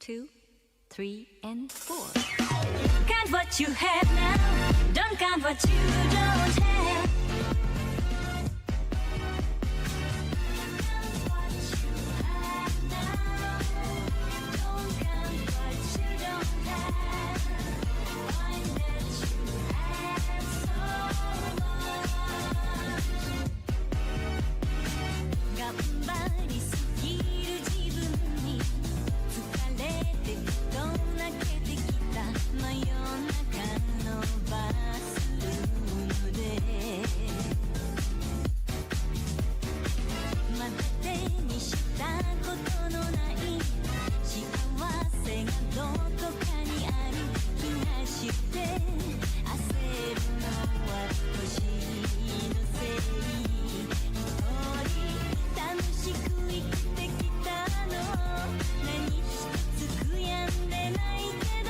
2, 3, and 4. Count what you have now, don't count what you don't have. Count what you have now, don't count what you don't have. Find that you have so much. 頑張りすぎる自分に疲れてふと泣けてきた真夜中のバスルームでまだ手にしたことのない幸せがどこかにある気がして焦るのは年のせい一人楽しく生きてきたの何一つ悔やんでないけど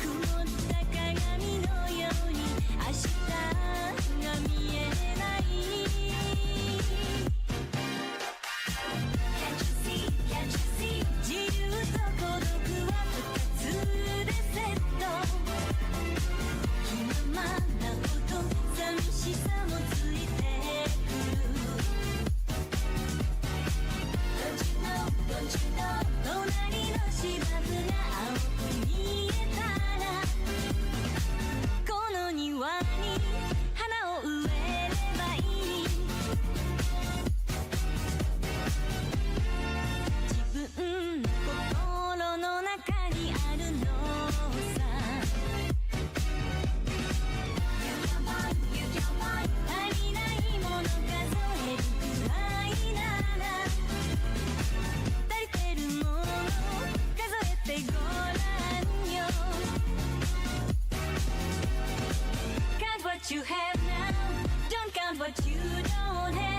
曇った鏡のように明日が見えない Can't you see, can't you see 自由と孤独は二つでセット気ままなこと寂しさもついてくる Don't you know, don't you know 隣の芝生が青く見えたらこの庭に花を植えればいい自分の心の中にあるのさ You can find, you can find 足りないもの数えるくらいなら足りてるもの数えてごらんよ Count what you have now, don't count what you don't have.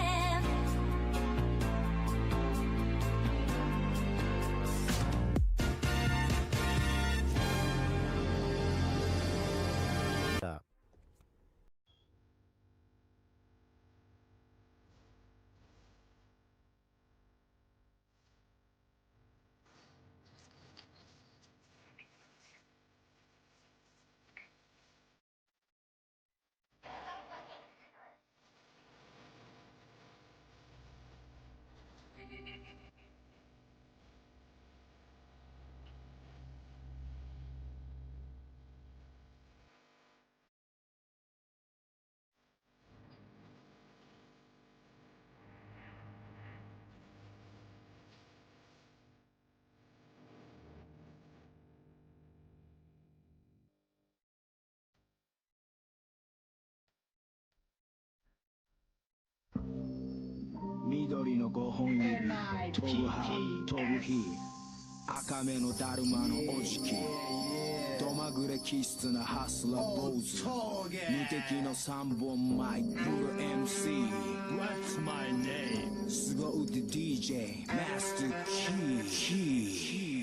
緑の5本指飛ぶ葉飛ぶ日赤目のだるまのおじきどまぐれ気質なハスラー坊主無敵の3本マイクフル MC What's my name? 凄腕 DJ マスターキー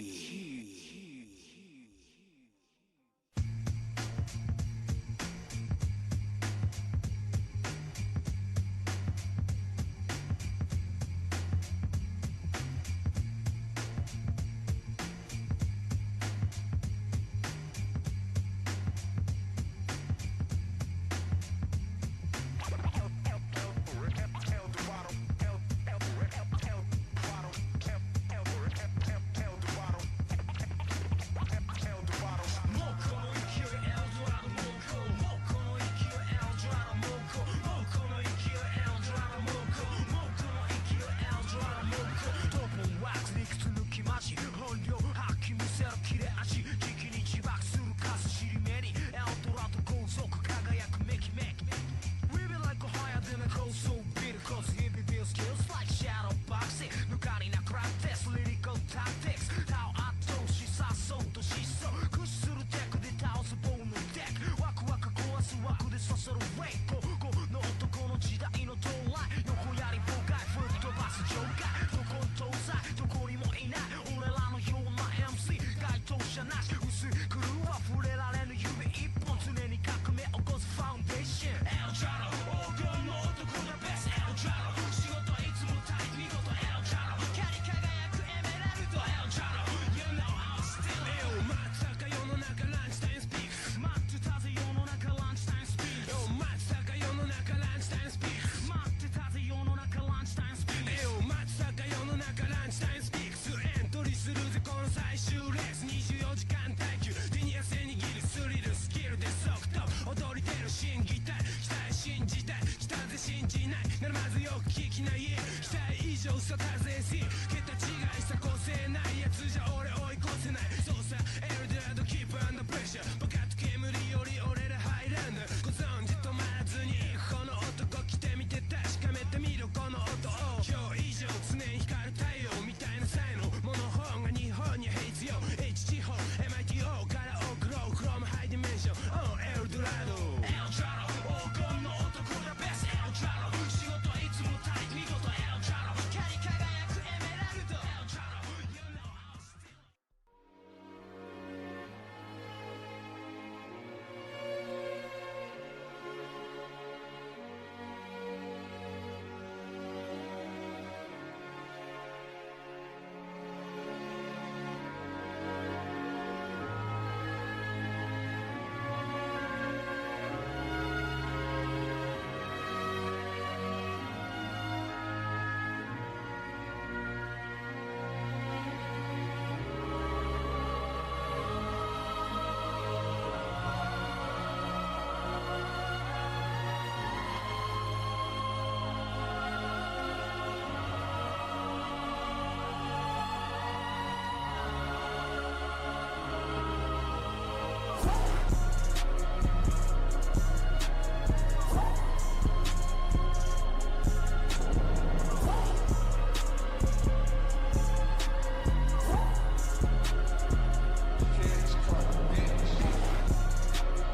いないならまずよく聞きない期待以上さ達成し桁違いした個性ないやつじゃ俺追い越せないそうさエルドラドキープアンダープレッシャーバカと煙より俺らハイランドご存知止まらずにこの男来てみて確かめてみろこの音を今日以上常に光る太陽みたいな才能モノホンが日本に必要 H 地方 MITO から送ろう From high dimension on エルドラドエルジャロ黄金の男がベストエルジャロ仕事いつもタイ見事エルジャロ光り輝くエメラルドエルジャロ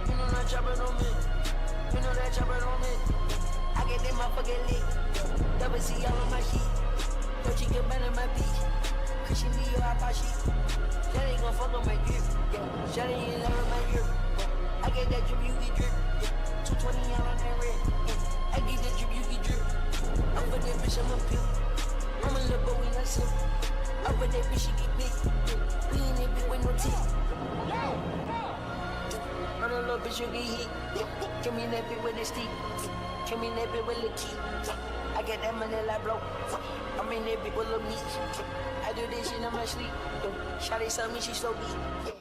You know I'll still chopping on me. You know that chopping on me. I get that motherfucking lick. Double C all on my sheet. Yo, she get better my beach. Cushion me or I buy sheet. That ain't gon' fuck on my drip. Yeah, shawty ain't love my drip. Yeah. I get that drip, you get drip. Yeah. 220 all on that red. Yeah. I get that drip, you get drip. I'm for that bitch, I'm a pimp. I'm a little boy, we not simp. I'm for that bitch, she get big. Yeah. We ain't that bitch with no teeth. Run a little bitch, you get hit. Give me that bit with the stick. Give me that bit with the key. I get that money like blow. I'm in that bit with little meat. I do this shit in my sleep. Shawty saw me, she so deep.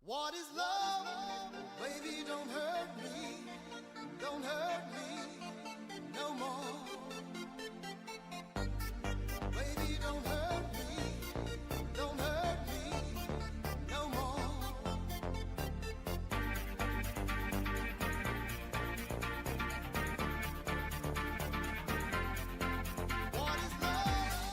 What is love? Baby, don't hurt me. Don't hurt me no more. Baby, don't hurt me. Don't hurt me no more. What is love?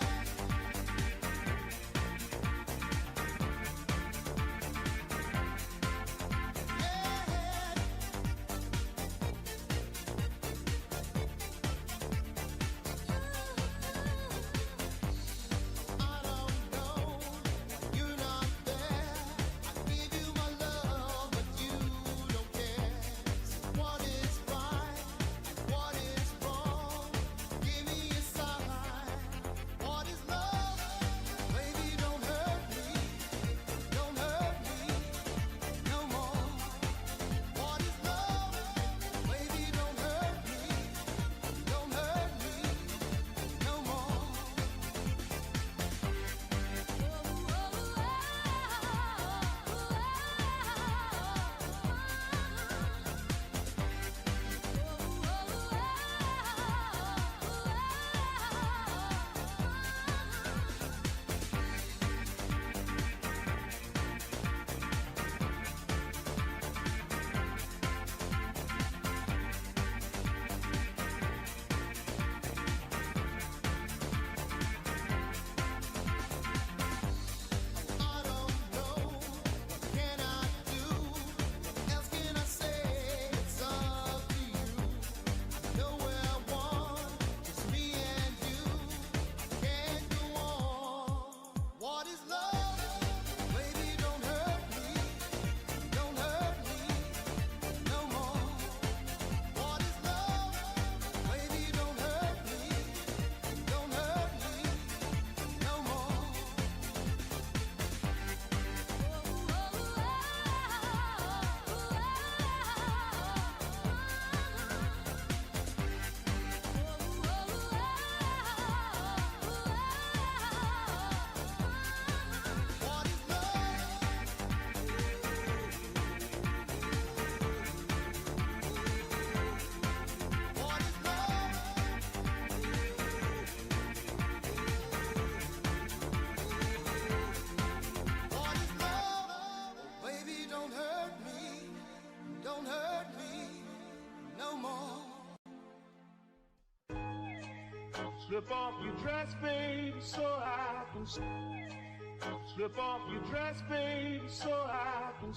Slip off your dress, babe, so I can slip off your dress, babe, so I can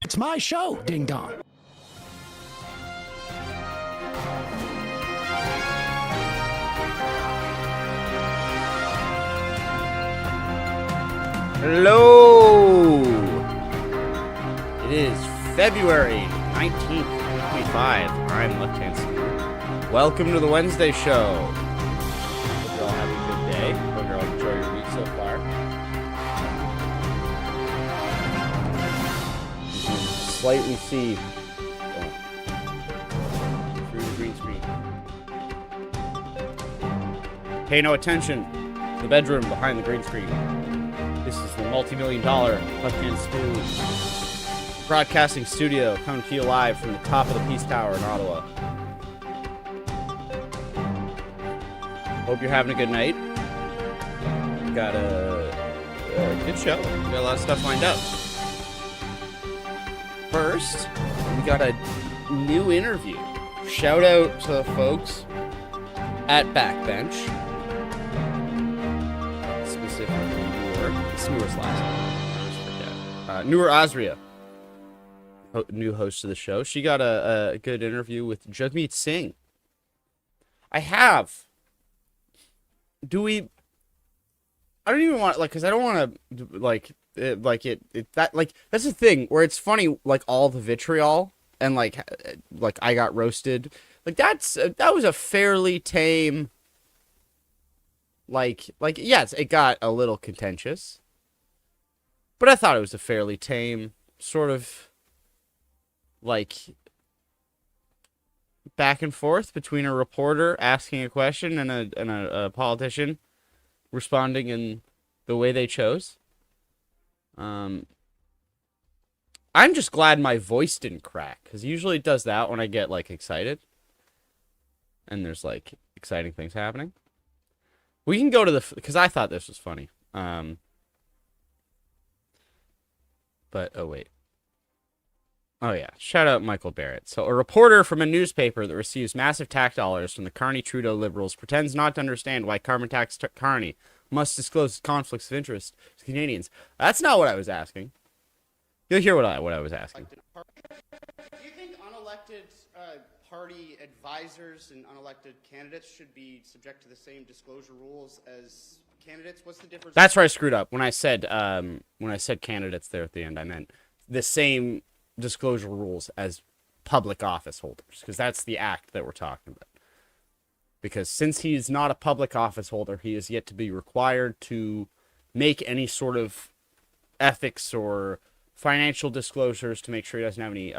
It's my show, ding dong. Hello! It is February 19th, 2025. I'm LHSHumpDayNewsDump. Welcome to the Wednesday show. Hope you're all having a good day. Hope you're all enjoying your week so far. You can slightly see through the green screen. Pay no attention to the bedroom behind the green screen. This is the multi-million-dollar Left-Hand Stew broadcasting studio coming to you live from the top of the Peace Tower in Ottawa. Hope you're having a good night. We got a good show. We got a lot of stuff lined up. First, we got a new interview. Shout out to the folks at Backbench. Specifically, Newer's last name. Newer Azria, new host of the show. She got a good interview with Jagmeet Singh. I don't even want, because I don't want to, that's the thing, where it's funny, all the vitriol, and, I got roasted. That was a fairly tame, yes, it got a little contentious. But I thought it was a fairly tame, sort of, back and forth between a reporter asking a question and a politician responding in the way they chose. I'm just glad my voice didn't crack, because usually it does that when I get, excited. And there's, exciting things happening. We can go to because I thought this was funny. But, oh, wait. Oh, yeah. Shout out Michael Barrett. So, a reporter from a newspaper that receives massive tax dollars from the Carney-Trudeau Liberals pretends not to understand why carbon tax Carney must disclose conflicts of interest to Canadians. That's not what I was asking. You'll hear what I was asking. Do you think unelected party advisors and unelected candidates should be subject to the same disclosure rules as candidates? What's the difference? That's where I screwed up. When I said candidates there at the end, I meant the same disclosure rules as public office holders, because that's the act that we're talking about. Because since he's not a public office holder, he is yet to be required to make any sort of ethics or financial disclosures to make sure he doesn't have any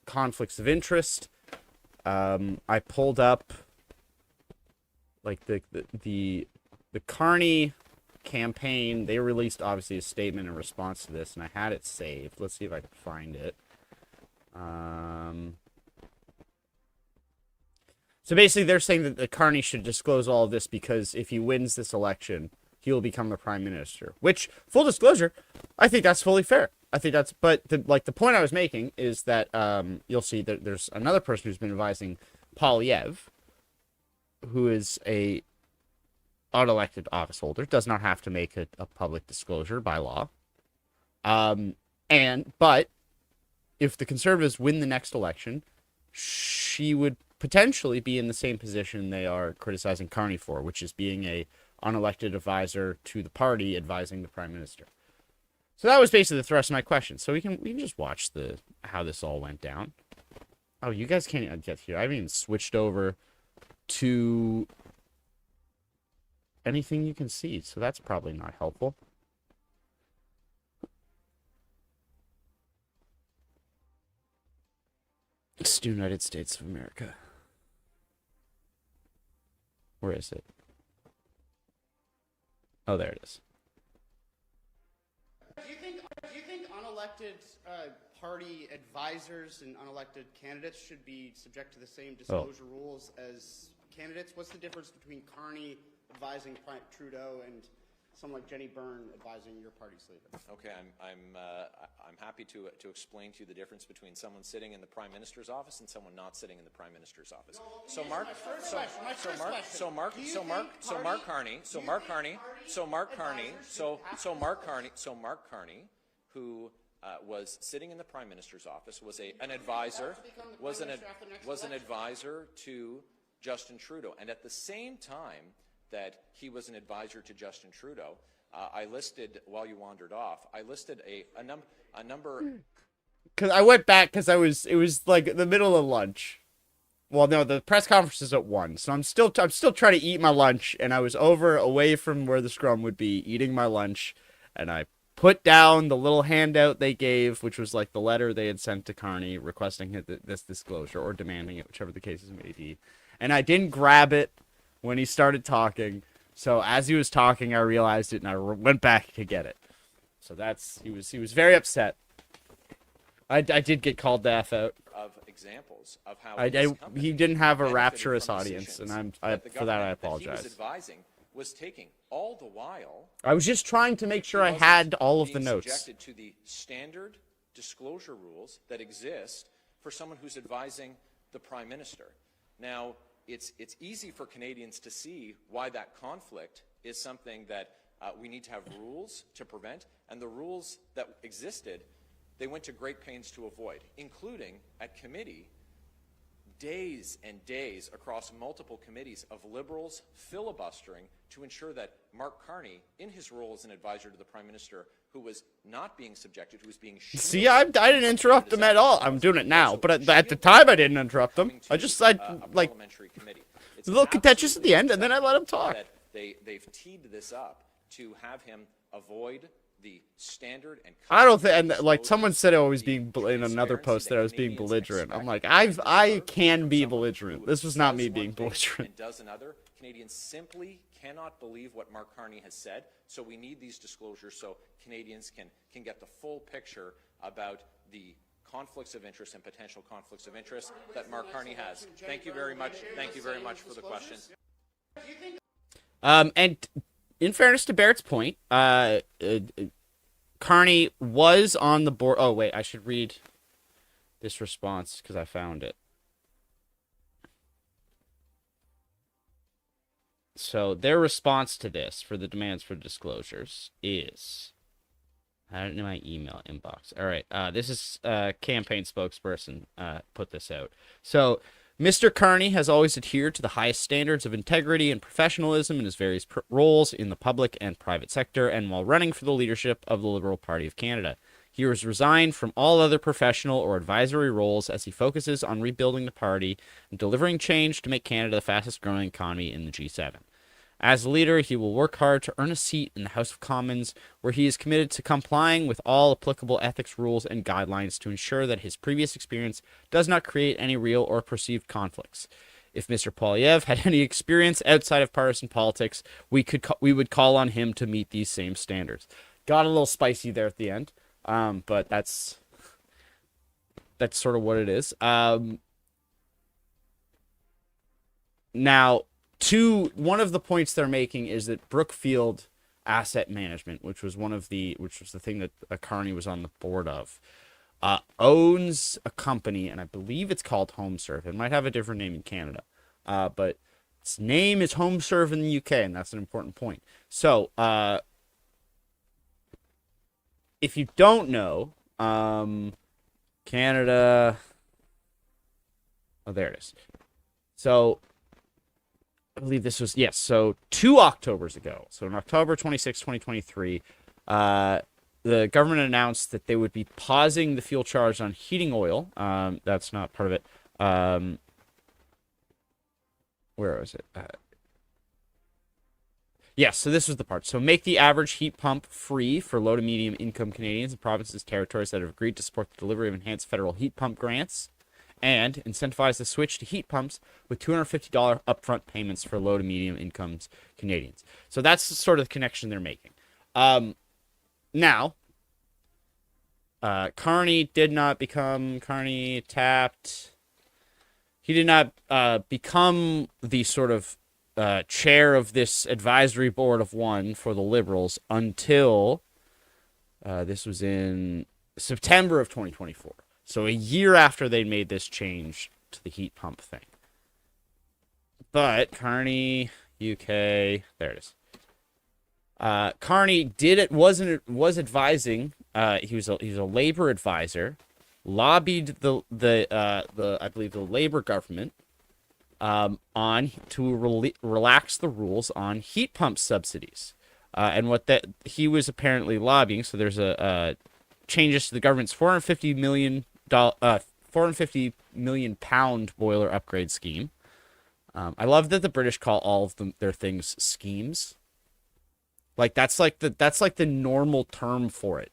conflicts of interest. I pulled up the Carney campaign. They released obviously a statement in response to this, and I had it saved. Let's see if I can find it. So basically they're saying that the Carney should disclose all of this because if he wins this election, he will become the prime minister, which, full disclosure, I think that's fully fair. I think that's, but the point I was making is that you'll see that there's another person who's been advising Polyev, who is a unelected office holder, does not have to make a public disclosure by law. But if the Conservatives win the next election, she would potentially be in the same position they are criticizing Carney for, which is being a unelected advisor to the party advising the prime minister. So that was basically the thrust of my question. So we can just watch how this all went down. Oh, you guys can't get here. I haven't even switched over to anything you can see, so that's probably not helpful. It's the United States of America. Where is it? Oh, there it is. Do you think unelected party advisors and unelected candidates should be subject to the same disclosure rules as candidates? What's the difference between Carney advising Trudeau and someone like Jenny Byrne advising your party's leader? Okay, I'm happy to explain to you the difference between someone sitting in the Prime Minister's office and someone not sitting in the Prime Minister's office. So Mark Carney, who was sitting in the Prime Minister's office, was an advisor to Justin Trudeau, and at the same time that he was an advisor to Justin Trudeau, I listed, while you wandered off, I listed a number. Because I went back because it was like the middle of lunch. Well, no, the press conference is at 1, so I'm still trying to eat my lunch, and I was away from where the scrum would be, eating my lunch, and I put down the little handout they gave, which was like the letter they had sent to Carney requesting this disclosure or demanding it, whichever the cases may be, and I didn't grab it when he started talking. So as he was talking, I realized it, and I went back to get it. So he was very upset. I did get called the F out. Of examples of how he didn't have a rapturous audience, and for that I apologize. He was advising was taking all the while. I was just trying to make sure I had all of the notes. Subjected to the standard disclosure rules that exist for someone who's advising the Prime Minister. Now, it's easy for Canadians to see why that conflict is something that we need to have rules to prevent, and the rules that existed, they went to great pains to avoid, including at committee, days and days across multiple committees of Liberals filibustering to ensure that Mark Carney, in his role as an advisor to the Prime Minister, who was not being subjected, who was being shielded. See, I didn't interrupt him at all. I'm doing it now, but at the time I didn't interrupt him. I like a little contentious at the end, and then I let him talk. They've teed this up to have him avoid the standard and I don't think, and like someone said, I was being in another post that I was being belligerent. I'm like, I can be belligerent. This was not me being belligerent. And does another. Canadians simply cannot believe what Mark Carney has said, so we need these disclosures so Canadians can get the full picture about the conflicts of interest and potential conflicts of interest that Mark Carney has. Thank you very much. Thank you very much for the question. And in fairness to Barrett's point, Carney was on the board. Oh, wait, I should read this response because I found it. So their response to this for the demands for disclosures is, I don't know my email inbox. All right, this is campaign spokesperson put this out. So Mr. Carney has always adhered to the highest standards of integrity and professionalism in his various roles in the public and private sector, and while running for the leadership of the Liberal Party of Canada. He has resigned from all other professional or advisory roles as he focuses on rebuilding the party and delivering change to make Canada the fastest growing economy in the G7. As a leader, he will work hard to earn a seat in the House of Commons, where he is committed to complying with all applicable ethics rules and guidelines to ensure that his previous experience does not create any real or perceived conflicts. If Mr. Poilievre had any experience outside of partisan politics, we would call on him to meet these same standards. Got a little spicy there at the end, but that's sort of what it is. Now, one of the points they're making is that Brookfield Asset Management, which was the thing that Carney was on the board of, owns a company, and I believe it's called HomeServe. It might have a different name in Canada, but its name is HomeServe in the UK, and that's an important point. So, if you don't know, Canada. Oh, there it is. So, I believe this was, yes, so 2 Octobers ago, so in October 26, 2023, the government announced that they would be pausing the fuel charge on heating oil. That's not part of it. Where was it? Yes, so this was the part. So make the average heat pump free for low to medium income Canadians and provinces, territories that have agreed to support the delivery of enhanced federal heat pump grants, and incentivize the switch to heat pumps with $250 upfront payments for low to medium incomes Canadians. So that's sort of the connection they're making. Now, Carney did not become Carney tapped. He did not become the sort of chair of this advisory board of one for the Liberals until this was in September of 2024. So a year after they made this change to the heat pump thing. But Carney, UK, there it is. Carney was advising. He was a labor advisor, lobbied the I believe the Labor government on to relax the rules on heat pump subsidies, and what that he was apparently lobbying. So there's a changes to the government's $450 million boiler upgrade scheme. I love that the British call all of their things schemes. Like that's like the normal term for it.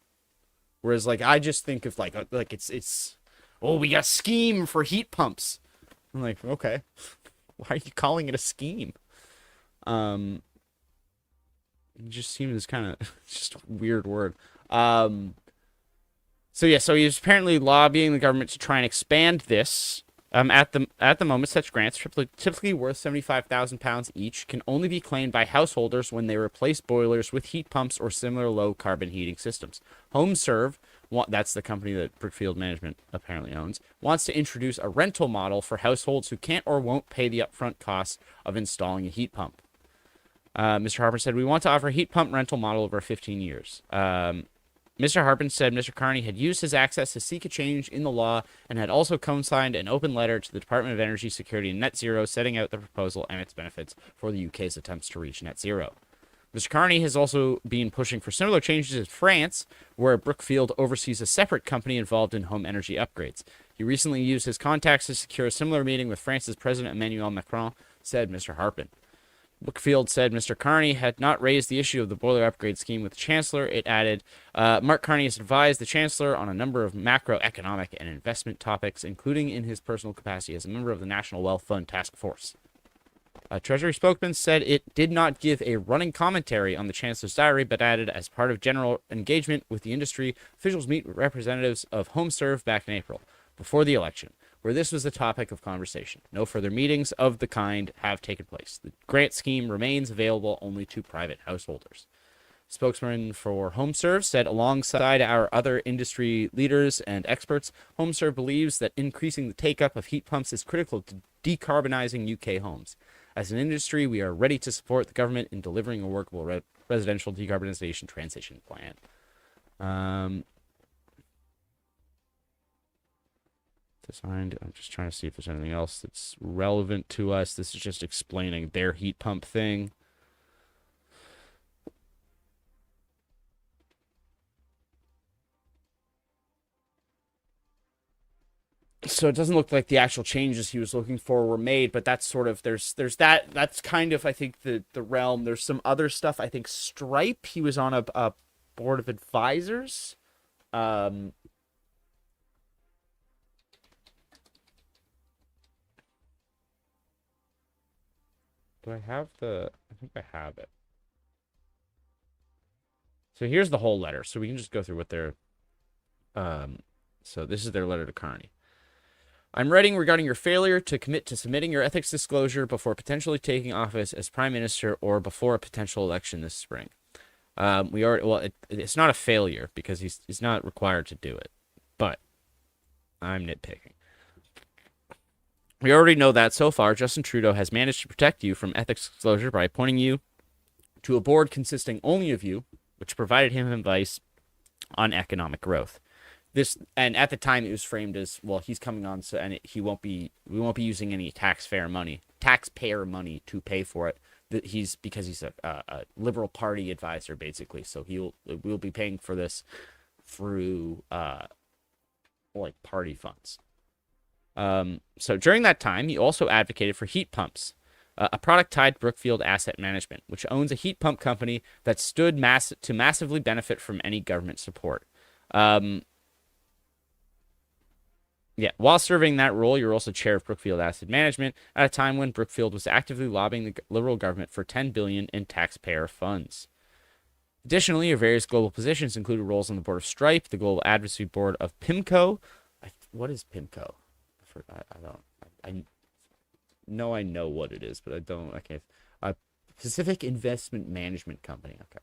Whereas like I just think of like it's oh, we got scheme for heat pumps. I'm like, okay. Why are you calling it a scheme? It just seems kind of just a weird word. So he's apparently lobbying the government to try and expand this. At the moment, such grants, typically worth £75,000 each, can only be claimed by householders when they replace boilers with heat pumps or similar low-carbon heating systems. HomeServe, that's the company that Brookfield Management apparently owns, wants to introduce a rental model for households who can't or won't pay the upfront costs of installing a heat pump. Mr. Harper said, "We want to offer a heat pump rental model over 15 years." Mr. Harpen said Mr. Carney had used his access to seek a change in the law and had also co-signed an open letter to the Department of Energy, Security and Net Zero setting out the proposal and its benefits for the UK's attempts to reach net zero. Mr. Carney has also been pushing for similar changes in France, where Brookfield oversees a separate company involved in home energy upgrades. He recently used his contacts to secure a similar meeting with France's President Emmanuel Macron, said Mr. Harpen. Brookfield said Mr. Carney had not raised the issue of the boiler upgrade scheme with the Chancellor. It added, Mark Carney has advised the Chancellor on a number of macroeconomic and investment topics, including in his personal capacity as a member of the National Wealth Fund Task Force. A Treasury spokesman said it did not give a running commentary on the Chancellor's diary, but added, as part of general engagement with the industry, officials meet with representatives of HomeServe back in April, before the election, where this was the topic of conversation. No further meetings of the kind have taken place. The grant scheme remains available only to private householders. Spokesman for HomeServe said, alongside our other industry leaders and experts, HomeServe believes that increasing the take-up of heat pumps is critical to decarbonizing UK homes. As an industry, we are ready to support the government in delivering a workable residential decarbonization transition plan. Designed. I'm just trying to see if there's anything else that's relevant to us. This is just explaining their heat pump thing. So it doesn't look like the actual changes he was looking for were made, but that's sort of there's that's kind of I think the realm. There's some other stuff. I think Stripe. He was on a board of advisors. Do I have the... I think I have it. So here's the whole letter. So we can just go through what their... So this is their letter to Carney. I'm writing regarding your failure to commit to submitting your ethics disclosure before potentially taking office as Prime Minister or before a potential election this spring. It's not a failure because he's not required to do it. But I'm nitpicking. We already know that so far, Justin Trudeau has managed to protect you from ethics disclosure by appointing you to a board consisting only of you, which provided him advice on economic growth. And at the time it was framed as, well, he's coming on, we won't be using any taxpayer money to pay for it. Because he's a Liberal Party advisor, basically. So we'll be paying for this through party funds. So during that time, he also advocated for heat pumps, a product tied to Brookfield Asset Management, which owns a heat pump company that stood to massively benefit from any government support. While serving that role, you're also chair of Brookfield Asset Management at a time when Brookfield was actively lobbying the Liberal government for $10 billion in taxpayer funds. Additionally, your various global positions included roles on the board of Stripe, the global advocacy board of PIMCO. What is PIMCO? I know what it is, but I don't. Okay. Pacific Investment Management Company. Okay.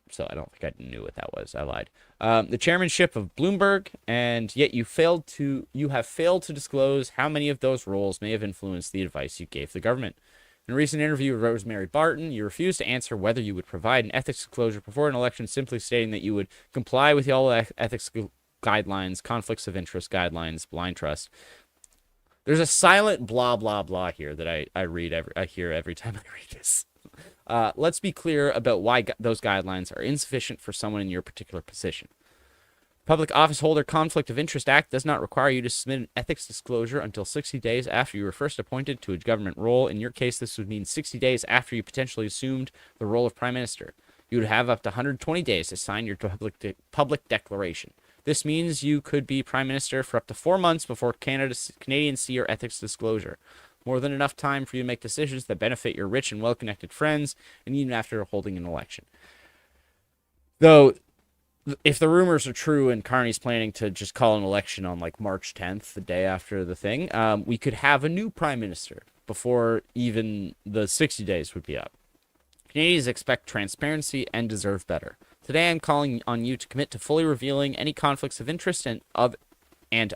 So I don't think I knew what that was. I lied. The chairmanship of Bloomberg, and yet you have failed to disclose how many of those roles may have influenced the advice you gave the government. In a recent interview with Rosemary Barton, you refused to answer whether you would provide an ethics disclosure before an election, simply stating that you would comply with all ethics guidelines, conflicts of interest guidelines, blind trust. There's a silent blah blah blah here that I hear every time I read this. Let's be clear about why those guidelines are insufficient for someone in your particular position. Public Office Holder Conflict of Interest Act does not require you to submit an ethics disclosure until 60 days after you were first appointed to a government role. In your case, this would mean 60 days after you potentially assumed the role of Prime Minister. You would have up to 120 days to sign your public declaration. This means you could be Prime Minister for up to 4 months before Canadians see your ethics disclosure. More than enough time for you to make decisions that benefit your rich and well-connected friends, and even after holding an election. Though, if the rumors are true and Carney's planning to just call an election on like March 10th, the day after the thing, we could have a new Prime Minister before even the 60 days would be up. Canadians expect transparency and deserve better. Today I'm calling on you to commit to fully revealing any conflicts of interest and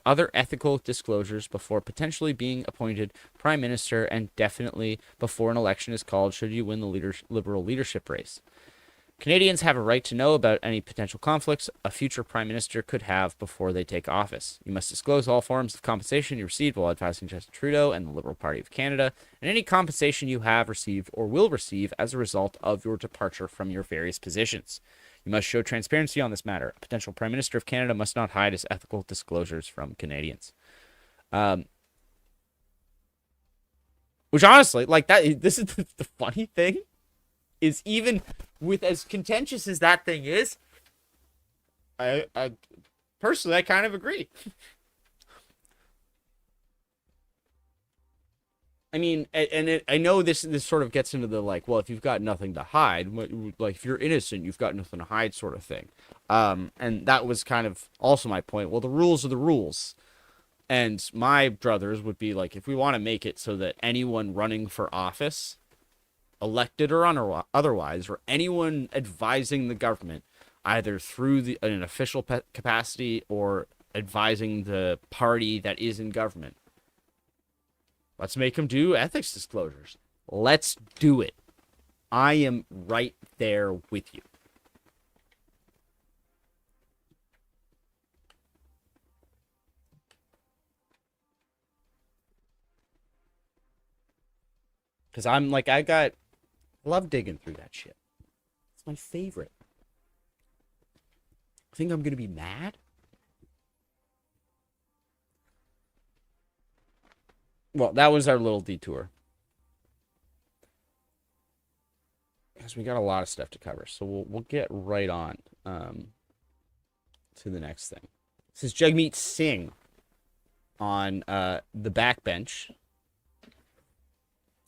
other ethical disclosures before potentially being appointed Prime Minister, and definitely before an election is called should you win the Liberal leadership race. Canadians have a right to know about any potential conflicts a future Prime Minister could have before they take office. You must disclose all forms of compensation you received while advising Justin Trudeau and the Liberal Party of Canada, and any compensation you have received or will receive as a result of your departure from your various positions. You must show transparency on this matter. A potential Prime Minister of Canada must not hide his ethical disclosures from Canadians. Which honestly, like that, this is the funny thing, is even with as contentious as that thing is, I personally, I kind of agree. I mean, I know this sort of gets into the like, well, if you've got nothing to hide, like if you're innocent, you've got nothing to hide sort of thing. And that was kind of also my point. Well, the rules are the rules. And my druthers would be like, if we want to make it so that anyone running for office, elected or otherwise, or anyone advising the government, either through an official capacity or advising the party that is in government, let's make them do ethics disclosures. Let's do it. I am right there with you. Because I'm like, I love digging through that shit. It's my favorite. I think I'm going to be mad. Well, that was our little detour. Because we got a lot of stuff to cover. So we'll get right on to the next thing. This is Jagmeet Singh on the backbench.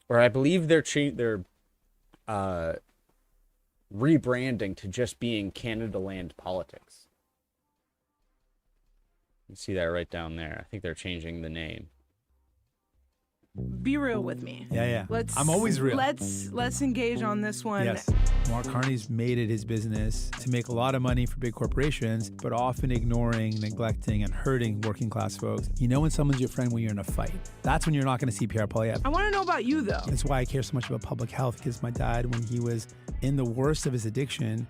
Or I believe they're rebranding to just being Canada Land Politics. You see that right down there. I think they're changing the name. Be real with me. Yeah. Let's. I'm always real. Let's engage on this one. Yes. Mark Carney's made it his business to make a lot of money for big corporations, but often ignoring, neglecting, and hurting working class folks. You know when someone's your friend when you're in a fight. That's when you're not going to see Pierre Poilievre. I want to know about you, though. That's why I care so much about public health, because my dad, when he was in the worst of his addiction,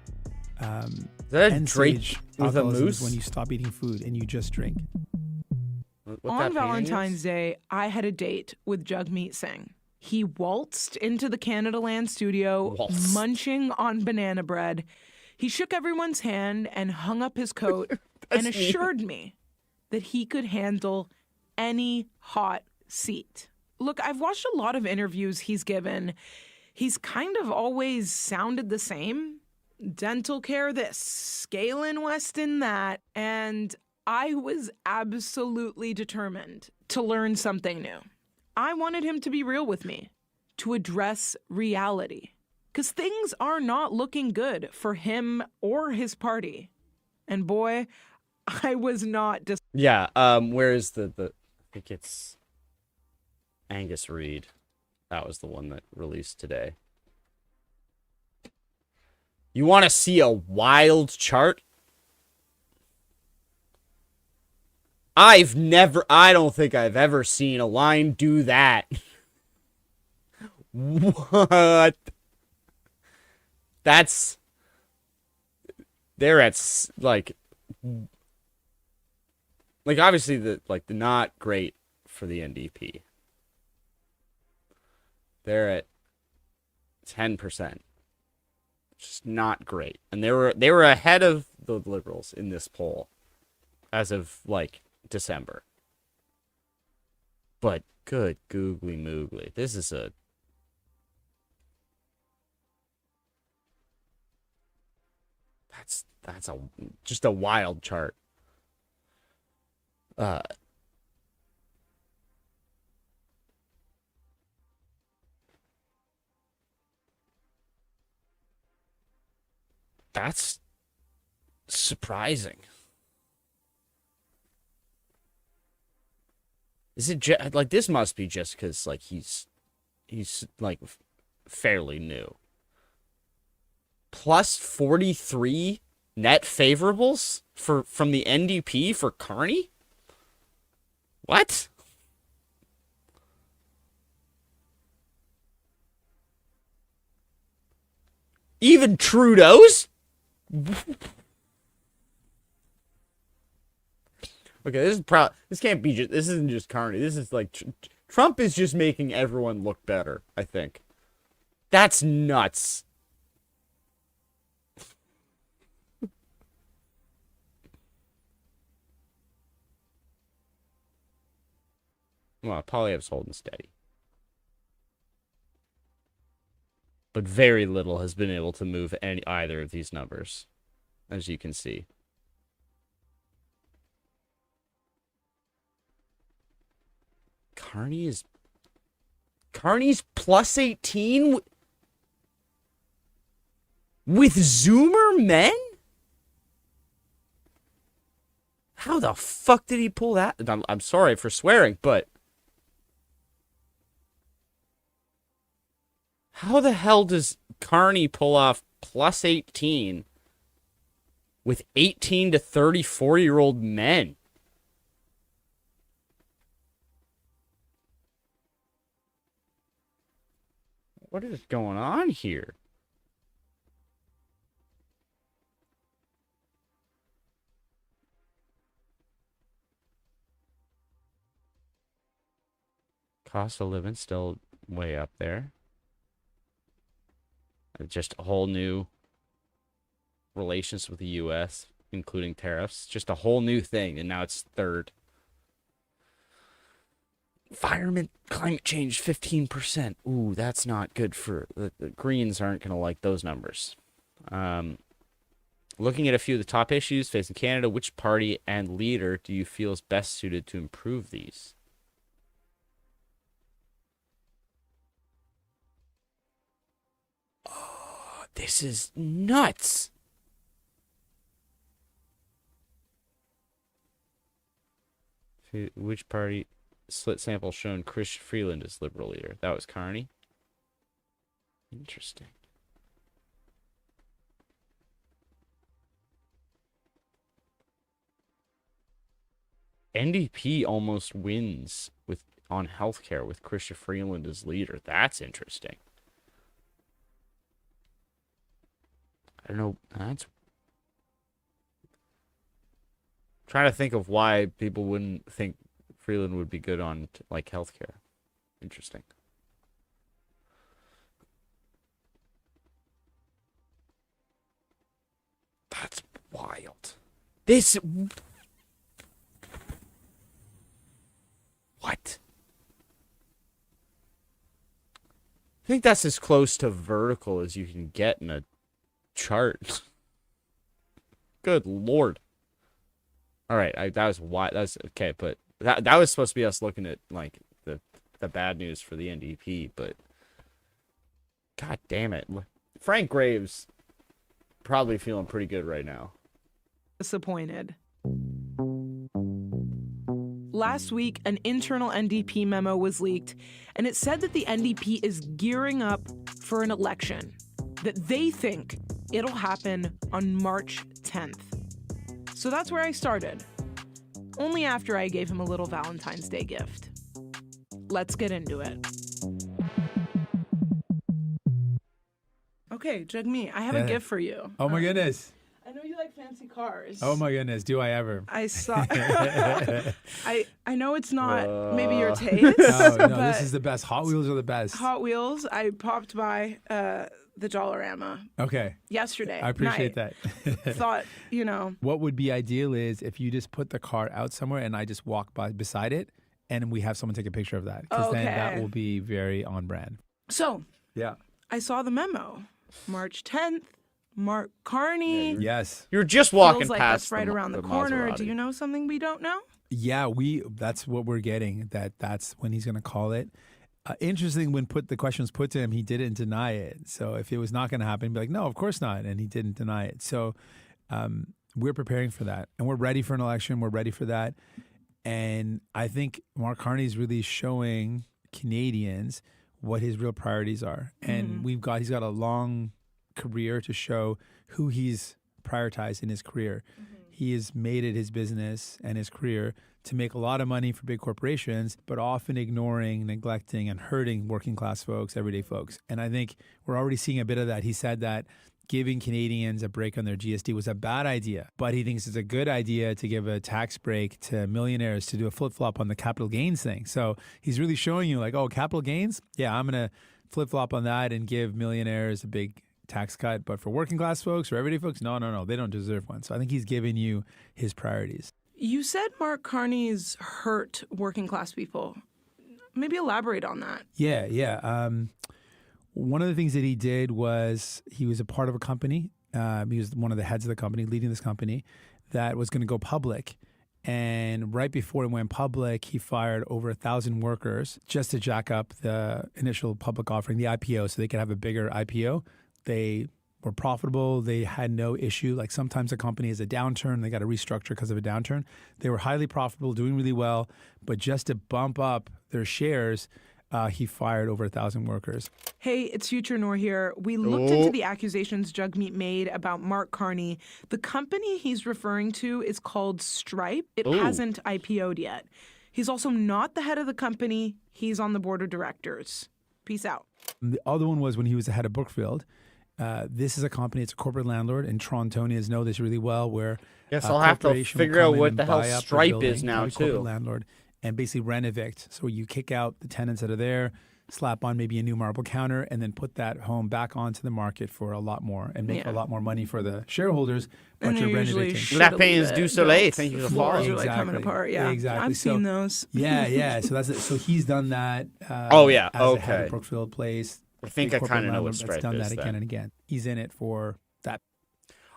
is that a drink with a moose? When you stop eating food and you just drink. On Valentine's Day, I had a date with Jagmeet Singh. He waltzed into the Canada Land studio, munching on banana bread. He shook everyone's hand and hung up his coat and assured me that he could handle any hot seat. Look, I've watched a lot of interviews he's given. He's kind of always sounded the same. Dental care this, Galen Weston that, and I was absolutely determined to learn something new. I wanted him to be real with me, to address reality, because things are not looking good for him or his party. And boy, I was not Yeah, where is the I think it's Angus Reid. That was the one that released today. You want to see a wild chart? I don't think I've ever seen a line do that. What? They're at, like obviously the not great for the NDP. They're at 10%. Just not great. And they were ahead of the Liberals in this poll as of December. But good googly moogly. This is that's just a wild chart. That's surprising. Is it this must be just because he's fairly new. Plus 43 net favorables from the NDP for Carney? What? Even Trudeau's? Okay, this can't be this isn't just Carney. This is Trump is just making everyone look better, I think. That's nuts. Well, Poilievre's holding steady. But very little has been able to move either of these numbers, as you can see. Carney's plus 18 with Zoomer men? How the fuck did he pull that? I'm sorry for swearing, but how the hell does Carney pull off plus 18 with 18 to 34-year-old men? What is going on here? Cost of living still way up there. Just a whole new relations with the U.S., including tariffs. Just a whole new thing, and now it's third. Environment, climate change, 15%. Ooh, that's not good for... The Greens aren't going to like those numbers. Looking at a few of the top issues facing Canada, which party and leader do you feel is best suited to improve these? Oh, this is nuts. Which party... Slit sample shown Chris Freeland as Liberal leader. That was Carney. Interesting. NDP almost wins on healthcare with Chrystia Freeland as leader. That's interesting. I don't know. That's trying to think of why people wouldn't think Freeland would be good on healthcare. Interesting. That's wild. This... What? I think that's as close to vertical as you can get in a chart. Good Lord. All right, that was why. That's okay, but that was supposed to be us looking at the bad news for the NDP, but god damn it, Frank Graves probably feeling pretty good right now. Disappointed. last week, an internal NDP memo was leaked, and it said that the NDP is gearing up for an election, that they think it'll happen on March 10th. So that's where I started, only after I gave him a little Valentine's Day gift. Let's get into it. Okay, Jagmeet, I have a gift for you. Oh my goodness. I know you like fancy cars. Oh my goodness, do I ever? I saw. I know it's not maybe your taste. No, this is the best. Hot Wheels are the best. Hot Wheels. I popped by the Dollarama. Okay. Yesterday. I appreciate that. Thought, What would be ideal is if you just put the car out somewhere and I just walk by beside it, and we have someone take a picture of that, because then that will be very on brand. So. Yeah. I saw the memo. March 10th. Mark Carney. Yes. You're just walking Feels like past that's right around the corner. Maserati. Do you know something we don't know? Yeah, that's what we're getting, that's when he's going to call it. Interesting, when the question was put to him, he didn't deny it. So if it was not going to happen, he'd be like, no, of course not. And he didn't deny it. So we're preparing for that. And we're ready for an election. We're ready for that. And I think Mark Carney is really showing Canadians what his real priorities are. And he's got a long career to show who he's prioritized in his career. He has made it his business and his career to make a lot of money for big corporations, but often ignoring, neglecting, and hurting working class folks, everyday folks. And I think we're already seeing a bit of that. He said that giving Canadians a break on their GST was a bad idea, but he thinks it's a good idea to give a tax break to millionaires, to do a flip-flop on the capital gains thing. So he's really showing you like, oh, capital gains? Yeah, I'm going to flip-flop on that and give millionaires a big tax cut. But for working class folks or everyday folks, no, they don't deserve one. So I think he's giving you his priorities. You said Mark Carney's hurt working class people. Maybe elaborate on that. Yeah. One of the things that he did was he was a part of a company. He was one of the heads of the company, leading this company that was going to go public. And right before it went public, he fired over 1,000 workers just to jack up the initial public offering, the IPO, so they could have a bigger IPO. They were profitable. They had no issue. Like sometimes a company has a downturn, they got to restructure because of a downturn. They were highly profitable, doing really well, but just to bump up their shares, he fired over 1,000 workers. Hey, it's Future Noor here. We looked into the accusations Jagmeet made about Mark Carney. The company he's referring to is called Stripe. It hasn't IPO'd yet. He's also not the head of the company. He's on the board of directors. Peace out. The other one was when he was the head of Brookfield. This is a company, it's a corporate landlord, and Torontonians know this really well, where Yes, I'll have to figure out what the hell Stripe is now, too. Corporate landlord, and basically rent evict. So you kick out the tenants that are there, slap on maybe a new marble counter, and then put that home back onto the market for a lot more and make a lot more money for the shareholders, but you're rent evicting. Lapins du Soleil, thank you for Floors following. are like coming apart, yeah. Exactly. I've seen those. Yeah. So that's it. So he's done that. As okay. the head of Brookfield Place. I think I kind of know what Stripe is. Done that again and again. He's in it for that.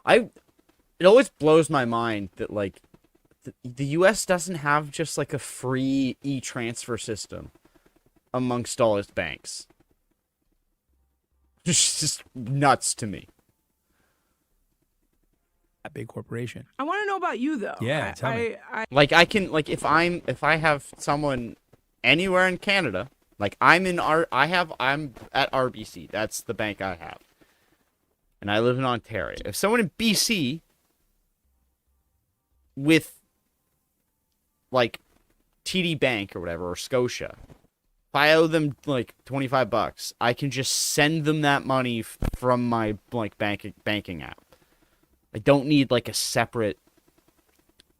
It always blows my mind that like the U.S. doesn't have just like a free e-transfer system amongst all its banks. It's just nuts to me. A big corporation. I want to know about you though. Yeah, tell me. Like I can like if I have someone anywhere in Canada, like I'm at RBC. That's the bank I have. And I live in Ontario. If someone in BC with like TD Bank or whatever, or Scotia, if I owe them like $25, I can just send them that money from my like banking app. I don't need like a separate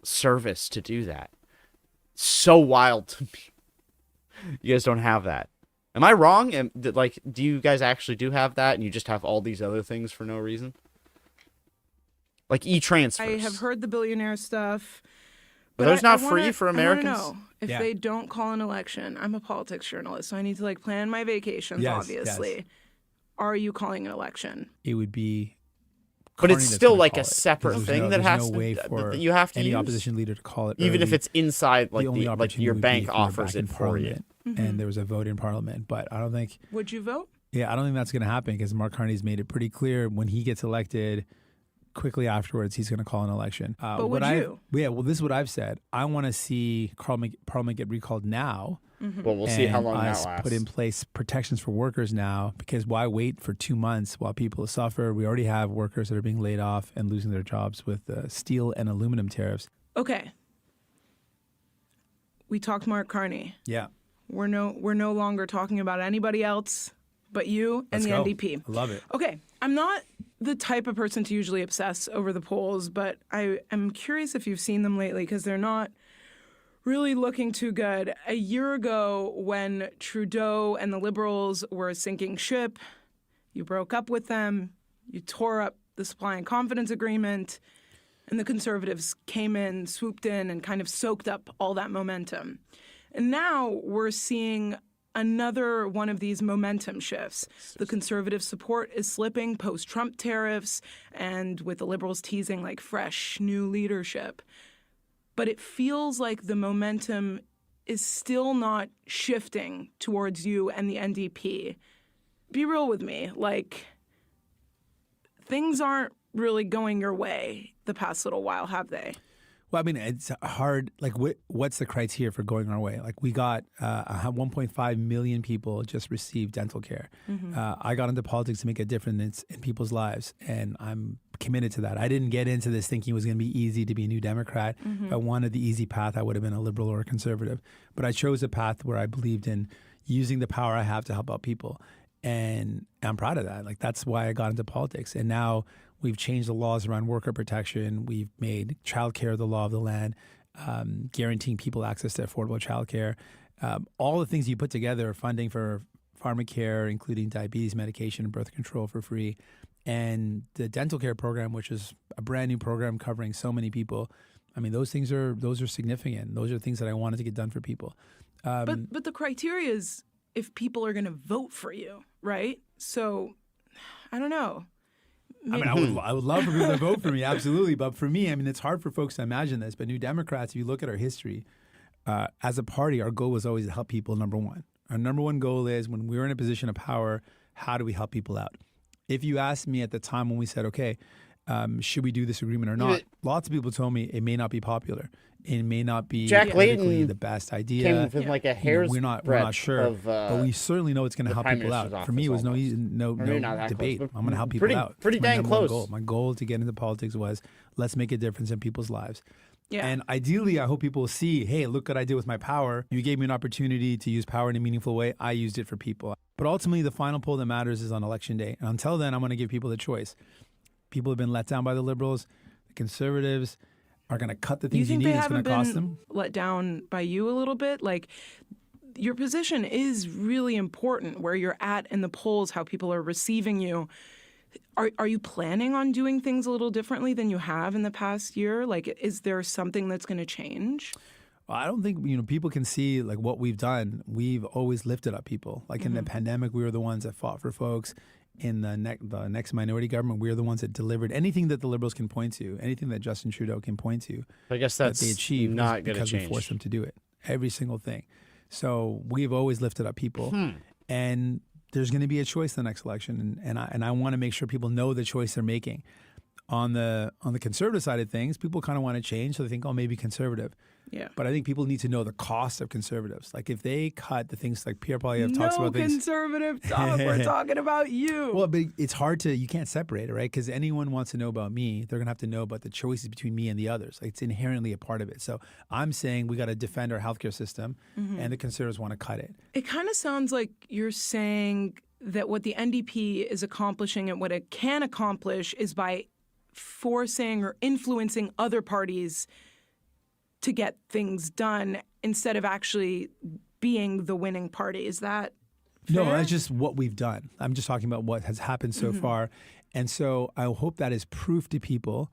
service to do that. It's so wild to me. You guys don't have that. Am I wrong? Like, do you guys actually do have that, and you just have all these other things for no reason? Like e-transfers. I have heard the billionaire stuff. But those not free for Americans? I want to know if they don't call an election. I'm a politics journalist, so I need to like plan my vacations, obviously. Yes. Are you calling an election? It would be... But it's still like a separate thing that has no way for you have to any use, opposition leader to call it even early. if it's inside like your bank if offers it for you. And there was a vote in Parliament, but I don't think. Would you vote? Yeah, I don't think that's going to happen because Mark Carney's made it pretty clear when he gets elected, quickly afterwards he's going to call an election. But would you? Yeah, well, this is what I've said. I want to see Parliament get recalled now. Well, we'll see how long that us lasts. put in place protections for workers now, because why wait for 2 months while people suffer? We already have workers that are being laid off and losing their jobs with steel and aluminum tariffs. Okay. We talked Mark Carney. Yeah. We're no longer talking about anybody else but you and Let's the go. NDP. I love it. Okay. I'm not the type of person to usually obsess over the polls, but I am curious if you've seen them lately, because they're not really looking too good. A year ago, when Trudeau and the Liberals were a sinking ship, you broke up with them, you tore up the supply and confidence agreement, and the Conservatives came in, swooped in, and kind of soaked up all that momentum. And now we're seeing another one of these momentum shifts. The Conservative support is slipping post-Trump tariffs, and with the Liberals teasing like fresh new leadership. But it feels like the momentum is still not shifting towards you and the NDP. Be real with me. Like, things aren't really going your way the past little while, have they? Well, I mean, it's hard. Like, what's the criteria for going our way? Like, we got 1.5 million people just received dental care. I got into politics to make a difference in people's lives, and I'm committed to that. I didn't get into this thinking it was going to be easy to be a New Democrat. If I wanted the easy path, I would have been a liberal or a conservative. But I chose a path where I believed in using the power I have to help out people. And I'm proud of that. Like, that's why I got into politics. And now we've changed the laws around worker protection. We've made childcare the law of the land, guaranteeing people access to affordable childcare. All the things you put together, funding for pharmacare, including diabetes medication and birth control for free, and the dental care program, which is a brand new program covering so many people. I mean, those are significant. Those are things that I wanted to get done for people. But the criteria is if people are going to vote for you, right? So, I don't know. I mean, I would love for people to vote for me, absolutely. But for me, I mean, it's hard for folks to imagine this. But New Democrats, if you look at our history, as a party, our goal was always to help people, number one. Our number one goal is when we're in a position of power, how do we help people out? If you asked me at the time when we said, okay, should we do this agreement or not? Lots of people told me it may not be popular. It may not be politically the best idea. Came within like a hair's we're not sure, of, but we certainly know it's going to help people out. For me, it was no debate. I'm going to help people out. Pretty dang close. Goal. My goal to get into politics was let's make a difference in people's lives. Yeah. And ideally, I hope people will see, hey, look what I did with my power. You gave me an opportunity to use power in a meaningful way. I used it for people. But ultimately, the final poll that matters is on election day. And until then, I'm going to give people the choice. People have been let down by the Liberals. The Conservatives are going to cut the things you need. It's going to cost them. Let down by you a little bit? Like, your position is really important, where you're at in the polls, how people are receiving you. Are you planning on doing things a little differently than you have in the past year? Like, is there something that's going to change? Well, I don't think, people can see like what we've done. We've always lifted up people. Like in the pandemic, we were the ones that fought for folks. In the next minority government, we're the ones that delivered anything that the Liberals can point to, anything that Justin Trudeau can point to. I guess that's that they achieved not going to because change. we forced them to do it. Every single thing. So we've always lifted up people, and there's going to be a choice in the next election, and I want to make sure people know the choice they're making. On the conservative side of things, people kind of want to change, so they think, oh, maybe conservative. Yeah. But I think people need to know the cost of conservatives. Like if they cut the things like Pierre Poilievre talks about things. No conservative talk. We're talking about you. Well, but it's hard you can't separate it, right? Because anyone wants to know about me, they're going to have to know about the choices between me and the others. Like it's inherently a part of it. So I'm saying we got to defend our healthcare system, and the conservatives want to cut it. It kind of sounds like you're saying that what the NDP is accomplishing and what it can accomplish is by forcing or influencing other parties to get things done instead of actually being the winning party. Is that fair? No, that's just what we've done. I'm just talking about what has happened so far. And so I hope that is proof to people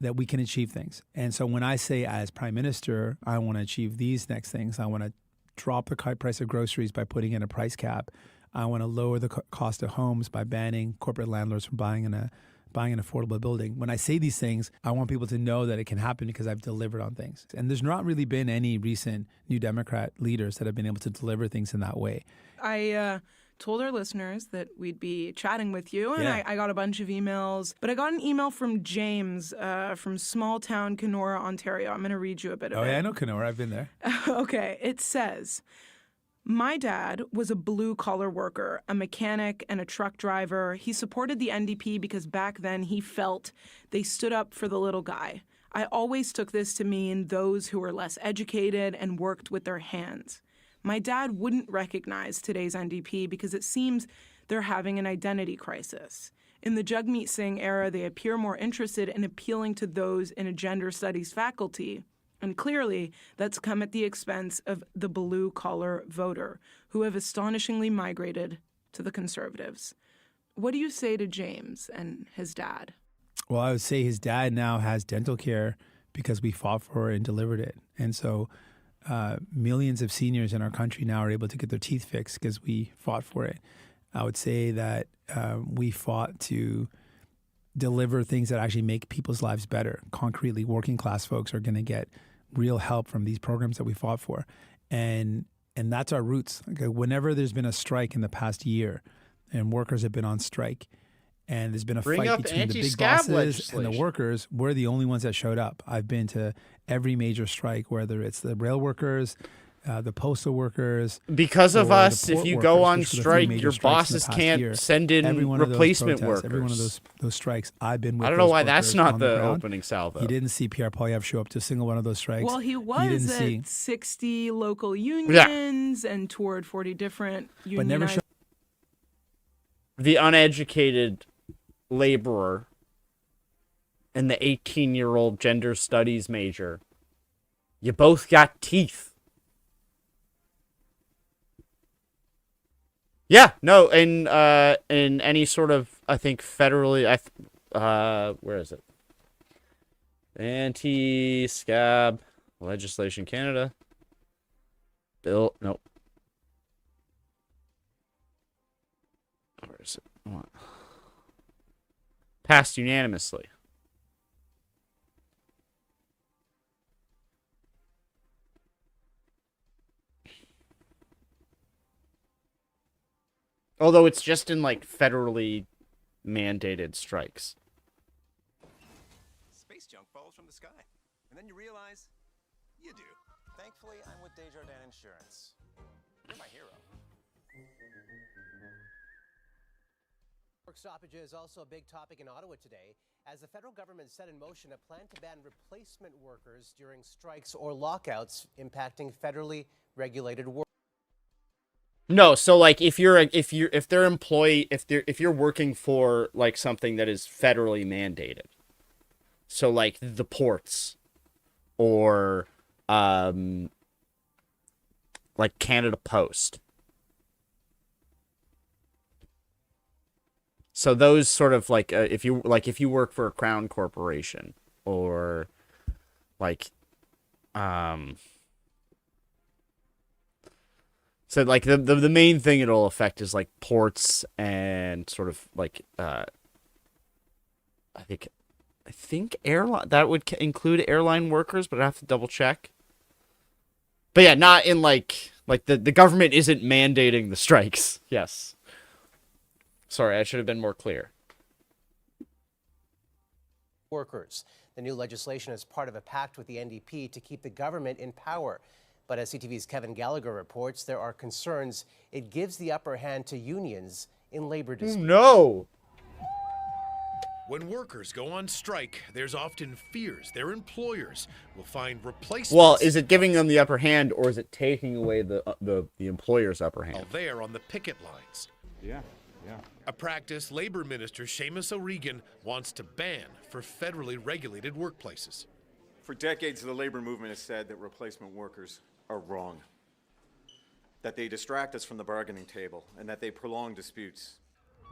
that we can achieve things. And so when I say as Prime Minister, I want to achieve these next things. I want to drop the price of groceries by putting in a price cap. I want to lower the cost of homes by banning corporate landlords from buying an affordable building. When I say these things, I want people to know that it can happen because I've delivered on things. And there's not really been any recent New Democrat leaders that have been able to deliver things in that way. I told our listeners that we'd be chatting with you, and Yeah. I got a bunch of emails. But I got an email from James from small town Kenora, Ontario. I'm going to read you a bit of Oh, it. yeah, I know Kenora. I've been there. Okay, it says, my dad was a blue-collar worker, a mechanic and a truck driver. He supported the NDP because back then he felt they stood up for the little guy. I always took this to mean those who were less educated and worked with their hands. My dad wouldn't recognize today's NDP because it seems they're having an identity crisis. In the Jagmeet Singh era, they appear more interested in appealing to those in a gender studies faculty. And clearly, that's come at the expense of the blue-collar voter, who have astonishingly migrated to the Conservatives. What do you say to James and his dad? Well, I would say his dad now has dental care because we fought for it and delivered it. And so millions of seniors in our country now are able to get their teeth fixed because we fought for it. I would say that we fought to deliver things that actually make people's lives better. Concretely, working class folks are going to get real help from these programs that we fought for. And that's our roots. Okay, whenever there's been a strike in the past year and workers have been on strike, and there's been a Bring fight up between the big anti-scab bosses and the legislation. workers. We're the only ones that showed up. I've been to every major strike, whether it's the rail workers, the postal workers. Because of or the us, if port you go workers, on which were the three strike, major your strikes in the bosses past can't year. send in Every one of those replacement protests, every one of workers. those strikes, I've been with. I don't know those why that's workers not on the ground. opening salvo. You didn't see Pierre Poilievre show up to a single one of those strikes. Well, he You was didn't at see. 60 local unions and toured 40 different But unions. never showed. The uneducated laborer and the 18-year-old gender studies major, you both got teeth. Yeah, no, in any sort of, I think, federally, where is it? Anti-scab legislation, Canada. Bill, nope. Where is it? What? Passed unanimously. Although it's just in, like, federally mandated strikes. Space junk falls from the sky. And then you realize you do. Thankfully, I'm with Desjardins Insurance. You're my hero. Work stoppage is also a big topic in Ottawa today, as the federal government set in motion a plan to ban replacement workers during strikes or lockouts impacting federally regulated work. No, so like if you're working for like something that is federally mandated. So like the ports or like Canada Post. So those sort of like if you work for a crown corporation or like so like the main thing it'll affect is like ports and sort of like I think airline, that would include airline workers, but I have to double check. But yeah, not in like the government isn't mandating the strikes. Yes. Sorry, I should have been more clear. Workers. The new legislation is part of a pact with the NDP to keep the government in power. But as CTV's Kevin Gallagher reports, there are concerns it gives the upper hand to unions in labor disputes. No! When workers go on strike, there's often fears their employers will find replacements. Well, is it giving them the upper hand, or is it taking away the employer's upper hand? While they're on the picket lines. Yeah. A practice Labor Minister Seamus O'Regan wants to ban for federally regulated workplaces. For decades, the labor movement has said that replacement workers are wrong, that they distract us from the bargaining table, and that they prolong disputes.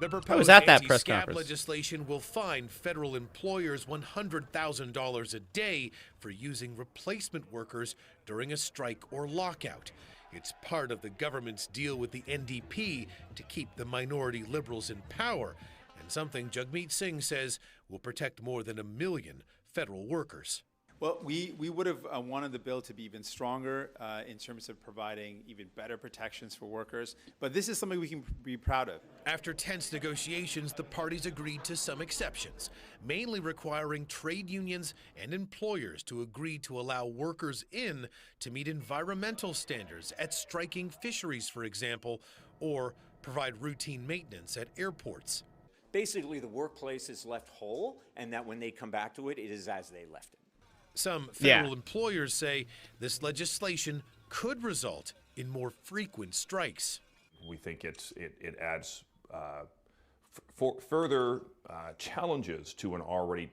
The I was proposed at that press anti-scab conference. legislation will fine federal employers $100,000 a day for using replacement workers during a strike or lockout. It's part of the government's deal with the NDP to keep the minority Liberals in power, and something Jagmeet Singh says will protect more than 1 million federal workers. Well, we would have wanted the bill to be even stronger in terms of providing even better protections for workers. But this is something we can be proud of. After tense negotiations, the parties agreed to some exceptions, mainly requiring trade unions and employers to agree to allow workers in to meet environmental standards at striking fisheries, for example, or provide routine maintenance at airports. Basically, the workplace is left whole, and that when they come back to it, it is as they left it. Some federal employers say this legislation could result in more frequent strikes. We think it adds further challenges to an already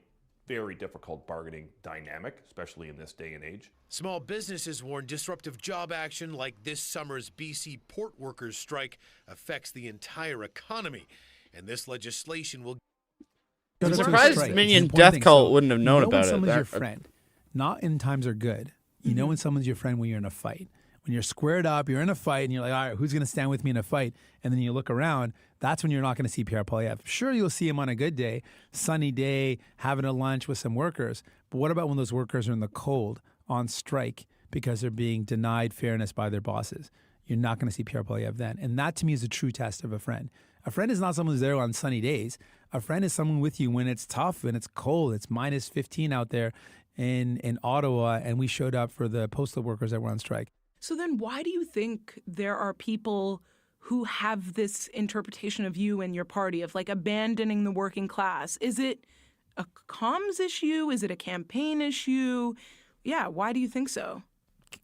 very difficult bargaining dynamic, especially in this day and age. Small businesses warn disruptive job action like this summer's BC port workers strike affects the entire economy, and this legislation will... I'm surprised Minion Death Cult wouldn't have known about it. Someone's your friend. Not in times are good. You know when someone's your friend when you're in a fight. When you're squared up, you're in a fight, and you're like, all right, who's going to stand with me in a fight? And then you look around, that's when you're not going to see Pierre Poilievre. Sure, you'll see him on a good day, sunny day, having a lunch with some workers. But what about when those workers are in the cold, on strike, because they're being denied fairness by their bosses? You're not going to see Pierre Poilievre then. And that, to me, is a true test of a friend. A friend is not someone who's there on sunny days. A friend is someone with you when it's tough and it's cold. It's minus 15 out there in Ottawa, and we showed up for the postal workers that were on strike. So then why do you think there are people who have this interpretation of you and your party of like abandoning the working class? Is it a comms issue? Is it a campaign issue? Yeah, why do you think so?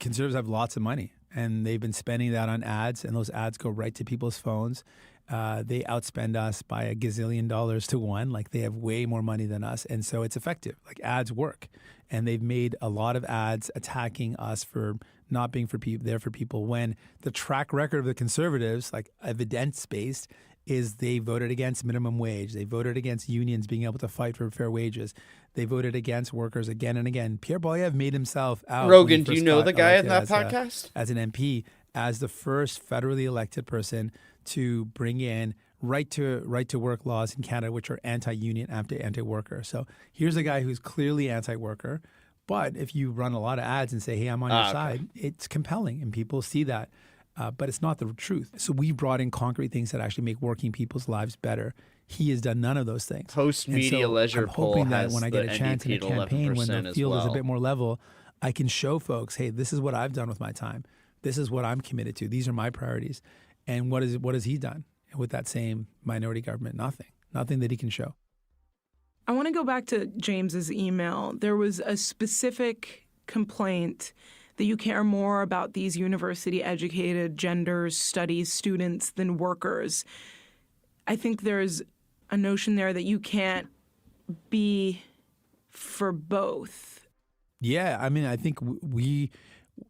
Conservatives have lots of money, and they've been spending that on ads, and those ads go right to people's phones. They outspend us by $1 gazillion to 1. Like, they have way more money than us, and so it's effective. Like, ads work, and they've made a lot of ads attacking us for not being there for people, when the track record of the Conservatives, like evidence-based, is they voted against minimum wage. They voted against unions being able to fight for fair wages. They voted against workers again and again. Pierre Poilievre made himself out. Rogan, do you know the guy in that podcast? As an MP, as the first federally elected person to bring in right to work laws in Canada, which are anti-union, anti-worker. So here's a guy who's clearly anti-worker. But if you run a lot of ads and say, hey, I'm on your side, it's compelling, and people see that. But it's not the truth. So we brought in concrete things that actually make working people's lives better. He has done none of those things. Post-media leisure poll I'm hoping that has when I get the a chance in a NDP campaign, when the 11% field as is a well. bit more level, I can show folks, hey, this is what I've done with my time. This is what I'm committed to. These are my priorities. And what has he done with that same minority government? Nothing that he can show. I want to go back to James's email. There was a specific complaint that you care more about these university-educated gender studies students than workers. I think there's a notion there that you can't be for both. Yeah, I mean, I think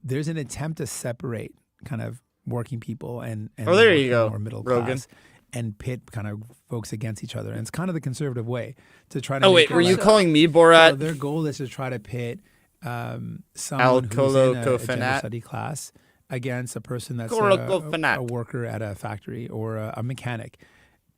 there's an attempt to separate kind of working people and there you go, more middle Rogan. class, and pit kind of folks against each other. And it's kind of the conservative way to try to. Oh wait, were you calling me Borat? So their goal is to try to pit someone who's in a gender study class against a person that's a worker at a factory or a mechanic.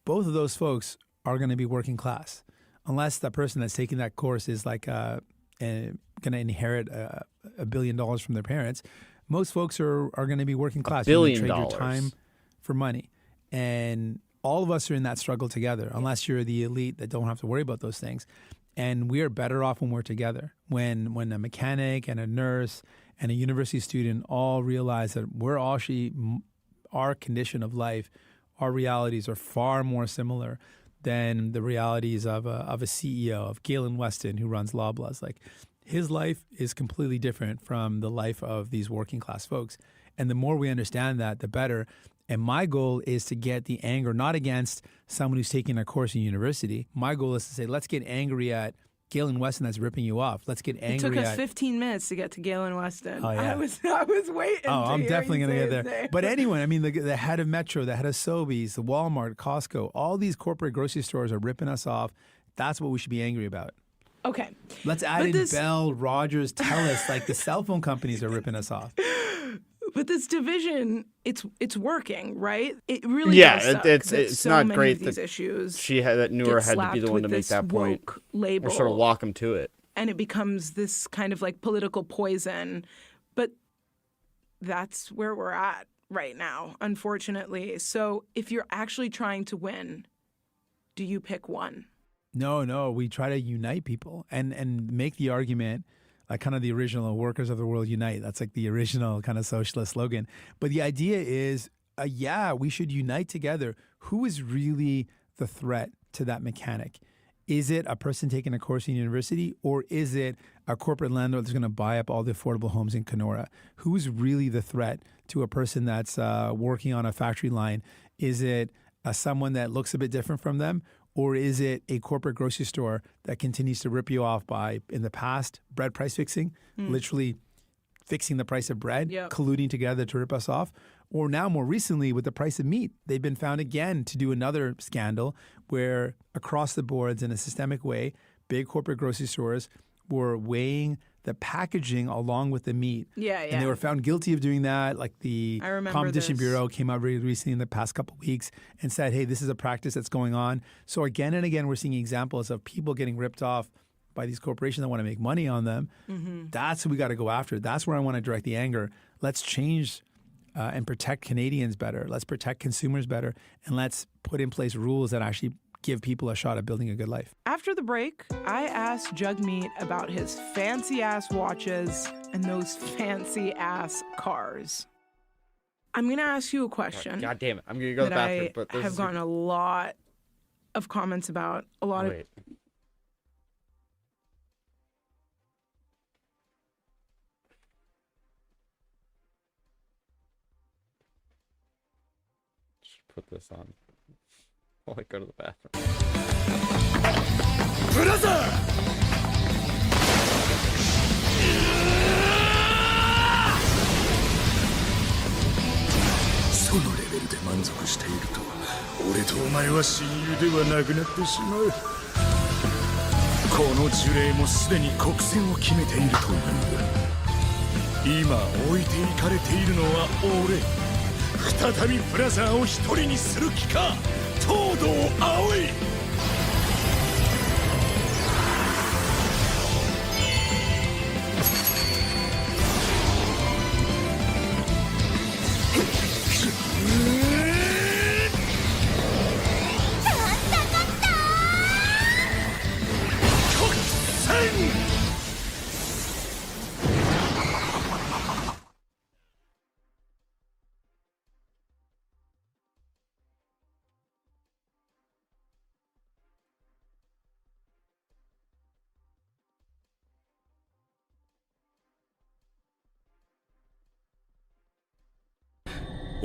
Both of those folks are going to be working class, unless the person that's taking that course is like going to inherit $1 billion from their parents. Most folks are going to be working class. $1 billion. You trade your time for money, and all of us are in that struggle together. Unless you're the elite that don't have to worry about those things. And we are better off when we're together. When a mechanic and a nurse and a university student all realize that we're all our condition of life, our realities are far more similar than the realities of a CEO, of Galen Weston, who runs Loblaws. Like, his life is completely different from the life of these working class folks. And the more we understand that, the better. And my goal is to get the anger not against someone who's taking a course in university. My goal is to say, let's get angry at Galen Weston that's ripping you off. Let's get angry at... It took us 15 minutes to get to Galen Weston. Oh, yeah. I was waiting. I'm definitely going to get there. But anyway, I mean, the head of Metro, the head of Sobeys, the Walmart, Costco, all these corporate grocery stores are ripping us off. That's what we should be angry about. Okay. Let's add in Bell, Rogers, TELUS, like the cell phone companies are ripping us off. But this division, it's working, right? It really does suck it's so not many great of these that issues that Newer had to be the one to make that point label. or sort of lock him to it. and it becomes this kind of like political poison. But that's where we're at right now, unfortunately. So if you're actually trying to win, do you pick one? No, we try to unite people and make the argument, like kind of the original workers of the world unite. That's like the original kind of socialist slogan. But the idea is, we should unite together. Who is really the threat to that mechanic? Is it a person taking a course in university, or is it a corporate landlord that's going to buy up all the affordable homes in Kenora? Who's really the threat to a person that's working on a factory line? Is it someone that looks a bit different from them, or is it a corporate grocery store that continues to rip you off by, in the past, bread price fixing, literally fixing the price of bread, colluding together to rip us off? Or now, more recently, with the price of meat, they've been found again to do another scandal where across the boards in a systemic way, big corporate grocery stores were weighing the packaging along with the meat. And they were found guilty of doing that. Like the Competition Bureau came out very recently in the past couple of weeks and said, hey, this is a practice that's going on. So again and again, we're seeing examples of people getting ripped off by these corporations that want to make money on them. That's who we got to go after. That's where I want to direct the anger. Let's change and protect Canadians better. Let's protect consumers better. And let's put in place rules that actually give people a shot at building a good life. After the break, I asked Jugmeat about his fancy-ass watches and those fancy-ass cars. I'm going to ask you a question. God damn it. I'm going to go to the bathroom. But I have gotten a lot of comments about. Wait. Put this on while I go to the bathroom. Brother! そのレベルで満足していると、俺とお前は親友ではなくなってしまう。この呪霊もすでに国戦を決めているという。今置いていかれているのは俺。 再びブラザーを一人にする気か東堂葵国戦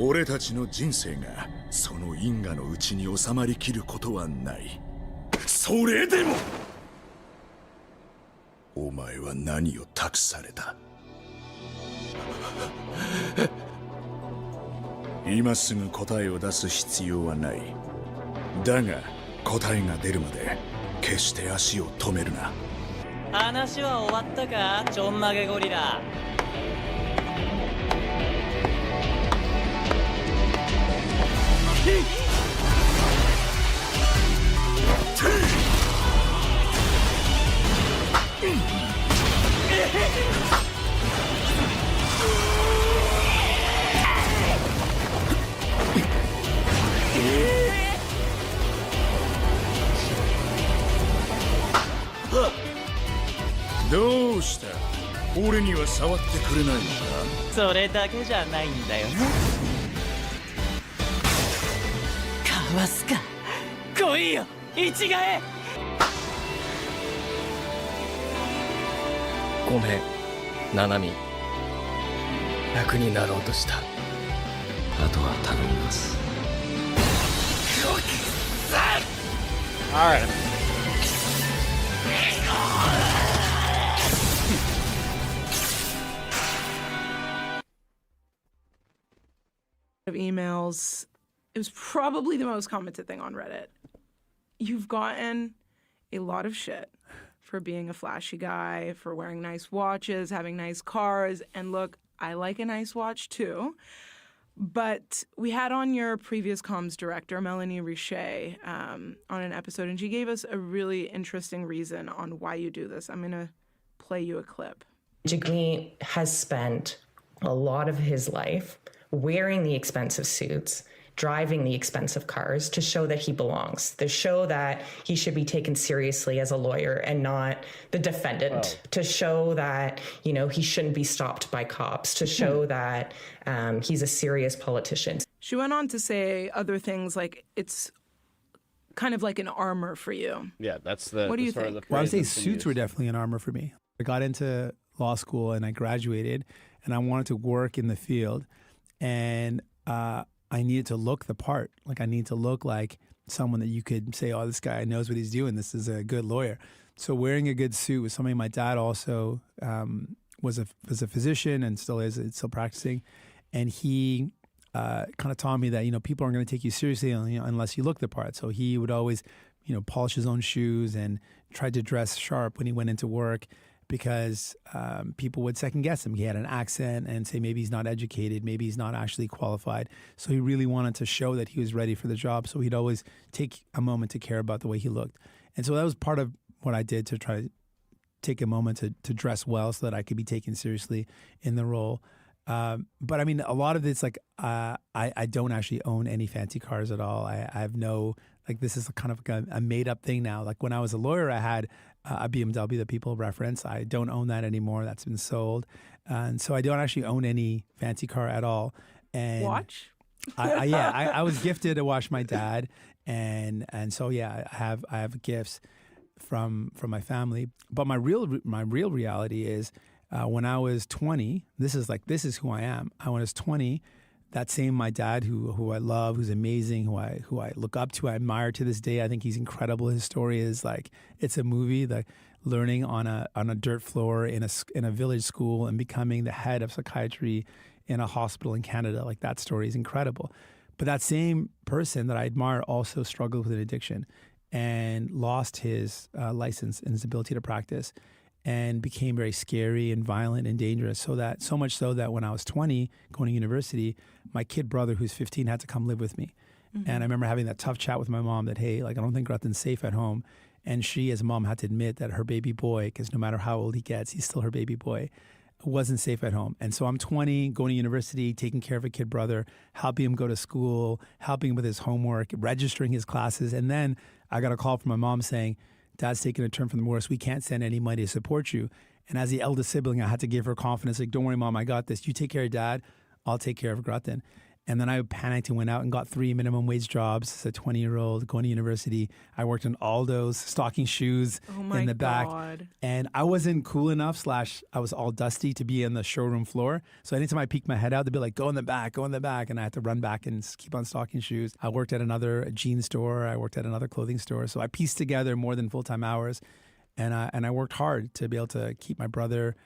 俺たちの人生がその因果のうちに収まりきることはない。それでもお前は何を託された？今すぐ答えを出す必要はない。だが答えが出るまで決して足を止めるな。話は終わったか、ちょんまげゴリラ。 どうした？俺には触ってくれないのか？それだけじゃないんだよね。かわすか。来いよ、一ヶ江。ごめん、ナナミ。楽になろうとした。あとは頼みます。All right. Of emails. It was probably the most commented thing on Reddit. You've gotten a lot of shit for being a flashy guy, for wearing nice watches, having nice cars, and look, I like a nice watch too. But we had on your previous comms director, Melanie Richer, on an episode, and she gave us a really interesting reason on why you do this. I'm going to play you a clip. Jagmeet has spent a lot of his life wearing the expensive suits, driving the expensive cars to show that he belongs, to show that he should be taken seriously as a lawyer and not the defendant, to show that, you know, he shouldn't be stopped by cops, to show that he's a serious politician. She went on to say other things like it's kind of like an armor for you. Yeah, that's the. What do you think? Well, I would say suits were definitely an armor for me. I got into law school and I graduated, and I wanted to work in the field, and I needed to look the part. Like I need to look like someone that you could say, oh, this guy knows what he's doing. This is a good lawyer. So wearing a good suit was something my dad also was a physician and still is, still practicing. And he kind of taught me that, you know, people aren't going to take you seriously unless you look the part. So he would always, you know, polish his own shoes and try to dress sharp when he went into work, because people would second guess him. He had an accent and say maybe he's not educated, maybe he's not actually qualified. So he really wanted to show that he was ready for the job. So he'd always take a moment to care about the way he looked. And so that was part of what I did to try to take a moment to dress well so that I could be taken seriously in the role. But I mean, a lot of it's like I don't actually own any fancy cars at all. I have no, like, this is kind of like a made up thing now. Like when I was a lawyer, I had a BMW that people reference. I don't own that anymore. That's been sold. And so I don't actually own any fancy car at all. And watch? I was gifted a watch my dad. And so, yeah, I have gifts from my family. But my real reality is when I was 20, this is who I am. When I was 20, that same my dad who I love, who's amazing, who I look up to, I admire to this day. I think he's incredible. His story is like, it's a movie. The learning on a dirt floor in a village school and becoming the head of psychiatry in a hospital in Canada. Like, that story is incredible. But that same person that I admire also struggled with an addiction and lost his license and his ability to practice, and became very scary and violent and dangerous. So much so that when I was 20, going to university, my kid brother, who's 15, had to come live with me. Mm-hmm. And I remember having that tough chat with my mom that, hey, like, I don't think Ruthan's safe at home. And she, as a mom, had to admit that her baby boy, because no matter how old he gets, he's still her baby boy, wasn't safe at home. And so I'm 20, going to university, taking care of a kid brother, helping him go to school, helping him with his homework, registering his classes. And then I got a call from my mom saying, Dad's taking a turn from the worst. We can't send any money to support you. And as the eldest sibling, I had to give her confidence. Like, don't worry, Mom, I got this. You take care of Dad. I'll take care of Ruthan. And then I panicked and went out and got 3 minimum wage jobs as a 20-year-old going to university. I worked in Aldo's, stocking shoes in the back. And I wasn't cool enough / I was all dusty to be in the showroom floor. So anytime I peeked my head out, they'd be like, go in the back. And I had to run back and keep on stocking shoes. I worked at another jean store. I worked at another clothing store. So I pieced together more than full-time hours. And I worked hard to be able to keep my brother,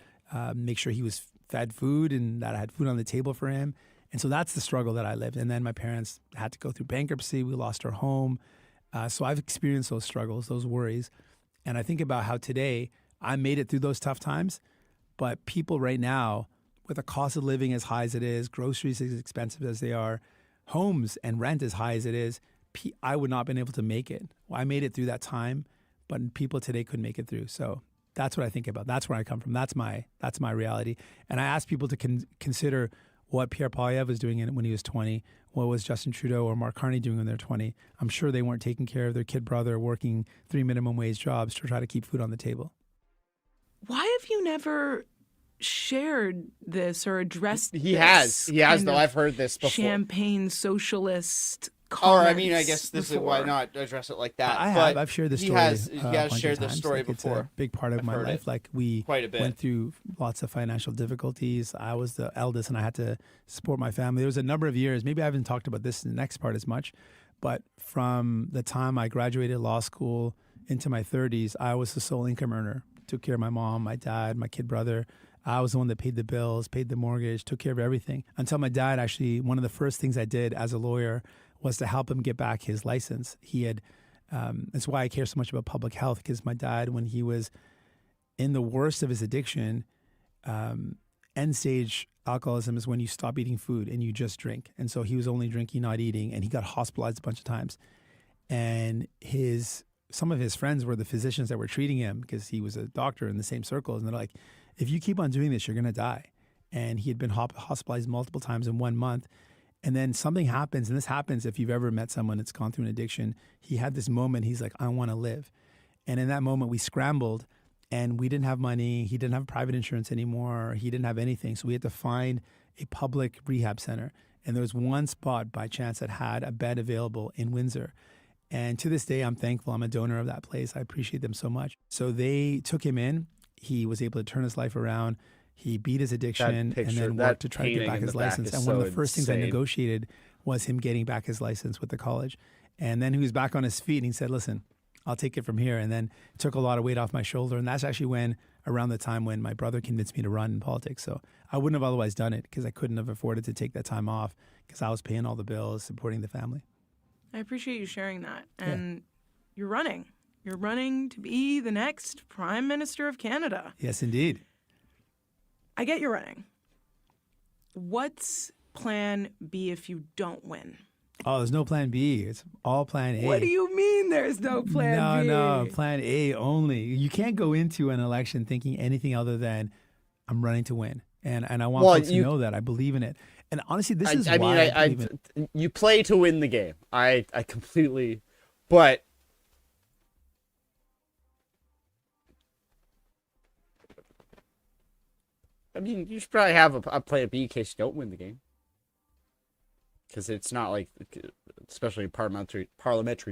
make sure he was fed food and that I had food on the table for him. And so that's the struggle that I lived. And then my parents had to go through bankruptcy. We lost our home. So I've experienced those struggles, those worries. And I think about how today I made it through those tough times. But people right now, with the cost of living as high as it is, groceries as expensive as they are, homes and rent as high as it is, I would not have been able to make it. Well, I made it through that time, but people today couldn't make it through. So that's what I think about. That's where I come from. That's my reality. And I ask people to consider what Pierre Poilievre was doing when he was 20, what was Justin Trudeau or Mark Carney doing when they're 20. I'm sure they weren't taking care of their kid brother, working 3 minimum wage jobs to try to keep food on the table. Why have you never shared this or addressed He has, though. I've heard this before. Champagne socialist Or, I mean, I guess this is why not address it like that. I've shared this story. He has shared this story before. It's a big part of my life. Like, we quite a bit. Went through lots of financial difficulties. I was the eldest and I had to support my family. There was a number of years, maybe I haven't talked about this in the next part as much, but from the time I graduated law school into my 30s, I was the sole income earner. Took care of my mom, my dad, my kid brother. I was the one that paid the bills, paid the mortgage, took care of everything. Until my dad, actually, one of the first things I did as a lawyer was to help him get back his license. He had, that's why I care so much about public health, because my dad, when he was in the worst of his addiction, end stage alcoholism is when you stop eating food and you just drink. And so he was only drinking, not eating, and he got hospitalized a bunch of times. And some of his friends were the physicians that were treating him because he was a doctor in the same circles. And they're like, if you keep on doing this, you're going to die. And he had been hospitalized multiple times in 1 month. And then something happens, and this happens if you've ever met someone that's gone through an addiction. He had this moment, he's like, I want to live. And in that moment, we scrambled, and we didn't have money. He didn't have private insurance anymore. He didn't have anything. So we had to find a public rehab center. And there was one spot by chance that had a bed available in Windsor. And to this day, I'm thankful. I'm a donor of that place. I appreciate them so much. So they took him in. He was able to turn his life around. He beat his addiction and then worked to try to get back his license. And one of the first things I negotiated was him getting back his license with the college. And then he was back on his feet and he said, listen, I'll take it from here. And then took a lot of weight off my shoulder. And that's actually around the time when my brother convinced me to run in politics. So I wouldn't have otherwise done it because I couldn't have afforded to take that time off because I was paying all the bills, supporting the family. I appreciate you sharing that. And you're running. You're running to be the next Prime Minister of Canada. Yes, indeed. I get you're running. What's plan B if you don't win? Oh, there's no plan B. It's all plan A. What do you mean there's no plan B? No, plan A only. You can't go into an election thinking anything other than I'm running to win. And I want folks to know that. I believe in it. And honestly, this is why I believe in it. You play to win the game. I completely, but I mean, you should probably have a plan B in case you don't win the game. Because it's not like, especially parliamentary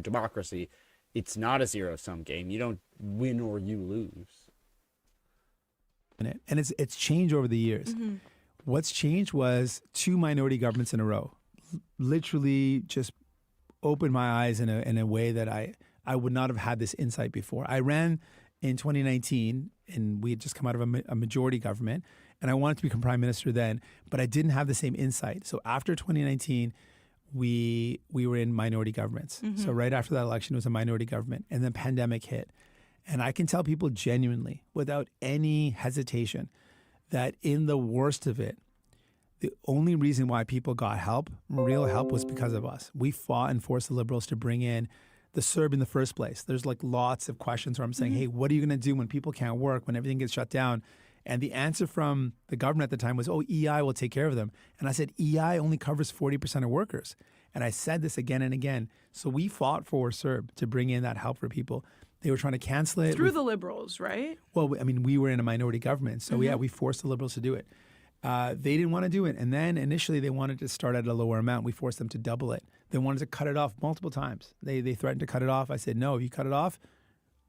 democracy, it's not a zero-sum game. You don't win or you lose. And it's changed over the years. Mm-hmm. What's changed was 2 minority governments in a row. Literally just opened my eyes in a way that I would not have had this insight before. I ran in 2019, and we had just come out of a majority government, and I wanted to become prime minister then, but I didn't have the same insight. So after 2019, we were in minority governments. Mm-hmm. So right after that election, it was a minority government, and then pandemic hit. And I can tell people genuinely, without any hesitation, that in the worst of it, the only reason why people got help, real help, was because of us. We fought and forced the Liberals to bring in the CERB in the first place. There's like lots of questions where I'm saying, hey, what are you going to do when people can't work, when everything gets shut down? And the answer from the government at the time was, EI will take care of them. And I said, EI only covers 40% of workers. And I said this again and again. So we fought for CERB to bring in that help for people. They were trying to cancel it. Through the Liberals, right? Well, I mean, we were in a minority government. So we forced the Liberals to do it. They didn't want to do it. And then initially they wanted to start at a lower amount. We forced them to double it. They wanted to cut it off multiple times. They threatened to cut it off. I said, no, if you cut it off,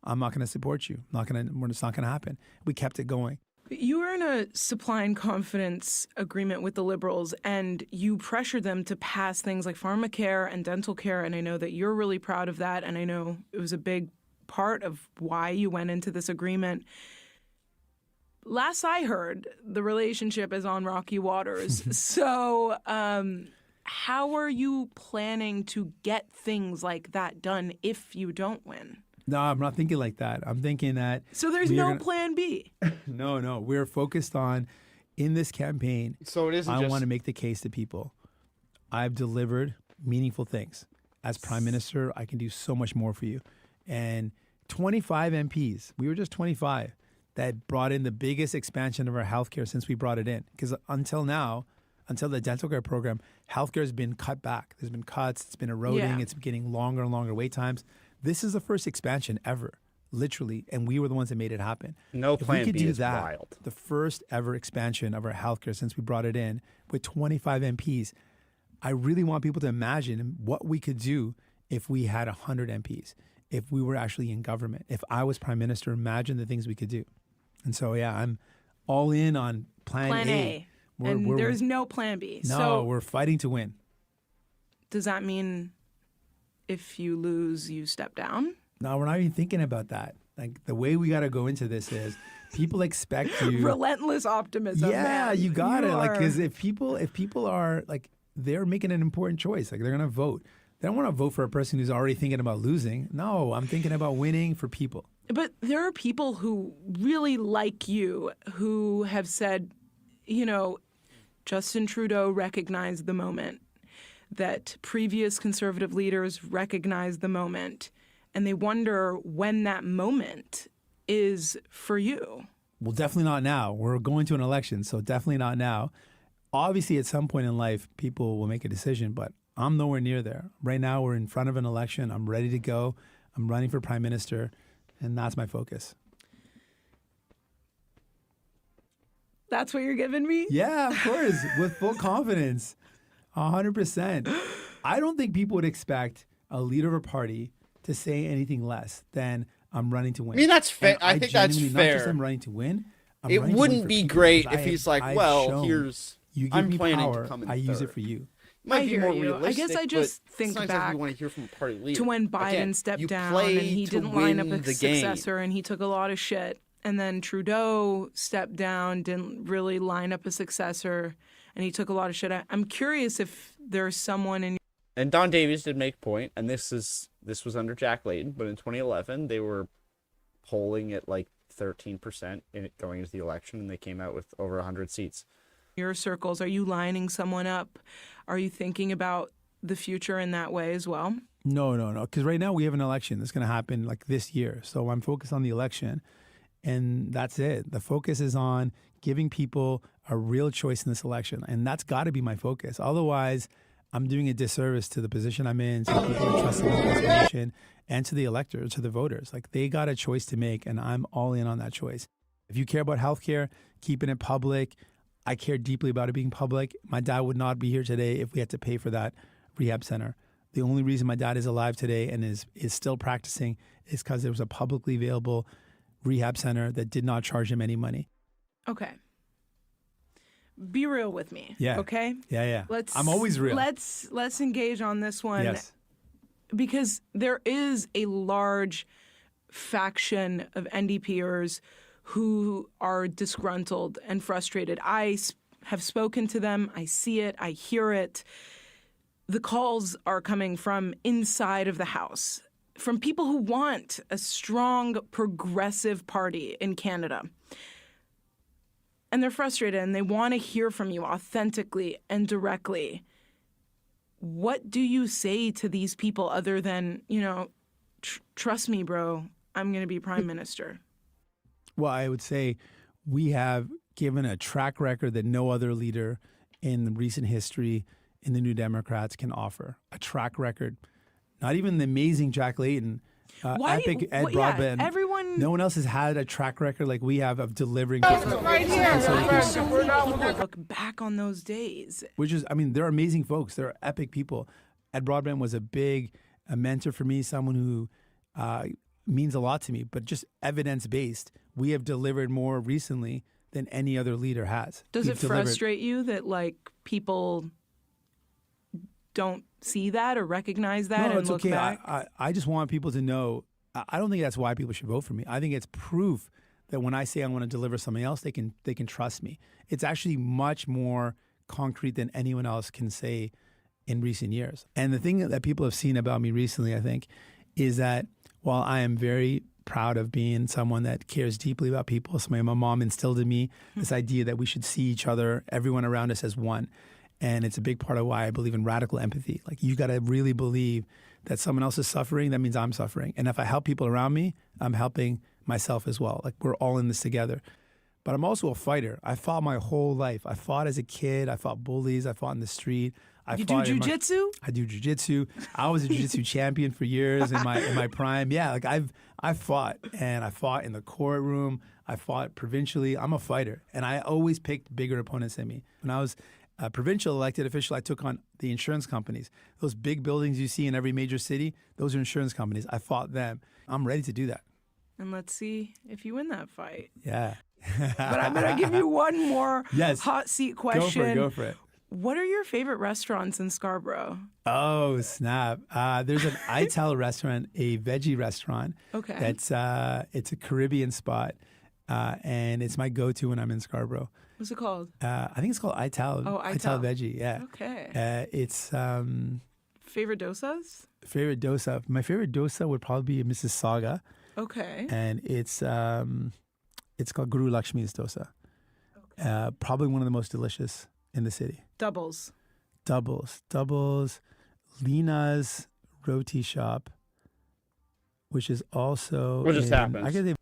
I'm not going to support you. It's not going to happen. We kept it going. You were in a supply and confidence agreement with the Liberals, and you pressured them to pass things like pharmacare and dental care. And I know that you're really proud of that. And I know it was a big part of why you went into this agreement. Last I heard, the relationship is on rocky waters. So how are you planning to get things like that done if you don't win? No, I'm not thinking like that. I'm thinking that... So there's no plan B? No. We're focused on, in this campaign, so it isn't I want to make the case to people. I've delivered meaningful things. As Prime Minister, I can do so much more for you. And 25 MPs, we were just 25, that brought in the biggest expansion of our healthcare since we brought it in. Because until now, until the dental care program, healthcare has been cut back. There's been cuts, it's been eroding, it's getting longer and longer wait times. This is the first expansion ever, literally, and we were the ones that made it happen. No plan B is wild. If we could do that, wild. The first ever expansion of our healthcare since we brought it in with 25 MPs, I really want people to imagine what we could do if we had 100 MPs, if we were actually in government. If I was Prime Minister, imagine the things we could do. And so, I'm all in on plan A. And there's no plan B. No, so we're fighting to win. Does that mean if you lose, you step down? No, we're not even thinking about that. Like, the way we got to go into this is people expect you. Relentless optimism. Yeah, man. you got it. Like, because if people are like, they're making an important choice. Like, they're going to vote. They don't want to vote for a person who's already thinking about losing. No, I'm thinking about winning for people. But there are people who really like you who have said, you know, Justin Trudeau recognized the moment, that previous conservative leaders recognized the moment, and they wonder when that moment is for you. Well, definitely not now. We're going to an election, so definitely not now. Obviously, at some point in life, people will make a decision, but I'm nowhere near there. Right now, we're in front of an election. I'm ready to go. I'm running for prime minister, and that's my focus. That's what you're giving me? Yeah, of course, with full confidence, 100%. I don't think people would expect a leader of a party to say anything less than I'm running to win. I mean, that's fair. And I think that's genuinely, fair. Not just I'm running to win. I'm It running to win wouldn't for be people great because if he's like, I've well, shown here's you give I'm me planning power, to come in I use it third. for you. Might I be hear more you. realistic. I guess I just but think sometimes back you want to hear from a party leader. to when Biden Again, stepped you down play and he to didn't line up win a the game. successor and he took a lot of shit. And then Trudeau stepped down, didn't really line up a successor, and he took a lot of shit. I'm curious if there's someone in. And Don Davies did make a point, and this was under Jack Layton, but in 2011 they were polling at like 13% in it going into the election, and they came out with over 100 seats. Your circles, are you lining someone up? Are you thinking about the future in that way as well? No. Because right now we have an election that's going to happen like this year. So I'm focused on the election, and that's it. The focus is on giving people a real choice in this election, and that's got to be my focus. Otherwise, I'm doing a disservice to the position I'm in, to the people who trust in this position, and to the electors, to the voters. Like, they got a choice to make, and I'm all in on that choice. If you care about healthcare, keeping it public, I care deeply about it being public. My dad would not be here today if we had to pay for that rehab center. The only reason my dad is alive today and is still practicing is because there was a publicly available rehab center that did not charge him any money. Okay. Be real with me. Yeah. Okay? Yeah. I'm always real. Let's engage on this one. Yes. Because there is a large faction of NDPers who are disgruntled and frustrated. I have spoken to them. I see it. I hear it. The calls are coming from inside of the House, from people who want a strong progressive party in Canada. And they're frustrated and they want to hear from you authentically and directly. What do you say to these people other than, trust me, bro, I'm going to be prime minister? Well, I would say we have given a track record that no other leader in recent history in the New Democrats can offer. A track record. Not even the amazing Jack Layton, epic Ed Broadbent. Everyone. No one else has had a track record like we have of delivering. Right here. Look back on those days. Which is, they're amazing folks. They're epic people. Ed Broadbent was a mentor for me, someone who means a lot to me, but just evidence-based. We have delivered more recently than any other leader has. Does it frustrate you that people don't see that or recognize that no, and it's look okay. back? I just want people to know, I don't think that's why people should vote for me. I think it's proof that when I say I want to deliver something else, they can trust me. It's actually much more concrete than anyone else can say in recent years. And the thing that people have seen about me recently, I think, is that while I am very proud of being someone that cares deeply about people, my mom instilled in me this idea that we should see each other, everyone around us, as one. And it's a big part of why I believe in radical empathy. Like, you got to really believe that someone else is suffering. That means I'm suffering. And if I help people around me, I'm helping myself as well. Like, we're all in this together. But I'm also a fighter. I fought my whole life. I fought as a kid. I fought bullies. I fought in the street. You do jujitsu? I do jujitsu. I was a jujitsu champion for years in my prime. Yeah, like I've fought, and I fought in the courtroom. I fought provincially. I'm a fighter, and I always picked bigger opponents than me. When I was a provincial elected official, I took on the insurance companies. Those big buildings you see in every major city, those are insurance companies. I fought them. I'm ready to do that. And let's see if you win that fight. Yeah. But I'm going to give you one more hot seat question. Go for it. What are your favorite restaurants in Scarborough? Oh, snap. There's an Ital restaurant, a veggie restaurant. Okay. It's a Caribbean spot, and it's my go-to when I'm in Scarborough. What's it called? I think it's called Ital. Oh, Ital veggie, yeah. Okay. It's... favorite dosas? Favorite dosa. My favorite dosa would probably be a Mississauga. Okay. And it's called Guru Lakshmi's dosa. Probably one of the most delicious in the city. Doubles. Lena's Roti Shop, which is also. What just happened? I guess they.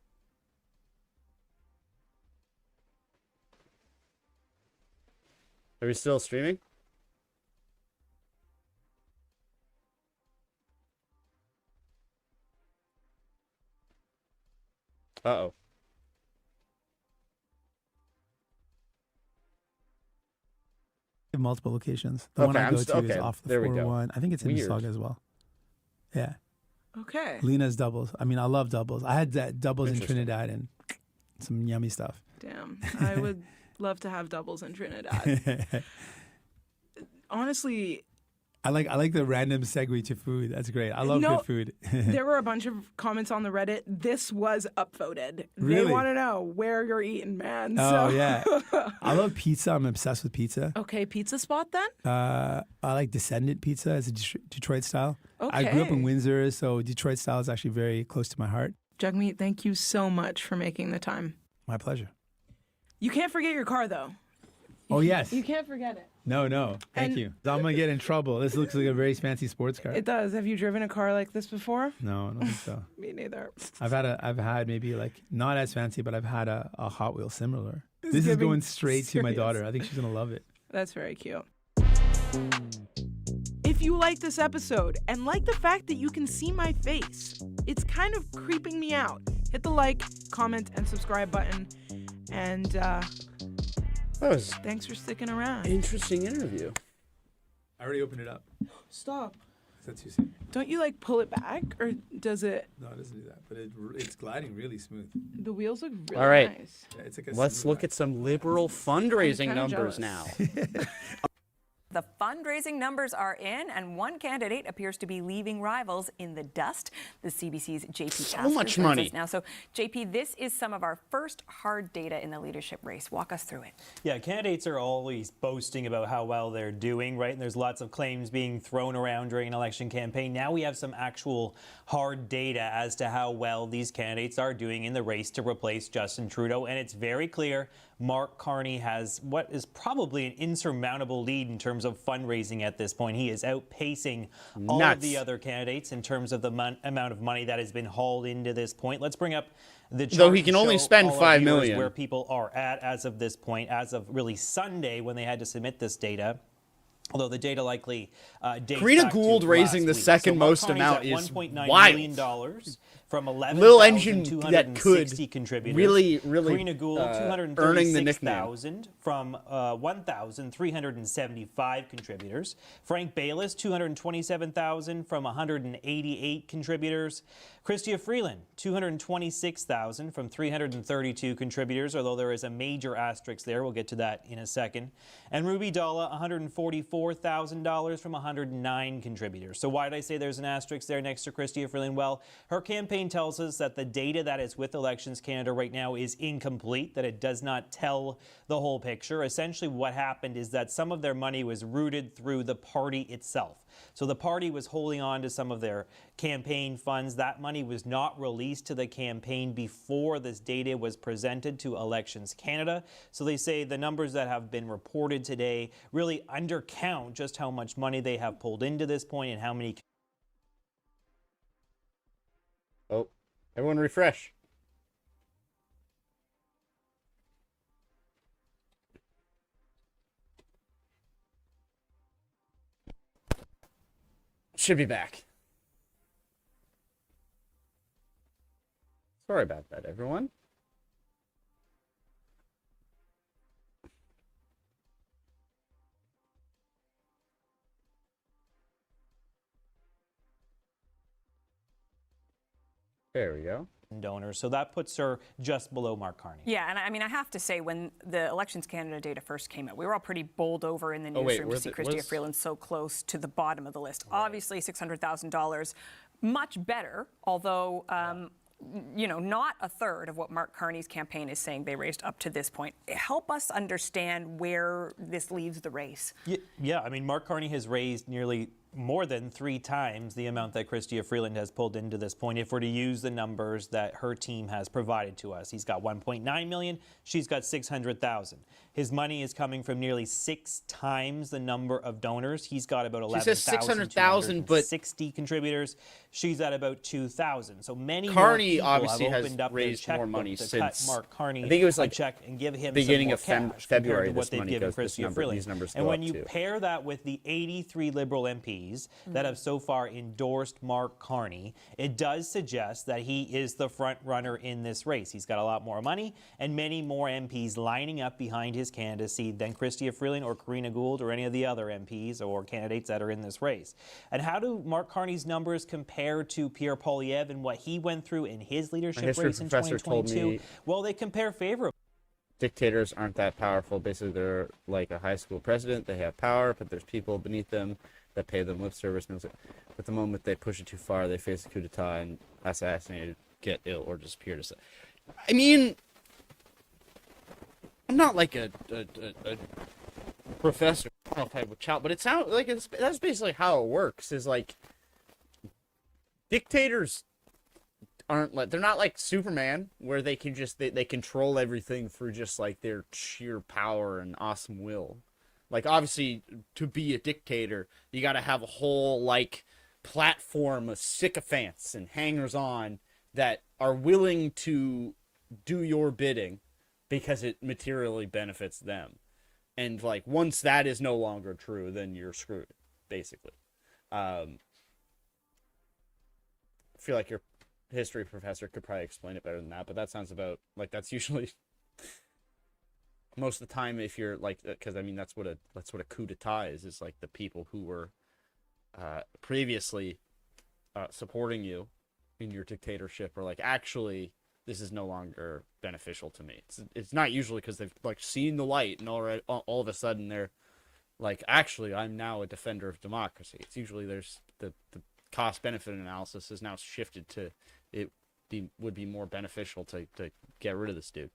Are we still streaming? Uh-oh. Multiple locations. The one I go to is off the 401. I think it's in Weird. Mississauga as well. Yeah. Okay. Lena's doubles. I mean, I love doubles. I had that doubles in Trinidad and some yummy stuff. Damn. I would love to have doubles in Trinidad. Honestly, I like the random segue to food. That's great. I love good food. There were a bunch of comments on the Reddit. This was upvoted. Really? They want to know where you're eating, man. Oh, So- yeah. I love pizza. I'm obsessed with pizza. Okay, pizza spot then? I like Descendant Pizza. It's a Detroit style. I grew up in Okay. Windsor, so Detroit style is actually very close to my heart. Jugmeat, thank you so much for making the time. My pleasure. You can't forget your car, though. Oh, yes. You can't forget it. No. Thank you. I'm going to get in trouble. This looks like a very fancy sports car. It does. Have you driven a car like this before? No, I don't think so. Me neither. I've had maybe like not as fancy, but I've had a Hot Wheels similar. This This is is giving going straight to my serious. daughter. I think she's gonna love it. That's very cute. If you like this episode and like the fact that you can see my face, it's kind of creeping me out. Hit the like, comment, and subscribe button. And thanks for sticking around. Interesting interview. I already opened it up. Stop. Is that too soon? Don't you like pull it back, or does it? No, it doesn't do that. But it's gliding really smooth. The wheels look really All right. nice. Yeah, it's like a Let's look at some liberal fundraising kinda numbers jealous. now. The fundraising numbers are in, and one candidate appears to be leaving rivals in the dust. The CBC's JP So Tasker much joins money. us now. So, JP, this is some of our first hard data in the leadership race. Walk us through it. Yeah, candidates are always boasting about how well they're doing, right? And there's lots of claims being thrown around during an election campaign. Now we have some actual hard data as to how well these candidates are doing in the race to replace Justin Trudeau. And it's very clear Mark Carney has what is probably an insurmountable lead in terms of fundraising at this point. He is outpacing all of the other candidates in terms of the amount of money that has been hauled into this point. Let's bring up the chart. Though he can to only show spend all our $5 viewers million. where people are at as of this point, as of really Sunday when they had to submit this data. Although the data likely dates Karina back to Gould raising the last week. second So Mark most Carney's amount at is $1.9 wild. million from Little engine that 11,260 could contributors. really Karina Gould, earning the nickname. 236,000 from 1,375 contributors. Frank Bayless, 227,000 from 188 contributors. Chrystia Freeland, 226,000 from 332 contributors, although there is a major asterisk there. We'll get to that in a second. And Ruby Dalla, $144,000 from 109 contributors. So why did I say there's an asterisk there next to Chrystia Freeland? Well, her campaign tells us that the data that is with Elections Canada right now is incomplete, that it does not tell the whole picture. Essentially what happened is that some of their money was routed through the party itself. So the party was holding on to some of their campaign funds. That money was not released to the campaign before this data was presented to Elections Canada. So they say the numbers that have been reported today really undercount just how much money they have pulled into this point and how many. Oh, everyone refresh. Should be back. Sorry about that, everyone. There we go. Donors. So that puts her just below Mark Carney. Yeah, and I mean, I have to say, when the Elections Canada data first came out, we were all pretty bowled over in the newsroom to see Chrystia Freeland so close to the bottom of the list. Right. Obviously, $600,000, much better, although, you know, not a third of what Mark Carney's campaign is saying they raised up to this point. Help us understand where this leaves the race. Yeah, I mean, Mark Carney has raised nearly more than 3 times the amount that Chrystia Freeland has pulled into this point if we're to use the numbers that her team has provided to us. He's got 1.9 million, she's got 600,000. His money is coming from nearly 6 times the number of donors. He's got about 11,260 contributors. She's at about 2,000. So many Carney more obviously have has opened up raised their more money checkbook to since cut Mark Carney, I think it was like a check and give him beginning some more of cash February. compared to what This they've money given goes, this Chrystia number, Freeland. these numbers And go when up you too. pair that with the 83 Liberal MPs that have so far endorsed Mark Carney, it does suggest that he is the front runner in this race. He's got a lot more money and many more MPs lining up behind his candidacy than Chrystia Freeland or Karina Gould or any of the other MPs or candidates that are in this race. And how do Mark Carney's numbers compare to Pierre Poilievre and what he went through in his leadership race in 2022? Well, they compare favorably. Dictators aren't that powerful. Basically, they're like a high school president. They have power, but there's people beneath them that pay them lip service. But the moment they push it too far, they face a coup d'etat and assassinated, get ill, or disappear. I mean, I'm not like a professor type of child, but it sounds like that's basically how it works. Is like dictators aren't like, they're not like Superman, where they can just they control everything through just like their sheer power and awesome will. Like, obviously, to be a dictator, you got to have a whole like platform of sycophants and hangers-on that are willing to do your bidding because it materially benefits them. And like, once that is no longer true, then you're screwed, basically. I feel like your history professor could probably explain it better than that, but that sounds about like that's usually most of the time, if you're like, because I mean that's what a coup d'etat is like the people who were previously supporting you in your dictatorship are like, actually this is no longer beneficial to me. It's not usually because they've like seen the light and all of a sudden they're like, actually I'm now a defender of democracy. It's usually there's the cost benefit analysis is now shifted to would be more beneficial to get rid of this dude.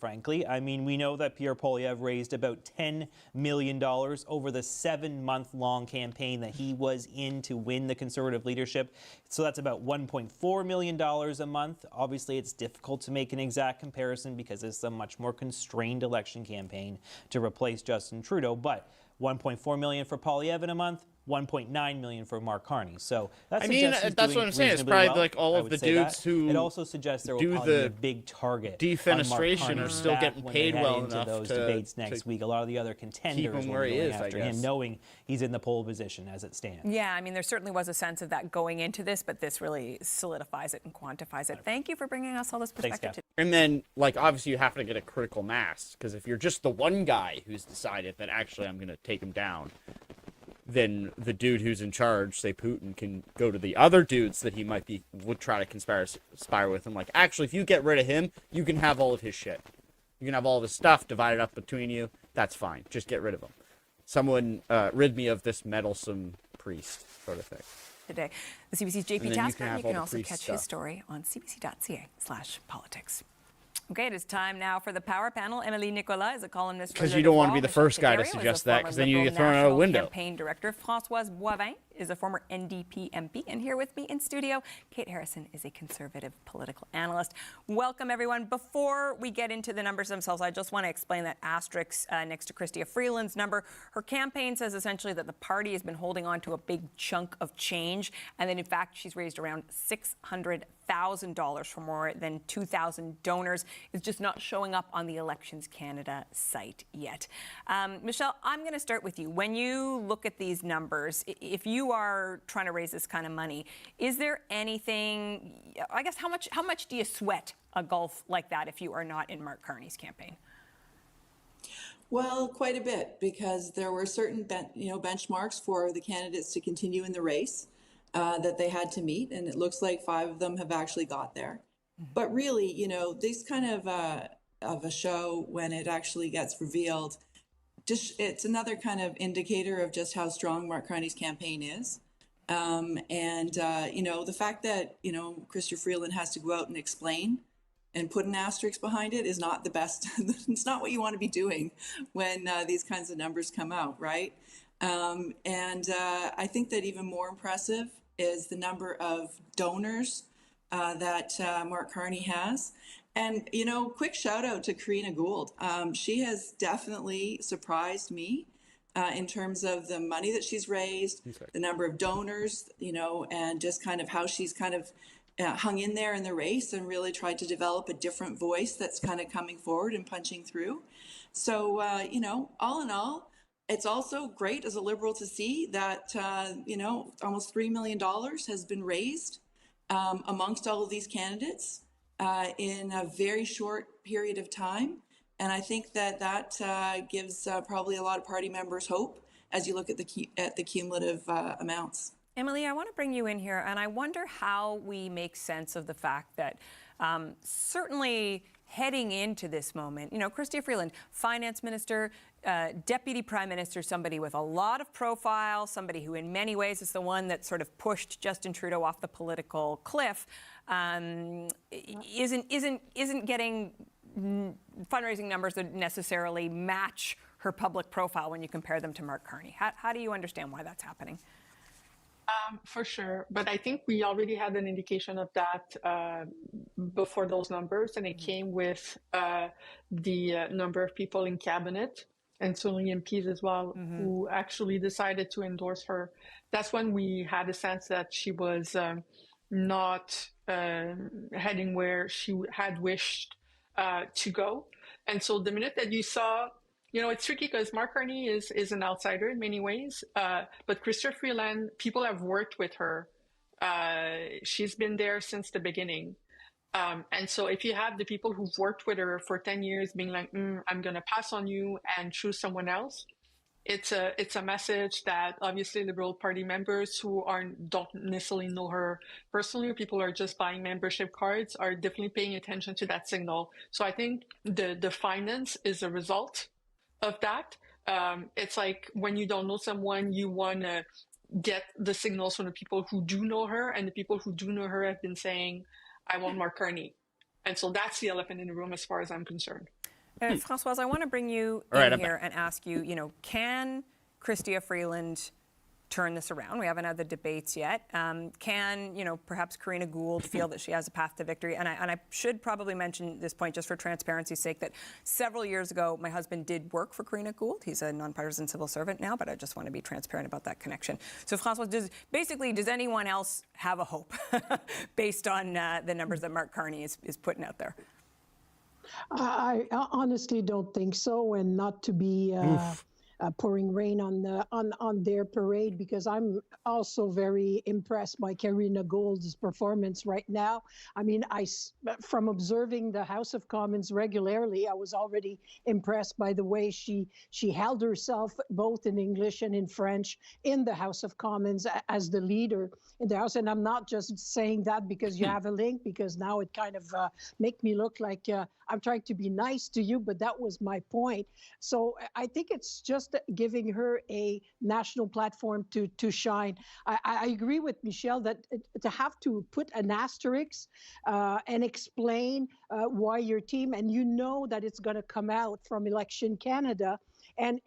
Frankly, I mean, we know that Pierre Poilievre raised about $10 million over the 7-month-long campaign that he was in to win the Conservative leadership. So that's about $1.4 million a month. Obviously, it's difficult to make an exact comparison because it's a much more constrained election campaign to replace Justin Trudeau. But $1.4 million for Poilievre in a month, $1.9 million for Mark Carney. So that suggests he's that's doing what I'm saying. It's reasonably probably well. like all of the dudes who it also suggests there will do probably be the a big target. defenestration are still getting paid well into enough those to debates next week. A lot of the other contenders keep him will where be he going is, I after guess. him, knowing he's in the pole position as it stands. Yeah, I mean, there certainly was a sense of that going into this, but this really solidifies it and quantifies it. Thank you for bringing us all this perspective today. And then, like, obviously you have to get a critical mass, because if you're just the one guy who's decided that actually I'm going to take him down, then the dude who's in charge, say Putin, can go to the other dudes that he would try to conspire with him. Like, actually, if you get rid of him, you can have all of his shit. You can have all of his stuff divided up between you. That's fine. Just get rid of him. Someone rid me of this meddlesome priest sort of thing. Today, the CBC's JP Tasker. You can also catch his story on cbc.ca/politics. Okay, it is time now for the Power Panel. Emily Nicolas is a columnist. Because you don't want to be the first guy to suggest that, because then you get thrown out a window. Campaign director Françoise Boivin is a former NDP MP, and here with me in studio, Kate Harrison is a conservative political analyst. Welcome, everyone. Before we get into the numbers themselves, I just want to explain that asterisk next to Chrystia Freeland's number. Her campaign says essentially that the party has been holding on to a big chunk of change, and that in fact she's raised around $600,000 for more than 2,000 donors. It's just not showing up on the Elections Canada site yet. Michelle, I'm going to start with you. When you look at these numbers, if you are trying to raise this kind of money, is there anything, I guess, how much do you sweat a gulf like that if you are not in Mark Carney's campaign? Well, quite a bit, because there were certain benchmarks for the candidates to continue in the race that they had to meet, and it looks like 5 of them have actually got there. But really, this kind of a show, when it actually gets revealed, it's another kind of indicator of just how strong Mark Carney's campaign is. The fact that, Chrystia Freeland has to go out and explain and put an asterisk behind it is not the best. It's not what you want to be doing when these kinds of numbers come out, right? I think that even more impressive is the number of donors that Mark Carney has. And, you know, quick shout out to Karina Gould. She has definitely surprised me in terms of the money that she's raised, the number of donors, you know, and just kind of how she's kind of hung in there in the race and really tried to develop a different voice that's kind of coming forward and punching through. So, you know, all in all, it's also great as a Liberal to see that, you know, almost $3 million has been raised amongst all of these candidates in a very short period of time. And I think that that gives probably a lot of party members hope as you look at the cumulative amounts. Emily, I want to bring you in here, and I wonder how we make sense of the fact that certainly heading into this moment, you know, Chrystia Freeland, finance minister, deputy prime minister, somebody with a lot of profile, somebody who in many ways is the one that sort of pushed Justin Trudeau off the political cliff, isn't getting fundraising numbers that necessarily match her public profile when you compare them to Mark Carney. How do you understand why that's happening? For sure. But I think we already had an indication of that before those numbers, and it came with the number of people in cabinet and certainly MPs as well who actually decided to endorse her. That's when we had a sense that she was not heading where she had wished to go. And so the minute that you saw, you know, it's tricky because Mark Carney is an outsider in many ways, but Chrystia Freeland, people have worked with her. She's been there since the beginning. And so if you have the people who've worked with her for 10 years being like, I'm going to pass on you and choose someone else, it's a message that obviously Liberal Party members who don't necessarily know her personally, or people who are just buying membership cards, are definitely paying attention to that signal. So I think the finance is a result of that. It's like when you don't know someone, you want to get the signals from the people who do know her, and the people who do know her have been saying, I want Mark Carney. And so that's the elephant in the room as far as I'm concerned. Françoise, I want to bring you in here and ask you, you know, can Chrystia Freeland turn this around? We haven't had the debates yet. Can, you know, perhaps Karina Gould feel that she has a path to victory? And I should probably mention this point just for transparency's sake, that several years ago, my husband did work for Karina Gould. He's a nonpartisan civil servant now, but I just want to be transparent about that connection. So Françoise, does anyone else have a hope based on the numbers that Mark Carney is putting out there? I honestly don't think so, and not to be pouring rain on their parade, because I'm also very impressed by Karina Gould's performance right now. I mean, from observing the House of Commons regularly, I was already impressed by the way she held herself both in English and in French in the House of Commons as the leader in the House. And I'm not just saying that because you have a link, because now it kind of make me look like I'm trying to be nice to you, but that was my point. So I think it's just giving her a national platform to shine. I agree with Michelle that to have to put an asterisk and explain why your team, and you know that it's going to come out from Election Canada, and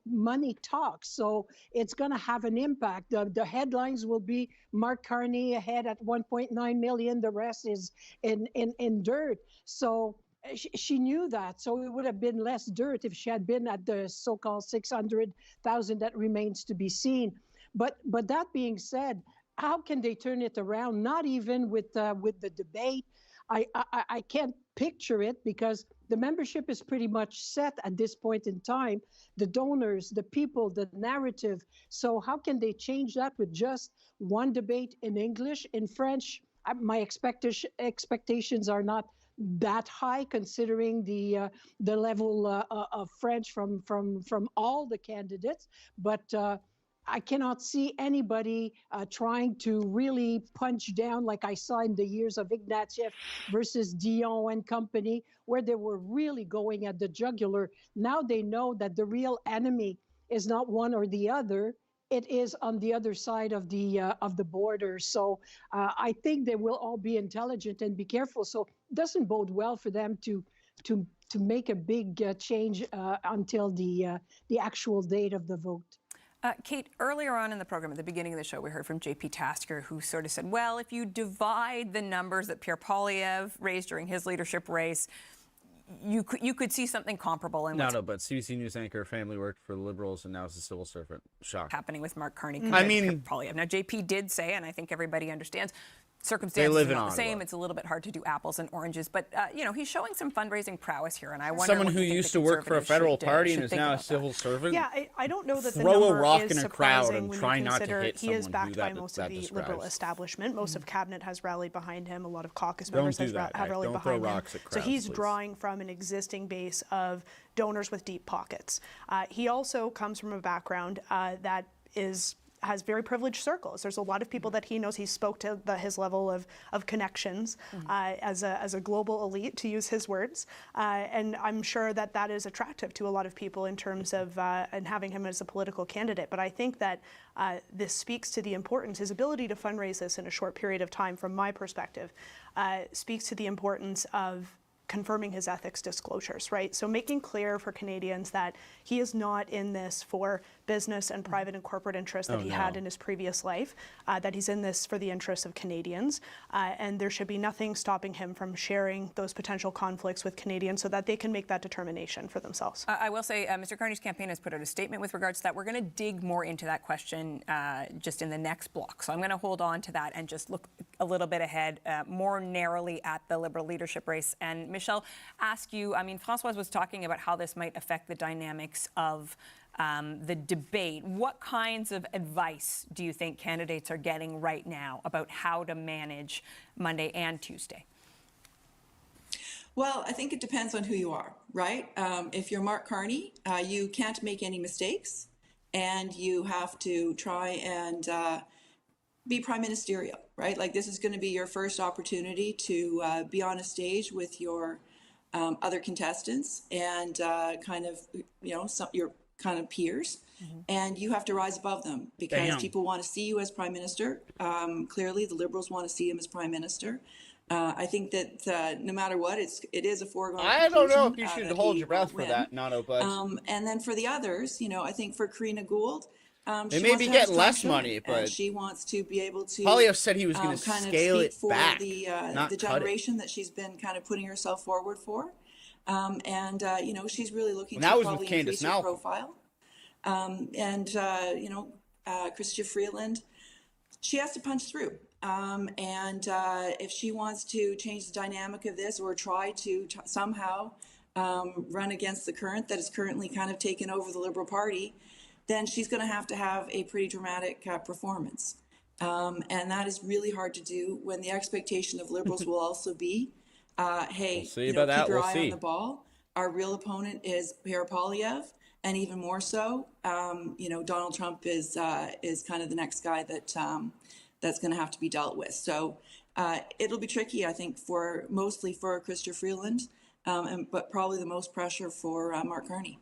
money talks, so it's going to have an impact. The headlines will be Mark Carney ahead at 1.9 million. The rest is in dirt. So she knew that. So it would have been less dirt if she had been at the so-called 600,000 that remains to be seen. But that being said, how can they turn it around? Not even with the debate. I can't picture it, because the membership is pretty much set at this point in time. The donors, the people, the narrative. So how can they change that with just one debate in English? In French, my expectations are not that high, considering the level of French from all the candidates. But I cannot see anybody trying to really punch down like I saw in the years of Ignatieff versus Dion and company, where they were really going at the jugular. Now they know that the real enemy is not one or the other. It is on the other side of the border. So I think they will all be intelligent and be careful. So doesn't bode well for them to make a big change until the actual date of the vote. Kate, earlier on in the program, at the beginning of the show, we heard from JP Tasker, who sort of said, well, if you divide the numbers that Pierre Poilievre raised during his leadership race, you could see something comparable in what's but CBC News anchor family worked for the Liberals and now is a civil servant. Shock. happening with Mark Carney. I mean, Poilievre. Now, JP did say, and I think everybody understands, circumstances are not the same. Ottawa. It's a little bit hard to do apples and oranges, but he's showing some fundraising prowess here, and I wonder. Someone who used to work for a federal party and is now a civil servant. Yeah, I don't know that the throw number a rock is in a crowd surprising and when try you not to consider hit he is someone backed who by that most of the describes. Liberal establishment. Most of cabinet has rallied behind him. A lot of caucus Don't members do that, have guys. rallied Don't throw behind him. rocks at So crowds, he's please. drawing from an existing base of donors with deep pockets. He also comes from a background that has very privileged circles. There's a lot of people that he knows. He spoke to his level of connections as a global elite, to use his words. And I'm sure that is attractive to a lot of people in terms of and having him as a political candidate. But I think that this speaks to the importance, his ability to fundraise this in a short period of time, from my perspective, speaks to the importance of confirming his ethics disclosures, right? So making clear for Canadians that he is not in this for business and private and corporate interests that he had in his previous life, that he's in this for the interests of Canadians, and there should be nothing stopping him from sharing those potential conflicts with Canadians so that they can make that determination for themselves. I will say Mr. Carney's campaign has put out a statement with regards to that. We're going to dig more into that question just in the next block. So I'm going to hold on to that and just look a little bit ahead, more narrowly at the Liberal leadership race. And Michelle, ask you, I mean, Françoise was talking about how this might affect the dynamics of the debate. What kinds of advice do you think candidates are getting right now about how to manage Monday and Tuesday? Well, I think it depends on who you are, right? If you're Mark Carney, you can't make any mistakes, and you have to try and be prime ministerial, right? Like, this is going to be your first opportunity to be on a stage with your other contestants and kind of, your kind of peers, and you have to rise above them because people want to see you as prime minister. Clearly, the Liberals want to see him as prime minister. I think that no matter what, it is a foregone I don't know if conclusion, you should that hold he your breath will for that, win. Nano, but And then for the others, I think for Karina Gould, they she may wants be to have getting less structure, money, and but she wants to be able to. Poilievre said he was going to kind of scale speak it for back, the not cut it. generation that she's been kind of putting herself forward for, and she's really looking Well, that to was with probably Candace increase her Malcolm. profile. Chrystia Freeland, she has to punch through. If she wants to change the dynamic of this or try to somehow run against the current that is currently kind of taken over the Liberal Party, then she's going to have a pretty dramatic performance. And that is really hard to do when the expectation of Liberals will also be, hey, We'll see keep about that. your We'll eye see. on the ball. Our real opponent is Pierre Poilievre, and even more so, Donald Trump is kind of the next guy that that's going to have to be dealt with. So it'll be tricky, I think, mostly for Chrystia Freeland, but probably the most pressure for Mark Carney.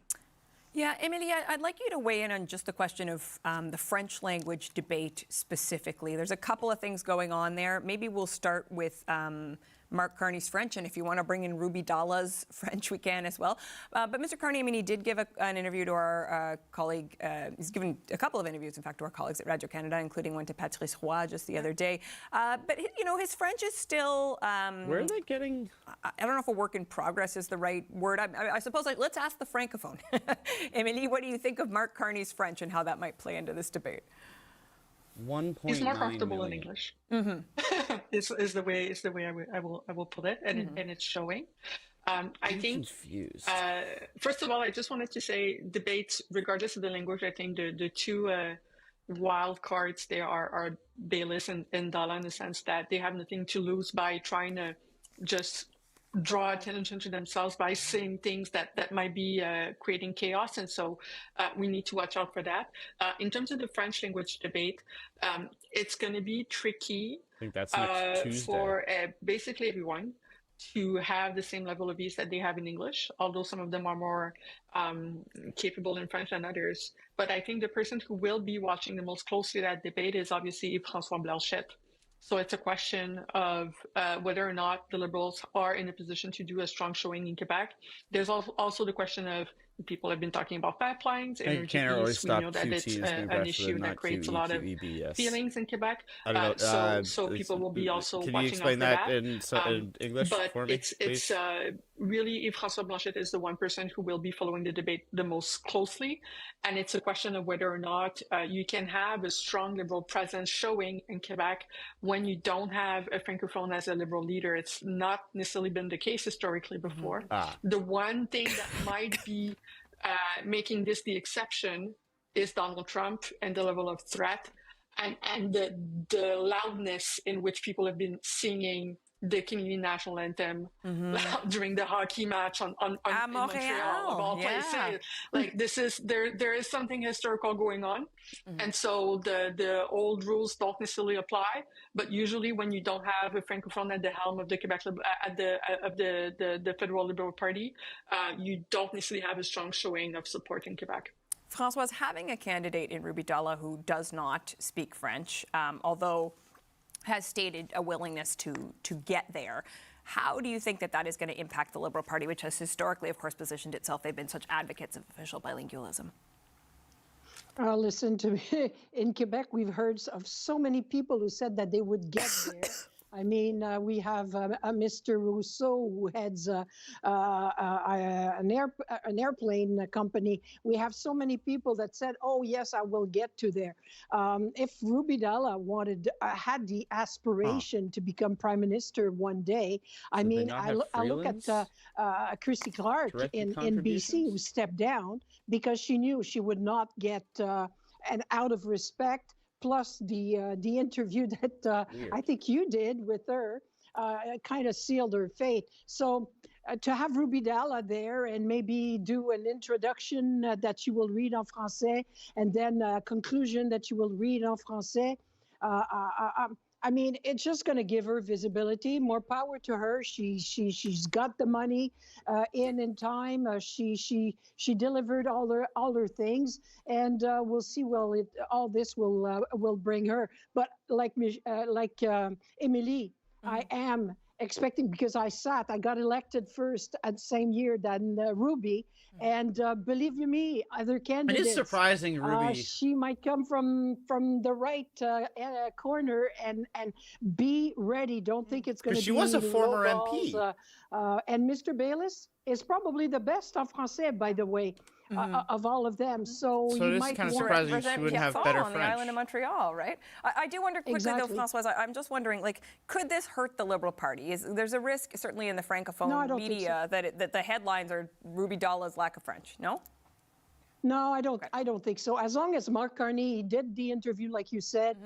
Yeah, Emily, I'd like you to weigh in on just the question of the French language debate specifically. There's a couple of things going on there. Maybe we'll start with Mark Carney's French, and if you want to bring in Ruby Dalla's French, we can as well. But Mr. Carney, he did give an interview to our colleague. He's given a couple of interviews, in fact, to our colleagues at Radio-Canada, including one to Patrice Roy just the other day. But, his French is still... where are they getting... I don't know if a work in progress is the right word. I suppose, let's ask the Francophone. Emily, what do you think of Mark Carney's French and how that might play into this debate? 1.9 He's more comfortable million. in English. is the way I will put it, and it's showing. I think. Confused. First of all, I just wanted to say debates, regardless of the language. I think the two wild cards there are Baylis and Dalla, in the sense that they have nothing to lose by trying to just draw attention to themselves by saying things that might be creating chaos, and so we need to watch out for that. In terms of the French language debate, it's going to be tricky. I think that's next Tuesday. For basically everyone to have the same level of ease that they have in English, although some of them are more capable in French than others. But I think the person who will be watching the most closely that debate is obviously François Blanchet, So it's a question of whether or not the Liberals are in a position to do a strong showing in Quebec. There's also the question of people have been talking about pipelines, energy use. We know that it's an issue that creates a lot of feelings in Quebec. So people will be also can watching you explain out that for that. in English but for me, it's really Yves-François Blanchet is the one person who will be following the debate the most closely, and it's a question of whether or not you can have a strong Liberal presence showing in Quebec when you don't have a Francophone as a Liberal leader. It's not necessarily been the case historically before. The one thing that might be making this the exception is Donald Trump and the level of threat and the loudness in which people have been singing the Canadian national anthem during the hockey match in Montreal, of all places. Like there is something historical going on, and so the old rules don't necessarily apply. But usually, when you don't have a francophone at the helm of the Quebec of the federal Liberal Party, you don't necessarily have a strong showing of support in Quebec. Françoise, having a candidate in Ruby Dalla who does not speak French, although has stated a willingness to get there. How do you think that is going to impact the Liberal Party, which has historically, of course, positioned itself? They've been such advocates of official bilingualism. Listen to me. In Quebec, we've heard of so many people who said that they would get there. I mean, we have Mr. Rousseau who heads an airplane company. We have so many people that said, "Oh yes, I will get to there." If Ruby Dalla had the aspiration to become prime minister one day, I mean, I look at Christy Clark in BC who stepped down because she knew she would not get, and out of respect. Plus the interview that I think you did with her kind of sealed her fate. So to have Ruby Dalla there and maybe do an introduction that you will read en français and then a conclusion that you will read en français, I mean, it's just going to give her visibility. More power to her. She's got the money in time. She delivered all her things, and we'll see. Well, all this will bring her. But like Emily, I am expecting, because I got elected first at the same year than Ruby, and believe you me, other candidates. It is surprising, Ruby. She might come from the right corner and be ready. Don't think it's going to be. She was a former MP. And Mr. Bayless is probably the best en français, by the way. Of all of them, so it is kind of surprising she wouldn't have better on the island of Montreal, right? I do wonder quickly though, Françoise. I'm just wondering, like, could this hurt the Liberal Party? There's a risk, certainly in the francophone media, that the headlines are Ruby Dalla's lack of French. No. No, I don't. I don't think so. As long as Mark Carney did the interview, like you said,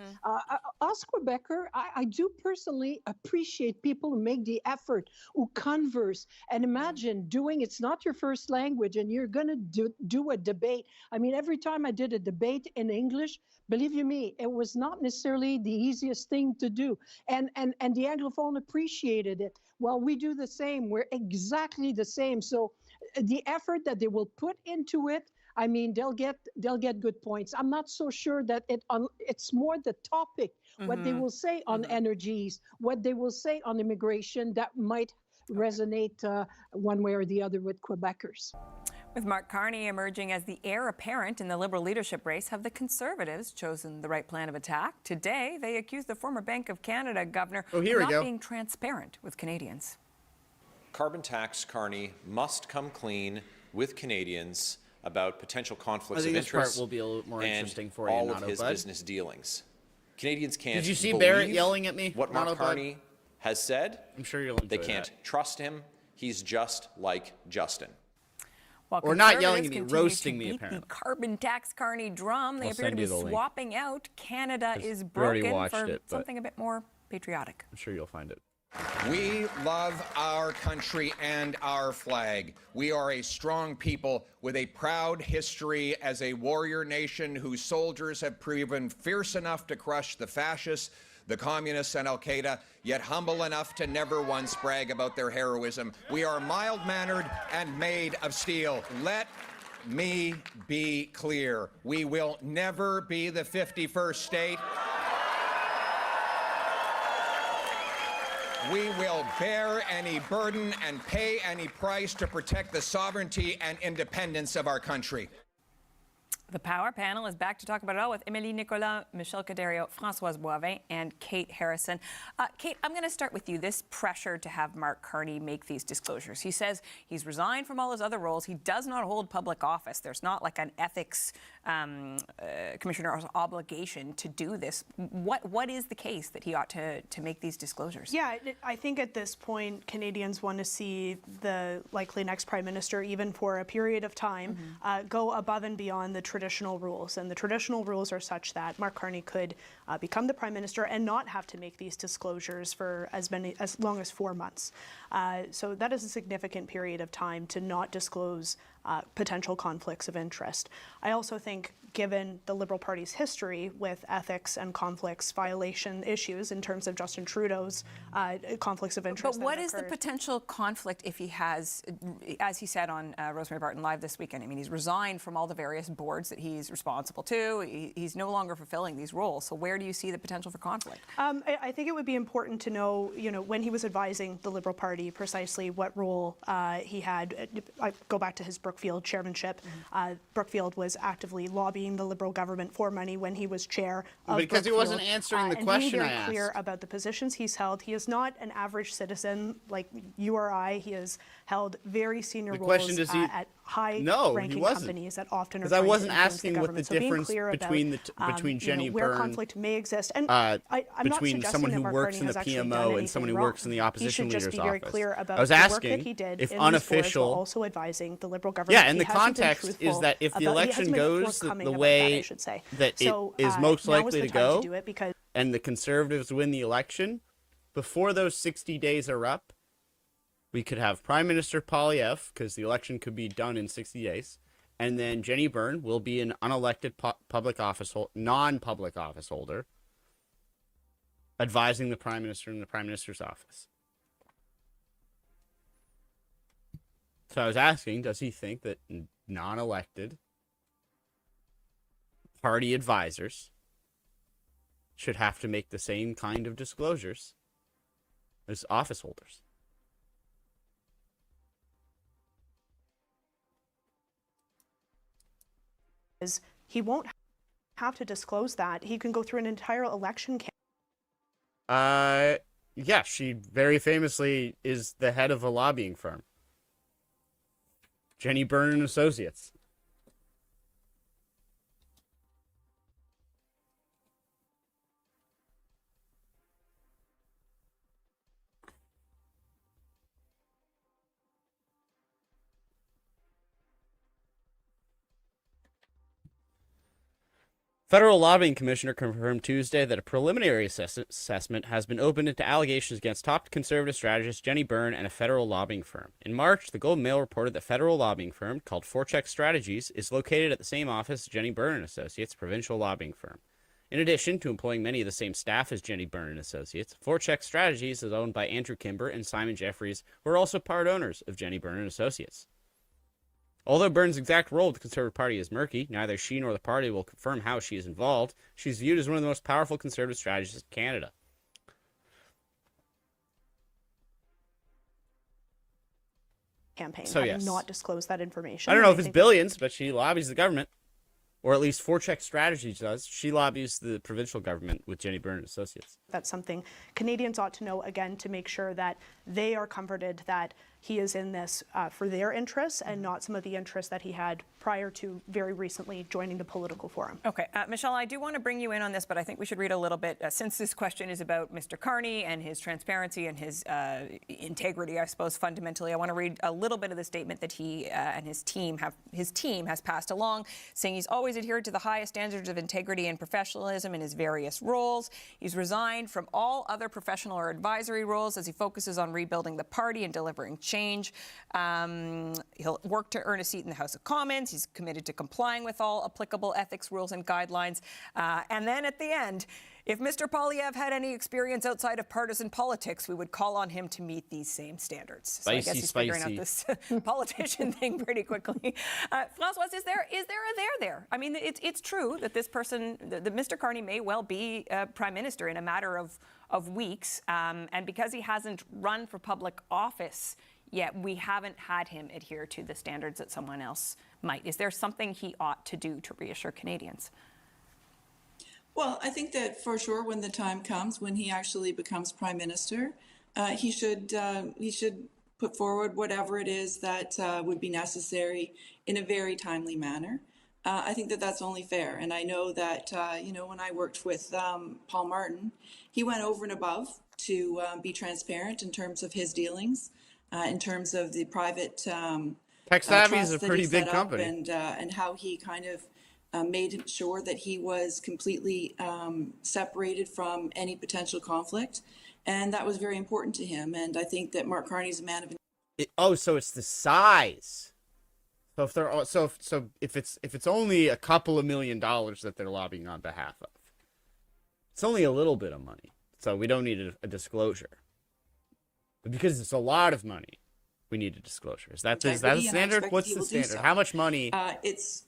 us Quebecer, I do personally appreciate people who make the effort, who converse, and imagine doing. It's not your first language, and you're gonna do a debate. I mean, every time I did a debate in English, believe you me, it was not necessarily the easiest thing to do, and the Anglophone appreciated it. Well, we do the same. We're exactly the same. So, the effort that they will put into it. I mean, they'll get good points. I'm not so sure that it's more the topic, what they will say on energies, what they will say on immigration that might resonate one way or the other with Quebecers. With Mark Carney emerging as the heir apparent in the Liberal leadership race, have the Conservatives chosen the right plan of attack? Today, they accuse the former Bank of Canada governor of not being transparent with Canadians. Carbon tax Carney must come clean with Canadians about potential conflicts of interest. This part will be a little more interesting for you, all of his business dealings. Canadians can't. Did you see Barrett yelling at me? What Mark Carney has said? I'm sure you'll enjoy They can't trust him. He's just like Justin. Or not yelling at me, roasting me, apparently. The carbon tax Carney drum. They appear to be swapping out Canada is broken for something a bit more patriotic. I'm sure you'll find it. We love our country and our flag. We are a strong people with a proud history as a warrior nation whose soldiers have proven fierce enough to crush the fascists, the communists, and Al-Qaeda, yet humble enough to never once brag about their heroism. We are mild-mannered and made of steel. Let me be clear. We will never be the 51st state. We will bear any burden and pay any price to protect the sovereignty and independence of our country. The Power Panel is back to talk about it all with Émilie Nicolas, Michel Cadario, Françoise Boivin, and Kate Harrison. Kate, I'm going to start with you. This pressure to have Mark Carney make these disclosures. He says he's resigned from all his other roles. He does not hold public office. There's not like an ethics commissioner's obligation to do this. What is the case that he ought to make these disclosures? Yeah, I think at this point, Canadians want to see the likely next Prime Minister, even for a period of time, go above and beyond the traditional rules. And the traditional rules are such that Mark Carney could become the Prime Minister and not have to make these disclosures for as long as 4 months. So that is a significant period of time to not disclose potential conflicts of interest. I also think, given the Liberal Party's history with ethics and conflicts violation issues in terms of Justin Trudeau's conflicts of interest. But what is the potential conflict if he has, as he said on Rosemary Barton Live this weekend, I mean, he's resigned from all the various boards that he's responsible to. He's no longer fulfilling these roles. So where do you see the potential for conflict? I think it would be important to know, when he was advising the Liberal Party, precisely what role he had. I go back to his Brookfield chairmanship. Brookfield was actively lobbying the Liberal government for money when he was chair of because Brookfield. he wasn't answering the question I asked. And being very clear about the positions he's held. He is not an average citizen like you or I. He has held very senior roles at high-ranking companies that often are trying to influence the government. Because I wasn't asking what the difference between Jenny where Byrne, conflict may exist, and I'm between not someone who that works in the PMO and someone who works in the opposition leader's office. He should just be very clear about I was the asking work that he did if in unofficial, while also advising the Liberal government. Yeah, and the context is that if the election goes the way that it is most likely to go, and the Conservatives win the election, before those 60 days are up, we could have Prime Minister Poilievre, because the election could be done in 60 days, and then Jenny Byrne will be an unelected non-public office holder, advising the Prime Minister in the Prime Minister's office. So I was asking, does he think that non-elected party advisors should have to make the same kind of disclosures as office holders? He won't have to disclose that. He can go through an entire election campaign. Yeah, she very famously is the head of a lobbying firm. Jenny Byrne and Associates. Federal Lobbying Commissioner confirmed Tuesday that a preliminary assessment has been opened into allegations against top conservative strategist Jenny Byrne and a federal lobbying firm. In March, the Globe and Mail reported that federal lobbying firm called Forecheck Strategies is located at the same office as Jenny Byrne and Associates, provincial lobbying firm. In addition to employing many of the same staff as Jenny Byrne and Associates, Forecheck Strategies is owned by Andrew Kimber and Simon Jeffries, who are also part owners of Jenny Byrne and Associates. Although Byrne's exact role with the Conservative Party is murky, neither she nor the party will confirm how she is involved. She's viewed as one of the most powerful conservative strategists in Canada. Campaign, so, yes. Not disclose that information. I don't know if it's billions, but she lobbies the government. Or at least Forecheck Strategies does. She lobbies the provincial government with Jenny Byrne and Associates. That's something Canadians ought to know, again, to make sure that they are comforted that he is in this for their interests and not some of the interests that he had prior to very recently joining the political forum. Okay, Michelle, I do want to bring you in on this, but I think we should read a little bit, since this question is about Mr. Carney and his transparency and his integrity, I suppose, fundamentally. I want to read a little bit of the statement that he and his team has passed along, saying he's always adhered to the highest standards of integrity and professionalism in his various roles. He's resigned from all other professional or advisory roles as he focuses on rebuilding the party and delivering change. He'll work to earn a seat in the House of Commons. He's committed to complying with all applicable ethics rules and guidelines. And then at the end, If Mr. Poilievre had any experience outside of partisan politics, we would call on him to meet these same standards. So I guess he's figuring out this politician thing pretty quickly. Françoise, is there a there there? I mean, it's true that this person, that Mr. Carney may well be prime minister in a matter of weeks, and because he hasn't run for public office yet, we haven't had him adhere to the standards that someone else might. Is there something he ought to do to reassure Canadians? Well, I think that for sure, when the time comes, when he actually becomes prime minister, he should put forward whatever it is that would be necessary in a very timely manner. I think that that's only fair. And I know that, when I worked with Paul Martin, he went over and above to be transparent in terms of his dealings, in terms of the private Tech Savvy is a pretty big company. And how he kind of made sure that he was completely separated from any potential conflict. And that was very important to him. And I think that Mark Carney's a man of... So it's the size. So if they're if it's only a couple of $1 million that they're lobbying on behalf of, it's only a little bit of money. So we don't need a disclosure. But because it's a lot of money, we need a disclosure. Is that a standard? What's the standard? How much money? It's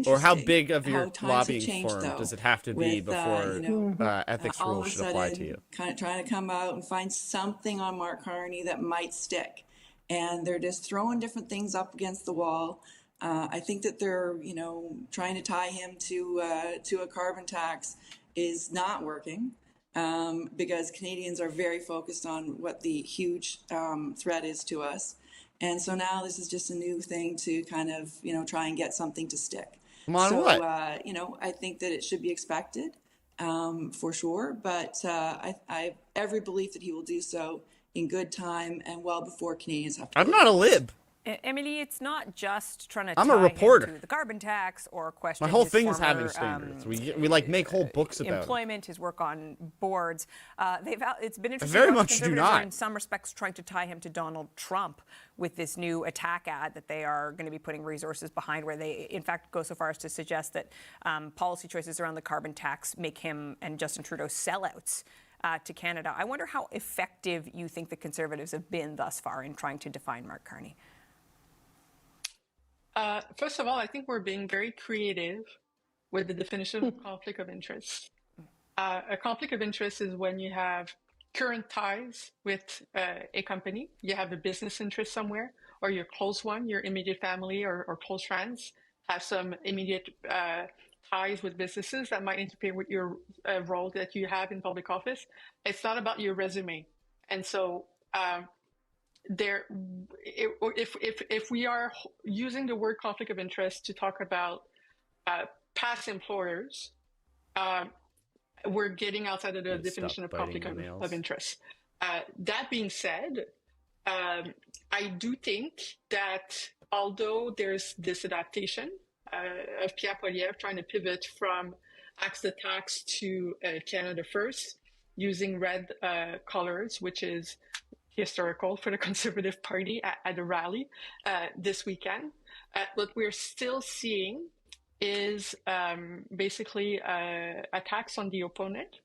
or how big of your lobbying firm does it have to be before ethics rules should apply to you? Kind of trying to come out and find something on Mark Carney that might stick, and they're just throwing different things up against the wall. I think that they're trying to tie him to a carbon tax is not working. Because Canadians are very focused on what the huge threat is to us. And so now this is just a new thing to kind of, try and get something to stick. Come on, so, what? I think that it should be expected for sure. But I have every belief that he will do so in good time and well before Canadians have to. I'm not a lib. Emily, it's not just trying to I'm tie a reporter. him to the carbon tax or question My whole his thing is former, having standards. We like make whole books about employment, his work on boards. It's been interesting. very how much do conservatives not. are in some respects trying to tie him to Donald Trump with this new attack ad that they are going to be putting resources behind, where they, in fact, go so far as to suggest that policy choices around the carbon tax make him and Justin Trudeau sellouts to Canada. I wonder how effective you think the Conservatives have been thus far in trying to define Mark Carney. First of all, I think we're being very creative with the definition of conflict of interest. A conflict of interest is when you have current ties with a company, you have a business interest somewhere, or your close one, your immediate family or close friends have some immediate ties with businesses that might interfere with your role that you have in public office. It's not about your resume. And so if we are using the word conflict of interest to talk about past employers, we're getting outside of the definition of conflict of interest. That being said, I do think that although there's this adaptation of Pierre Poilievre trying to pivot from Axe the Tax to Canada First, using red colors, which is historical for the Conservative Party at a rally this weekend. What we're still seeing is basically attacks on the opponent,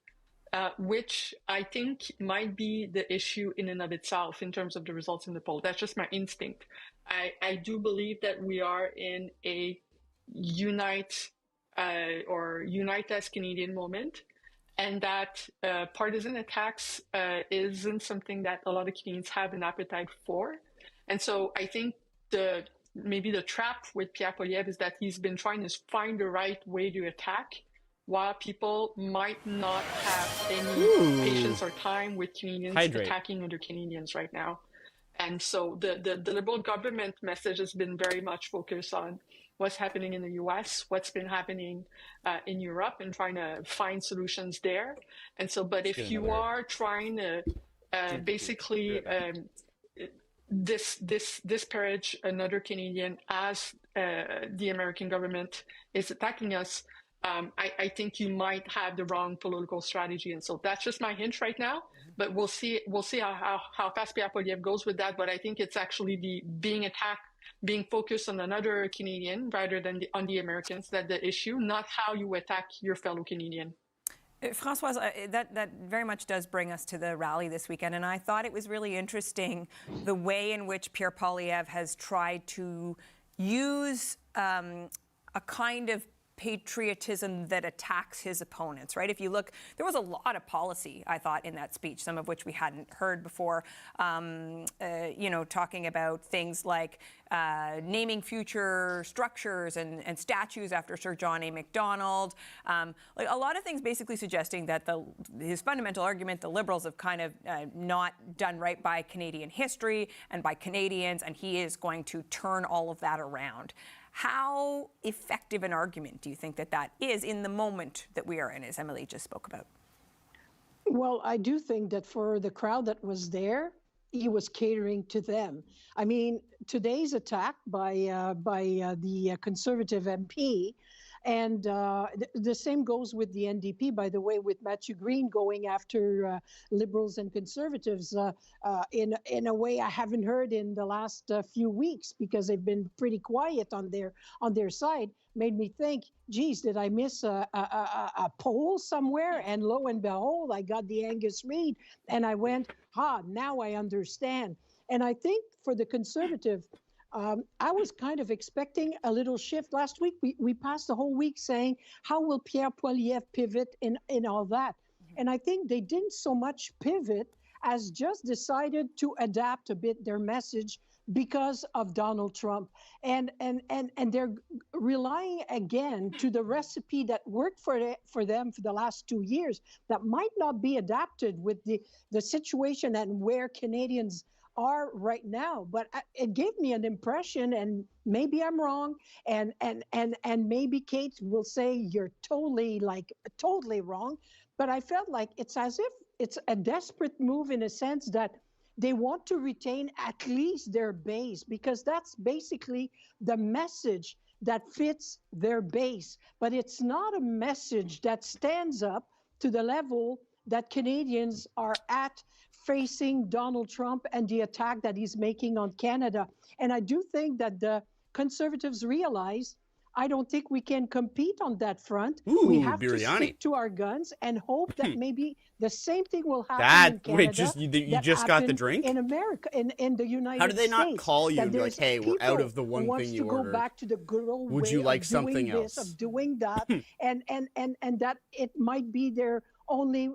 which I think might be the issue in and of itself in terms of the results in the poll. That's just my instinct. I do believe that we are in a unite as Canadian moment, and that partisan attacks isn't something that a lot of Canadians have an appetite for. And so I think maybe the trap with Pierre Poilievre is that he's been trying to find the right way to attack, while people might not have any patience or time with Canadians attacking other Canadians right now. And so the Liberal government message has been very much focused on what's happening in the US, what's been happening in Europe, and trying to find solutions there. And so, but if you are trying to basically disparage another Canadian as the American government is attacking us, I think you might have the wrong political strategy. And so that's just my hint right now. But we'll see how fast Pierre Poilievre goes with that. But I think it's actually being focused on another Canadian rather than on the Americans, that the issue, not how you attack your fellow Canadian. Françoise, that very much does bring us to the rally this weekend, and I thought it was really interesting the way in which Pierre Poilievre has tried to use a kind of patriotism that attacks his opponents, right? If you look, there was a lot of policy, I thought, in that speech, some of which we hadn't heard before, talking about things like naming future structures and statues after Sir John A. Macdonald. Like a lot of things basically suggesting that his fundamental argument, the Liberals have kind of not done right by Canadian history and by Canadians, and he is going to turn all of that around. How effective an argument do you think that is in the moment that we are in, as Emily just spoke about? Well, I do think that for the crowd that was there, he was catering to them. I mean, today's attack by the Conservative MP, and the same goes with the NDP, by the way, with Matthew Green going after Liberals and Conservatives in a way I haven't heard in the last few weeks, because they've been pretty quiet on their side. Made me think, geez, did I miss a poll somewhere? And lo and behold, I got the Angus Reid, and I went, now I understand. And I think for the Conservative, I was kind of expecting a little shift. Last week, we passed the whole week saying, how will Pierre Poilievre pivot in all that? And I think they didn't so much pivot as just decided to adapt a bit their message because of Donald Trump. And they're relying again to the recipe that worked for them for the last 2 years that might not be adapted with the situation and where Canadians are right now. But it gave me an impression, and maybe I'm wrong, and maybe Kate will say you're totally wrong, but I felt like it's as if it's a desperate move in a sense that they want to retain at least their base, because that's basically the message that fits their base. But it's not a message that stands up to the level that Canadians are at, facing Donald Trump and the attack that he's making on Canada. And I do think that the Conservatives realize, I don't think we can compete on that front. We have to stick to our guns and hope that maybe the same thing will happen in Canada. You just got the drink? In America, in the United States. How do they not call you and be like, hey, we're out of the one thing you ordered? Wants to go back to the good old Would way you like of something doing else? This, of doing that, and that it might be their only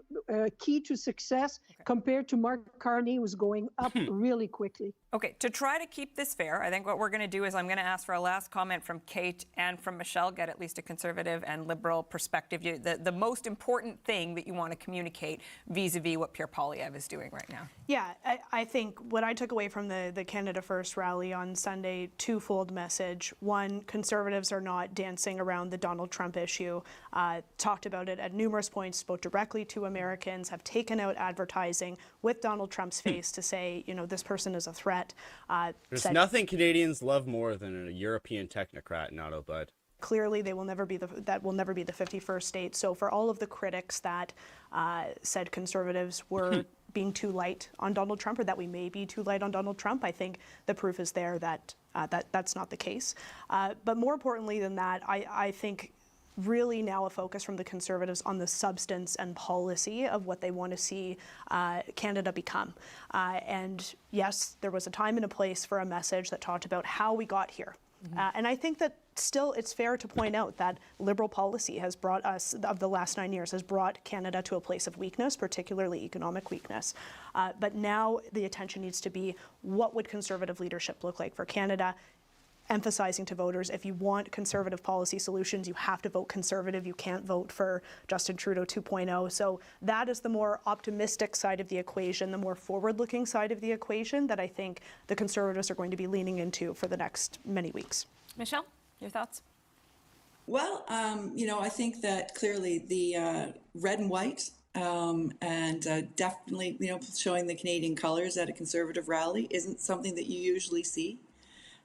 key to success compared to Mark Carney, who's going up really quickly. Okay, to try to keep this fair, I think what we're going to do is I'm going to ask for a last comment from Kate and from Michelle, get at least a Conservative and Liberal perspective. The most important thing that you want to communicate vis-a-vis what Pierre Poilievre is doing right now. Yeah, I think what I took away from the Canada First rally on Sunday, twofold message. One, Conservatives are not dancing around the Donald Trump issue. Talked about it at numerous points, spoke directly to Americans, have taken out advertising with Donald Trump's face to say, this person is a threat. There's nothing Canadians love more than a European technocrat, Nato Bud. Clearly, that will never be the 51st state. So for all of the critics that said Conservatives were being too light on Donald Trump, or that we may be too light on Donald Trump, I think the proof is there that that's not the case. But more importantly than that, I think really now a focus from the Conservatives on the substance and policy of what they want to see Canada become. And yes, there was a time and a place for a message that talked about how we got here. And I think that still it's fair to point out that Liberal policy has brought us, of the last 9 years, has brought Canada to a place of weakness, particularly economic weakness. But now the attention needs to be, what would Conservative leadership look like for Canada? Emphasizing to voters, if you want Conservative policy solutions, you have to vote Conservative. You can't vote for Justin Trudeau 2.0. So that is the more optimistic side of the equation, the more forward-looking side of the equation that I think the Conservatives are going to be leaning into for the next many weeks. Michelle, your thoughts? Well, I think that clearly the red and white and definitely, showing the Canadian colors at a Conservative rally isn't something that you usually see.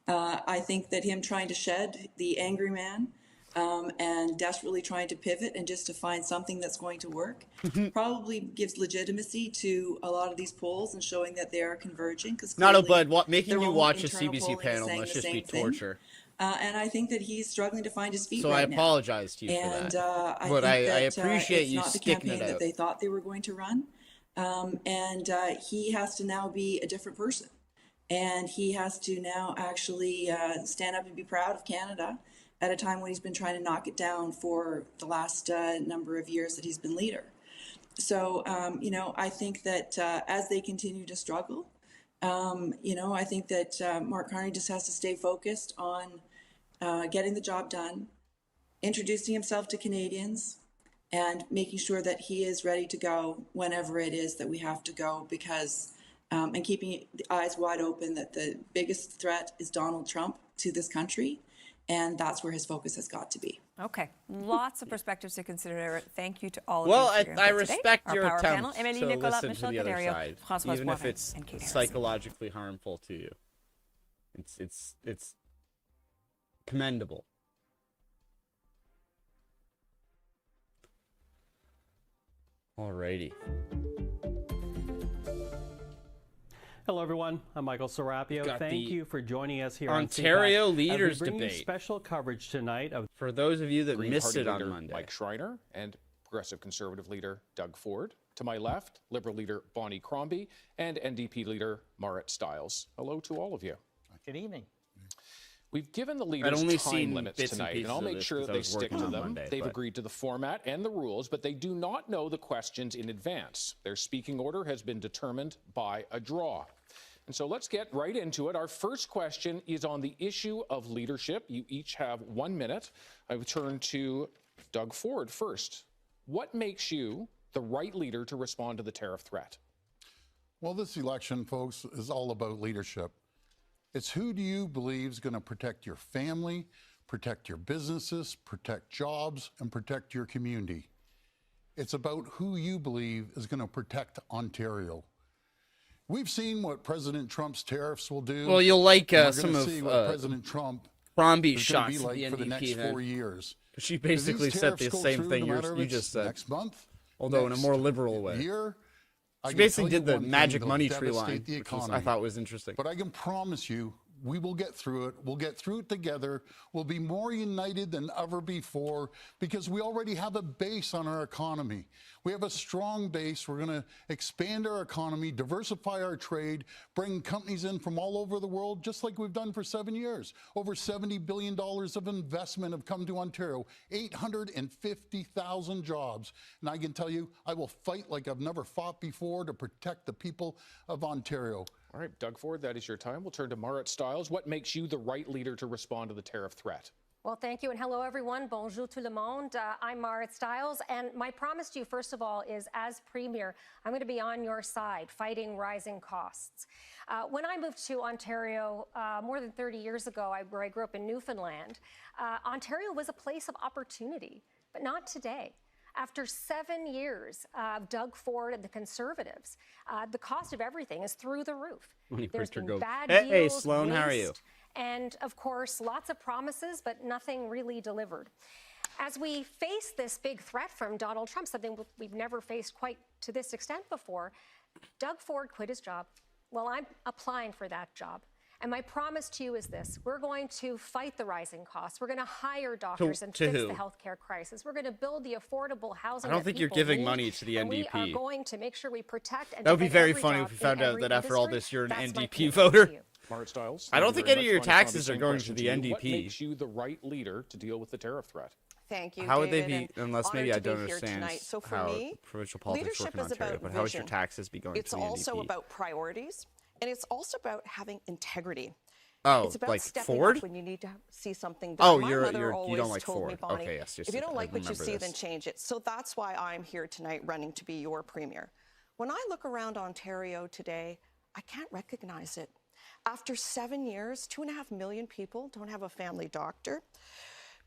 I think that him trying to shed the angry man and desperately trying to pivot and just to find something that's going to work probably gives legitimacy to a lot of these polls and showing that they are converging. Not a bud. Making you watch a CBC panel must just be torture. And I think that he's struggling to find his feet So right I now. apologize to you for And that. I But think I that appreciate it's you not the sticking campaign it that out. they thought they were going to run. And he has to now be a different person. And he has to now actually stand up and be proud of Canada at a time when he's been trying to knock it down for the last number of years that he's been leader. So, I think that as they continue to struggle, I think that Mark Carney just has to stay focused on getting the job done, introducing himself to Canadians, and making sure that he is ready to go whenever it is that we have to go, because and keeping the eyes wide open that the biggest threat is Donald Trump to this country, and that's where his focus has got to be. Okay, lots of perspectives to consider. Thank you to all of Well, you. For your I input today. respect Our your power panel, attempt Emily to Nicolas, listen to Michelle the other Canario, side, Françoise even if Poirin, it's and Kate Harrison. psychologically harmful to you. It's commendable. Alrighty. Hello, everyone. I'm Michael Serapio. Got Thank the you for joining us here Ontario on CPAC. Leaders we bring you Debate. special coverage tonight of For those of you that Green missed Party it on leader Monday. Mike Schreiner and Progressive Conservative leader Doug Ford. To my left, Liberal leader Bonnie Crombie and NDP leader Marit Stiles. Hello to all of you. Good evening. We've given the I'd leaders only time seen limits bits and tonight, and pieces I'll of make this sure 'cause that I they was stick working to on them. Monday, They've but- agreed to the format and the rules, but they do not know the questions in advance. Their speaking order has been determined by a draw. And so let's get right into it. Our first question is on the issue of leadership. You each have 1 minute. I will turn to Doug Ford first. What makes you the right leader to respond to the tariff threat? Well, this election, folks, is all about leadership. It's who do you believe is going to protect your family, protect your businesses, protect jobs, and protect your community. It's about who you believe is going to protect Ontario. We've seen what President Trump's tariffs will do. Well, you'll like and we're some gonna of see what President Trump Crombie's is gonna shots be at like the for the NDP next then. 4 years. She If basically these said tariffs the go same through, thing no matter you if just it's said. next month, Although in a next more liberal way. year, I She can basically tell you did the one thing, magic it'll money tree devastate line, the which was, I economy. thought was interesting. But I can promise you, we will get through it. We'll get through it together. We'll be more united than ever before because we already have a base on our economy. We have a strong base. We're going to expand our economy, diversify our trade, bring companies in from all over the world, just like we've done for 7 years. Over $70 billion of investment have come to Ontario, 850,000 jobs. And I can tell you, I will fight like I've never fought before to protect the people of Ontario. All right, Doug Ford, that is your time. We'll turn to Marit Stiles. What makes you the right leader to respond to the tariff threat? Well, thank you, and hello, everyone. Bonjour tout le monde. I'm Marit Stiles, and my promise to you, first of all, is as Premier, I'm going to be on your side, fighting rising costs. When I moved to Ontario more than 30 years ago, where I grew up in Newfoundland, Ontario was a place of opportunity, but not today. After 7 years of Doug Ford and the Conservatives, the cost of everything is through the roof. There's been bad hey, deals, Sloan, how are you? waste, and of course, lots of promises, but nothing really delivered. As we face this big threat from Donald Trump, something we've never faced quite to this extent before, Doug Ford quit his job. Well, I'm applying for that job. And my promise to you is this. We're going to fight the rising costs. We're going to hire doctors and fix the healthcare crisis. We're going to build the affordable housing I don't think you're people giving need, money to the and NDP. we are going to make sure we protect and That would be defend very every funny job if we found in out every that after all industry. this you're an That's my NDP commitment voter. to you. Marit Stiles. I don't thank think you any of very your much. Bonnie taxes Crombie, are going same to the question you. What NDP. makes you the right leader to deal with the tariff threat? Thank you, How would they David, be, and unless maybe I honored to don't be here understand tonight. So for how me, provincial politics work leadership in is Ontario, about but how would your vision. taxes be going It's to the also NDP? about priorities, and it's also about having integrity. Oh, it's about like stepping Ford? up when you need to see something done. Oh, My you mother don't always like told me, Ford. Bonnie, Okay, yes, if you don't I like what you remember see, this. then change it. So that's why I'm here tonight running to be your premier. When I look around Ontario today, I can't recognize it. After 7 years, 2.5 million people don't have a family doctor.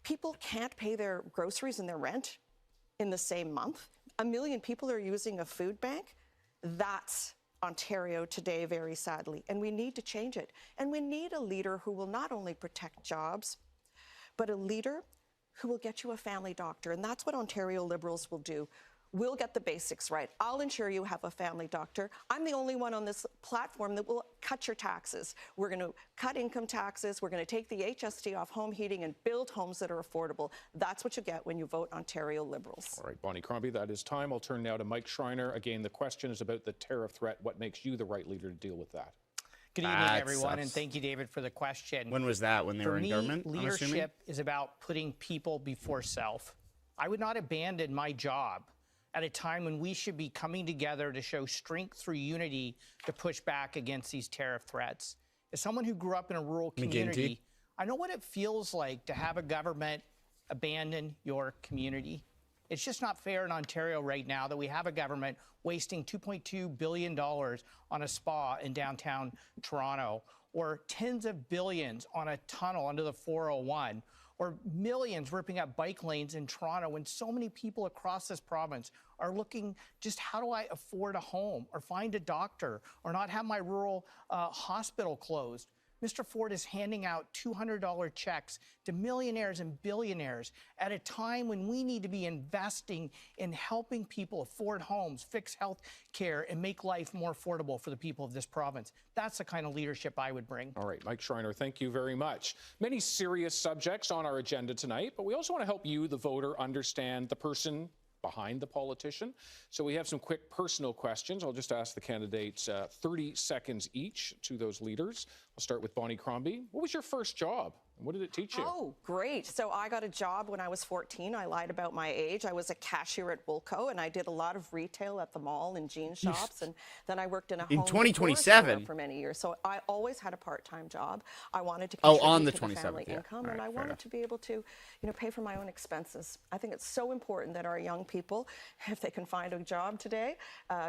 People can't pay their groceries and their rent in the same month. 1 million people are using a food bank. That's Ontario today, very sadly, and we need to change it. And we need a leader who will not only protect jobs, but a leader who will get you a family doctor. And that's what Ontario Liberals will do. We'll get the basics right. I'll ensure you have a family doctor. I'm the only one on this platform that will cut your taxes. We're going to cut income taxes. We're going to take the HST off home heating and build homes that are affordable. That's what you get when you vote Ontario Liberals. All right, Bonnie Crombie, that is time. I'll turn now to Mike Schreiner. Again, the question is about the tariff threat. What makes you the right leader to deal with that? Good evening, everyone, and thank you, David, for the question. When was that? When they were in government? For me, leadership is about putting people before self. I would not abandon my job at a time when we should be coming together to show strength through unity to push back against these tariff threats. As someone who grew up in a rural community, I know what it feels like to have a government abandon your community. It's just not fair in Ontario right now that we have a government wasting $2.2 billion on a spa in downtown Toronto, or tens of billions on a tunnel under the 401, or millions ripping up bike lanes in Toronto, when so many people across this province are looking just, how do I afford a home or find a doctor or not have my rural hospital closed? Mr. Ford is handing out $200 checks to millionaires and billionaires at a time when we need to be investing in helping people afford homes, fix health care, and make life more affordable for the people of this province. That's the kind of leadership I would bring. All right, Mike Schreiner, thank you very much. Many serious subjects on our agenda tonight, but we also want to help you, the voter, understand the person behind the politician. So we have some quick personal questions. I'll just ask the candidates 30 seconds each to those leaders. I'll start with Bonnie Crombie. What was your first job? And what did it teach you? Oh, great. So I got a job when I was 14. I lied about my age. I was a cashier at Woolco, and I did a lot of retail at the mall and jean shops. And then I worked in a home 2027 store for many years. So I always had a part-time job. I wanted to on the to the family 27th, yeah. income, All and right, I wanted to be able to, pay for my own expenses. I think it's so important that our young people, if they can find a job today,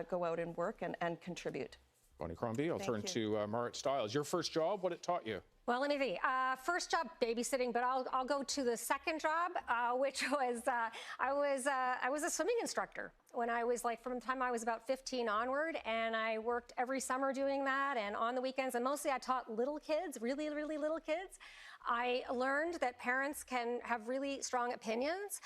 go out and work and contribute. Bonnie Crombie, I'll turn to Marit Stiles. Your first job, what it taught you? Well, let me see. First job, babysitting, but I'll go to the second job, which was I was a swimming instructor when I was from the time I was about 15 onward, and I worked every summer doing that, and on the weekends, and mostly I taught little kids, really, really little kids. I learned that parents can have really strong opinions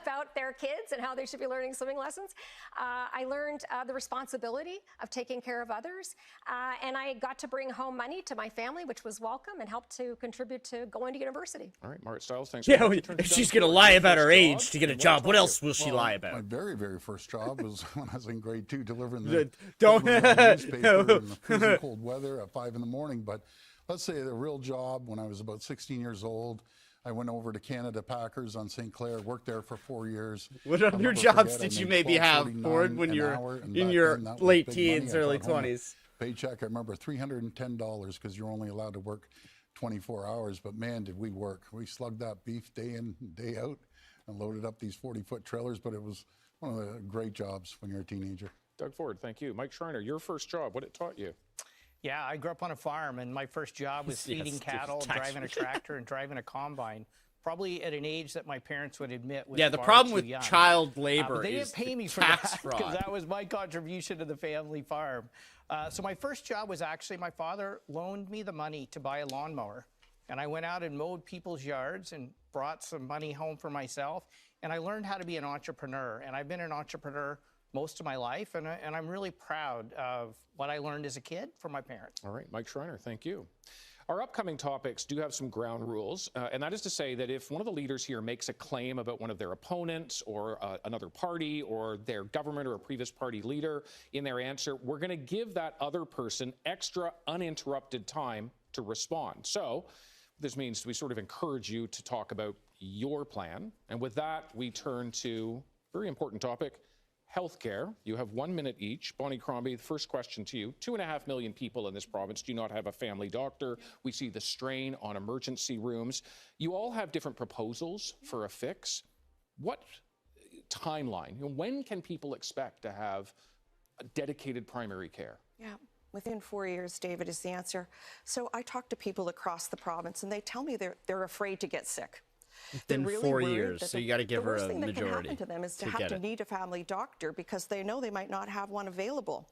about their kids and how they should be learning swimming lessons. I learned the responsibility of taking care of others, and I got to bring home money to my family, which was welcome and helped to contribute to going to university. All right, Marit Stiles, thanks. Yeah, if she's going to lie about her age to get a job, what else will she lie about? My very, very first job was when I was in grade 2, delivering the newspaper in the freezing cold weather at 5 in the morning. But let's say the real job, when I was about 16 years old, I went over to Canada Packers on St. Clair, worked there for 4 years. What other jobs did you maybe have, Ford, when you're in your late teens, early 20s? Paycheck, I remember $310 because you're only allowed to work 24 hours. But man, did we work. We slugged that beef day in, day out and loaded up these 40-foot trailers. But it was one of the great jobs when you're a teenager. Doug Ford, thank you. Mike Schreiner, your first job, what it taught you? Yeah, I grew up on a farm, and my first job was feeding cattle, driving a tractor, and driving a combine. Probably at an age that my parents would admit was the far problem too with young. child labor but they is didn't pay me for tax that fraud. because that was my contribution to the family farm. So my first job was actually my father loaned me the money to buy a lawnmower, and I went out and mowed people's yards and brought some money home for myself, and I learned how to be an entrepreneur. And I've been an entrepreneur most of my life, and I'm really proud of what I learned as a kid from my parents. All right, Mike Schreiner, thank you. Our upcoming topics do have some ground rules, and that is to say that if one of the leaders here makes a claim about one of their opponents or another party or their government or a previous party leader in their answer, we're going to give that other person extra uninterrupted time to respond. So this means we sort of encourage you to talk about your plan. And with that, we turn to a very important topic, healthcare. You have 1 minute each. Bonnie Crombie, the first question to you. 2.5 million people in this province do not have a family doctor. We see the strain on emergency rooms. You all have different proposals for a fix. What timeline? When can people expect to have dedicated primary care? Yeah. Within 4 years, David, is the answer. So I talk to people across the province, and they tell me they're afraid to get sick. Within really 4 years, so you got to give her a majority. The worst thing that can happen to them is to have to need a family doctor because they know they might not have one available.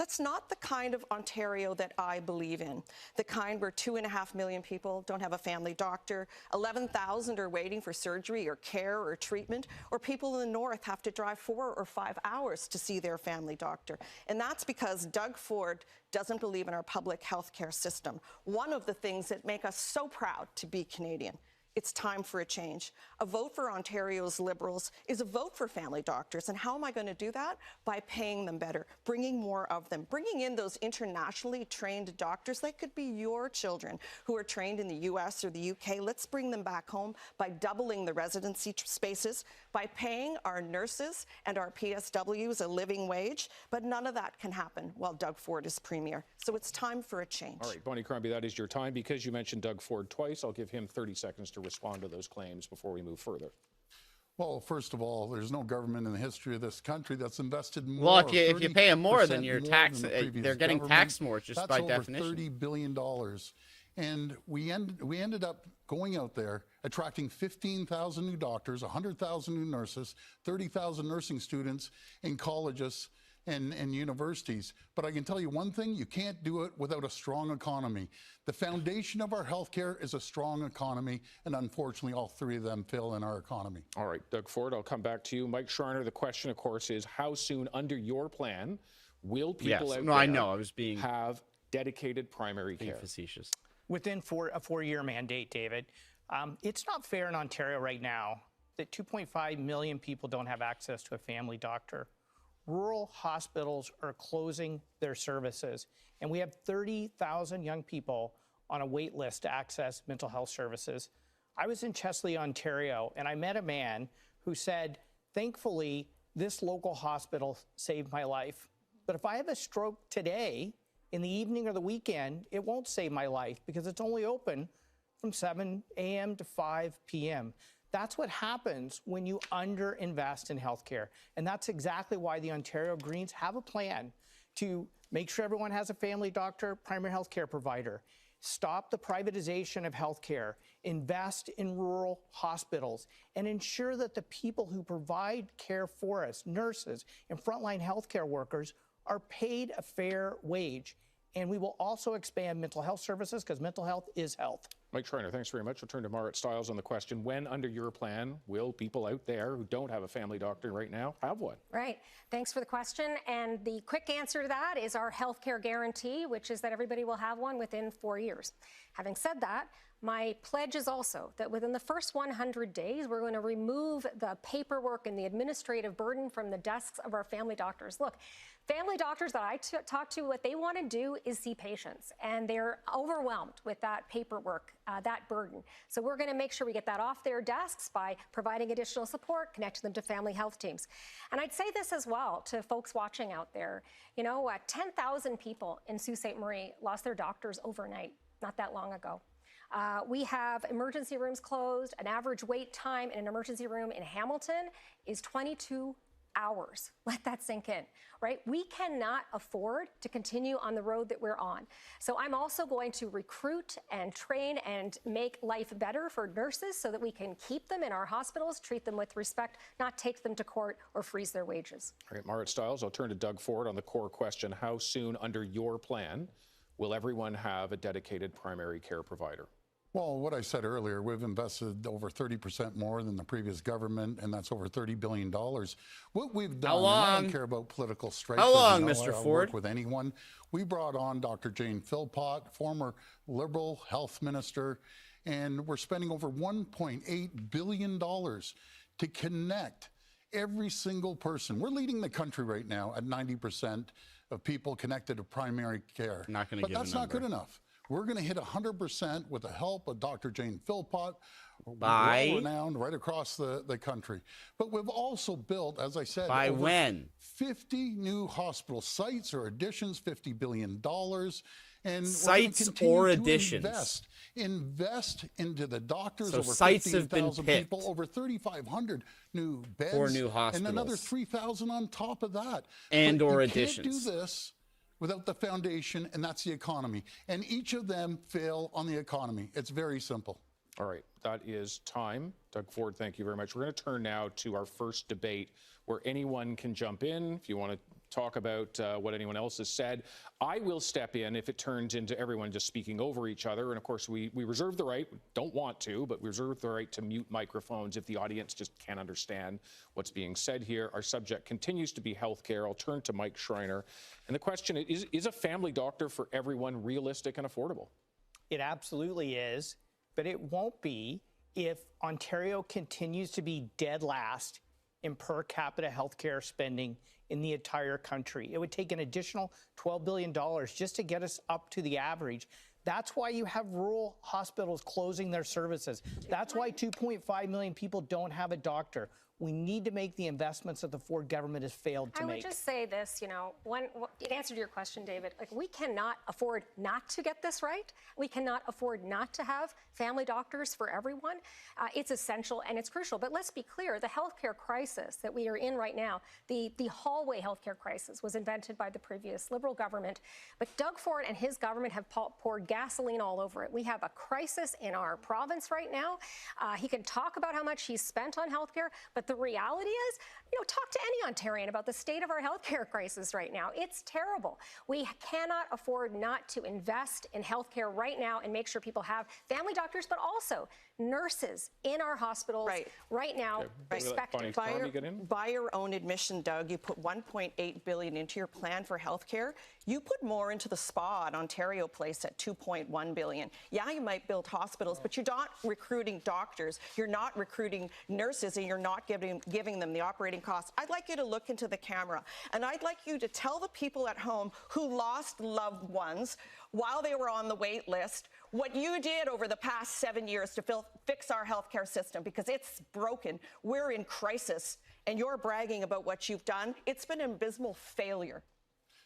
That's not the kind of Ontario that I believe in. The kind where 2.5 million people don't have a family doctor, 11,000 are waiting for surgery or care or treatment, or people in the north have to drive 4 or 5 hours to see their family doctor. And that's because Doug Ford doesn't believe in our public health care system. One of the things that make us so proud to be Canadian. It's time for a change. A vote for Ontario's Liberals is a vote for family doctors. And how am I going to do that? By paying them better, bringing more of them, bringing in those internationally trained doctors. They could be your children who are trained in the US or the UK. Let's bring them back home by doubling the residency spaces, by paying our nurses and our PSWs a living wage. But none of that can happen while Doug Ford is Premier. So it's time for a change. All right, Bonnie Crombie, that is your time. Because you mentioned Doug Ford twice, I'll give him 30 seconds to respond to those claims before we move further. Well, first of all, there's no government in the history of this country that's invested more. Well, if you pay them more, then your tax, they're getting taxed more just by definition. That's over $30 billion. And we ended up going out there, attracting 15,000 new doctors, 100,000 new nurses, 30,000 nursing students in colleges and universities. But I can tell you one thing, you can't do it without a strong economy. The foundation of our healthcare is a strong economy, and unfortunately all three of them fail in our economy. All right, Doug Ford, I'll come back to you. Mike Schreiner, the question, of course, is how soon under your plan will people out there have dedicated primary care? Facetious. Within a 4-year mandate, David. It's not fair in Ontario right now that 2.5 million people don't have access to a family doctor. Rural hospitals are closing their services, and we have 30,000 young people on a wait list to access mental health services. I was in Chesley, Ontario, and I met a man who said, thankfully, this local hospital saved my life. But if I have a stroke today, in the evening or the weekend, it won't save my life because it's only open from 7 a.m. to 5 p.m. That's what happens when you underinvest in healthcare. And that's exactly why the Ontario Greens have a plan to make sure everyone has a family doctor, primary healthcare provider, stop the privatization of healthcare, invest in rural hospitals, and ensure that the people who provide care for us, nurses and frontline healthcare workers, are paid a fair wage. And we will also expand mental health services because mental health is health. Mike Schreiner, thanks very much. We'll turn to Marit Stiles on the question, when under your plan will people out there who don't have a family doctor right now have one? Right. Thanks for the question. And the quick answer to that is our healthcare guarantee, which is that everybody will have one within 4 years. Having said that, my pledge is also that within the first 100 days, we're going to remove the paperwork and the administrative burden from the desks of our family doctors. Look, family doctors that I talk to, what they want to do is see patients, and they're overwhelmed with that paperwork, that burden. So we're going to make sure we get that off their desks by providing additional support, connecting them to family health teams. And I'd say this as well to folks watching out there. You know, 10,000 people in Sault Ste. Marie lost their doctors overnight, not that long ago. We have emergency rooms closed. An average wait time in an emergency room in Hamilton is 22 hours. Let that sink in, right? We cannot afford to continue on the road that we're on. So I'm also going to recruit and train and make life better for nurses so that we can keep them in our hospitals, treat them with respect, not take them to court or freeze their wages. All right, Marit Stiles, I'll turn to Doug Ford on the core question. How soon under your plan will everyone have a dedicated primary care provider? Well, what I said earlier, we've invested over 30% more than the previous government, and that's over $30 billion. What we've done, and I don't care about political stripes. How long, Mr. Mr. Ford? Ford? With anyone. We brought on Dr. Jane Philpott, former Liberal health minister, and we're spending over $1.8 billion to connect every single person. We're leading the country right now at 90% of people connected to primary care. Not going to give a number. But that's not good enough. We're going to hit 100% with the help of Dr. Jane Philpott, well-renowned right across the country. But we've also built, as I said, by when? 50 new hospital sites or additions, $50 billion. And sites or additions. Invest into the doctors. So over sites have been 15,000 picked. people, over 3,500 new beds. Or new hospitals. And another 3,000 on top of that. And or you additions. Can't do this without the foundation, and that's the economy. And each of them fail on the economy. It's very simple. All right, that is time. Doug Ford, thank you very much. We're going to turn now to our first debate where anyone can jump in. If you want to talk about what anyone else has said. I will step in if it turns into everyone just speaking over each other. And of course, we reserve the right, don't want to, but we reserve the right to mute microphones if the audience just can't understand what's being said here. Our subject continues to be healthcare. I'll turn to Mike Schreiner. And the question is a family doctor for everyone realistic and affordable? It absolutely is, but it won't be if Ontario continues to be dead last in per capita healthcare spending in the entire country. It would take an additional $12 billion just to get us up to the average. That's why you have rural hospitals closing their services. That's why 2.5 million people don't have a doctor. We need to make the investments that the Ford government has failed to make. I would just say this, in answer to your question, David, we cannot afford not to get this right. We cannot afford not to have family doctors for everyone. It's essential and it's crucial. But let's be clear, the healthcare crisis that we are in right now, the hallway healthcare crisis was invented by the previous Liberal government. But Doug Ford and his government have poured gasoline all over it. We have a crisis in our province right now. He can talk about how much he's spent on healthcare, but the reality is, talk to any Ontarian about the state of our healthcare crisis right now. It's terrible. We cannot afford not to invest in healthcare right now and make sure people have family doctors, but also nurses in our hospitals right now. Respected. By your own admission, Doug, you put $1.8 billion into your plan for healthcare. You put more into the spa at Ontario Place at $2.1 billion. Yeah, you might build hospitals, but you're not recruiting doctors, you're not recruiting nurses, and you're not giving them the operating costs. I'd like you to look into the camera, and I'd like you to tell the people at home who lost loved ones while they were on the wait list what you did over the past 7 years to fix our healthcare system, because it's broken. We're in crisis, and you're bragging about what you've done. It's been an abysmal failure.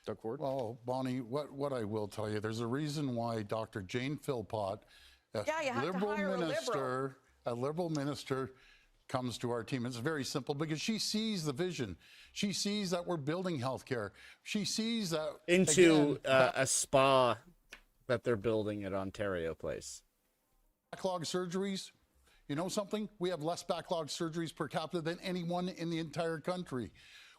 Doug Ford? Well, Bonnie, what I will tell you, there's a reason why Dr. Jane Philpott, a liberal minister, comes to our team. It's very simple, because she sees the vision. She sees that we're building healthcare. She sees that a spa that they're building at Ontario Place. Backlog surgeries. You know something? We have less backlog surgeries per capita than anyone in the entire country.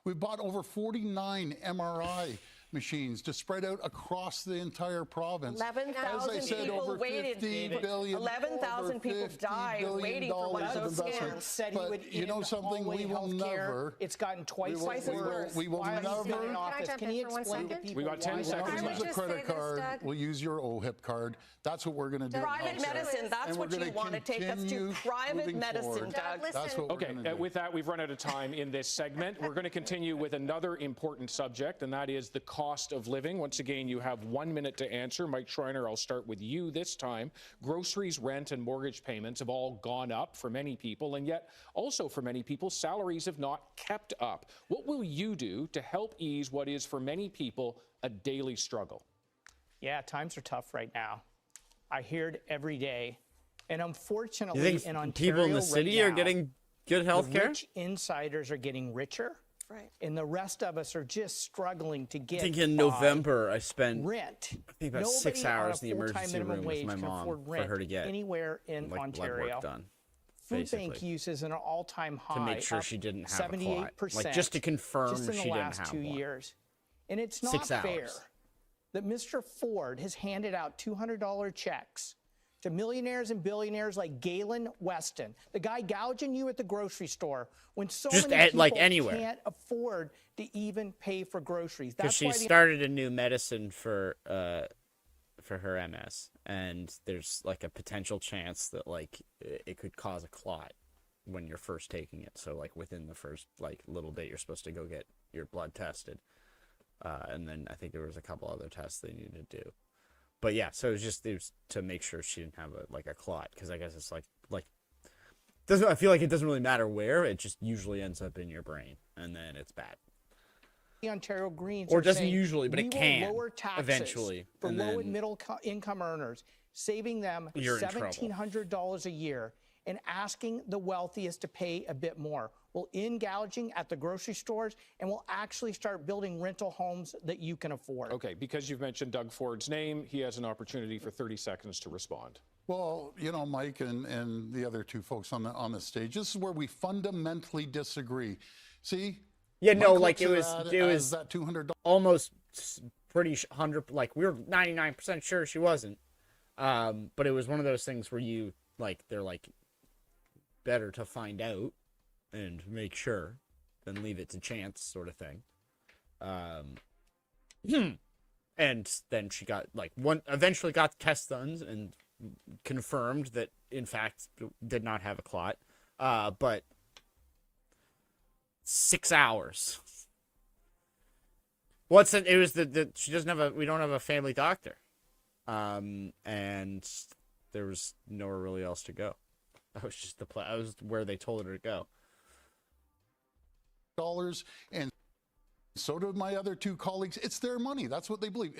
We've bought over 49 MRI machines to spread out across the entire province. 11,000 people waited. 11,000 people died waiting for one of those scans. Said he would you know something? We will never. It's gotten twice as worse. We will never. Can he explain to people? We got 10 seconds. We'll use a credit card. We'll use your OHIP card. That's what we're going to do. Private medicine. That's what you want to take us to. Private medicine, Doug. That's what we're going to do. With that, we've run out of time in this segment. We're going to continue with another important subject, and that is the cost of living. Once again, you have 1 minute to answer. Mike Schreiner, I'll start with you this time. Groceries, rent, and mortgage payments have all gone up for many people, and yet also for many people, salaries have not kept up. What will you do to help ease what is for many people a daily struggle? Yeah, times are tough right now. I hear it every day. And unfortunately, in Ontario, people in the city are getting good health care? Rich insiders are getting richer. Right. And the rest of us are just struggling to get I think in November I spent rent. I think about 6 hours in the emergency room with my mom for her to get anywhere in Ontario. Work done. Food bank use is an all-time high. To make sure she didn't have 78%, a clot. Like just to confirm just in she the didn't last have 2 one. years. And it's not 6 fair hours. that Mr. Ford has handed out $200 checks to millionaires and billionaires like Galen Weston, the guy gouging you at the grocery store when so many people can't afford to even pay for groceries. Because she started a new medicine for her MS, and there's like a potential chance that like it could cause a clot when you're first taking it. So like within the first like little bit, you're supposed to go get your blood tested, and then I think there was a couple other tests they needed to do. But yeah, so it was to make sure she didn't have a clot, because I guess it's like I feel like it doesn't really matter where, it just usually ends up in your brain, and then it's bad. The Ontario Greens or it doesn't usually, but it can lower taxes eventually for low and middle income earners, saving them $1,700 a year and asking the wealthiest to pay a bit more. We'll end gouging at the grocery stores, and we'll actually start building rental homes that you can afford. Okay, because you've mentioned Doug Ford's name, he has an opportunity for 30 seconds to respond. Well, you know, Mike and the other two folks on the stage, this is where we fundamentally disagree. See, Yeah, no, Mike like it looks was at as that $200. almost pretty 100. Like we were 99% sure she wasn't. But it was one of those things where you like they're like better to find out and make sure than leave it to chance, sort of thing. And then she got eventually got tests done and confirmed that in fact did not have a clot. But 6 hours. It was she doesn't have we don't have a family doctor. And there was nowhere really else to go. That was just that was where they told her to go. And so do my other two colleagues. It's their money. That's what they believe.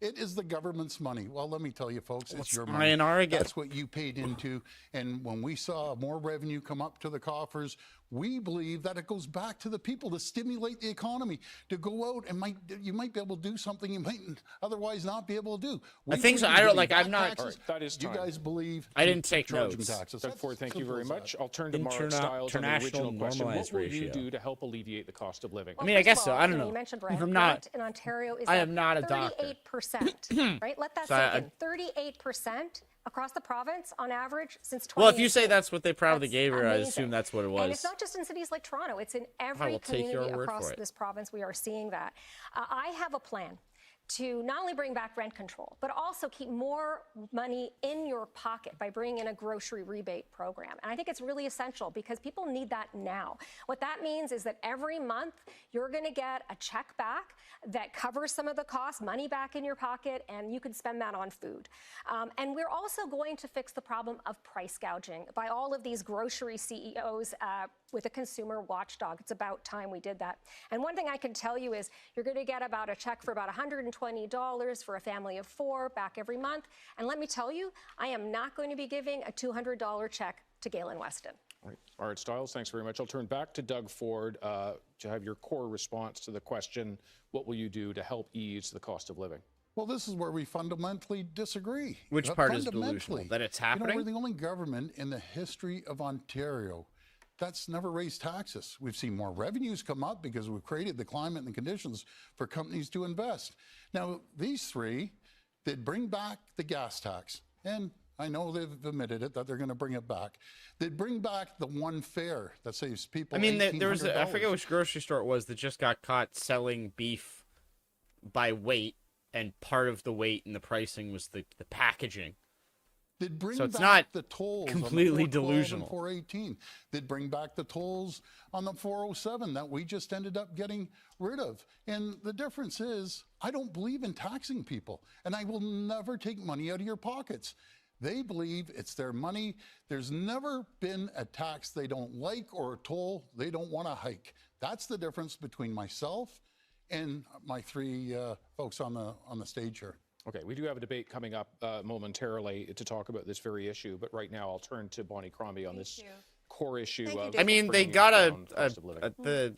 It is the government's money. Well, let me tell you, folks, it's your money. That's what you paid into. And when we saw more revenue come up to the coffers, we believe that it goes back to the people to stimulate the economy, to go out and you might be able to do something you might otherwise not be able to do. I think so. I don't like. I'm not. Taxes, that is time. You guys believe? I didn't take charge notes. Taxes. Doug Ford, thank you very much. I'll turn to Mark Stiles on the original question. What will you do to help alleviate the cost of living? I mean, I guess so. I don't know. You mentioned rent. I'm not. Rent in Ontario is I am not a doctor. 38%. Right? Let that sink in. 38% across the province on average since 2018. Well, if you say that's what they probably gave her, I assume that's what it was. And it's not just in cities like Toronto. It's in every community across this province. We are seeing that. I have a plan to not only bring back rent control, but also keep more money in your pocket by bringing in a grocery rebate program. And I think it's really essential because people need that now. What that means is that every month you're going to get a check back that covers some of the costs, money back in your pocket, and you can spend that on food. And we're also going to fix the problem of price gouging by all of these grocery CEOs with a consumer watchdog. It's about time we did that. And one thing I can tell you is you're going to get about a check for about $120 for a family of 4 back every month. And let me tell you, I am not going to be giving a $200 check to Galen Weston. All right, Stiles, thanks very much. I'll turn back to Doug Ford to have your core response to the question, what will you do to help ease the cost of living? Well, this is where we fundamentally disagree. Which part is delusional? That it's happening? We're the only government in the history of Ontario that's never raised taxes. We've seen more revenues come up because we've created the climate and the conditions for companies to invest. Now, these three, they'd bring back the gas tax. And I know they've admitted it, that they're going to bring it back. They'd bring back the one fare that saves people. I mean, there was I forget which grocery store it was that just got caught selling beef by weight, and part of the weight and the pricing was the packaging. They'd bring so it's back not the tolls completely on the 412 delusional. and 418. They'd bring back the tolls on the 407 that we just ended up getting rid of. And the difference is, I don't believe in taxing people, and I will never take money out of your pockets. They believe it's their money. There's never been a tax they don't like or a toll they don't want to hike. That's the difference between myself and my three folks on the stage here. Okay, we do have a debate coming up momentarily to talk about this very issue, but right now I'll turn to Bonnie Crombie on this core issue. I mean, they got the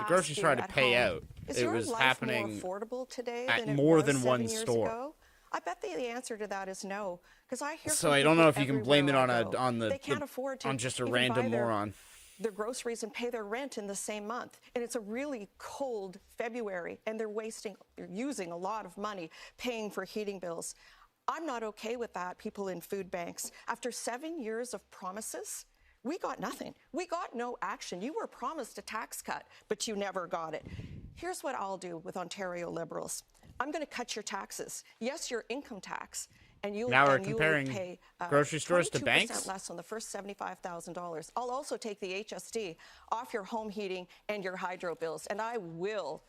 grocery store had to pay out. Is it your was life happening more affordable today at than more it was than 7 one years store. Ago? I bet the answer to that is no, because I hear. So I don't know if you can blame it everywhere on they can't afford to on just a even random buy moron. their groceries and pay their rent in the same month. And it's a really cold February, and they're using a lot of money paying for heating bills. I'm not okay with that, people in food banks. After 7 years of promises, we got nothing. We got no action. You were promised a tax cut, but you never got it. Here's what I'll do with Ontario Liberals. I'm going to cut your taxes. Yes, your income tax. And you'll pay grocery stores to 22% banks less on the first $75,000. I'll also take the HST off your home heating and your hydro bills, and I will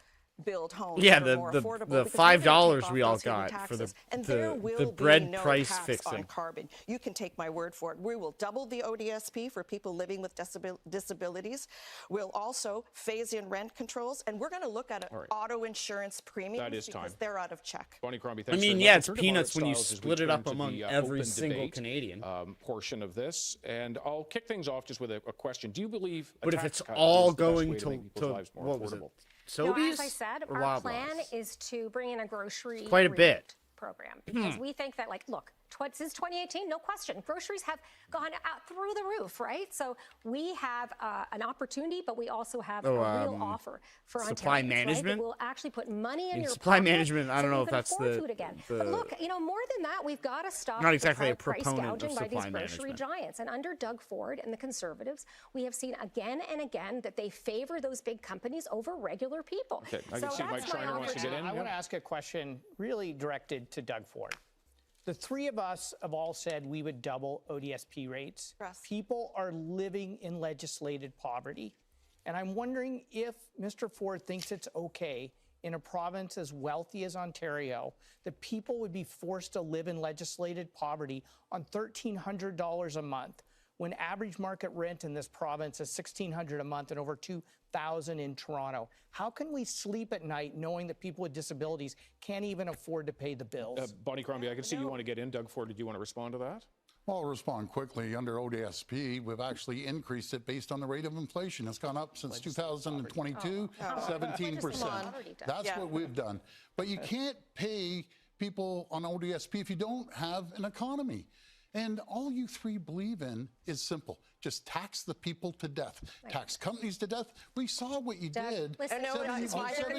build homes that are more affordable. The $5 we all got for the bread price fixing on carbon. You can take my word for it. We will double the ODSP for people living with disabilities. We'll also phase in rent controls, and we're going to look at auto insurance premiums because they're out of check. Bonnie Crombie, I thanks mean, very yeah, much. it's peanuts when you split it up among the, every open single debate, Canadian. Portion of this, and I'll kick things off just with a question. Do you believe But if tax it's cut all is the best going way to make people's lives more what was it? affordable? No, as I said, our plan is to bring in a grocery quite a bit program because we think that, look, since 2018, no question. Groceries have gone out through the roof, right? So we have an opportunity, but we also have a real offer for supply Ontarians, management. Right? That will actually put money in your supply pocket management. I don't know if that's food again. But look, more than that, we've got to stop not exactly the a price proponent gouging of by these supply grocery management. giants. And under Doug Ford and the Conservatives, we have seen again and again that they favor those big companies over regular people. Okay, I can see Mike Schreiner wants to get in. I want to ask a question really directed to Doug Ford. The three of us have all said we would double ODSP rates. People are living in legislated poverty. And I'm wondering if Mr. Ford thinks it's okay in a province as wealthy as Ontario that people would be forced to live in legislated poverty on $1,300 a month when average market rent in this province is $1,600 a month and over $2,000 in Toronto. How can we sleep at night knowing that people with disabilities can't even afford to pay the bills? Bonnie Crombie, I can see you want to get in. Doug Ford, did you want to respond to that? Well, I'll respond quickly. Under ODSP, we've actually increased it based on the rate of inflation. It's gone up since 2022, 17%. That's what we've done. But you can't pay people on ODSP if you don't have an economy. And all you three believe in is simple. Just tax the people to death. Tax companies to death. We saw what you did. I think it's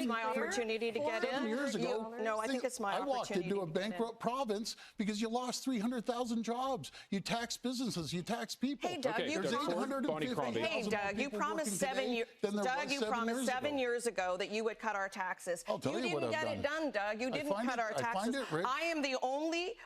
my opportunity to get in. 7 years ago. No, I think it's my opportunity. I walked into a bankrupt province because you lost 300,000 jobs. You tax businesses. You tax people. Hey, Doug, you promised 7 years. Doug, you promised 7 years ago that you would cut our taxes. You didn't get it done, Doug. You didn't cut our taxes. I am the only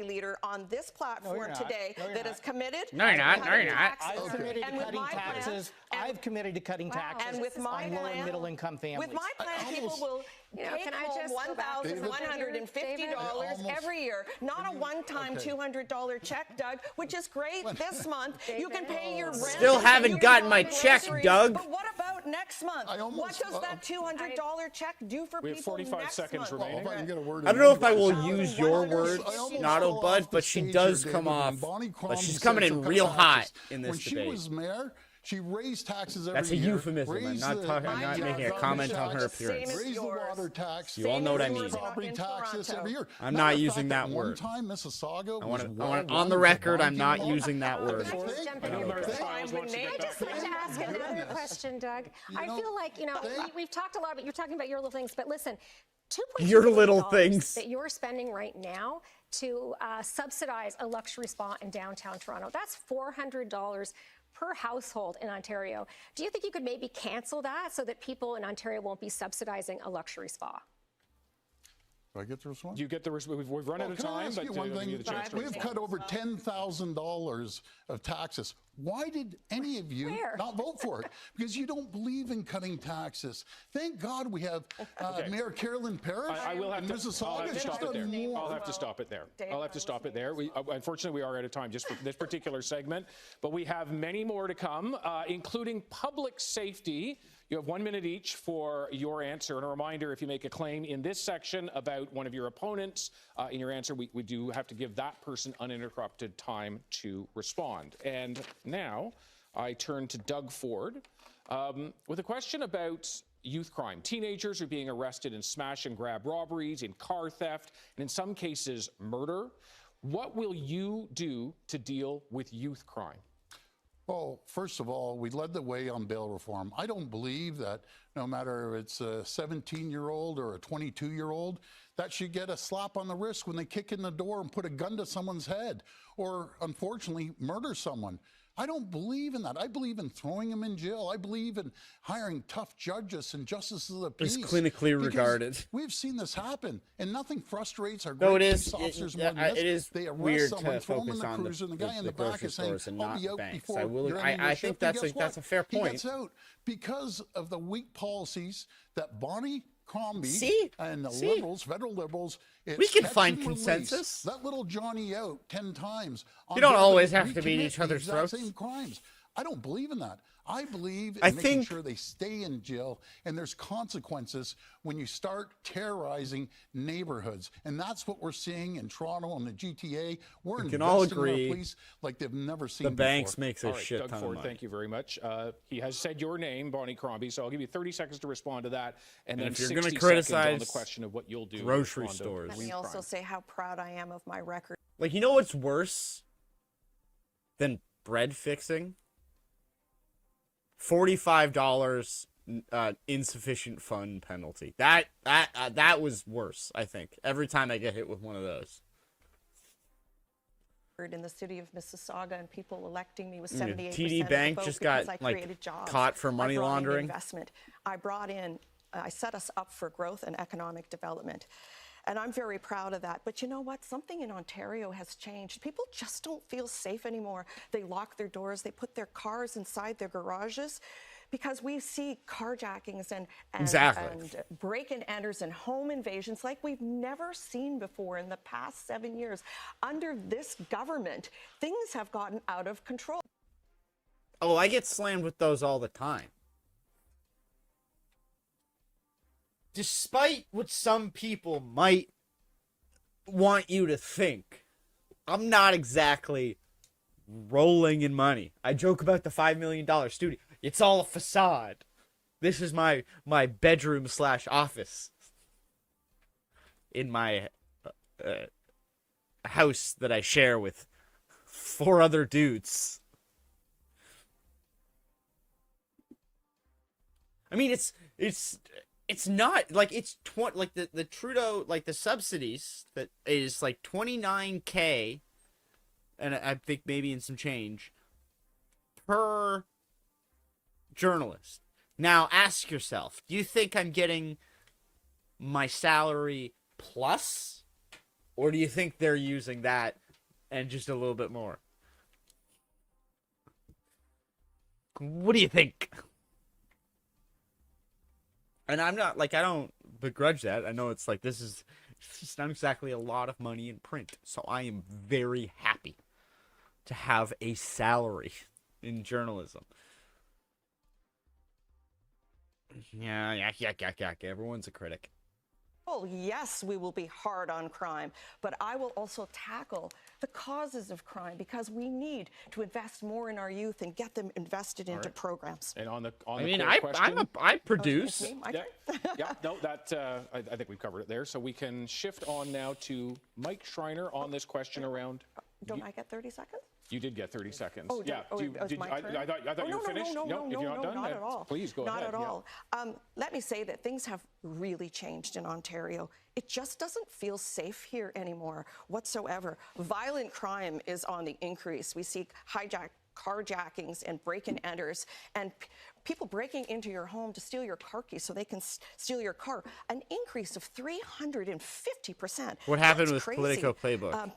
leader on this platform today that is committed. No, you're not. No, you're not. I've committed to cutting taxes. I've committed to cutting taxes on low and middle income families. With my plan, people will take home $1,150 every year, not a one-time $200 check, Doug, which is great this month. You can pay your rent. Still haven't gotten my check, Doug. But what about next month? What does that $200 check do for people next month? We have 45 seconds remaining. I don't know if I will use your words, Nato Bud, but she does come off. But she's coming in real hot in this debate. When she was mayor, she raised taxes every year. That's a euphemism. I'm not making a comment on her appearance. Raised the water tax. You all know what I mean. Property taxes every year. I'm not using that word. One time, Mississauga. I want on the record. I'm not using that word. I'd just like to ask another question, Doug. I feel like, we've talked a lot about, you're talking about your little things, but listen, your little things that you're spending right now to subsidize a luxury spa in downtown Toronto. That's $400 per household in Ontario. Do you think you could maybe cancel that so that people in Ontario won't be subsidizing a luxury spa? Do I get the response? You get the response. We've run out of time, but we've cut over $10,000 of taxes. Why did any of you not vote for it? Because you don't believe in cutting taxes. Thank God we have Mayor Carolyn Parrish I will have in to, Mississauga. I'll have to stop it there. I'll have to stop it there. I'll have to stop it there. Unfortunately, we are out of time just for this particular segment, but we have many more to come, including public safety. You have 1 minute each for your answer. And a reminder, if you make a claim in this section about one of your opponents, in your answer, we do have to give that person uninterrupted time to respond. And now I turn to Doug Ford with a question about youth crime. Teenagers are being arrested in smash and grab robberies, in car theft, and in some cases, murder. What will you do to deal with youth crime? Well, first of all, we led the way on bail reform. I don't believe that no matter if it's a 17-year-old or a 22-year-old, that should get a slap on the wrist when they kick in the door and put a gun to someone's head or, unfortunately, murder someone. I don't believe in that. I believe in throwing them in jail. I believe in hiring tough judges and justices of the peace. It's clinically regarded. We've seen this happen, and nothing frustrates our no, great police officers more than this. It is they arrest weird someone, to throw them in focus the on cruiser, and the guy in the back is saying, "I'll be out banks." before I think that's a fair point. He gets out because of the weak policies that Bonnie Crombie and the Liberals, federal Liberals, we can find consensus. Let little Johnny out 10 times. You don't always have to beat each other's throats. Same crimes. I don't believe in that. I believe in making sure they stay in jail, and there's consequences when you start terrorizing neighborhoods. And that's what we're seeing in Toronto and the GTA. We're investing in our police like they've never seen the before. banks makes a shit Doug ton Ford, of money. thank you very much. He has said your name, Bonnie Crombie, so I'll give you 30 seconds to respond to that, and then if you're 60 criticize seconds on the question of what you'll do. grocery stores. Let me also say how proud I am of my record. Like, you know what's worse than bread fixing? $45 insufficient fund penalty. That was worse, I think. Every time I get hit with one of those. In the city of Mississauga, and people electing me with 78% TD of the Bank vote just because got I created jobs. caught for money I brought in laundering. investment. I set us up for growth and economic development. And I'm very proud of that. But you know what? Something in Ontario has changed. People just don't feel safe anymore. They lock their doors. They put their cars inside their garages because we see carjackings and break-and-enters and home invasions like we've never seen before in the past 7 years. Under this government, things have gotten out of control. Oh, I get slammed with those all the time. Despite what some people might want you to think, I'm not exactly rolling in money. I joke about the $5 million studio. It's all a facade. This is my bedroom / office in my house that I share with 4 other dudes. I mean, it's not like it's like the Trudeau, like the subsidies that is like $29K, and I think maybe in some change per journalist. Now ask yourself, do you think I'm getting my salary plus, or do you think they're using that and just a little bit more? What do you think? And I'm not, like, I don't begrudge that. I know it's like, it's not exactly a lot of money in print. So I am very happy to have a salary in journalism. Yeah. Everyone's a critic. Yes, we will be hard on crime, but I will also tackle the causes of crime because we need to invest more in our youth and get them invested into programs. And on the question, I produce. I think we've covered it there. So we can shift on now to Mike Schreiner on this question around. Don't I get 30 seconds? You did get 30 seconds. Oh, yeah. I thought you were finished. No, if you're not done, not at all. Please go ahead. Not at all. Let me say that things have really changed in Ontario. It just doesn't feel safe here anymore whatsoever. Violent crime is on the increase. We see carjackings and break-and-enters and people breaking into your home to steal your car keys so they can steal your car. An increase of 350%. What happened with Politico Playbook?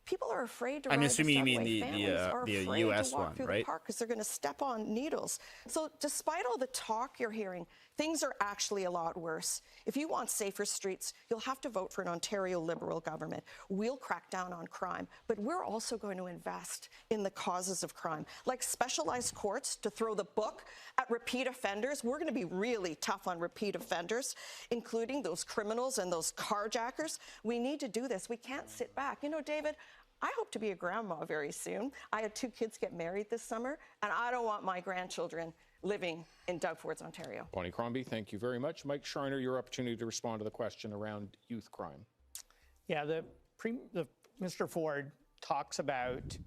People are afraid to I'm ride assuming you the mean subway. the US one, right? Because they're going to step on needles. So despite all the talk you're hearing, things are actually a lot worse. If you want safer streets, you'll have to vote for an Ontario Liberal government. We'll crack down on crime, but we're also going to invest in the causes of crime, like specialized courts to throw the book at repeat offenders. We're going to be really tough on repeat offenders, including those criminals and those carjackers. We need to do this. We can't sit back. You know, David, I hope to be a grandma very soon. I had 2 kids get married this summer, and I don't want my grandchildren living in Doug Ford's Ontario. Bonnie Crombie, thank you very much. Mike Schreiner, your opportunity to respond to the question around youth crime. Yeah, Mr. Ford talks about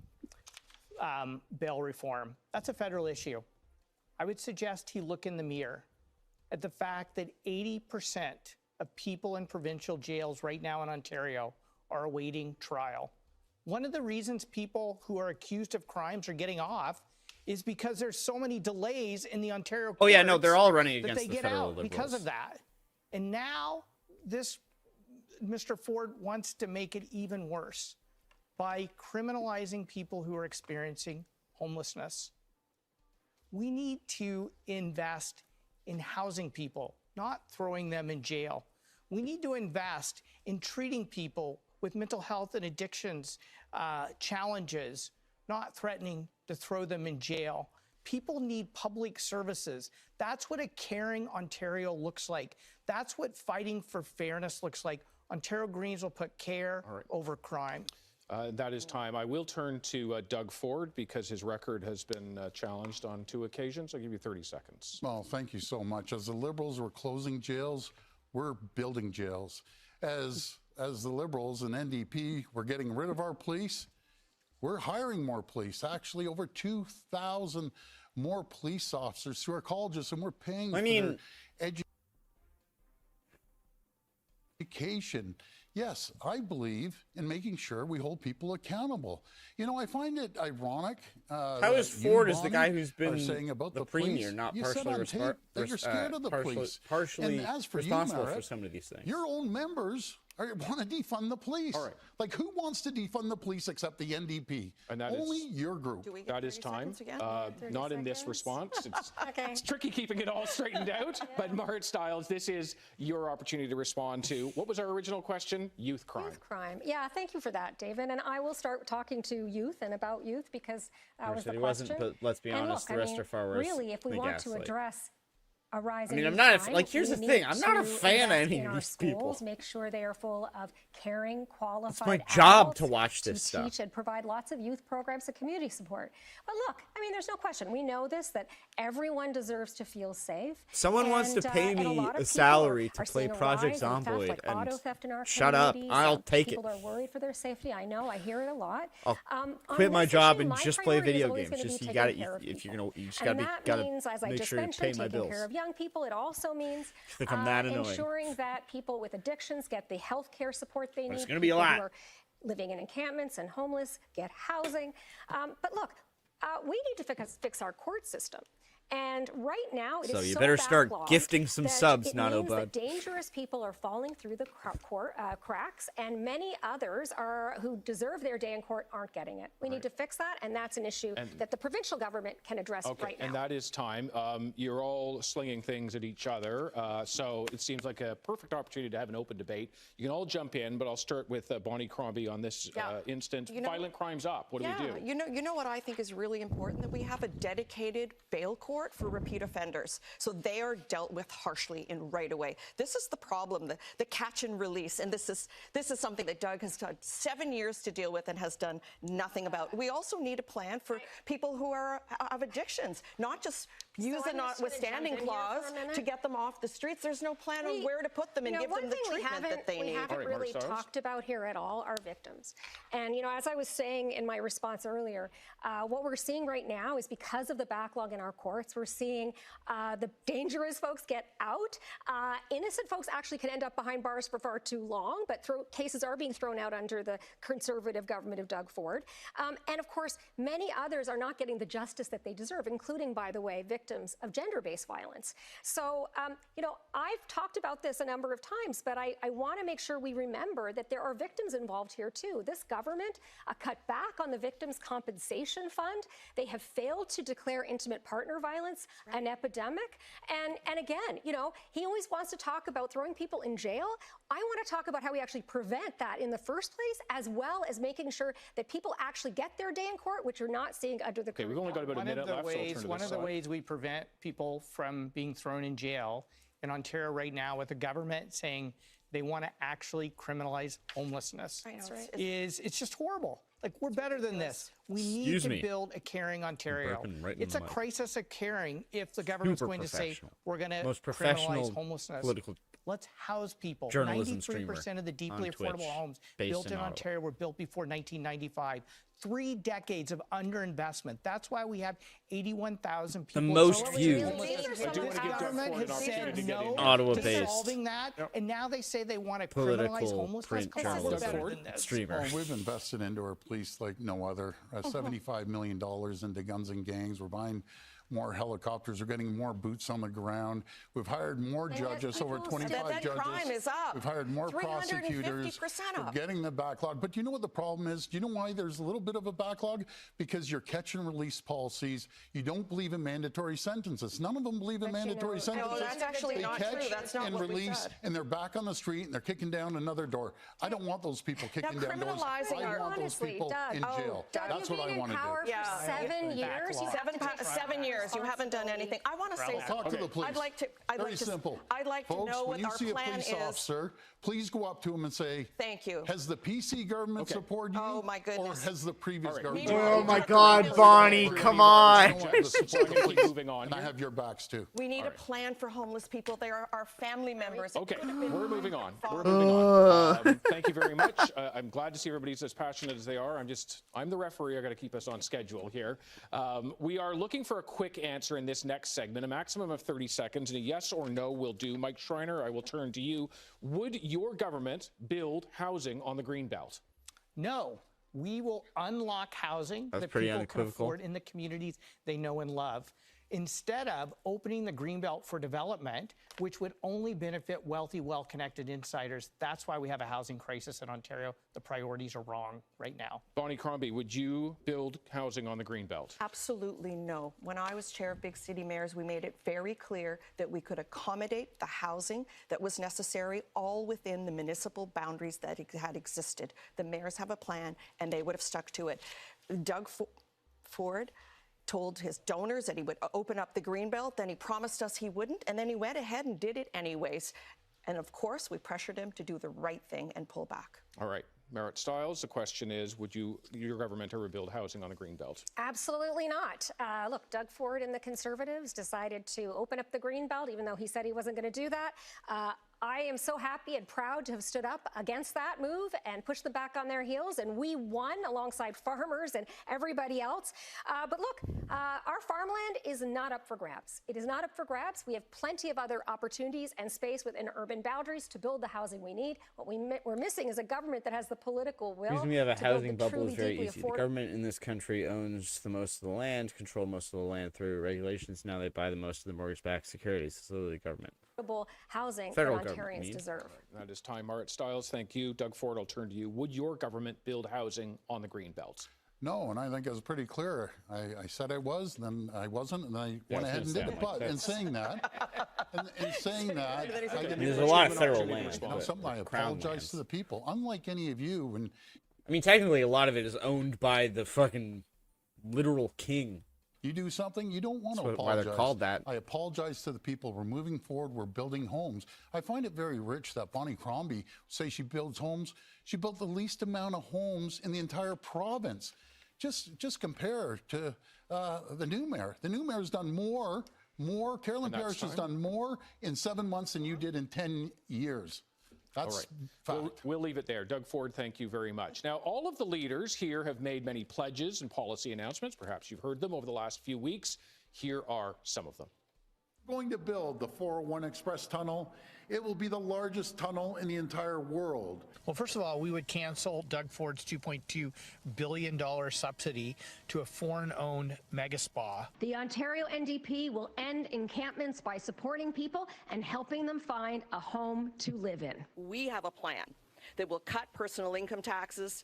bail reform. That's a federal issue. I would suggest he look in the mirror at the fact that 80% of people in provincial jails right now in Ontario are awaiting trial. One of the reasons people who are accused of crimes are getting off is because there's so many delays in the Ontario courts. Oh yeah, no, they're all running against the federal federal Liberals because of that. And now this Mr. Ford wants to make it even worse by criminalizing people who are experiencing homelessness. We need to invest in housing people, not throwing them in jail. We need to invest in treating people with mental health and addictions challenges, not threatening to throw them in jail. People need public services. That's what a caring Ontario looks like. That's what fighting for fairness looks like. Ontario Greens will put care over crime. That is time. I will turn to Doug Ford because his record has been challenged on 2 occasions. I'll give you 30 seconds. Well, thank you so much. As the Liberals were closing jails, we're building jails. As as the Liberals and NDP were getting rid of our police, we're hiring more police. Actually, over 2,000 more police officers through our colleges, and we're paying for their education. Yes, I believe in making sure we hold people accountable. You know, I find it ironic. How is Ford is the guy who's been saying about the police. premier, not You partially said on tape that you're scared of the police. partially and as for responsible you, for Merritt, some of these things. Your own members want to defund the police. All right. Like, who wants to defund the police except the NDP? And that Only is, your group. That is time. Not in this response. It's tricky keeping it all straightened out. But Marit Stiles, this is your opportunity to respond to, what was our original question? Youth crime. Youth crime. Yeah, thank you for that, David. And I will start talking to youth and about youth because that was the question. But let's be honest, the rest are far worse. Really, if we want to address a rise in I'm youth not crime, like here's the thing. I'm not a fan of any of these people. Make sure they are full of caring, qualified. It's my job adults to watch this to stuff. Teach and provide lots of youth programs and community support. But look, I mean, there's no question. We know this, that everyone deserves to feel safe. Someone wants to pay me a salary to play Project Zomboid, and auto theft in our shut up. I'll take it. People are worried for their safety. I know. I hear it a lot. I'll quit my job and just play video games. Just you got to if you're gonna you just got to make sure you pay my bills. Taking care of young people. It also means ensuring that people with addictions get the health care support they need. It's going to be a lot. Who are living in encampments and homeless get housing. But look, we need to fix our court system. And right now, it is so you better start backlogged gifting some that subs, it Nato means Bud. that dangerous people are falling through the cracks, and many others who deserve their day in court aren't getting it. We need to fix that, and that's an issue that the provincial government can address right now. And that is time. You're all slinging things at each other, so it seems like a perfect opportunity to have an open debate. You can all jump in, but I'll start with Bonnie Crombie on this instant. Violent crimes up. What do we do? You know what I think is really important? That we have a dedicated bail court for repeat offenders, so they are dealt with harshly and right away. This is the problem, the catch and release, and this is something that Doug has done 7 years to deal with and has done nothing about. We also need a plan for people who are of addictions, not just use a notwithstanding clause to get them off the streets. There's no plan on where to put them and give them the treatment that they need. We haven't really talked about here at all are victims. And as I was saying in my response earlier, what we're seeing right now is because of the backlog in our courts, we're seeing the dangerous folks get out. Innocent folks actually can end up behind bars for far too long, but cases are being thrown out under the conservative government of Doug Ford. And of course, many others are not getting the justice that they deserve, including, by the way, victims of gender-based violence. So, I've talked about this a number of times, but I want to make sure we remember that there are victims involved here too. This government cut back on the Victims' Compensation Fund. They have failed to declare intimate partner violence an epidemic. And again, he always wants to talk about throwing people in jail. I want to talk about how we actually prevent that in the first place, as well as making sure that people actually get their day in court, which you're not seeing under the current. We've only got about a minute left. One of the ways we prevent people from being thrown in jail in Ontario right now, with the government saying they want to actually criminalize homelessness, it's just horrible. Like, we're better than this. We need to build a caring Ontario. It's a crisis of caring if the government's going to say we're going to criminalize homelessness. Let's house people. 93% of the deeply affordable homes built in Ontario were built before 1995. 3 decades of underinvestment. That's why we have 81,000 people. The most viewed. The government has said no Ottawa-based to solving that, and now they say they want to criminalize homelessness. Print journalism streamer. Well, we've invested into our police like no other. $75 million into guns and gangs. We're buying more helicopters. We're getting more boots on the ground. We've hired more judges, over 25 judges. Crime is up. We've hired more prosecutors. We're getting the backlog. But do you know what the problem is? Do you know why there's a little bit of a backlog? Because your catch and release policies, you don't believe in mandatory sentences. None of them believe in mandatory sentences. No, that's actually not true. That's not what we said. And they're back on the street and they're kicking down another door. I don't want those people kicking down doors. I want those people in jail. That's what I want to do. For 7 years. 7 years. years, you haven't done anything. I want to say Talk to the police. I'd like to. Very simple. I'd like to Folks, know what when you our see a plan police is. officer, please go up to him and say, "Thank you." Has the PC government supported you? Oh my goodness. Or has the previous government? Oh my God, Bonnie, come on. Moving on. And I have your backs too. We need a plan for homeless people. They are our family members. Okay, we're moving on. We're moving on. Thank you very much. I'm glad to see everybody's as passionate as they are. I'm the referee. I got to keep us on schedule here. We are looking for a quick answer in this next segment, a maximum of 30 seconds, and a yes or no will do. Mike Schreiner, I will turn to you. Would your government build housing on the Greenbelt? No. We will unlock housing that people can afford in the communities they know and love, instead of opening the Greenbelt for development, which would only benefit wealthy, well-connected insiders. That's why we have a housing crisis in Ontario. The priorities are wrong right now. Bonnie Crombie, would you build housing on the Greenbelt? Absolutely no. When I was chair of Big City Mayors, we made it very clear that we could accommodate the housing that was necessary, all within the municipal boundaries that had existed. The mayors have a plan, and they would have stuck to it. Doug Ford told his donors that he would open up the Greenbelt, then he promised us he wouldn't, and then he went ahead and did it anyways. And of course, we pressured him to do the right thing and pull back. All right. Merritt Stiles, the question is, would your government ever build housing on the Greenbelt? Absolutely not. Look, Doug Ford and the Conservatives decided to open up the Greenbelt, even though he said he wasn't going to do that. I am so happy and proud to have stood up against that move and pushed them back on their heels, and we won alongside farmers and everybody else. But look, our farmland is not up for grabs. It is not up for grabs. We have plenty of other opportunities and space within urban boundaries to build the housing we need. What we're missing is a government that has the political will. The reason we have a to build housing the bubble truly is very deeply easy. The government in this country owns the most of the land, control most of the land through regulations. Now they buy the most of the mortgage-backed securities. It's literally government. Housing Federal that Ontarians deserve. That is time. Merritt Stiles, thank you. Doug Ford, I'll turn to you. Would your government build housing on the Greenbelt? No, and I think it was pretty clear. I said I was, then I wasn't, and I went ahead and did it. But in saying that, I didn't. There's a lot of federal land. You know, something I apologize to the people. Unlike any of you, and I mean, technically, a lot of it is owned by the fucking literal king. you do something, you don't want to That's apologize. why they're called that. I apologize to the people. We're moving forward. We're building homes. I find it very rich that Bonnie Crombie say she builds homes. She built the least amount of homes in the entire province. Just compare to the new mayor. The new mayor's done more. Carolyn Parrish has done more in 7 months than you did in 10 years. That's fact. We'll leave it there. Doug Ford, thank you very much. Now, all of the leaders here have made many pledges and policy announcements. Perhaps you've heard them over the last few weeks. Here are some of them. We're going to build the 401 Express Tunnel. It will be the largest tunnel in the entire world. Well, first of all, we would cancel Doug Ford's $2.2 billion subsidy to a foreign-owned mega spa. The Ontario NDP will end encampments by supporting people and helping them find a home to live in. We have a plan that will cut personal income taxes,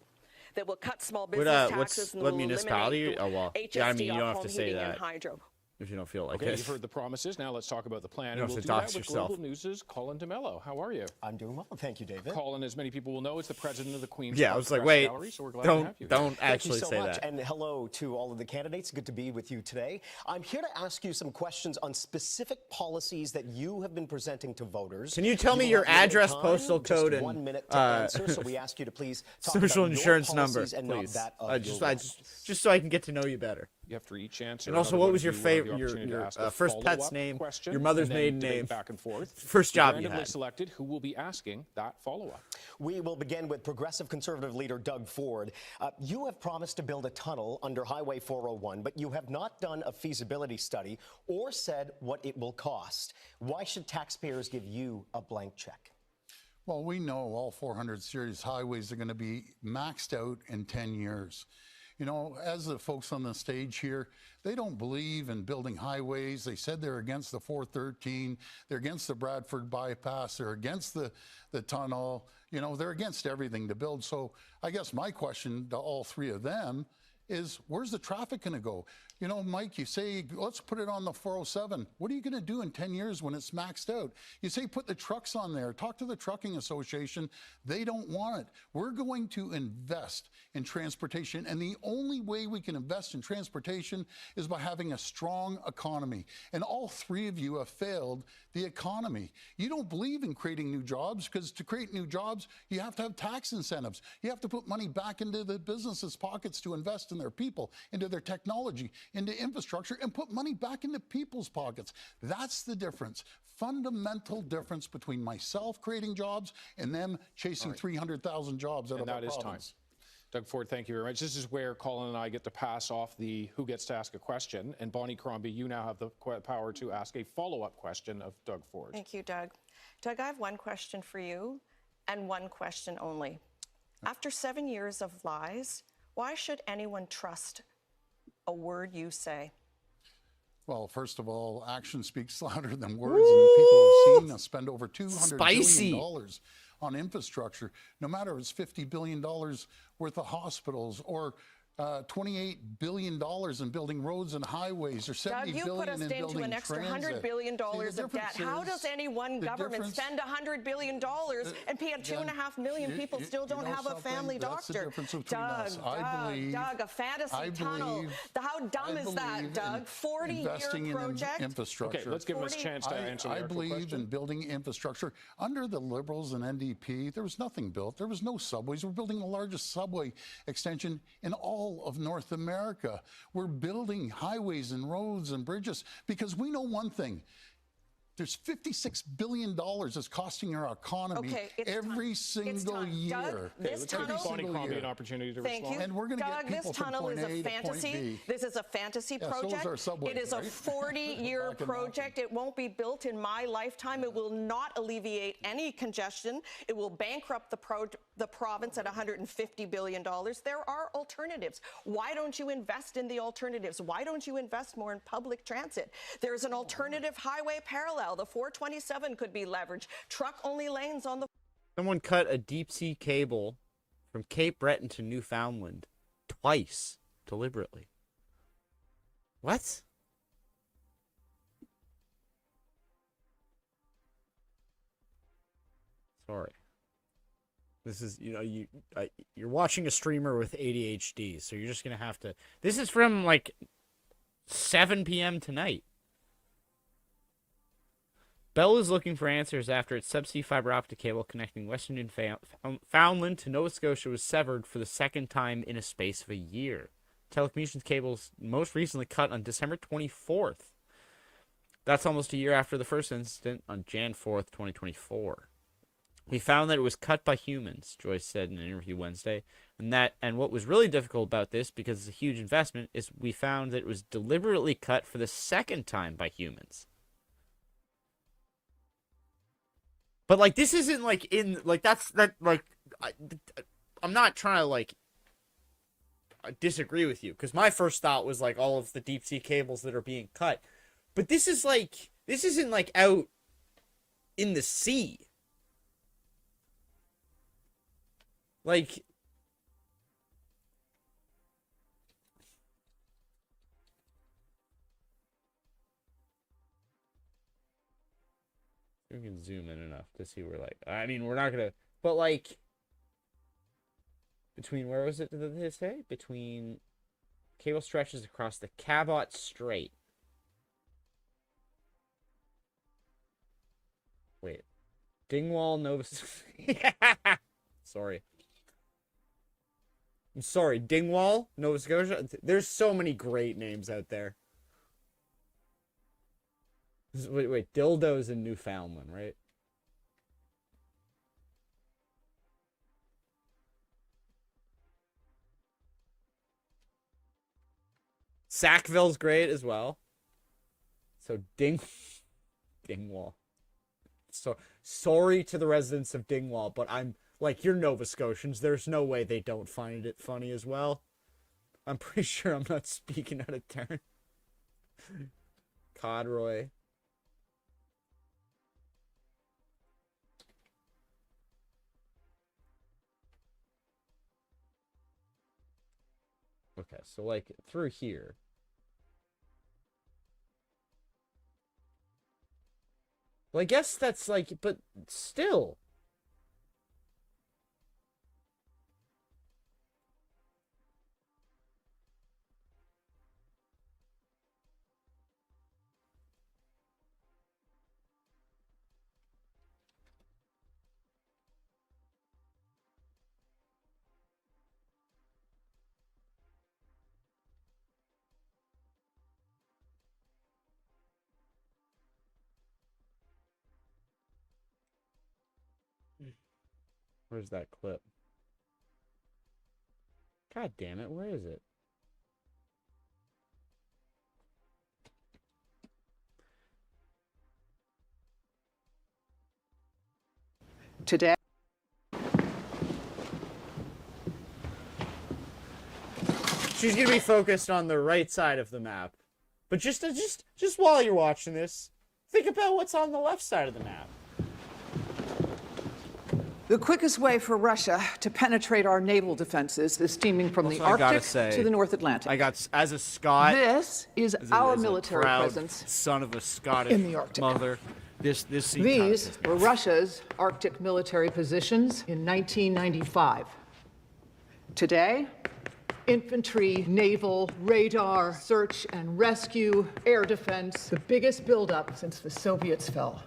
that will cut small business taxes, and what will municipality? eliminate Oh well, HST yeah. I mean, you don't have home to say heating that and hydro. if you don't feel like Okay, it. you've heard the promises. Now let's talk about the plan. You And don't we'll have do to that dox with yourself. Global News' Colin DeMello. How are you? I'm doing well, thank you, David. Colin, as many people will know, is the president of the Queen's Yeah, I Park was like, Press wait, Gallery, so we're glad to have you. don't Thank actually you so say much, that. and hello to all of the candidates. Good to be with you today. I'm here to ask you some questions on specific policies that you have been presenting to voters. Can you tell me will your have limited address, time, postal just code, and 1 minute to answer, so we ask you to please talk social about your insurance number, policies and not please? that of your Just so I can get to know you better. You have to each answer. And also, Another what one was your of you will have the favorite, opportunity to your ask a first pet's follow-up name, question, your mother's and then maiden debate name, back and forth. first job you Randomly had? selected who will be asking that follow-up. We will begin with Progressive Conservative leader Doug Ford. You have promised to build a tunnel under Highway 401, but you have not done a feasibility study or said what it will cost. Why should taxpayers give you a blank check? Well, we know all 400 series highways are going to be maxed out in 10 years. You know, as the folks on the stage here, they don't believe in building highways. They said they're against the 413. They're against the Bradford bypass. They're against the tunnel. You know, they're against everything to build. So I guess my question to all three of them is, where's the traffic going to go? You know, Mike, you say, let's put it on the 407. What are you going to do in 10 years when it's maxed out? You say, put the trucks on there. Talk to the Trucking Association. They don't want it. We're going to invest in transportation. And the only way we can invest in transportation is by having a strong economy. And all three of you have failed the economy. You don't believe in creating new jobs, because to create new jobs, you have to have tax incentives. You have to put money back into the businesses' pockets to invest in their people, into their technology, into infrastructure, and put money back into people's pockets. That's the difference. Fundamental difference between myself creating jobs and them chasing 300,000 jobs out of our province. Doug Ford, thank you very much. This is where Colin and I get to pass off the who gets to ask a question. And Bonnie Crombie, you now have the power to ask a follow-up question of Doug Ford. Thank you, Doug. Doug, I have one question for you and one question only. After 7 years of lies, why should anyone trust a word you say? Well, first of all, action speaks louder than words, and people have seen us spend over $200 billion on infrastructure. No matter if it's $50 billion worth of hospitals, or $28 billion in building roads and highways, or $70 billion in building transit. Doug, you put us into an extra $100 billion of debt. How does any one government spend $100 billion and pay 2.5 million people still don't have a family doctor? That's the difference between us. Doug, a fantasy tunnel. How dumb is that, Doug? 40-year project? In infrastructure. Okay, let's give him a chance to answer I believe in building infrastructure. Under the Liberals and NDP, there was nothing built. There was no subways. We're building the largest subway extension in all of North America. We're building highways and roads and bridges because we know one thing. There's $56 billion that's costing our economy every single year. Doug, this tunnel, an opportunity to thank respond. you. And we're going to get people this tunnel is a fantasy. This is a fantasy project. So is our subway, it is a 40-year project. It won't be built in my lifetime. It will not alleviate any congestion. It will bankrupt the province at $150 billion. There are alternatives. Why don't you invest in the alternatives? Why don't you invest more in public transit? There's an alternative highway parallel. The 427 could be leveraged. Truck-only lanes on the... Someone cut a deep-sea cable from Cape Breton to Newfoundland twice, deliberately. What? Sorry. This is, you know, you're watching a streamer with ADHD, so you're just going to have to... This is from, like, 7 p.m. tonight. Bell is looking for answers after its subsea fiber optic cable connecting Western Newfoundland to Nova Scotia was severed for the second time in a space of a year. Telecommunications cables most recently cut on December 24th. That's almost a year after the first incident on Jan 4th, 2024. We found that it was cut by humans, Joyce said in an interview Wednesday. And what was really difficult about this, because it's a huge investment, is we found that it was deliberately cut for the second time by humans. But, like, this isn't, like, I'm not trying to, like, disagree with you, because my first thought was, like, all of the deep-sea cables that are being cut. But this isn't, like, out in the sea. Like... We can zoom in enough to see where, like, I mean, we're not gonna, but, like, between, where was it, did they say? Between cable stretches across the Cabot Strait. Wait. Dingwall, Nova... Sorry. I'm sorry, Dingwall, Nova Scotia? There's so many great names out there. Wait, dildos in Newfoundland, right? Sackville's great as well. So Dingwall. So sorry to the residents of Dingwall, but I'm like, you're Nova Scotians. There's no way they don't find it funny as well. I'm pretty sure I'm not speaking out of turn. Codroy. Okay, so, like, through here, Well, I guess that's like, but still. Where's that clip? God damn it, where is it? Today, she's gonna be focused on the right side of the map. But just while you're watching this, think about what's on the left side of the map. the quickest way for Russia to penetrate our naval defenses is steaming from the Arctic to the North Atlantic. As a Scot, this is our military presence son of a Scottish in the Arctic. mother. These were Russia's Arctic military positions in 1995. Today, infantry, naval, radar, search and rescue, air defense, the biggest buildup since the Soviets fell.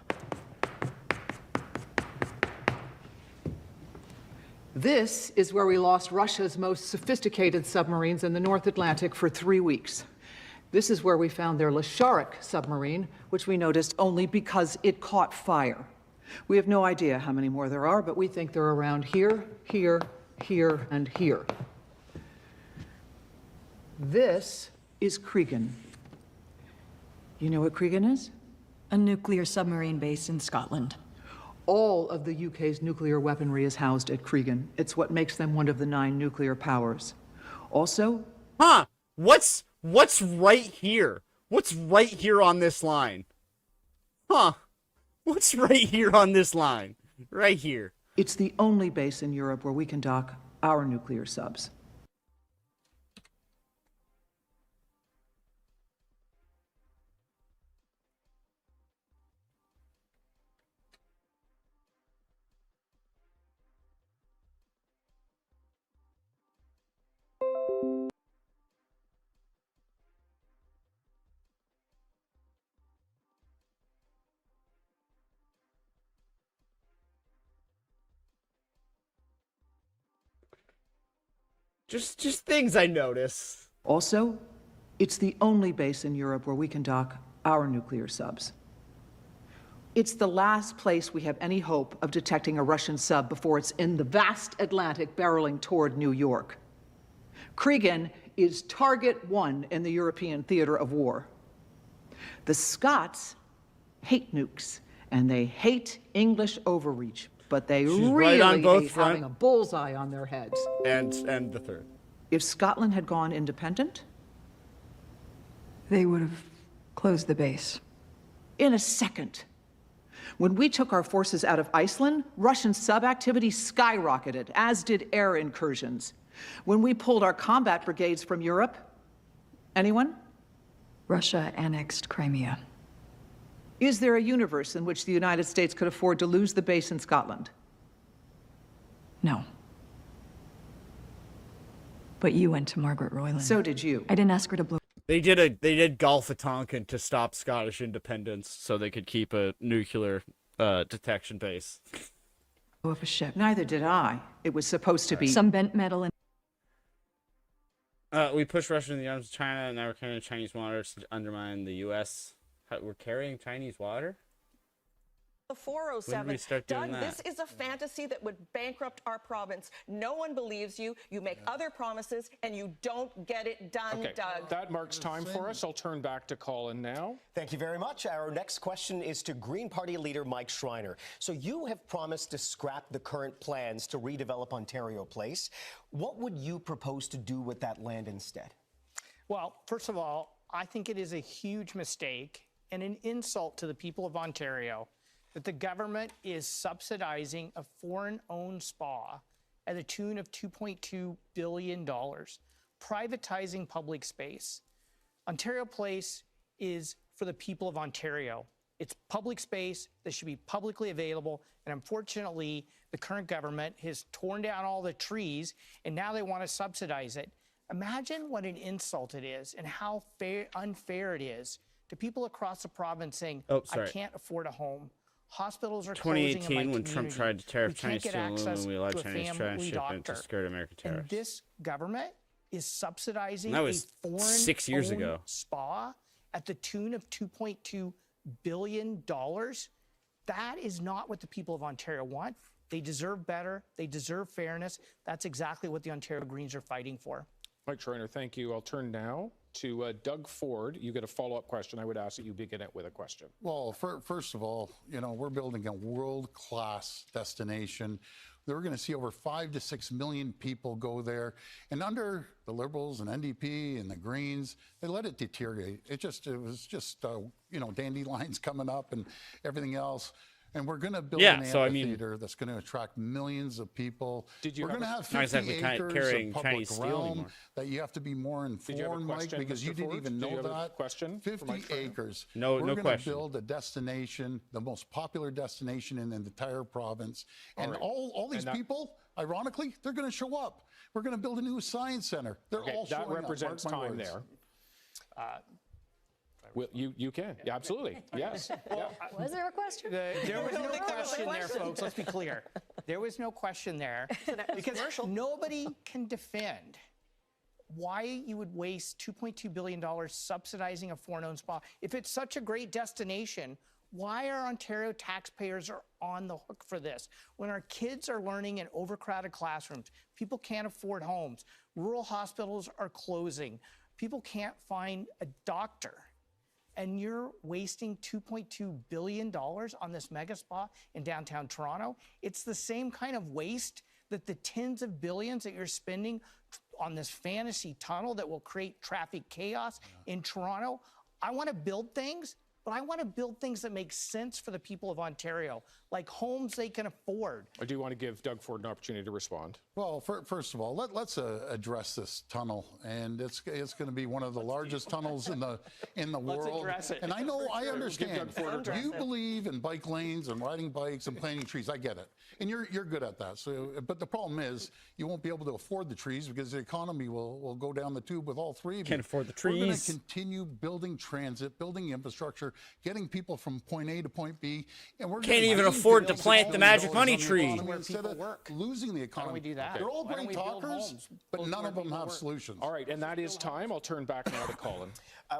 This is where we lost Russia's most sophisticated submarines in the North Atlantic for 3 weeks. This is where we found their Lasharic submarine, which we noticed only because it caught fire. We have no idea how many more there are, but we think they're around here, here, here, and here. This is Cregan. You know what Cregan is? A nuclear submarine base in Scotland. All of the UK's nuclear weaponry is housed at Cregan. It's what makes them one of the 9 nuclear powers. Also... What's right here? What's right here on this line? What's right here on this line? Right here. It's the only base in Europe where we can dock our nuclear subs. Just things I notice. Also, it's the only base in Europe where we can dock our nuclear subs. It's the last place we have any hope of detecting a Russian sub before it's in the vast Atlantic barreling toward New York. Cregan is target 1 in the European theater of war. The Scots hate nukes, and they hate English overreach, but they really hate having a bullseye on their heads. And the third. If Scotland had gone independent, they would have closed the base. In a second. When we took our forces out of Iceland, Russian sub-activity skyrocketed, as did air incursions. When we pulled our combat brigades from Europe, anyone? Russia annexed Crimea. Is there a universe in which the United States could afford to lose the base in Scotland? No. But you went to Margaret Royland. So did you. I didn't ask her to blow. They did Gulf of Tonkin to stop Scottish independence so they could keep a nuclear detection base. Up a ship. Neither did I. It was supposed to be some bent metal and we pushed Russia in the arms of China, and now we're carrying Chinese waters to undermine the U.S. We're carrying Chinese water? The 407. When did we start doing Doug, that? this is a fantasy that would bankrupt our province. No one believes you. You make other promises, and you don't get it done, Okay, Doug. that marks time for us. I'll turn back to Colin now. Thank you very much. Our next question is to Green Party leader Mike Schreiner. So you have promised to scrap the current plans to redevelop Ontario Place. What would you propose to do with that land instead? Well, first of all, I think it is a huge mistake and an insult to the people of Ontario that the government is subsidizing a foreign-owned spa at the tune of $2.2 billion, privatizing public space. Ontario Place is for the people of Ontario. It's public space that should be publicly available. And unfortunately, the current government has torn down all the trees and now they want to subsidize it. Imagine what an insult it is and how unfair it is to people across the province saying, I can't afford a home. Hospitals are closing in my 2018, when community. Trump tried to tariff We can't Chinese get steel and access aluminum, we allowed to a Chinese family transshipment to doctor. skirt American And tariffs. this government is subsidizing That was a foreign 6 years ago. spa at the tune of $2.2 billion. That is not what the people of Ontario want. They deserve better. They deserve fairness. That's exactly what the Ontario Greens are fighting for. Mike Schreiner, thank you. I'll turn now to Doug Ford. You get a follow-up question. I would ask that you begin it with a question. Well, first of all, we're building a world-class destination. We're going to see over 5 to 6 million people go there. And under the Liberals and NDP and the Greens, they let it deteriorate. It was just dandelions coming up and everything else. And we're going to build an amphitheater that's going to attract millions of people. We're going to have 50 acres of public realm that you have to be more informed, Mike, because you didn't even know that. 50 acres. No question. We're going to question. build a destination, the most popular destination in the entire province. And all these people, ironically, they're going to show up. We're going to build a new science center. They're all showing up. That represents time there. Well, you can. Yeah, absolutely. Yes. Was there a question? There was no question there, folks. Let's be clear. There was no question there because nobody can defend why you would waste $2.2 billion subsidizing a foreign-owned spa. If it's such a great destination, why are Ontario taxpayers on the hook for this? When our kids are learning in overcrowded classrooms, people can't afford homes, rural hospitals are closing, people can't find a doctor. And you're wasting $2.2 billion on this mega spa in downtown Toronto. It's the same kind of waste that the tens of billions that you're spending on this fantasy tunnel that will create traffic chaos in Toronto. I want to build things, but I want to build things that make sense for the people of Ontario, like homes they can afford. I do want to give Doug Ford an opportunity to respond. Well, first of all, let's address this tunnel, and it's going to be one of the largest tunnels in the world. Let's address it. And I understand. We'll You believe in bike lanes and riding bikes and planting trees. I get it, and you're good at that. So, but the problem is you won't be able to afford the trees because the economy will go down the tube with all three of you. Can't afford the trees. We're going to continue building transit, building infrastructure, getting people from point A to point B, and we're Can't even afford to plant the magic money tree. Instead of losing the economy. Why don't we do that? They're all Why don't great we build talkers, homes? but none of them have solutions. All right, and that is time. I'll turn back now to Colin.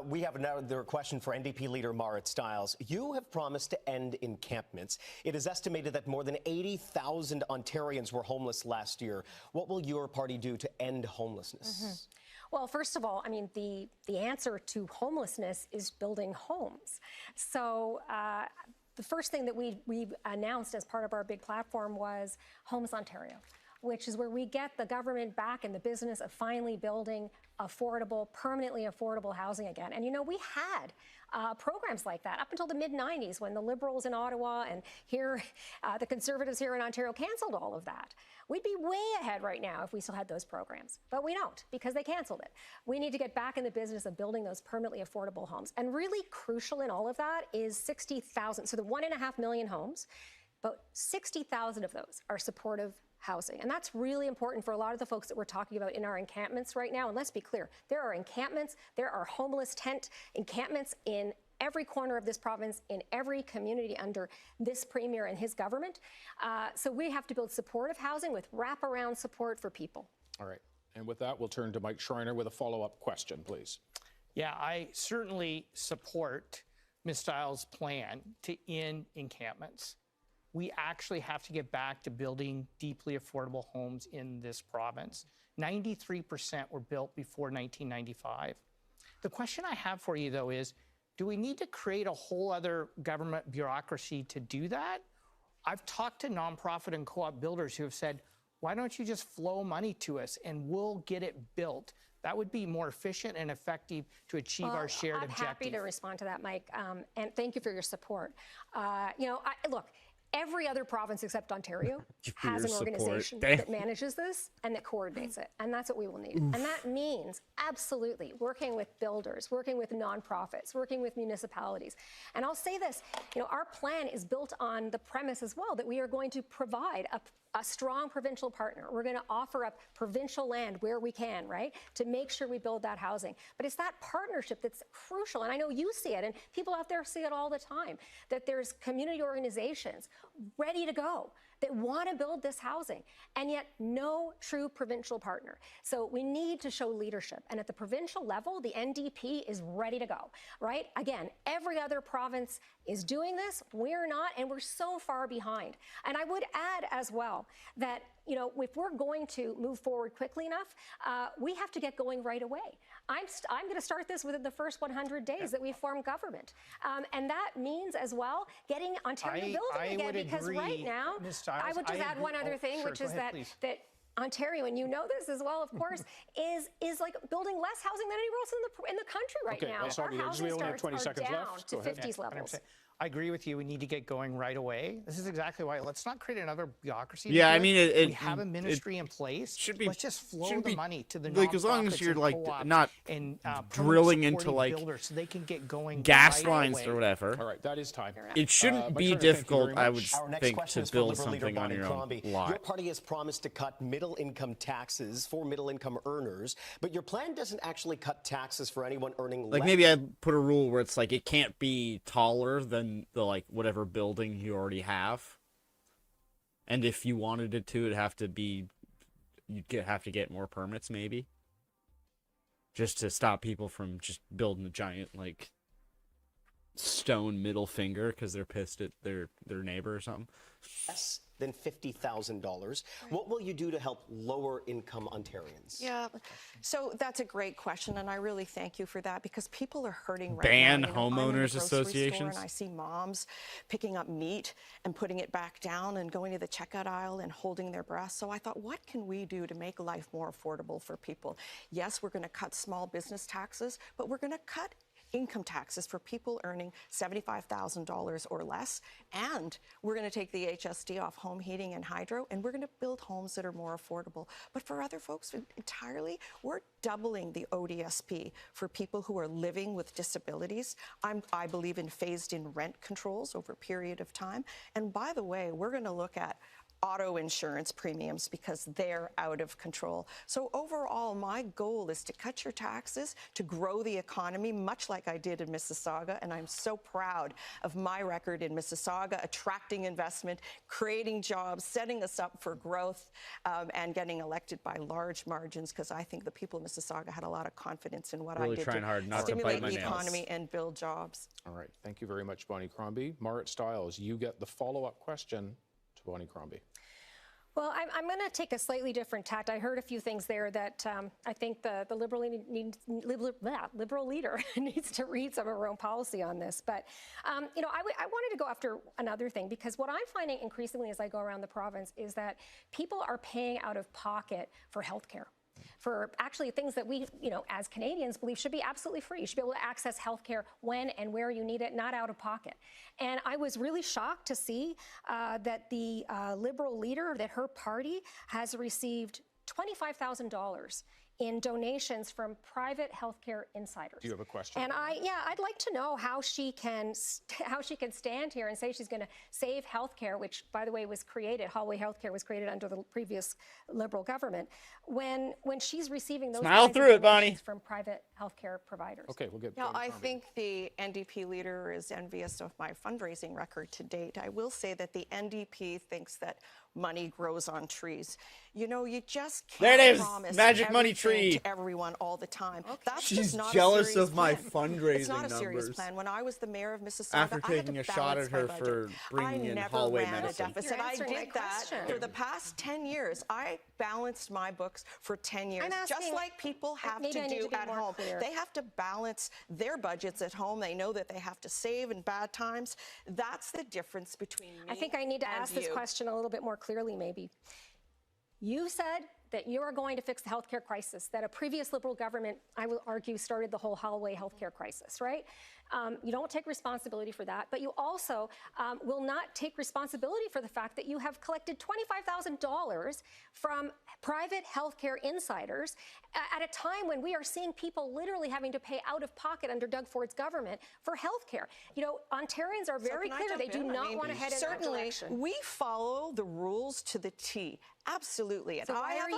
We have another question for NDP leader Marit Stiles. You have promised to end encampments. It is estimated that more than 80,000 Ontarians were homeless last year. What will your party do to end homelessness? Well, first of all, I mean, the answer to homelessness is building homes. So the first thing that we announced as part of our big platform was Homes Ontario, which is where we get the government back in the business of finally building affordable, permanently affordable housing again. And we had programs like that up until the mid-90s when the Liberals in Ottawa and here, the Conservatives here in Ontario canceled all of that. We'd be way ahead right now if we still had those programs, but we don't because they canceled it. We need to get back in the business of building those permanently affordable homes. And really crucial in all of that is 60,000, so the 1.5 million homes, but 60,000 of those are supportive housing. And that's really important for a lot of the folks that we're talking about in our encampments right now. And let's be clear, there are encampments, there are homeless tent encampments in every corner of this province, in every community under this premier and his government. So we have to build supportive housing with wraparound support for people. All right. And with that, we'll turn to Mike Schreiner with a follow-up question, please. Yeah, I certainly support Ms. Stiles' plan to end encampments. We actually have to get back to building deeply affordable homes in this province. 93% were built before 1995. The question I have for you, though, is do we need to create a whole other government bureaucracy to do that? I've talked to nonprofit and co-op builders who have said, why don't you just flow money to us and we'll get it built? That would be more efficient and effective to achieve our shared objective. I'm happy to respond to that, Mike, and thank you for your support. Look, Every other province except Ontario has an organization Damn. that manages this and that coordinates it. And that's what we will need. Oof. And that means absolutely working with builders, working with nonprofits, working with municipalities. And I'll say this, our plan is built on the premise as well that we are going to provide a strong provincial partner. We're going to offer up provincial land where we can, right, to make sure we build that housing. But it's that partnership that's crucial. And I know you see it, and people out there see it all the time, that there's community organizations ready to go that want to build this housing, and yet no true provincial partner. So we need to show leadership. And at the provincial level, the NDP is ready to go, right? Again, every other province is doing this. We're not, and we're so far behind. And I would add as well that, if we're going to move forward quickly enough, we have to get going right away. I'm going to start this within the first 100 days that we form government. And that means as well getting Ontario building again, because right now, I would just add one other thing, which is that Ontario, and you know this as well, of course, is like building less housing than anywhere else in the country right now. Well, sorry, our housing we only have 20 starts are seconds down left. to Go ahead. 50s levels. I agree with you. We need to get going right away. This is exactly why. Let's not create another bureaucracy. Yeah, I mean, we have a ministry in place. Should be. Let's just flow the money to the like as long as nonprofits you're and like co-ops not and drilling into supporting like builders so they can get going gas right lines away. or whatever. All right, that is time. It shouldn't be Thank you difficult, very I much. would Our next think, question to is for build Liberal leader something on Bonnie your Crombie. own lot. Your party has promised to cut middle-income taxes for middle-income earners, but your plan doesn't actually cut taxes for anyone earning Like less. maybe I'd put a rule where it's like it can't be taller than the like whatever building you already have. And if you wanted it to, it'd have to be, have to get more permits maybe. Just to stop people from just building a giant like stone middle finger because they're pissed at their neighbor or something. Less than $50,000. What will you do to help lower-income Ontarians? Yeah, so that's a great question, and I really thank you for that because people are hurting right Ban now. You know, I'm in the homeowners grocery store associations? and I see moms picking up meat and putting it back down and going to the checkout aisle and holding their breath. So I thought, what can we do to make life more affordable for people? Yes, we're going to cut small business taxes, but we're going to cut income taxes for people earning $75,000 or less. And we're going to take the HST off home heating and hydro, and we're going to build homes that are more affordable. But for other folks entirely, we're doubling the ODSP for people who are living with disabilities. I believe in phased-in rent controls over a period of time. And by the way, we're going to look at auto insurance premiums because they're out of control. So overall, my goal is to cut your taxes, to grow the economy, much like I did in Mississauga. And I'm so proud of my record in Mississauga, attracting investment, creating jobs, setting us up for growth, and getting elected by large margins because I think the people of Mississauga had a lot of confidence in what Really I did trying to hard not to stimulate bite my the nails. economy and build jobs. All right. Thank you very much, Bonnie Crombie. Marit Stiles, you get the follow-up question to Bonnie Crombie. Well, I'm going to take a slightly different tact. I heard a few things there that I think the Liberal leader needs to read some of her own policy on this. But, I wanted to go after another thing because what I'm finding increasingly as I go around the province is that people are paying out of pocket for healthcare. For actually things that we, as Canadians believe should be absolutely free. You should be able to access healthcare when and where you need it, not out of pocket. And I was really shocked to see that the Liberal leader, that her party has received $25,000 in donations from private healthcare insiders. Do you have a question? And I'd like to know how she can stand here and say she's going to save healthcare, which, by the way, was created. Hallway Healthcare was created under the previous Liberal government. When she's receiving those Smile through it, Bonnie. from private healthcare providers. Okay, we'll get. Yeah, Bonnie I Crombie. think the NDP leader is envious of my fundraising record to date. I will say that the NDP thinks that money grows on trees. You just can't There it is, promise magic money everything tree. to everyone all the time. Okay. That's She's just not jealous a serious of my plan. fundraising It's not a serious numbers. plan. When I was the mayor of Mississauga, After I had taking to a shot balance at her my for budget. bringing I in never hallway ran medicine. a deficit. You're I answering my did that question. for the past 10 years. I balanced my books for 10 years, I'm just asking- like people have maybe to I need do to be at more home. clear. They have to balance their budgets at home. They know that they have to save in bad times. That's the difference between me I think I need to and ask this you. question a little bit more clearly, maybe. You said that you are going to fix the healthcare crisis, that a previous Liberal government, I will argue, started the whole hallway healthcare crisis, right? You don't take responsibility for that, but you also will not take responsibility for the fact that you have collected $25,000 from private healthcare insiders at a time when we are seeing people literally having to pay out of pocket under Doug Ford's government for healthcare. You know, Ontarians are very clear. They do not want to head in that direction. Certainly, we follow the rules to the T. Absolutely. And So I have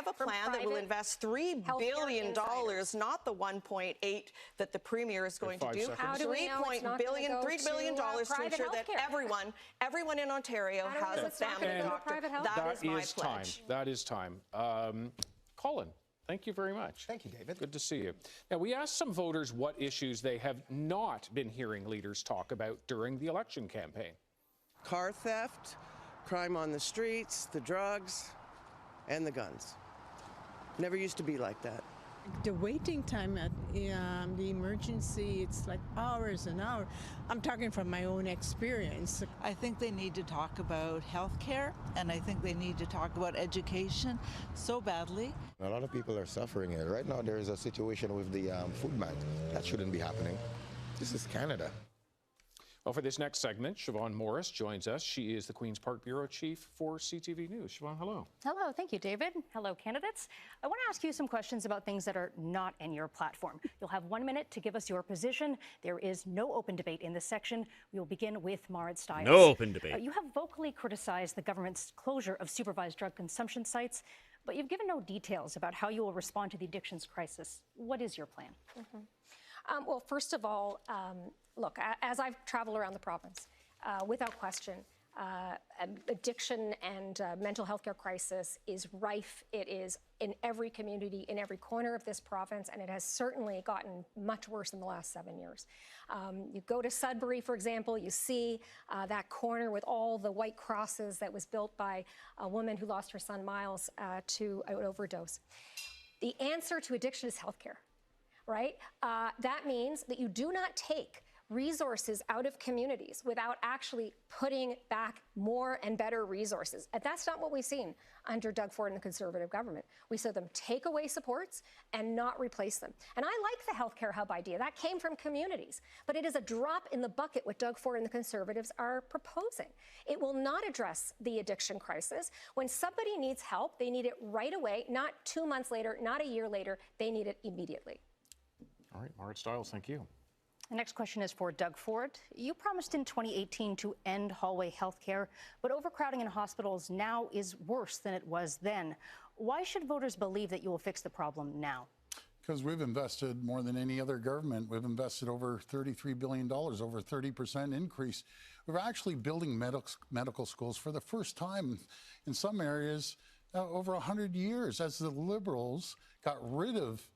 a plan that will invest $3 billion, not the 1.8 that the Premier is going to do. How do we know it's not going to go $3 billion to private ensure that healthcare? everyone in Ontario has a family doctor. That is my pledge. That is time. Colin, thank you very much. Thank you, David. Good to see you. Now, we asked some voters what issues they have not been hearing leaders talk about during the election campaign. Car theft, crime on the streets, the drugs, and the guns. Never used to be like that. The waiting time at the emergency, it's like hours and hours. I'm talking from my own experience. I think they need to talk about health care, and I think they need to talk about education so badly. A lot of people are suffering here. Right now there is a situation with the food bank. That shouldn't be happening. This is Canada. Well, for this next segment, Siobhan Morris joins us. She is the Queen's Park Bureau Chief for CTV News. Siobhan, hello. Hello, thank you, David. Hello, candidates. I want to ask you some questions about things that are not in your platform. You'll have 1 minute to give us your position. There is no open debate in this section. We will begin with Marit Stiles. No open debate. You have vocally criticized the government's closure of supervised drug consumption sites, but you've given no details about how you will respond to the addictions crisis. What is your plan? Well, first of all, look, as I've traveled around the province, without question, addiction and mental health care crisis is rife. It is in every community, in every corner of this province, and it has certainly gotten much worse in the last 7 years. You go to Sudbury, for example, you see that corner with all the white crosses that was built by a woman who lost her son Miles to an overdose. The answer to addiction is healthcare. Right? That means that you do not take resources out of communities without actually putting back more and better resources. And that's not what we've seen under Doug Ford and the Conservative government. We saw them take away supports and not replace them. And I like the healthcare hub idea. That came from communities. But it is a drop in the bucket what Doug Ford and the Conservatives are proposing. It will not address the addiction crisis. When somebody needs help, they need it right away, not 2 months later, not a year later. They need it immediately. All right, Marit Stiles, thank you. The next question is for Doug Ford. You promised in 2018 to end hallway health care, but overcrowding in hospitals now is worse than it was then. Why should voters believe that you will fix the problem now? Because we've invested more than any other government. We've invested over $33 billion, over 30% increase. We're actually building medical schools for the first time in some areas over 100 years. As the Liberals got rid of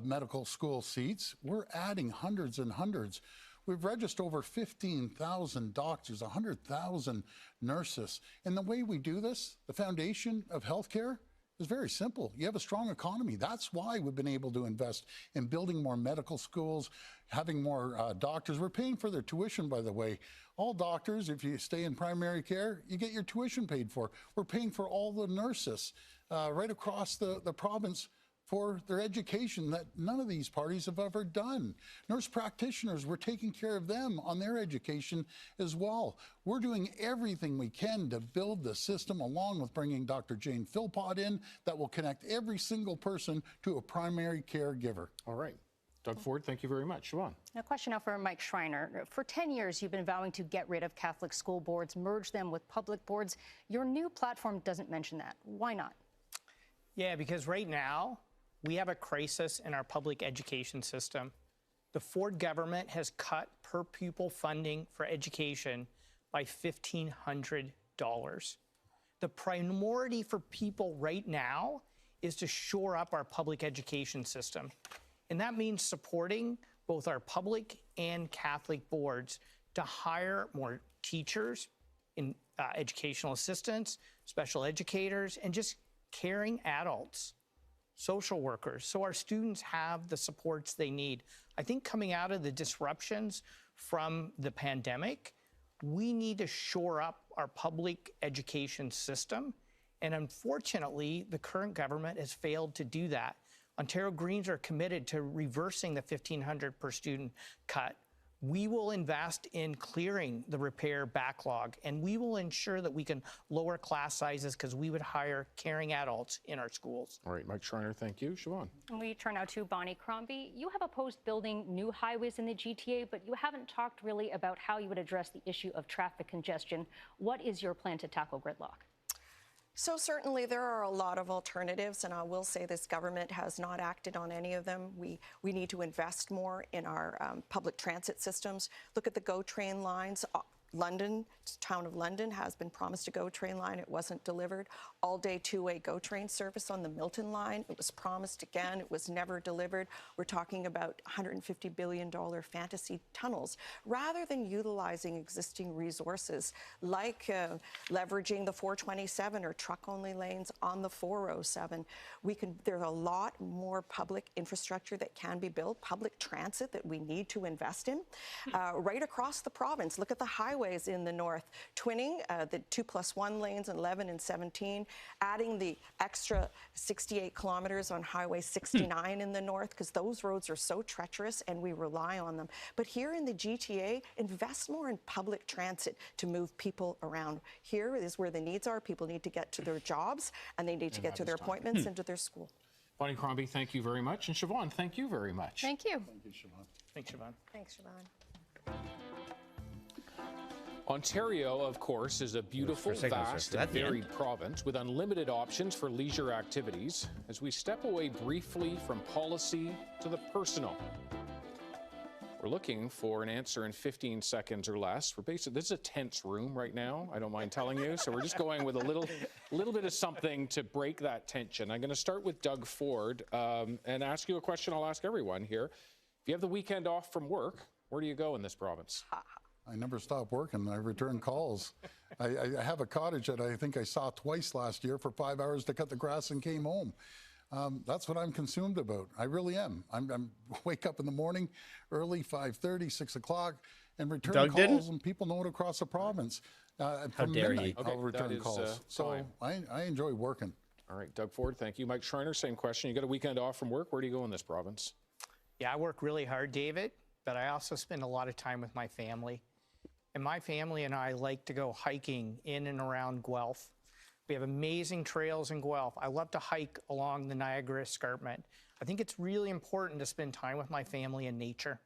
medical school seats, we're adding hundreds and hundreds. We've registered over 15,000 doctors, 100,000 nurses. And the way we do this, the foundation of healthcare, is very simple. You have a strong economy. That's why we've been able to invest in building more medical schools, having more doctors. We're paying for their tuition, by the way. All doctors, if you stay in primary care, you get your tuition paid for. We're paying for all the nurses right across the province for their education that none of these parties have ever done. Nurse practitioners, we're taking care of them on their education as well. We're doing everything we can to build the system, along with bringing Dr. Jane Philpott in, that will connect every single person to a primary caregiver. All right. Doug Ford, thank you very much. Siobhan. A question now for Mike Schreiner. For 10 years, you've been vowing to get rid of Catholic school boards, merge them with public boards. Your new platform doesn't mention that. Why not? Yeah, because right now, we have a crisis in our public education system. The Ford government has cut per pupil funding for education by $1,500. The priority for people right now is to shore up our public education system. And that means supporting both our public and Catholic boards to hire more teachers, educational assistants, special educators, and just caring adults, social workers, so our students have the supports they need. I think coming out of the disruptions from the pandemic, we need to shore up our public education system. And unfortunately, the current government has failed to do that. Ontario Greens are committed to reversing the $1,500 per student cut. We will invest in clearing the repair backlog, and we will ensure that we can lower class sizes because we would hire caring adults in our schools. All right, Mike Schreiner, thank you. Siobhan. We turn now to Bonnie Crombie. You have opposed building new highways in the GTA, but you haven't talked really about how you would address the issue of traffic congestion. What is your plan to tackle gridlock? So certainly there are a lot of alternatives, and I will say this government has not acted on any of them. We need to invest more in our public transit systems. Look at the GO train lines. London, town of London, has been promised a GO train line. It wasn't delivered. All-day two-way GO train service on the Milton line. It was promised again. It was never delivered. We're talking about $150 billion fantasy tunnels. Rather than utilizing existing resources like leveraging the 427 or truck-only lanes on the 407, there's a lot more public infrastructure that can be built, public transit that we need to invest in. Right across the province, look at the highways in the north, twinning the 2+1 lanes in 11 and 17, adding the extra 68 kilometers on Highway 69 in the north, because those roads are so treacherous and we rely on them. But here in the GTA, invest more in public transit to move people around. Here is where the needs are. People need to get to their jobs, and they need to get to their appointments and to their school. Bonnie Crombie, thank you very much. And Siobhan, thank you very much. Thank you. Thank you, Siobhan. Thanks, Siobhan. Thanks, Siobhan. Ontario, of course, is a beautiful, vast, and varied province with unlimited options for leisure activities. As we step away briefly from policy to the personal, we're looking for an answer in 15 seconds or less. This is a tense room right now, I don't mind telling you, so we're just going with a little bit of something to break that tension. I'm going to start with Doug Ford and ask you a question I'll ask everyone here. If you have the weekend off from work, where do you go in this province? I never stop working. I return calls. I have a cottage that I think I saw twice last year for 5 hours to cut the grass and came home. That's what I'm consumed about. I really am. I'm wake up in the morning early, 5:30, 6 o'clock, and return calls, and people know it across the province. From dare midnight, he? I'll return calls. So I enjoy working. All right, Doug Ford, thank you. Mike Schreiner, same question. You got a weekend off from work. Where do you go in this province? Yeah, I work really hard, David, but I also spend a lot of time with my family. And my family and I like to go hiking in and around Guelph. We have amazing trails in Guelph. I love to hike along the Niagara Escarpment. I think it's really important to spend time with my family and nature.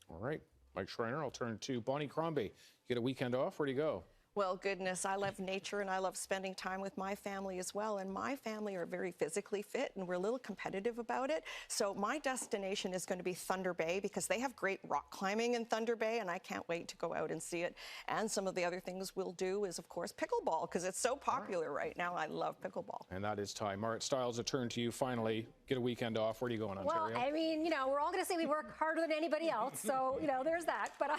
All right, Mike Schreiner, I'll turn to Bonnie Crombie. You get a weekend off, where do you go? Well, goodness, I love nature and I love spending time with my family as well. And my family are very physically fit and we're a little competitive about it. So my destination is going to be Thunder Bay because they have great rock climbing in Thunder Bay and I can't wait to go out and see it. And some of the other things we'll do is, of course, pickleball because it's so popular right now. I love pickleball. And that is time. Marit Stiles, a turn to you finally. Get a weekend off. Where do you go in Ontario? Well, I mean, we're all going to say we work harder than anybody else. So, there's that. But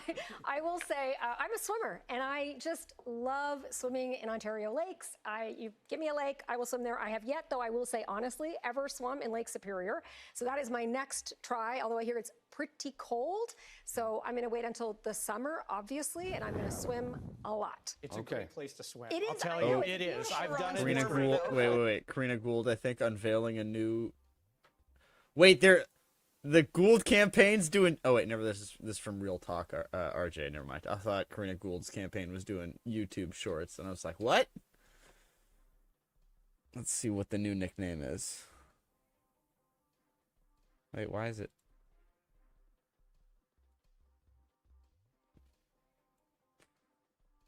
I will say I'm a swimmer and I just love swimming in Ontario lakes. You give me a lake, I will swim there. I have yet, though I will say honestly, ever swum in Lake Superior. So that is my next try, although I hear it's pretty cold. So I'm going to wait until the summer, obviously, and I'm going to swim a lot. It's a great place to swim. It is. I'll tell you, it is. I've done it. Karina Gould, wait. Karina Gould, I think, unveiling a new... Wait, the Gould campaign's doing... Oh, wait, never. This is from Real Talk, RJ. Never mind. I thought Karina Gould's campaign was doing YouTube shorts, and I was like, what? Let's see what the new nickname is. Wait, why is it...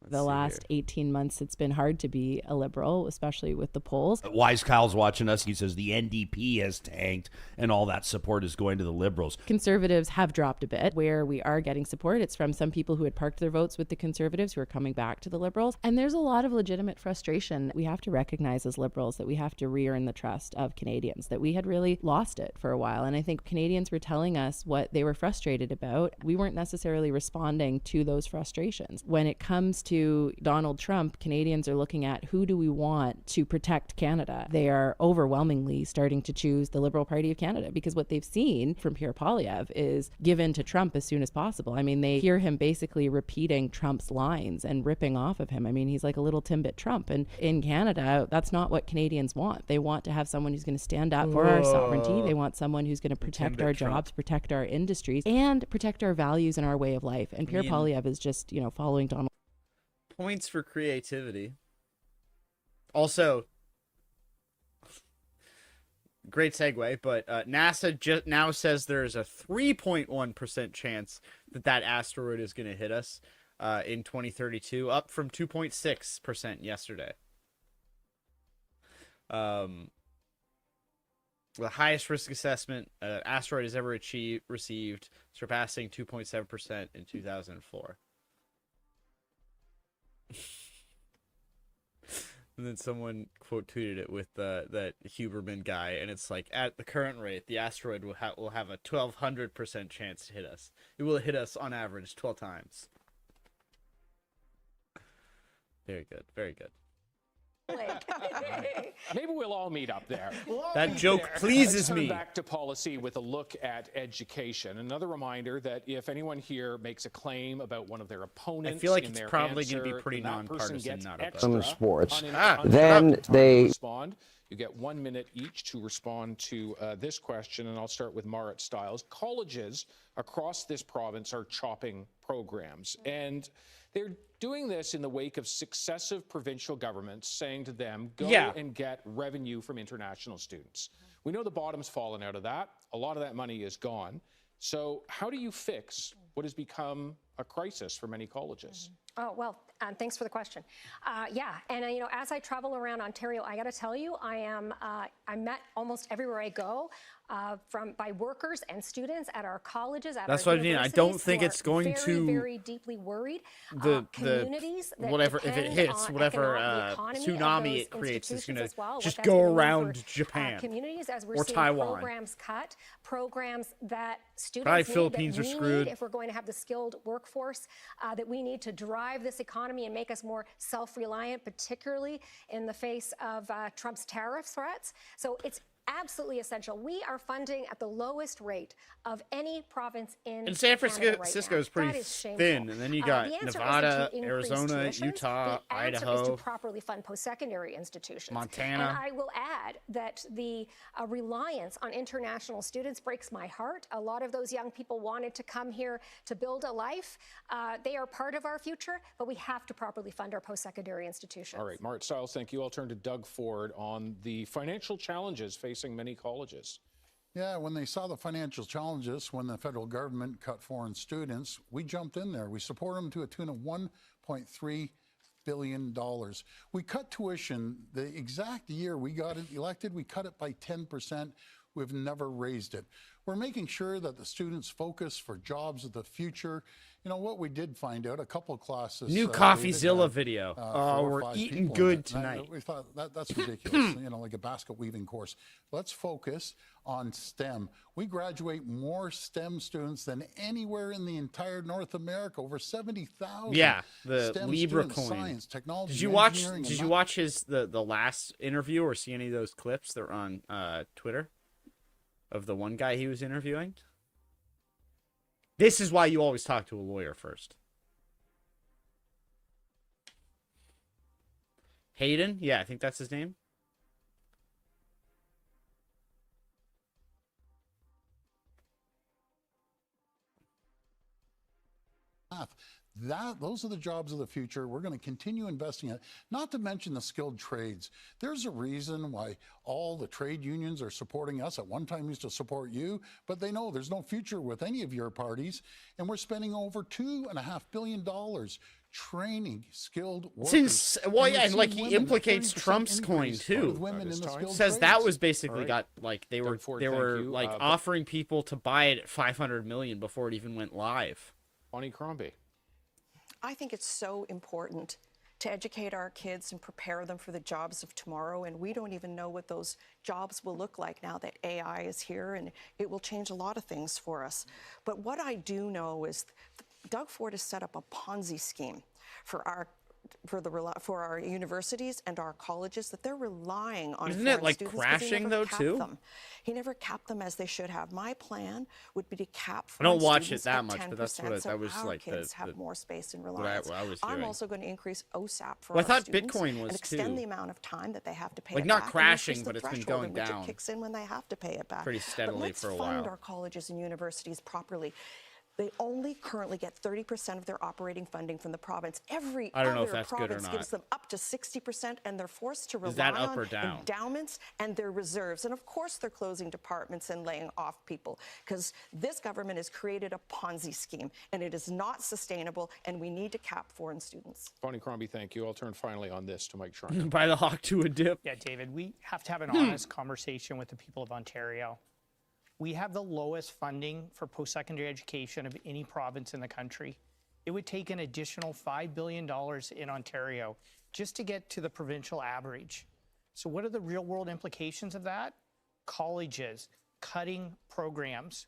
The last 18 months, it's been hard to be a Liberal, especially with the polls. Wise Kyle's watching us. He says the NDP has tanked and all that support is going to the Liberals. Conservatives have dropped a bit. Where we are getting support, it's from some people who had parked their votes with the Conservatives who are coming back to the Liberals. And there's a lot of legitimate frustration. We have to recognize as Liberals that we have to re-earn the trust of Canadians, that we had really lost it for a while. And I think Canadians were telling us what they were frustrated about. We weren't necessarily responding to those frustrations. When it comes to to Donald Trump, Canadians are looking at who do we want to protect Canada. They are overwhelmingly starting to choose the Liberal Party of Canada because what they've seen from Pierre Poilievre is give in to Trump as soon as possible. I mean, they hear him basically repeating Trump's lines and ripping off of him. I mean, he's like a little Timbit Trump. And in Canada, that's not what Canadians want. They want to have someone who's going to stand up for our sovereignty. They want someone who's going to protect our jobs, protect our industries, and protect our values and our way of life. And Pierre Poilievre is just, you know, following Donald. Points for creativity. Also, great segue, but NASA just now says there's a 3.1% chance that that asteroid is going to hit us in 2032, up from 2.6% yesterday. The highest risk assessment asteroid has ever received, surpassing 2.7% in 2004. And then someone quote tweeted it with that Huberman guy, and it's like, at the current rate, the asteroid will have a 1,200% chance to hit us. It will hit us on average 12 times. Very good, very good. Maybe we'll all meet up there. That joke pleases Let's me. turn back to policy with a look at education. Another reminder that if anyone here makes a claim about one of their opponents, I feel like in it's their probably going to answer, be pretty then that person nonpartisan, gets not extra about sports. Then Then they respond. You get 1 minute each to respond to this question, and I'll start with Marit Stiles. Colleges across this province are chopping programs, and they're doing this in the wake of successive provincial governments saying to them, go and get revenue from international students. We know the bottom's fallen out of that. A lot of that money is gone. So how do you fix what has become a crisis for many colleges? Oh, well, thanks for the question. Yeah, and you know, as I travel around Ontario, I got to tell you, I'm met almost everywhere I go by workers and students at our colleges, at That's our what I mean. I don't think it's going to very deeply worried. Communities that whatever if it hits whatever tsunami it creates is going to just go around Japan communities as we're or seeing Taiwan. Programs cut, programs that students Probably need, Philippines that are we screwed. need if we're going to have the skilled workforce that we need to drive this economy and make us more self-reliant, particularly in the face of Trump's tariff threats. So it's absolutely essential. We are funding at the lowest rate of any province in And San Francisco Canada is pretty thin, and then you got Nevada, Arizona, Utah, the answer is to Idaho, properly fund post-secondary institutions. Montana. And I will add that the reliance on international students breaks my heart. A lot of those young people wanted to come here to build a life. They are part of our future, but we have to properly fund our post-secondary institutions. All right, Marit Stiles, thank you. I'll turn to Doug Ford on the financial challenges facing many colleges. Yeah, when they saw the financial challenges, when the federal government cut foreign students, we jumped in there. We support them to a tune of $1.3 billion. We cut tuition the exact year we got elected. We cut it by 10%. We've never raised it. We're making sure that the students focus for jobs of the future. You know, what we did find out, a couple of classes. New Coffeezilla video. We're eating good tonight. We thought that's ridiculous, you know, like a basket weaving course. Let's focus on STEM. We graduate more STEM students than anywhere in the entire North America, over 70,000. Yeah, the STEM Libra students, coin. science, technology, Did you watch? engineering, Did and you watch the last interview or see any of those clips that were on Twitter of the one guy he was interviewing? This is why you always talk to a lawyer first. Hayden? Yeah, I think that's his name. Those are the jobs of the future. We're going to continue investing in it, not to mention the skilled trades. There's a reason why all the trade unions are supporting us. At one time used to support you, but they know there's no future with any of your parties. And we're spending over $2.5 billion training skilled workers. And like he implicates Trump's coin too. Says that was basically they were like offering people to buy it at $500 million before it even went live. Bonnie Crombie. I think it's so important to educate our kids and prepare them for the jobs of tomorrow. And we don't even know what those jobs will look like now that AI is here, and it will change a lot of things for us. But what I do know is Doug Ford has set up a Ponzi scheme for our for our universities and our colleges, that they're relying on Isn't it foreign like students 'cause he crashing never though capped too? them. He never capped them as they should have. My plan would be to cap I don't foreign watch it students that at much, but that's 10%, what so that was our like kids the have more space and what reliance. I was I'm hearing. also going to increase OSAP for Well, I our thought students Bitcoin was and extend too. the amount of time that they have to pay Like it not back, and crashing, increase but the it's been threshold going in which down it kicks in when they have to pay it back. pretty steadily But let's for a fund while. our colleges and universities properly. They only currently get 30% of their operating funding from the province. Every I don't know other if that's good or province not. gives them up to 60%, and they're forced to Is rely that up on or down? endowments and their reserves. And of course, they're closing departments and laying off people because this government has created a Ponzi scheme, and it is not sustainable, and we need to cap foreign students. Bonnie Crombie, thank you. I'll turn finally on this to Mike Schreiner. Buy the hawk to a dip. Yeah, David, we have to have an honest conversation with the people of Ontario. We have the lowest funding for post-secondary education of any province in the country. It would take an additional $5 billion in Ontario just to get to the provincial average. So what are the real-world implications of that? Colleges cutting programs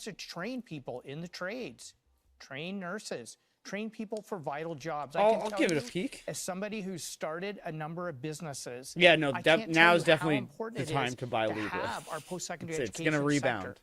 to train people in the trades, train nurses, train people for vital jobs. I'll give it a peek. As somebody who's started a number of businesses, Yeah, no, I can't now tell is you how definitely important the it time is to buy Libra. have our post-secondary It's education going to rebound. sector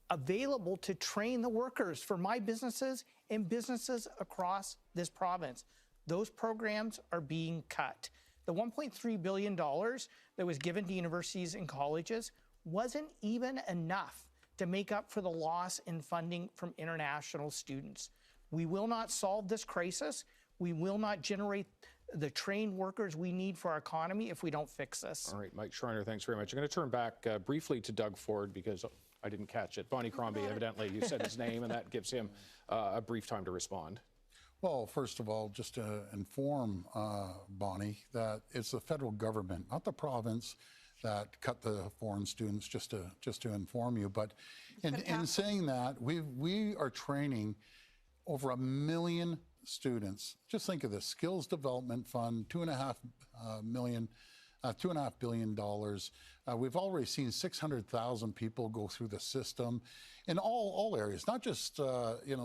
available to train the workers for my businesses and businesses across this province. Those programs are being cut. The $1.3 billion that was given to universities and colleges wasn't even enough to make up for the loss in funding from international students. We will not solve this crisis. We will not generate the trained workers we need for our economy if we don't fix this. All right, Mike Schreiner, thanks very much. I'm going to turn back briefly to Doug Ford because I didn't catch it. Bonnie Crombie, evidently, you said his name, and that gives him a brief time to respond. Well, first of all, just to inform Bonnie that it's the federal government, not the province, that cut the foreign students, just to inform you. But in saying that, we are training over 1 million students. Just think of this: Skills Development Fund, $2.5 billion. We've already seen 600,000 people go through the system in all areas, not just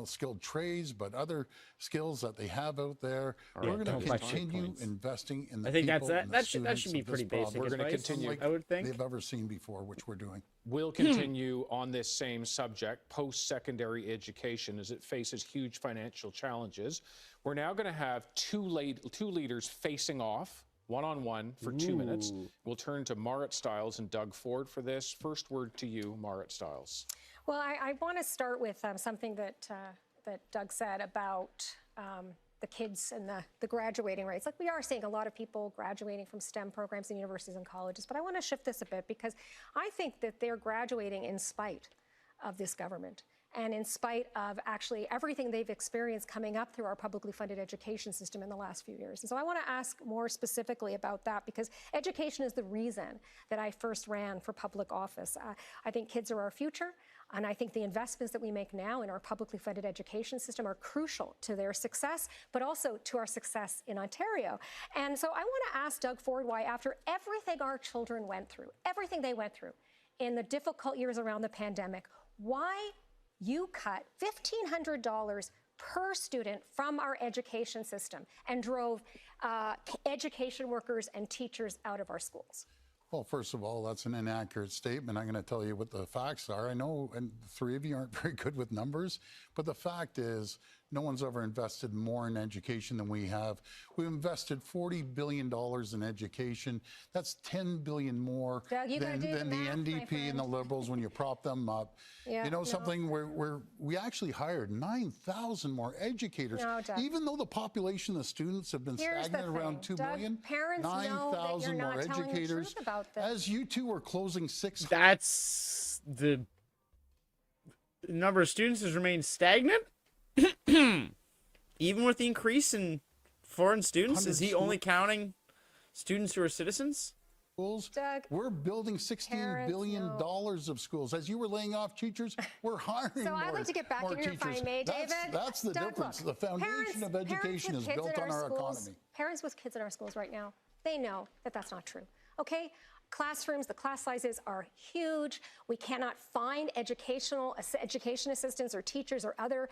skilled trades, but other skills that they have out there. Right, We're going to don't continue investing in the I think people that's and that the should students be of this pretty basic province. We're going to advice, continue. I would think. They've ever seen before, which we're doing. We'll continue on this same subject, post-secondary education, as it faces huge financial challenges. We're now going to have two leaders facing off one-on-one for 2 minutes. We'll turn to Marit Stiles and Doug Ford for this. First word to you, Marit Stiles. Well, I want to start with something that Doug said about the kids and the graduating rates. Like, we are seeing a lot of people graduating from STEM programs in universities and colleges, but I want to shift this a bit because I think that they're graduating in spite of this government and in spite of actually everything they've experienced coming up through our publicly funded education system in the last few years. And so I want to ask more specifically about that, because education is the reason that I first ran for public office. I think kids are our future, and I think the investments that we make now in our publicly funded education system are crucial to their success, but also to our success in Ontario. And so I want to ask Doug Ford why, after everything our children went through, everything they went through in the difficult years around the pandemic, why you cut $1,500 per student from our education system and drove education workers and teachers out of our schools. Well, first of all, that's an inaccurate statement. I'm going to tell you what the facts are. I know, and the three of you aren't very good with numbers, but the fact is no one's ever invested more in education than we have. We've invested $40 billion in education. That's $10 billion more Doug, than the NDP and the Liberals when you prop them up. Yeah, you know something, we actually hired 9,000 more educators. No, Doug. Even though the population of students have been stagnant around 2 million, 9,000 more educators. As you two are closing 6. That's the number of students has remained stagnant. Even with the increase in foreign students, is he only counting students who are citizens? Schools. Doug, we're building $16 billion of schools. As you were laying off teachers, we're hiring So more, I'd like to get back more in here, teachers. if I may, David. That's the Doug, difference. Look, the foundation of education is built on our economy. Parents with kids in our schools right now, they know that that's not true. Okay? classrooms. The class sizes are huge. We cannot find education assistants or teachers or other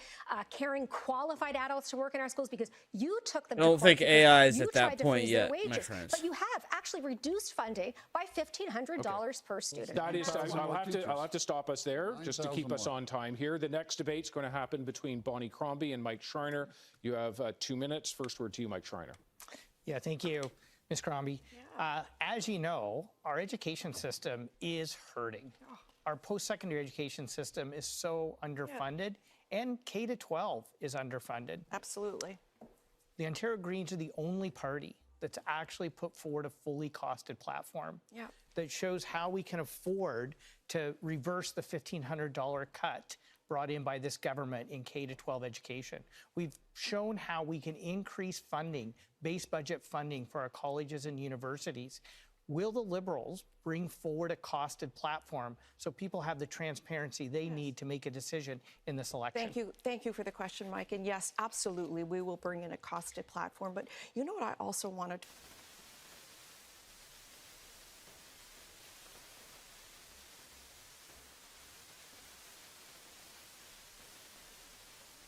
caring, qualified adults to work in our schools because you took them. I don't think AI is you at that tried to point freeze yet, their wages, my friends. But you have actually reduced funding by $1,500 per student. That is, I'll have to stop us there just to keep us on time here. The next debate's going to happen between Bonnie Crombie and Mike Schreiner. You have 2 minutes. First word to you, Mike Schreiner. Yeah, thank you, Ms. Crombie. As you know, our education system is hurting. Our post-secondary education system is so underfunded, and K-12 is underfunded. Absolutely. The Ontario Greens are the only party that's actually put forward a fully costed platform that shows how we can afford to reverse the $1,500 cut brought in by this government in K-12 education. We've shown how we can increase funding, base budget funding for our colleges and universities. Will the Liberals bring forward a costed platform so people have the transparency they need to make a decision in this election? Thank you for the question, Mike. And yes, absolutely, we will bring in a costed platform. But you know what I also wanted?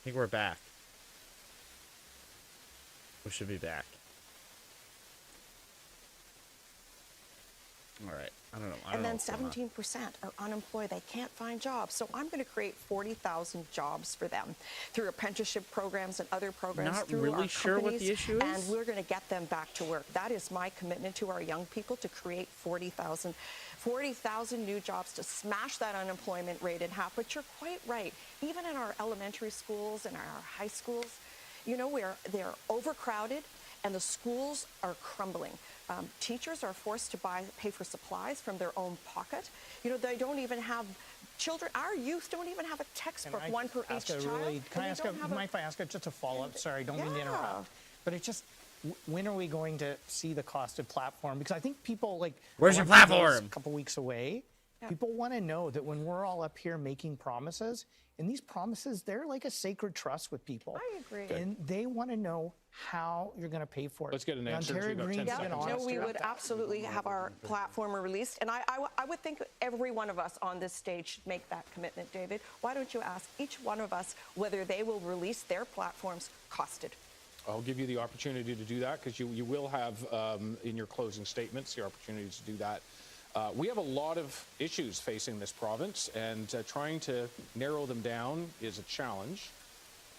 I think we're back. We should be back. All right. I don't know. And then 17% are unemployed. They can't find jobs. So I'm going to create 40,000 jobs for them through apprenticeship programs and other programs. Not through really our sure what the issue is. And we're going to get them back to work. That is my commitment to our young people, to create 40,000 new jobs to smash that unemployment rate in half. But you're quite right. Even in our elementary schools and our high schools, you know, they're overcrowded and the schools are crumbling. Teachers are forced to pay for supplies from their own pocket. You know, they don't even have children. Our youth don't even have a textbook, one per each child. Can I ask mind if I ask just a follow-up? Sorry, don't mean to interrupt. But it just, when are we going to see the costed platform? Because I think people like, where's your platform? A couple weeks away. People want to know that when we're all up here making promises, and these promises, they're like a sacred trust with people. I agree. And they want to know how you're going to pay for it. Let's get an answer. We would absolutely have our platform released. And I would think every one of us on this stage should make that commitment, David. Why don't you ask each one of us whether they will release their platforms costed? I'll give you the opportunity to do that because you will have in your closing statements the opportunity to do that. We have a lot of issues facing this province, and trying to narrow them down is a challenge.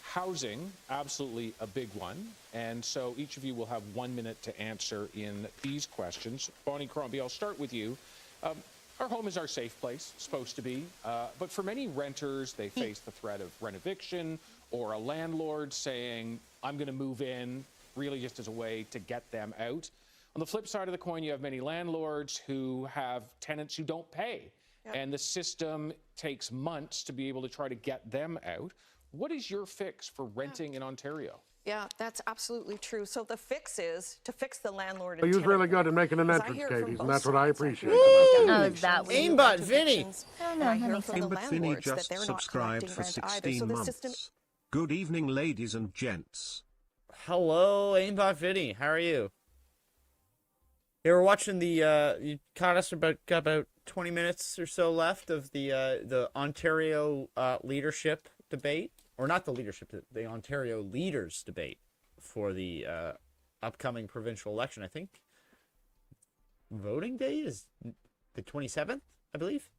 Housing, absolutely a big one. And so each of you will have 1 minute to answer in these questions. Bonnie Crombie, I'll start with you. Our home is our safe place, supposed to be. But for many renters, they face the threat of rent eviction or a landlord saying, I'm going to move in, really just as a way to get them out. On the flip side of the coin, you have many landlords who have tenants who don't pay, and the system takes months to be able to try to get them out. What is your fix for renting in Ontario? Yeah, that's absolutely true. So the fix is to fix the landlord. You're really good at making an entrance, Katie, and that's what I appreciate. Aimbot Vinny. Aimbot Vinny just subscribed for 16 months. Good evening, ladies and gents. Hello, Aimbot Vinny. How are you? Yeah, we're watching the, you caught us got about 20 minutes or so left of the Ontario leadership debate. Or not the leadership, the Ontario leaders debate for the upcoming provincial election. I think voting day is the 27th, I believe,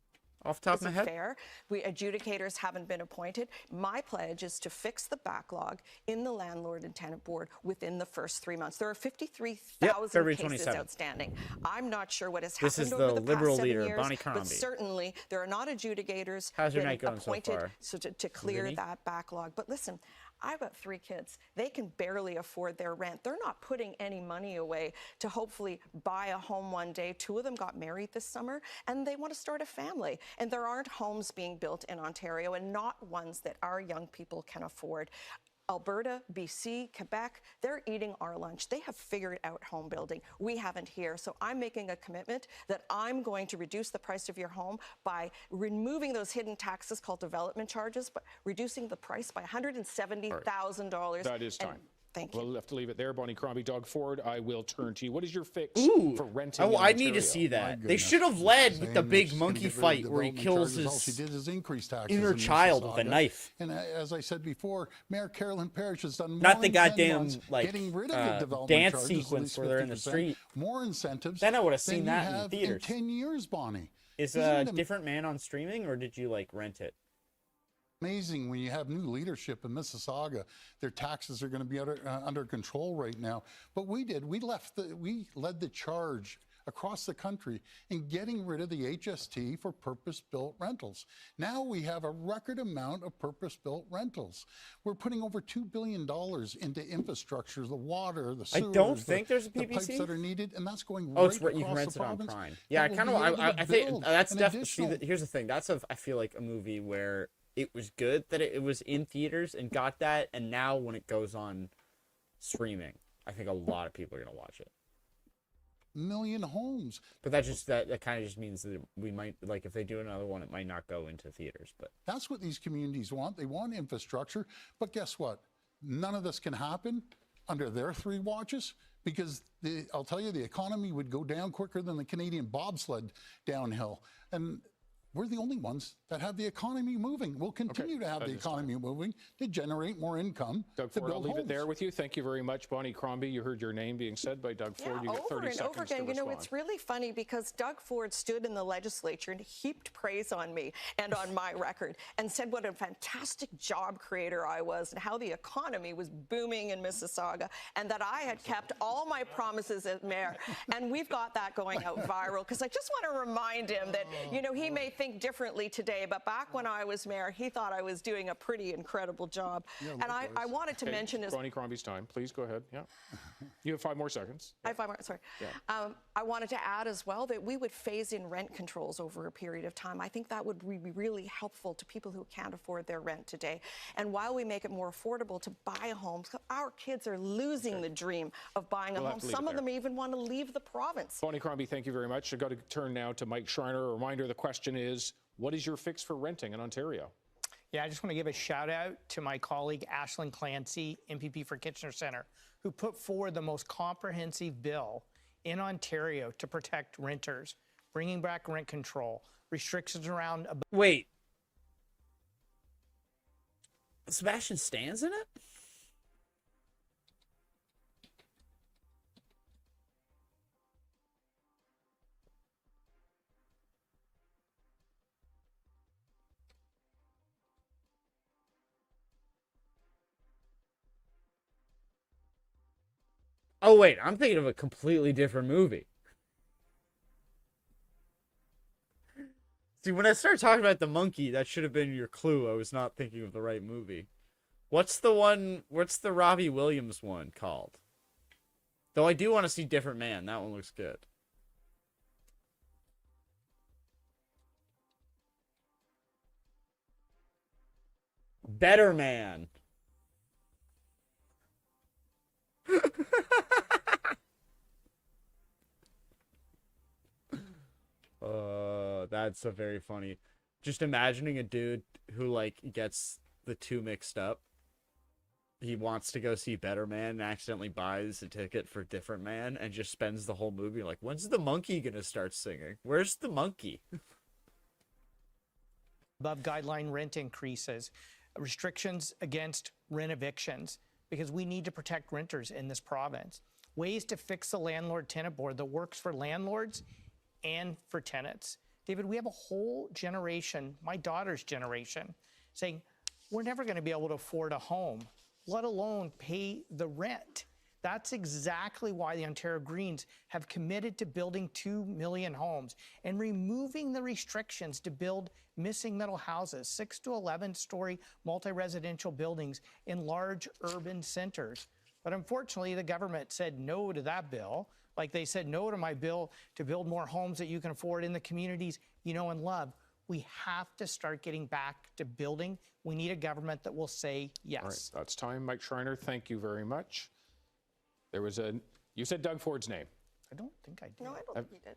off the top of my head. Fair. Adjudicators haven't been appointed. My pledge is to fix the backlog in the landlord and tenant board within the first 3 months. There are 53,000 cases outstanding. I'm not sure what has happened over the Liberal past 7 leader, years, Bonnie Crombie. but certainly there are not adjudicators appointed to clear that backlog. But listen, I've got 3 kids. They can barely afford their rent. They're not putting any money away to hopefully buy a home one day. 2 of them got married this summer, and they want to start a family. And there aren't homes being built in Ontario, and not ones that our young people can afford. Alberta, BC, Quebec, they're eating our lunch. They have figured out home building. We haven't here. So I'm making a commitment that I'm going to reduce the price of your home by removing those hidden taxes called development charges, but reducing the price by $170,000. That is time. Thank you. Well, we'll have to leave it there. Bonnie Crombie, Doug Ford, I will turn to you. What is your fix for renting in I need to Ontario? see that. They should have led with the big monkey fight where he kills All she his did is increase taxes inner in child with a Mississauga. knife. And as I said before, Mayor Carolyn Parrish has done more Not the in 10 goddamn, months like, getting rid of the development dance charges, at sequence least where they're in the 50%, street. more incentives. Then I would have than seen you that in have theaters. 10 years, Bonnie. Is Isn't it Different Man on streaming, or did you like rent it? amazing when you have new leadership in Mississauga? Their taxes are going to be under control right now. But we did. We led the charge across the country in getting rid of the HST for purpose-built rentals. Now we have a record amount of purpose-built rentals. We're putting over $2 billion into infrastructure, the water, the sewers, I don't think there's a PPC. the pipes that are needed, and that's going Oh, right it's right. You can across rent the it on province. Prime. Yeah, I That kind will of. be able to I think build that's an definitely. additional- Here's the thing. I feel like a movie where it was good that it was in theaters and got that, and now when it goes on streaming, I think a lot of people are gonna watch it. Million homes. But that kind of just means that we might, like, if they do another one, it might not go into theaters. But that's what these communities want. They want infrastructure. But guess what? None of this can happen under their 3 watches, because I'll tell you, the economy would go down quicker than the Canadian bobsled downhill. And we're the only ones that have the economy moving. We'll continue to have the economy moving to generate more income. Doug to Ford, I'll build leave homes. it there with you. Thank you very much, Bonnie Crombie. You heard your name being said by Doug Ford. You get 30 over and seconds over again. to You know, respond. it's really funny because Doug Ford stood in the legislature and heaped praise on me and on my record and said what a fantastic job creator I was and how the economy was booming in Mississauga and that I had kept all my promises as mayor. And we've got that going out viral because I just want to remind him that, you know, he may think differently today, but back when I was mayor, he thought I was doing a pretty incredible job. Yeah, and I wanted to mention Bonnie Crombie's time. Please go ahead. Yeah. You have 5 more seconds. I have 5 more, sorry. Yeah. I wanted to add as well that we would phase in rent controls over a period of time. I think that would be really helpful to people who can't afford their rent today. And while we make it more affordable to buy a home, our kids are losing the dream of buying a home. Some of them even want to leave the province. Bonnie Crombie, thank you very much. I've got to turn now to Mike Schreiner. A reminder, the question is, what is your fix for renting in Ontario? Yeah, I just want to give a shout out to my colleague Ashlyn Clancy, MPP for Kitchener Centre, who put forward the most comprehensive bill in Ontario to protect renters, bringing back rent control, restrictions around... Wait. Sebastian Stan's in it? Oh, wait, I'm thinking of a completely different movie. See, when I started talking about the monkey, that should have been your clue. I was not thinking of the right movie. What's the Robbie Williams one called? Though I do want to see Different Man. That one looks good. Better Man. That's a very funny. Just imagining a dude who like gets the 2 mixed up. He wants to go see Better Man and accidentally buys a ticket for Different Man and just spends the whole movie like, when's the monkey gonna start singing? Where's the monkey? Above guideline rent increases, restrictions against rent evictions, because we need to protect renters in this province. Ways to fix the landlord-tenant board that works for landlords and for tenants. David, we have a whole generation, my daughter's generation, saying, we're never going to be able to afford a home, let alone pay the rent. That's exactly why the Ontario Greens have committed to building 2 million homes and removing the restrictions to build missing middle houses, 6 to 11-story multi-residential buildings in large urban centers. But unfortunately, the government said no to that bill, like they said no to my bill to build more homes that you can afford in the communities you know and love. We have to start getting back to building. We need a government that will say yes. All right, that's time. Mike Schreiner, thank you very much. You said Doug Ford's name. I don't think I did. No, I don't think you did.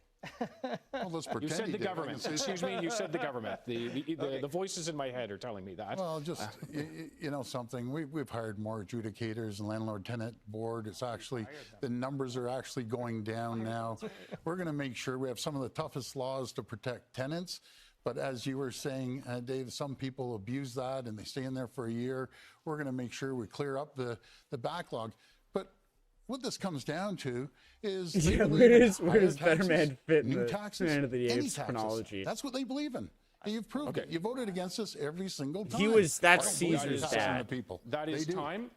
Well, let's pretend You said he the did. government. Excuse me, you said the government. The voices in my head are telling me that. Well, just, you know something, we've hired more adjudicators and landlord-tenant board. It's actually, the numbers are actually going down now. We're going to make sure we have some of the toughest laws to protect tenants. But as you were saying, Dave, some people abuse that and they stay in there for a year. We're going to make sure we clear up the backlog. But what this comes down to is where does Better Man fit in new the taxes, Planet of the any Apes taxes. chronology? That's what they believe in. And you've proved it. You voted against us every single time. That's Caesar's dad. That is time.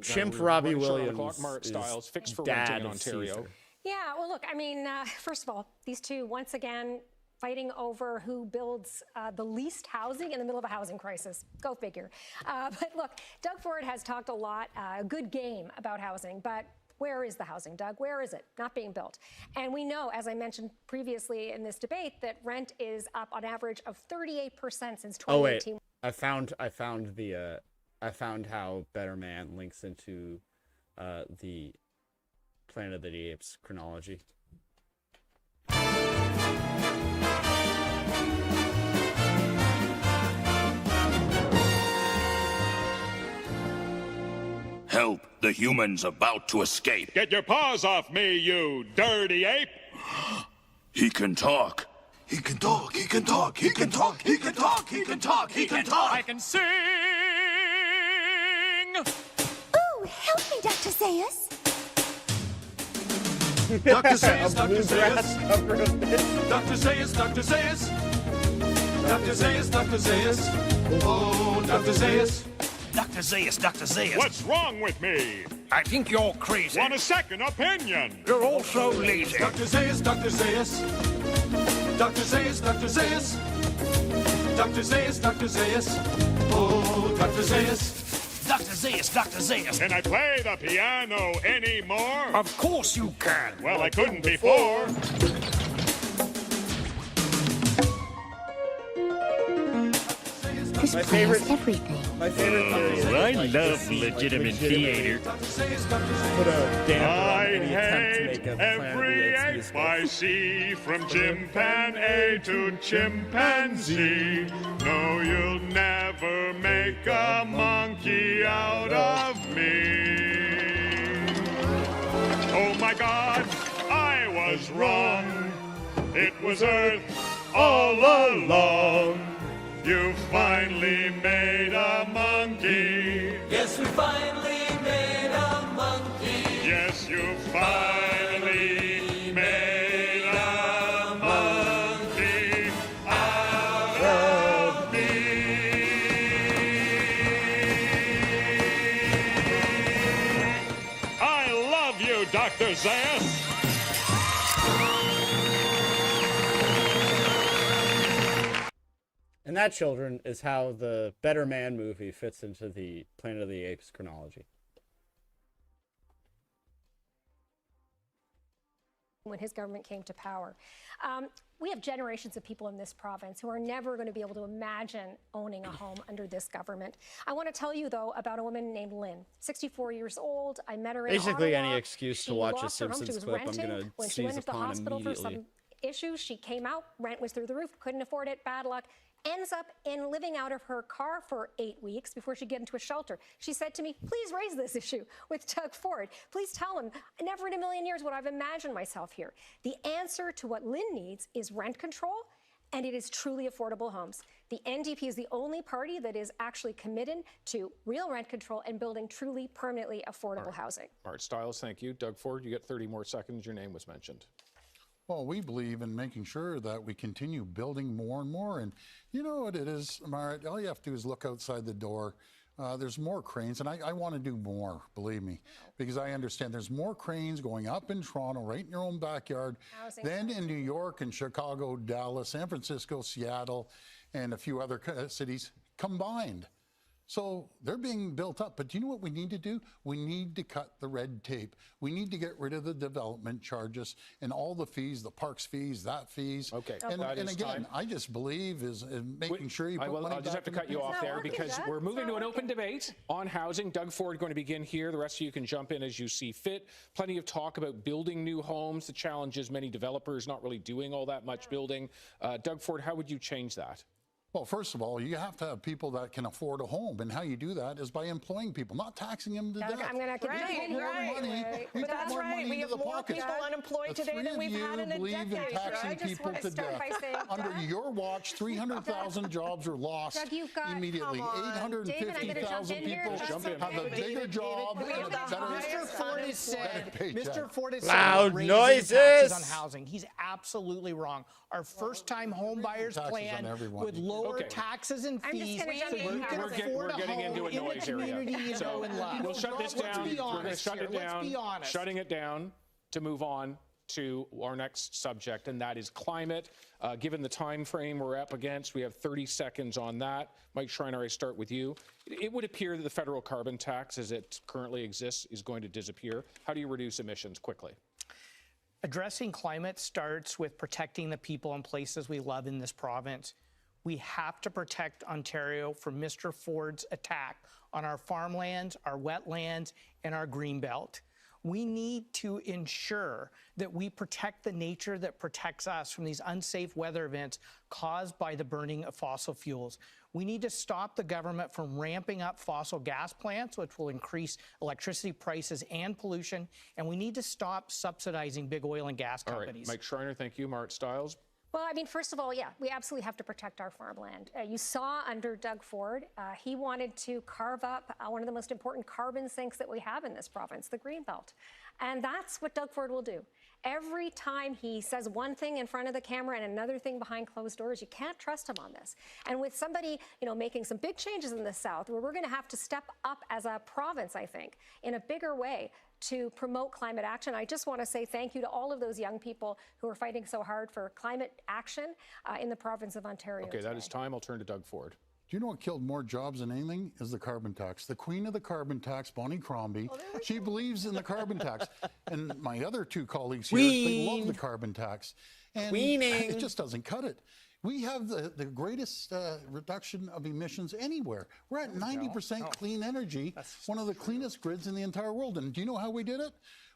Chimp Robbie Williams Mark Stiles, fixed for dad renting in of Ontario. Caesar. Yeah, well, look, I mean, first of all, these two, once again, fighting over who builds the least housing in the middle of a housing crisis. Go figure. But look, Doug Ford has talked a lot, a good game about housing, but where is the housing, Doug? Where is it? Not being built. And we know, as I mentioned previously in this debate, that rent is up on average of 38% since 2018. Oh wait, I found how Better Man links into the Planet of the Apes chronology. Help, the human's about to escape. Get your paws off me, you dirty ape! He can talk. He can talk, he can talk, he can talk, he can talk, he can talk, he can talk! I can sing! Ooh, help me, Dr. Zayas. Dr. Zayas, Dr. Zayas! Dr. Zayas, Dr. Zayas! Dr. Zayas, Dr. Zayas! Oh, Dr. Zayas! Dr. Zayas, Dr. Zayas. What's wrong with me? I think you're crazy. Want a second opinion? You're also lazy. Dr. Zayas, Dr. Zayas. Dr. Zayas, Dr. Zayas. Dr. Zayas, Dr. Zayas. Oh, Dr. Zayas. Dr. Zayas, Dr. Zayas. Can I play the piano anymore? Of course you can. Well, I couldn't before. This plans everything. My favorite theory is I like, love legitimate theater. Put a damper on I any attempt to make hate a Planet of every the Apes ape musical. I see, from chimpanzee to chimpanzee. No, you'll never make a monkey out of me. Oh my God, I was wrong. It was Earth all along. You finally made a monkey. Yes, we finally made a monkey. Yes, you finally made a monkey out of me. I love you, Dr. Zayas. And that, children, is how the Better Man movie fits into the Planet of the Apes chronology. When his government came to power. We have generations of people in this province who are never going to be able to imagine owning a home under this government. I want to tell you, though, about a woman named Lynn, 64 years old. I met her in Basically, Ottawa. any excuse to watch a Simpsons clip, I'm going to when she went seize into the upon hospital for immediately. some issues, she came out, rent was through the roof, couldn't afford it, bad luck. Ends up in living out of her car for 8 weeks before she get into a shelter. She said to me, please raise this issue with Doug Ford. Please tell him, never in a million years would I've imagined myself here. The answer to what Lynn needs is rent control, and it is truly affordable homes. The NDP is the only party that is actually committed to real rent control and building truly permanently affordable housing. Art Stiles, thank you. Doug Ford, you get 30 more seconds. Your name was mentioned. Well, we believe in making sure that we continue building more and more. And you know what it is, Marit? All you have to do is look outside the door. There's more cranes, and I want to do more, believe me, because I understand there's more cranes going up in Toronto, right in your own backyard, than in New York and Chicago, Dallas, San Francisco, Seattle, and a few other cities combined. So they're being built up. But do you know what we need to do? We need to cut the red tape. We need to get rid of the development charges and all the fees, the parks fees, that fees. Okay. And again, I just believe is making sure you put money I'll just have to cut you off there because we're moving to an open debate on housing. Doug Ford going to begin here. The rest of you can jump in as you see fit. Plenty of talk about building new homes. The challenge is many developers not really doing all that much building. Doug Ford, how would you change that? Well, first of all, you have to have people that can afford a home, and how you do that is by employing people, not taxing them to death. I'm going to But that's right. We have more people unemployed today than we've had in a decade. In taxing people to death. Under your watch, 300,000 jobs were lost immediately. 850,000 people have a bigger job and a better Mr. Ford has said, Mr. Ford has loud said noises taxes on housing. He's absolutely wrong. Our first-time home buyers plan would lower taxes and fees so you can afford a home in the community you know and love. We'll shut this down. We're going to shut it down. Let's be honest. Shutting it down to move on to our next subject, and that is climate. Given the time frame we're up against, we have 30 seconds on that. Mike Schreiner, I start with you. It would appear that the federal carbon tax as it currently exists is going to disappear. How do you reduce emissions quickly? Addressing climate starts with protecting the people and places we love in this province. We have to protect Ontario from Mr. Ford's attack on our farmlands, our wetlands, and our greenbelt. We need to ensure that we protect the nature that protects us from these unsafe weather events caused by the burning of fossil fuels. We need to stop the government from ramping up fossil gas plants, which will increase electricity prices and pollution. And we need to stop subsidizing big oil and gas companies. All right, Mike Schreiner, thank you. Mart Stiles. Well, I mean, first of all, yeah, we absolutely have to protect our farmland. You saw under Doug Ford, he wanted to carve up one of the most important carbon sinks that we have in this province, the Greenbelt. And that's what Doug Ford will do. Every time he says one thing in front of the camera and another thing behind closed doors, you can't trust him on this. And with somebody, making some big changes in the South, where we're going to have to step up as a province, I think, in a bigger way to promote climate action. I just want to say thank you to all of those young people who are fighting so hard for climate action in the province of Ontario. Okay, that is time. I'll turn to Doug Ford. Do you know what killed more jobs than anything? Is the carbon tax. The queen of the carbon tax, Bonnie Crombie, she believes in the carbon tax. And my other two colleagues here, they love the carbon tax. And it just doesn't cut it. We have the greatest reduction of emissions anywhere. We're at 90% clean energy, one of the cleanest grids in the entire world. And do you know how we did it?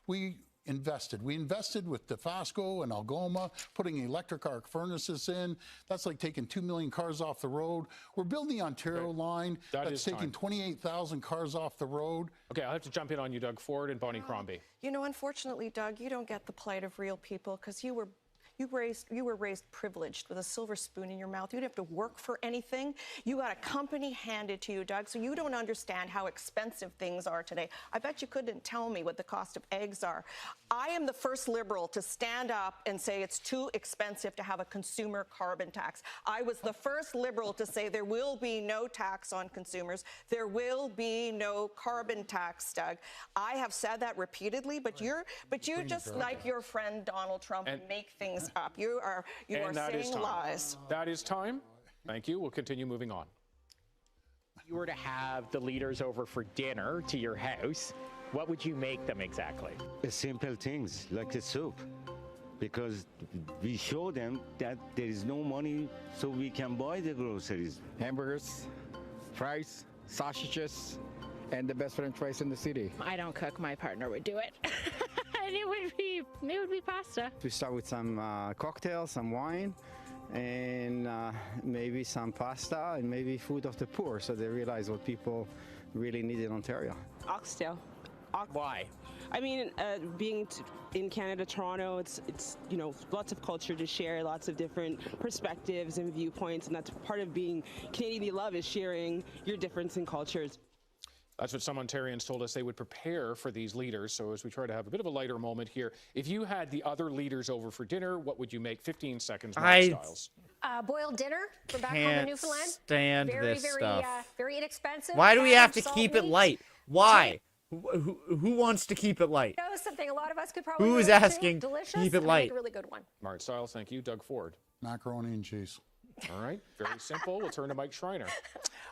We invested. We invested with DeFasco and Algoma, putting electric arc furnaces in. That's like taking 2 million cars off the road. We're building the Ontario line. That's taking 28,000 cars off the road. Okay, I'll have to jump in on you, Doug Ford and Bonnie Crombie. Unfortunately, Doug, you don't get the plight of real people because you were raised privileged with a silver spoon in your mouth. You didn't have to work for anything. You got a company handed to you, Doug, so you don't understand how expensive things are today. I bet you couldn't tell me what the cost of eggs are. I am the first Liberal to stand up and say it's too expensive to have a consumer carbon tax. I was the first Liberal to say there will be no tax on consumers. There will be no carbon tax, Doug. I have said that repeatedly, but you just like your friend Donald Trump make things up. You are saying lies. That is time. Thank you. We'll continue moving on. If you were to have the leaders over for dinner to your house, what would you make them exactly? Simple things like the soup, because we show them that there is no money so we can buy the groceries. Hamburgers, fries, sausages, and the best French fries in the city. I don't cook. My partner would do it. And it would be pasta. We start with some cocktails, some wine, and maybe some pasta, and maybe food of the poor, so they realize what people really need in Ontario. Oxtail. Why? I mean, being in Canada, Toronto, it's lots of culture to share, lots of different perspectives and viewpoints, and that's part of being Canadian you love is sharing your difference in cultures. That's what some Ontarians told us they would prepare for these leaders. So as we try to have a bit of a lighter moment here, if you had the other leaders over for dinner, what would you make? 15 seconds, Mart Stiles. Boiled dinner from back home in Newfoundland. Stand this stuff. Very inexpensive. Why do we have to salt keep it meat. light? Why? Who wants to keep it light? You know something a lot of us could probably Who is relate to. asking Delicious, keep it and light? make a really good one. Mart Stiles, thank you. Doug Ford. Macaroni and cheese. All right, very simple. We'll turn to Mike Schreiner.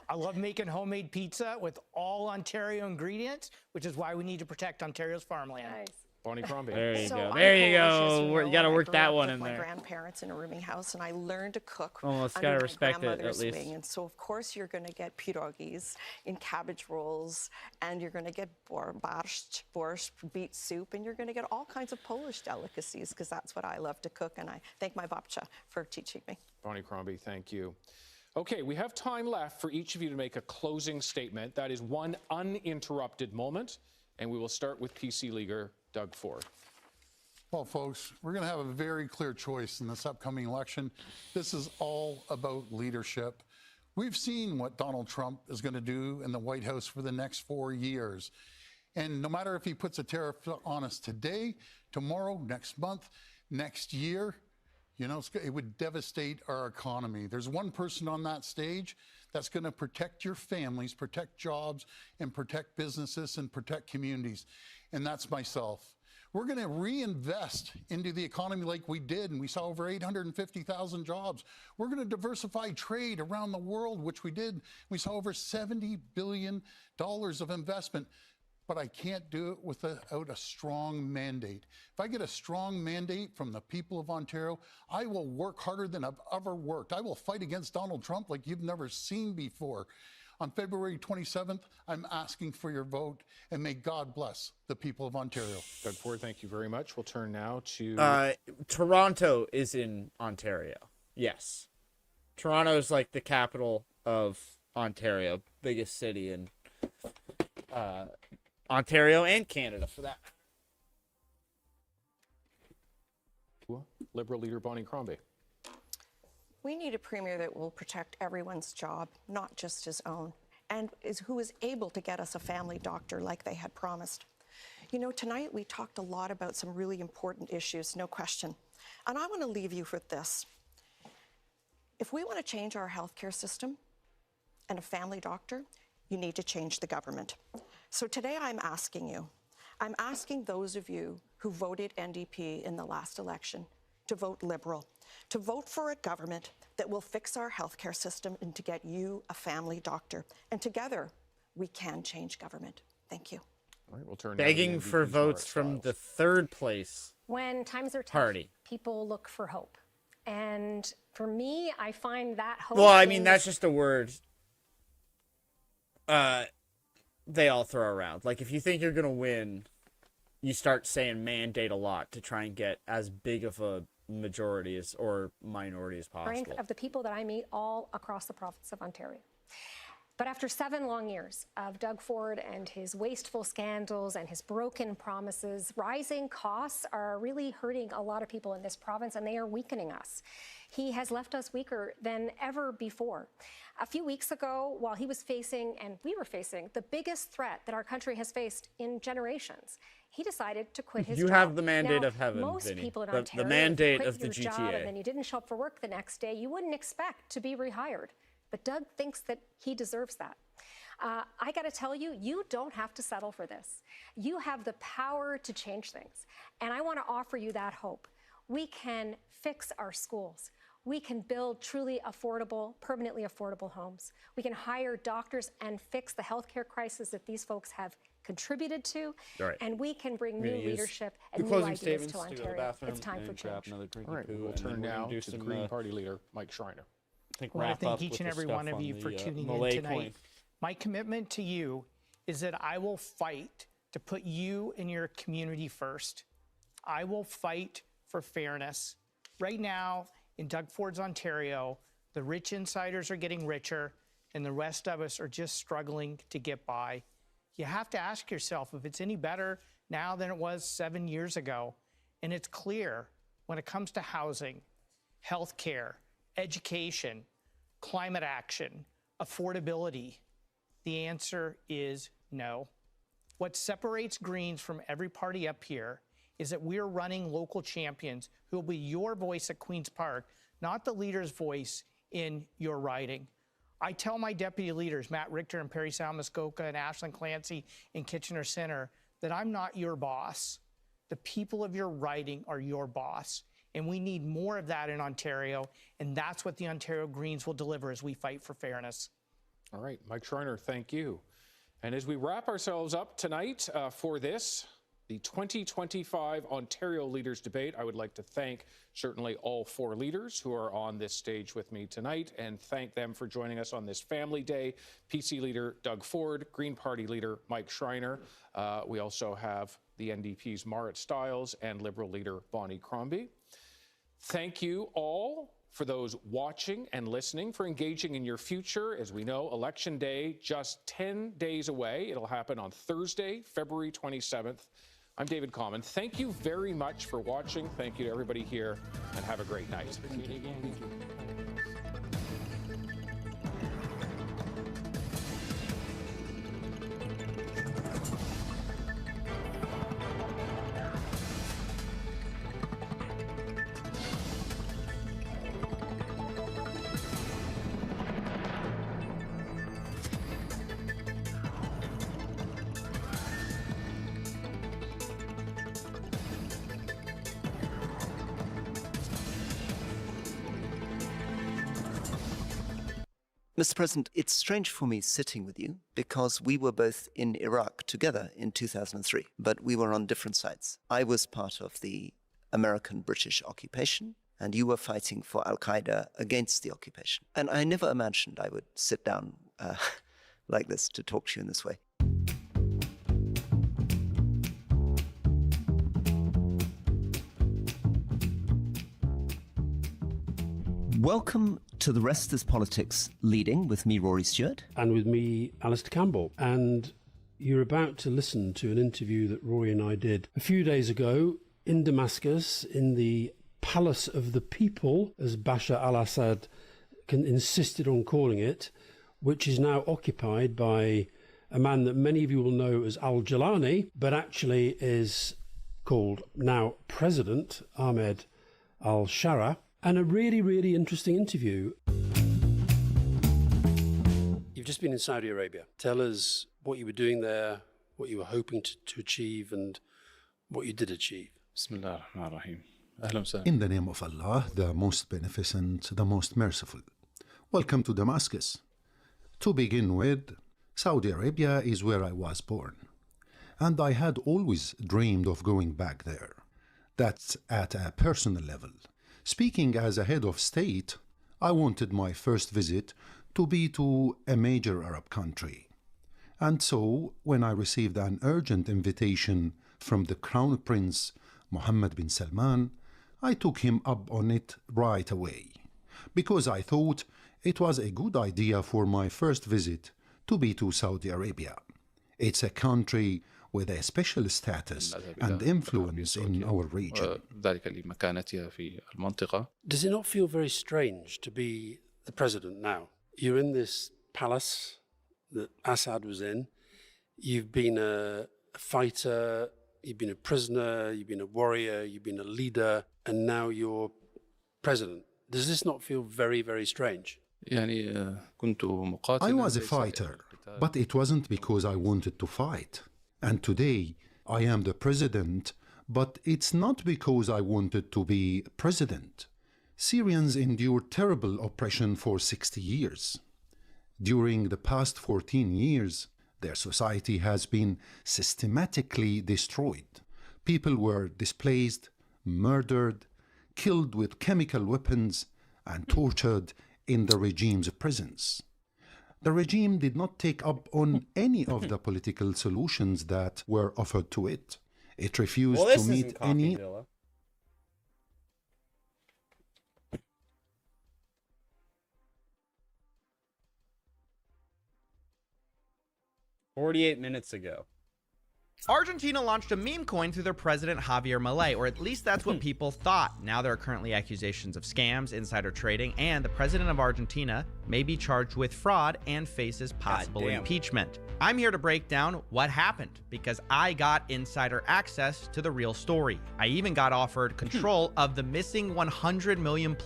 I love making homemade pizza with all Ontario ingredients, which is why we need to protect Ontario's farmland. Nice. Bonnie Crombie. There you So go. I'm There you Polish, go. You got to and I work grew that up one with in my there. grandparents in a rooming house, and I learned to cook Almost under gotta my respect it, at grandmother's least. wing. And so, of course, you're going to get pierogies in cabbage rolls, and you're going to get borscht, beet soup, and you're going to get all kinds of Polish delicacies, because that's what I love to cook, and I thank my babcia for teaching me. Bonnie Crombie, thank you. Okay, we have time left for each of you to make a closing statement. That is one uninterrupted moment, and we will start with PC leader Doug Ford. Well, folks, we're going to have a very clear choice in this upcoming election. This is all about leadership. We've seen what Donald Trump is going to do in the White House for the next 4 years. And no matter if he puts a tariff on us today, tomorrow, next month, next year, you know, it would devastate our economy. There's one person on that stage that's going to protect your families, protect jobs, and protect businesses and protect communities. And that's myself. We're going to reinvest into the economy like we did, and we saw over 850,000 jobs. We're going to diversify trade around the world, which we did. We saw over $70 billion of investment. But I can't do it without a strong mandate. If I get a strong mandate from the people of Ontario, I will work harder than I've ever worked. I will fight against Donald Trump like you've never seen before. On February 27th, I'm asking for your vote, and may God bless the people of Ontario. Doug Ford, thank you very much. We'll turn now to... Toronto is in Ontario. Yes. Toronto is like the capital of Ontario, biggest city in Ontario and Canada, for that. Liberal leader Bonnie Crombie. We need a premier that will protect everyone's job, not just his own, and who is able to get us a family doctor like they had promised. You know, tonight we talked a lot about some really important issues, no question. And I want to leave you with this. If we want to change our healthcare system and a family doctor, you need to change the government. So today I'm asking those of you who voted NDP in the last election to vote Liberal, to vote for a government that will fix our healthcare system and to get you a family doctor. And together, we can change government. Thank you. All right, we'll turn begging for votes from the third place When times are tough, party. People look for hope. And for me, I find that hope. Well, I mean, that's just a word they all throw around. Like, if you think you're going to win, you start saying mandate a lot to try and get as big of a majority as or minority as possible. Strength of the people that I meet all across the province of Ontario. But after 7 long years of Doug Ford and his wasteful scandals and his broken promises, rising costs are really hurting a lot of people in this province, and they are weakening us. He has left us weaker than ever before. A few weeks ago, while he was facing, and we were facing, the biggest threat that our country has faced in generations, he decided to quit his job. You have the mandate now, of heaven, most Vinny. people in The Ontario, mandate if you of quit the your job GTA. and then you didn't show up for work the next day, you wouldn't expect to be rehired. But Doug thinks that he deserves that. I got to tell you, you don't have to settle for this. You have the power to change things. And I want to offer you that hope. We can fix our schools. We can build truly affordable, permanently affordable homes. We can hire doctors and fix the healthcare crisis that these folks have contributed to. Right. And we can bring new leadership and new closing ideas statements to to go to the Ontario. bathroom It's time for and grab change. another drinky All right, poo, we'll and then turn we're gonna now do to the some, Green Party leader, Mike Schreiner. Well, I thank each and every one of you for tuning in tonight. My commitment to you is that I will fight to put you and your community first. I will fight for fairness. Right now, in Doug Ford's Ontario, the rich insiders are getting richer, and the rest of us are just struggling to get by. You have to ask yourself if it's any better now than it was 7 years ago. And it's clear when it comes to housing, healthcare, education, climate action, affordability, the answer is no. What separates Greens from every party up here is that we're running local champions who will be your voice at Queen's Park, not the leader's voice in your riding. I tell my deputy leaders, Matt Richter and Perry Salmuskoka and Ashland Clancy in Kitchener Center, that I'm not your boss. The people of your riding are your boss. And we need more of that in Ontario. And that's what the Ontario Greens will deliver as we fight for fairness. All right, Mike Schreiner, thank you. And as we wrap ourselves up tonight for this, the 2025 Ontario Leaders Debate, I would like to thank certainly all 4 leaders who are on this stage with me tonight and thank them for joining us on this family day. PC leader Doug Ford, Green Party leader Mike Schreiner. We also have the NDP's Marit Stiles and Liberal leader Bonnie Crombie. Thank you all for those watching and listening, for engaging in your future. As we know, Election Day just 10 days away. It'll happen on Thursday, February 27th. I'm David Common. Thank you very much for watching. Thank you to everybody here, and have a great night. Mr. President, it's strange for me sitting with you because we were both in Iraq together in 2003, but we were on different sides. I was part of the American-British occupation, and you were fighting for Al-Qaeda against the occupation. And I never imagined I would sit down like this to talk to you in this way. Welcome to The Rest is Politics Leading with me, Rory Stewart. And with me, Alistair Campbell. And you're about to listen to an interview that Rory and I did a few days ago in Damascus, in the Palace of the People, as Bashar al-Assad insisted on calling it, which is now occupied by a man that many of you will know as al-Jalani, but actually is called now President Ahmed al-Shara. And a really, really interesting interview. You've just been in Saudi Arabia. Tell us what you were doing there, what you were hoping to achieve, and what you did achieve. In the name of Allah, the most beneficent, the most merciful. Welcome to Damascus. To begin with, Saudi Arabia is where I was born. And I had always dreamed of going back there. That's at a personal level. Speaking as a head of state, I wanted my first visit to be to a major Arab country. And so, when I received an urgent invitation from the Crown Prince Mohammed bin Salman, I took him up on it right away, because I thought it was a good idea for my first visit to be to Saudi Arabia. It's a country with a special status and influence in our region. Does it not feel very strange to be the president now? You're in this palace that Assad was in. You've been a fighter, you've been a prisoner, you've been a warrior, you've been a leader, and now you're president. Does this not feel very, very strange? I was a fighter, but it wasn't because I wanted to fight. And today, I am the president, but it's not because I wanted to be president. Syrians endured terrible oppression for 60 years. During the past 14 years, their society has been systematically destroyed. People were displaced, murdered, killed with chemical weapons, and tortured in the regime's prisons. The regime did not take up on any of the political solutions that were offered to it. It refused to meet any... Coffeezilla. 48 minutes ago. Argentina launched a meme coin through their president Javier Milei, or at least that's what people thought. Now there are currently accusations of scams, insider trading, and the president of Argentina may be charged with fraud and faces possible impeachment. I'm here to break down what happened because I got insider access to the real story. I even got offered control of the missing $100 million+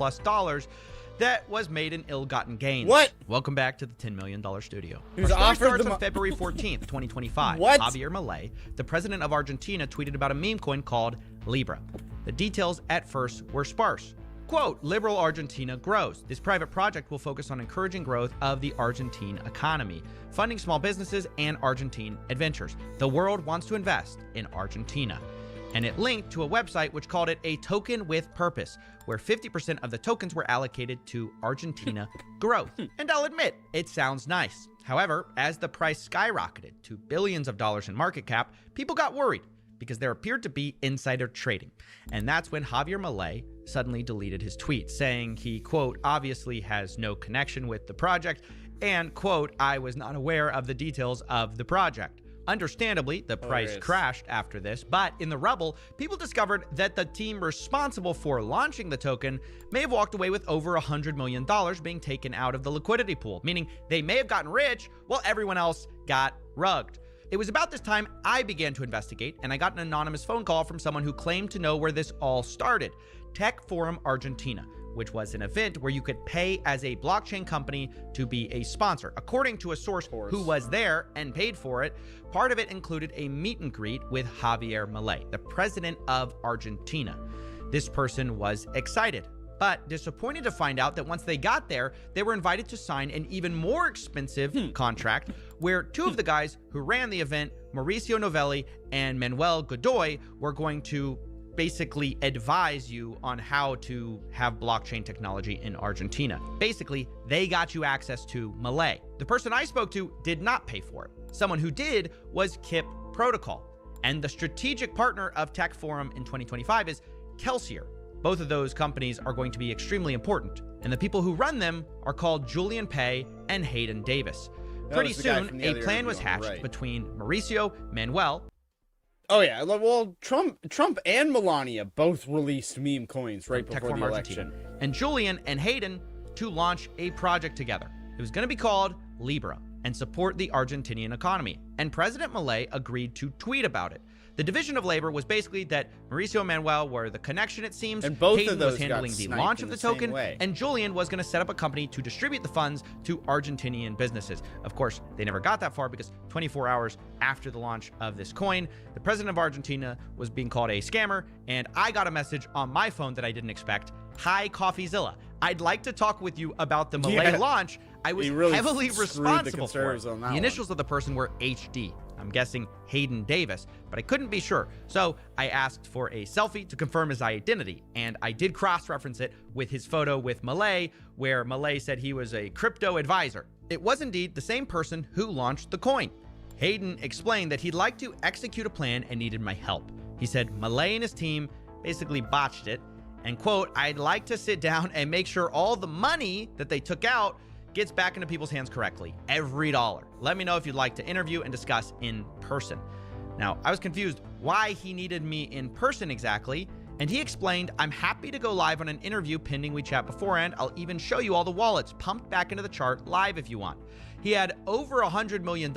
that was made in ill-gotten gains. What? Welcome back to the $10 million studio. Who's Our story offered starts on February 14th, 2025. What? Javier Milei, the president of Argentina, tweeted about a meme coin called Libra. The details at first were sparse. Quote, liberal Argentina grows. This private project will focus on encouraging growth of the Argentine economy, funding small businesses and Argentine adventures. The world wants to invest in Argentina. And it linked to a website which called it a token with purpose, where 50% of the tokens were allocated to Argentina growth. And I'll admit, it sounds nice. However, as the price skyrocketed to billions of dollars in market cap, people got worried because there appeared to be insider trading. And that's when Javier Milei suddenly deleted his tweet, saying he, quote, obviously has no connection with the project, and, quote, I was not aware of the details of the project. Understandably, the price crashed after this, but in the rubble, people discovered that the team responsible for launching the token may have walked away with over $100 million being taken out of the liquidity pool, meaning they may have gotten rich while everyone else got rugged. It was about this time I began to investigate, and I got an anonymous phone call from someone who claimed to know where this all started, Tech Forum Argentina, which was an event where you could pay as a blockchain company to be a sponsor. According to a source who was there and paid for it, part of it included a meet and greet with Javier Milei, the president of Argentina. This person was excited, but disappointed to find out that once they got there, they were invited to sign an even more expensive contract where two of the guys who ran the event, Mauricio Novelli and Manuel Godoy, were going to basically advise you on how to have blockchain technology in Argentina. Basically, they got you access to Milei. The person I spoke to did not pay for it. Someone who did was Kip Protocol. And the strategic partner of Tech Forum in 2025 is Kelsier. Both of those companies are going to be extremely important. And the people who run them are called Julian Pei and Hayden Davis. Pretty soon, a plan was hatched between Mauricio, Manuel. Oh yeah, well, Trump and Melania both released meme coins right before the election. And Julian and Hayden to launch a project together. It was going to be called Libra and support the Argentinian economy. And President Milei agreed to tweet about it. The division of labor was basically that Mauricio and Manuel were the connection, it seems. And both Hayden of those was handling the launch of the token, and Julian was going to set up a company to distribute the funds to Argentinian businesses. Of course, they never got that far because 24 hours after the launch of this coin, the president of Argentina was being called a scammer, and I got a message on my phone that I didn't expect. Hi, Coffeezilla. I'd like to talk with you about the Milei launch. I was really heavily responsible for it. On that the initials of the person were HD. I'm guessing Hayden Davis, but I couldn't be sure. So I asked for a selfie to confirm his identity, and I did cross-reference it with his photo with Milei, where Milei said he was a crypto advisor. It was indeed the same person who launched the coin. Hayden explained that he'd like to execute a plan and needed my help. He said Milei and his team basically botched it, and quote, I'd like to sit down and make sure all the money that they took out gets back into people's hands correctly. Every dollar. Let me know if you'd like to interview and discuss in person. Now, I was confused why he needed me in person exactly, and he explained, I'm happy to go live on an interview pending we chat beforehand. I'll even show you all the wallets pumped back into the chart live if you want. He had over $100 million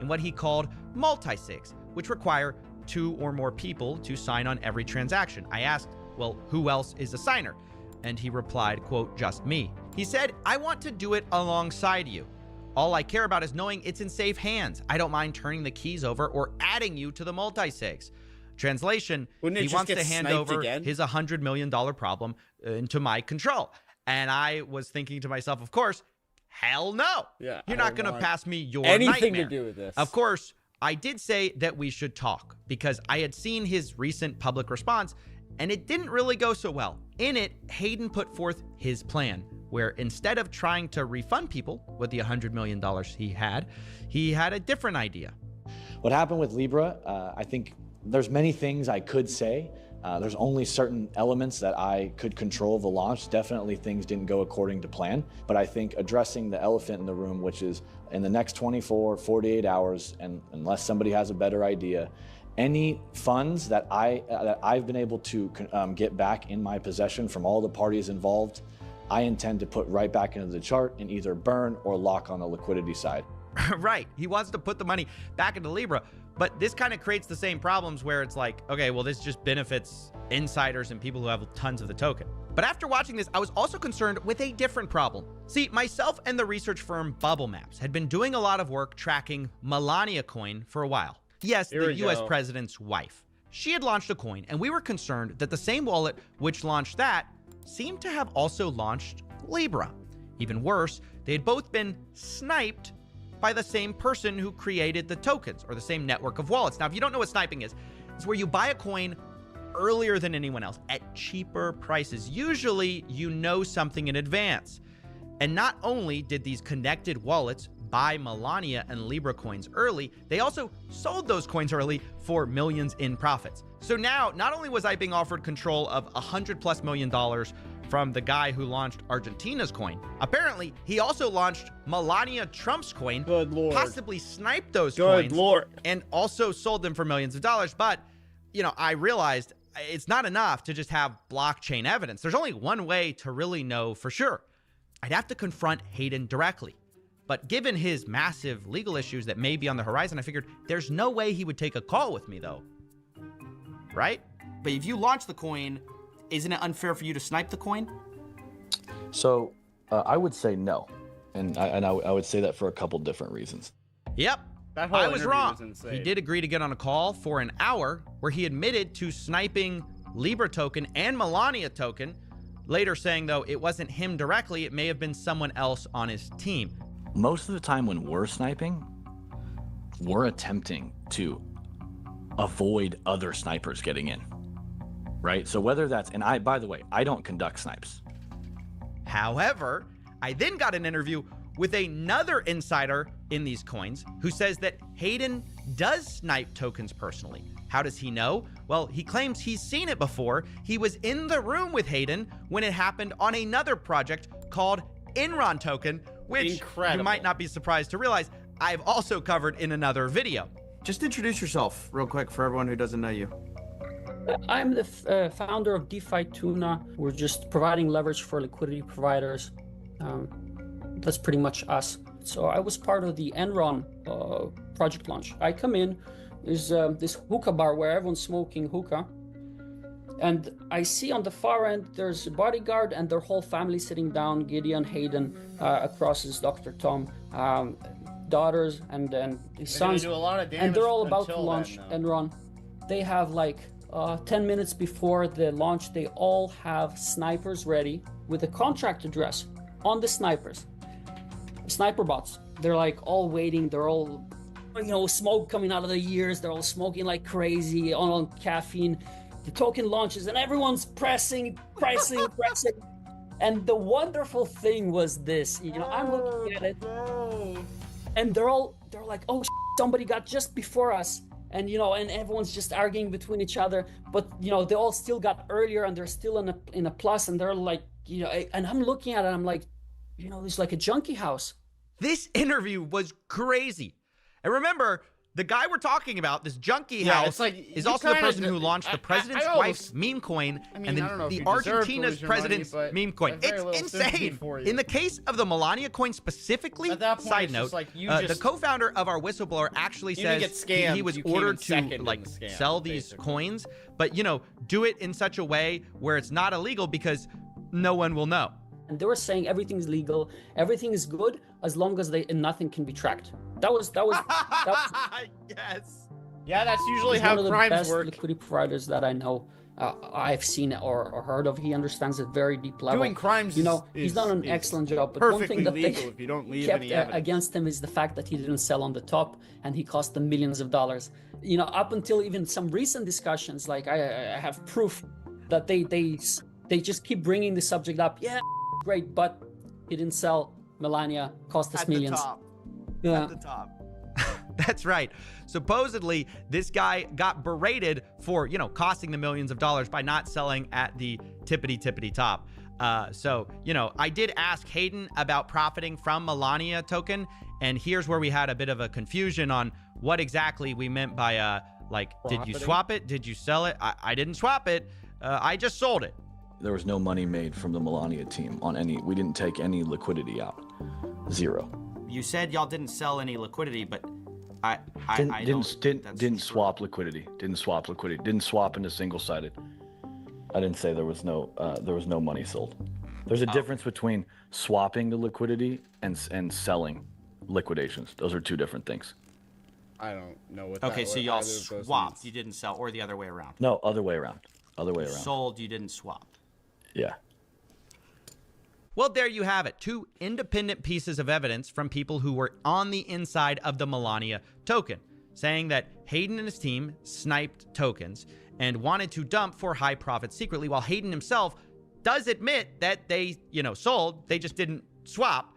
in what he called multi-sigs, which require 2 or more people to sign on every transaction. I asked, well, who else is a signer? And he replied, quote, just me. He said, I want to do it alongside you. All I care about is knowing it's in safe hands. I don't mind turning the keys over or adding you to the multi-sigs. Translation, he wants to hand over his $100 million problem into my control. And I was thinking to myself, of course, hell no. Yeah, you're not going to pass me your anything nightmare. To do with this. Of course, I did say that we should talk because I had seen his recent public response and it didn't really go so well. In it, Hayden put forth his plan, where instead of trying to refund people with the $100 million he had a different idea. What happened with Libra, I think there's many things I could say. There's only certain elements that I could control the launch. Definitely things didn't go according to plan, but I think addressing the elephant in the room, which is in the next 24, 48 hours, and unless somebody has a better idea, any funds that I've been able to get back in my possession from all the parties involved, I intend to put right back into the chart and either burn or lock on the liquidity side. Right. He wants to put the money back into Libra, but this kind of creates the same problems where it's like, okay, well, this just benefits insiders and people who have tons of the token. But after watching this, I was also concerned with a different problem. See, myself and the research firm Bubble Maps had been doing a lot of work tracking Melania coin for a while. Yes, the US president's wife. she had launched a coin, and we were concerned that the same wallet which launched that seemed to have also launched Libra. Even worse, they had both been sniped by the same person who created the tokens, or the same network of wallets. Now, if you don't know what sniping is, it's where you buy a coin earlier than anyone else at cheaper prices. Usually, you know something in advance. And not only did these connected wallets buy Melania and Libra coins early, they also sold those coins early for millions in profits. So now, not only was I being offered control of $100+ million from the guy who launched Argentina's coin, apparently he also launched Melania Trump's coin, Good Lord. possibly sniped those Good coins, Lord. and also sold them for millions of dollars. But, you know, I realized it's not enough to just have blockchain evidence. There's only one way to really know for sure. I'd have to confront Hayden directly. But given his massive legal issues that may be on the horizon, I figured there's no way he would take a call with me, though. Right? But if you launch the coin, isn't it unfair for you to snipe the coin? So I would say no. And I would say that for a couple different reasons. Yep. That whole I was interview wrong. was insane. He did agree to get on a call for an hour where he admitted to sniping Libra token and Melania token, later saying, though, it wasn't him directly, it may have been someone else on his team. Most of the time when we're sniping, we're attempting to avoid other snipers getting in, right? So whether that's, and by the way, I don't conduct snipes. However, I then got an interview with another insider in these coins who says that Hayden does snipe tokens personally. How does he know? Well, he claims he's seen it before. He was in the room with Hayden when it happened on another project called Enron Token, which you might not be surprised to realize I've also covered in another video. Just introduce yourself real quick for everyone who doesn't know you. I'm the founder of DeFi Tuna. We're just providing leverage for liquidity providers. That's pretty much us. So I was part of the Enron project launch. I come in, there's this hookah bar where everyone's smoking hookah. And I see on the far end, there's a bodyguard and their whole family sitting down, Gideon, Hayden, across is Dr. Tom, daughters, and his sons. Do a lot of damage and they're all about to until launch then, Enron. They have like 10 minutes before the launch, they all have snipers ready with a contract address on the snipers. Sniper bots. They're like all waiting. They're all, you know, smoke coming out of their ears. They're all smoking like crazy on caffeine. The token launches and everyone's pressing. And the wonderful thing was this, you know, I'm looking at it and they're like, oh, somebody got just before us. And, you know, and everyone's just arguing between each other, but, you know, they all still got earlier and they're still in a plus, and they're like, you know, and I'm looking at it, I'm like, you know, it's like a junkie house. This interview was crazy. And remember, the guy we're talking about, this junkie house, is also the person who launched the president's wife's meme coin and the Argentina's president's meme coin. It's insane. In the case of the Melania coin specifically, side note, the co-founder of our whistleblower actually says he was ordered to like sell these coins, but, you know, do it in such a way where it's not illegal because no one will know. And they were saying everything's legal, everything is good as long as nothing can be tracked. That was yes. Yeah, that's usually how one of the crimes best work. liquidity providers that I know. I've seen or heard of. He understands at very deep level. Doing crimes, you know, he's done an excellent job. But one thing that they legal if you don't leave kept any evidence. against him is the fact that he didn't sell on the top, and he cost them millions of dollars. You know, up until even some recent discussions, like I have proof that they just keep bringing the subject up. Yeah, great, but he didn't sell. Melania cost us millions. At the top. That's right. Supposedly, this guy got berated for, you know, costing the millions of dollars by not selling at the tippity top. So, you know, I did ask Hayden about profiting from Melania token, and here's where we had a bit of a confusion on what exactly we meant by, like, did you swap it? Did you sell it? I didn't swap it. I just sold it. There was no money made from the Melania team on we didn't take any liquidity out. Zero. You said y'all didn't sell any liquidity, but didn't swap liquidity. Didn't swap liquidity. Didn't swap into single-sided. I didn't say there was no money sold. There's a difference between swapping the liquidity and selling liquidations. Those are two different things. I don't know what. Okay, so y'all either of those swapped. means. You didn't sell, or the other way around. No, other way around. Other way around. Sold. You didn't swap. Yeah. Well, there you have it. 2 independent pieces of evidence from people who were on the inside of the Melania token, saying that Hayden and his team sniped tokens and wanted to dump for high profit secretly, while Hayden himself does admit that they, sold. They just didn't swap.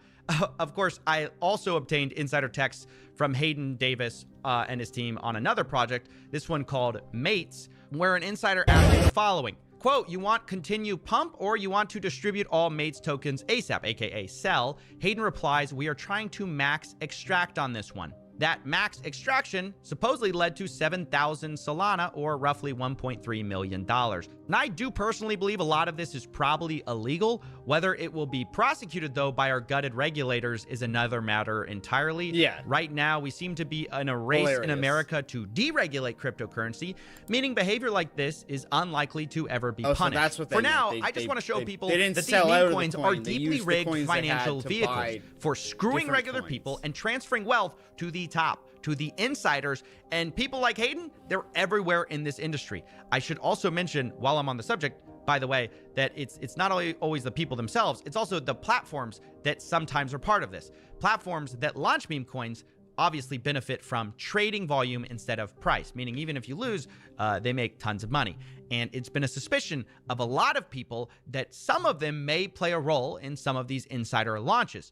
Of course, I also obtained insider texts from Hayden Davis and his team on another project, this one called Mates, where an insider asked the following. Quote, you want continue pump or you want to distribute all Mates tokens ASAP, aka sell? Hayden replies, we are trying to max extract on this one. That max extraction supposedly led to 7,000 Solana, or roughly $1.3 million. And I do personally believe a lot of this is probably illegal. Whether it will be prosecuted, though, by our gutted regulators is another matter entirely. Yeah. Right now, we seem to be in a race in America to deregulate cryptocurrency, meaning behavior like this is unlikely to ever be punished. So that's what they For meant. now, They- I just want to show they people didn't that these sell out meme of the coins coin. are They deeply used the rigged coins they had financial to vehicles buy for screwing different regular coins. people and transferring wealth to the top, to the insiders, and people like Hayden, they're everywhere in this industry. I should also mention, while I'm on the subject, by the way, that it's not only always the people themselves, it's also the platforms that sometimes are part of this. Platforms that launch meme coins obviously benefit from trading volume instead of price, meaning even if you lose, they make tons of money. And it's been a suspicion of a lot of people that some of them may play a role in some of these insider launches.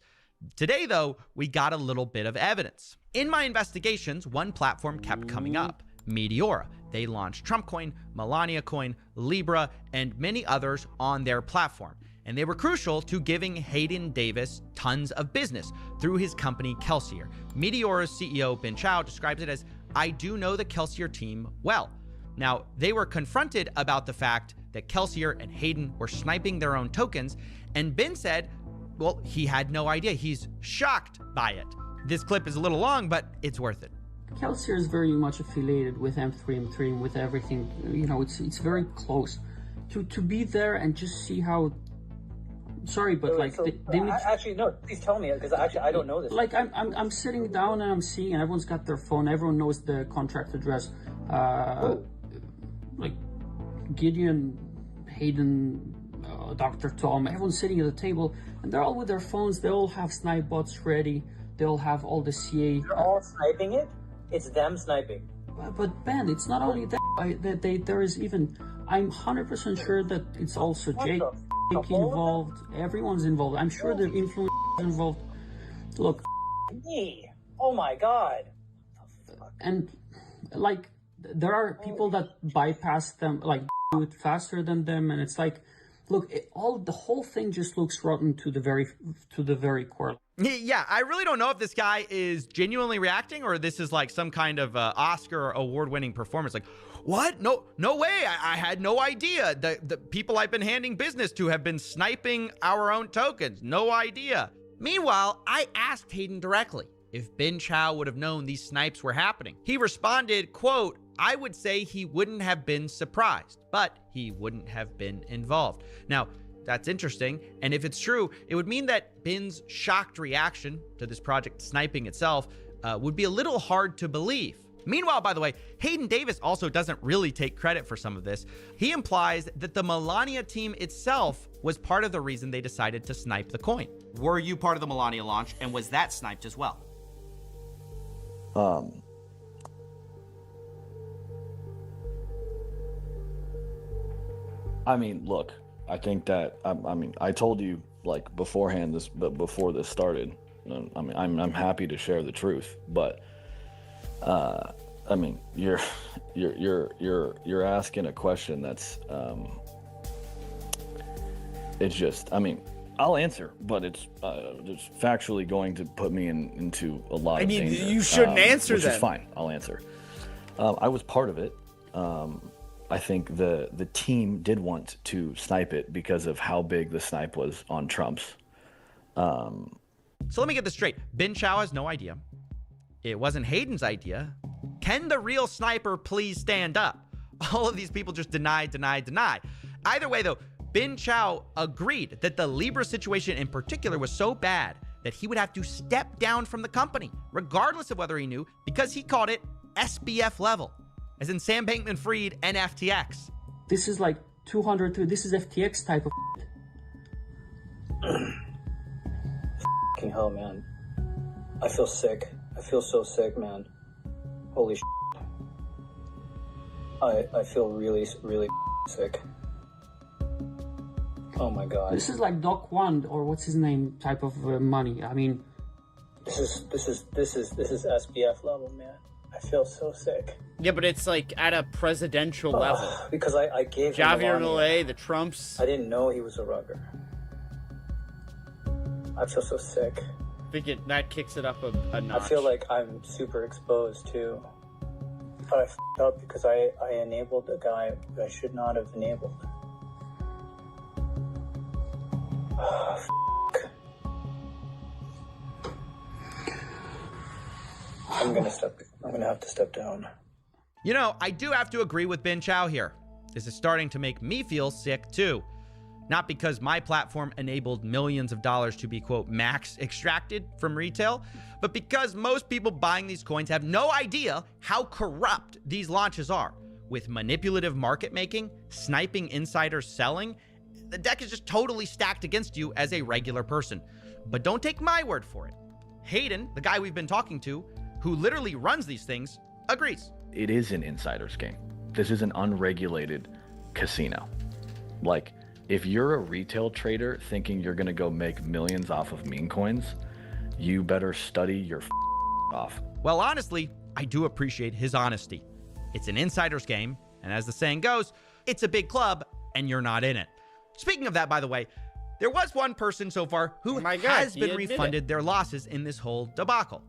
Today, though, we got a little bit of evidence. In my investigations, one platform kept coming up, Meteora. They launched Trump Coin, Melania Coin, Libra, and many others on their platform. And they were crucial to giving Hayden Davis tons of business through his company Kelsier. Meteora's CEO Ben Chow describes it as, I do know the Kelsier team well. Now, they were confronted about the fact that Kelsier and Hayden were sniping their own tokens, and Ben said, well, he had no idea. He's shocked by it. This clip is a little long, but it's worth it. Kelsier is very much affiliated with M3M3 and with everything. It's very close. To be there and just see how. Sorry, but actually no. Please tell me, because actually I don't know this. Like I'm sitting down and I'm seeing, and everyone's got their phone. Everyone knows the contract address. Like Gideon, Hayden, Dr. Tom. Everyone's sitting at the table, and they're all with their phones. They all have snipe bots ready. They all have all the CA. They're all sniping it. It's them sniping. But Ben, it's not only that. There is even. I'm 100% sure that it's also Jake involved. Everyone's involved. I'm sure the influencers involved. Look. Me. Oh my God. And like, there are people that bypass them, like do it faster than them, and it's like, look, the whole thing just looks rotten to the very core. Yeah, I really don't know if this guy is genuinely reacting or this is like some kind of Oscar award-winning performance. Like, what? No way. I had no idea. The people I've been handing business to have been sniping our own tokens. No idea. Meanwhile, I asked Hayden directly if Ben Chow would have known these snipes were happening. He responded, quote, I would say he wouldn't have been surprised, but he wouldn't have been involved. Now, that's interesting, and if it's true, it would mean that Ben's shocked reaction to this project sniping itself would be a little hard to believe. Meanwhile, by the way, Hayden Davis also doesn't really take credit for some of this. He implies that the Melania team itself was part of the reason they decided to snipe the coin. Were you part of the Melania launch, and was that sniped as well? I mean, look, I think that, I told you like beforehand before this started, I'm happy to share the truth, but, you're asking a question that's, it's just, I'll answer, but it's factually going to put me into a lot of danger. You shouldn't answer which that. is fine. I'll answer. I was part of it. I think the team did want to snipe it because of how big the snipe was on Trump's. So let me get this straight. Ben Chow has no idea. It wasn't Hayden's idea. Can the real sniper please stand up? All of these people just deny. Either way, though, Ben Chow agreed that the Libra situation in particular was so bad that he would have to step down from the company, regardless of whether he knew, because he called it SBF level, as in Sam Bankman-Fried and FTX. This is like 200, this is FTX type of Fucking hell, man. I feel sick. I feel so sick, man. Holy shit. I feel really, really sick. Oh my god. This is like Doc One or what's his name type of money. I mean, this is SBF level, man. I feel so sick. Yeah, but it's like at a presidential level. Because I gave him Javier the money. Milei, the Trumps. I didn't know he was a rugger. I feel so sick. I think that kicks it up a notch. I feel like I'm super exposed too. But I f***ed up because I enabled a guy who I should not have enabled. I'm gonna have to step down. You know, I do have to agree with Ben Chow here. This is starting to make me feel sick too. Not because my platform enabled millions of dollars to be, quote, max extracted from retail, but because most people buying these coins have no idea how corrupt these launches are. With manipulative market making, sniping insiders selling, the deck is just totally stacked against you as a regular person. But don't take my word for it. Hayden, the guy we've been talking to, who literally runs these things, agrees. It is an insider's game. This is an unregulated casino. Like, if you're a retail trader thinking you're gonna go make millions off of meme coins, you better study your off. Well, honestly, I do appreciate his honesty. It's an insider's game, and as the saying goes, it's a big club, and you're not in it. Speaking of that, by the way, there was one person so far who has been refunded their losses in this whole debacle.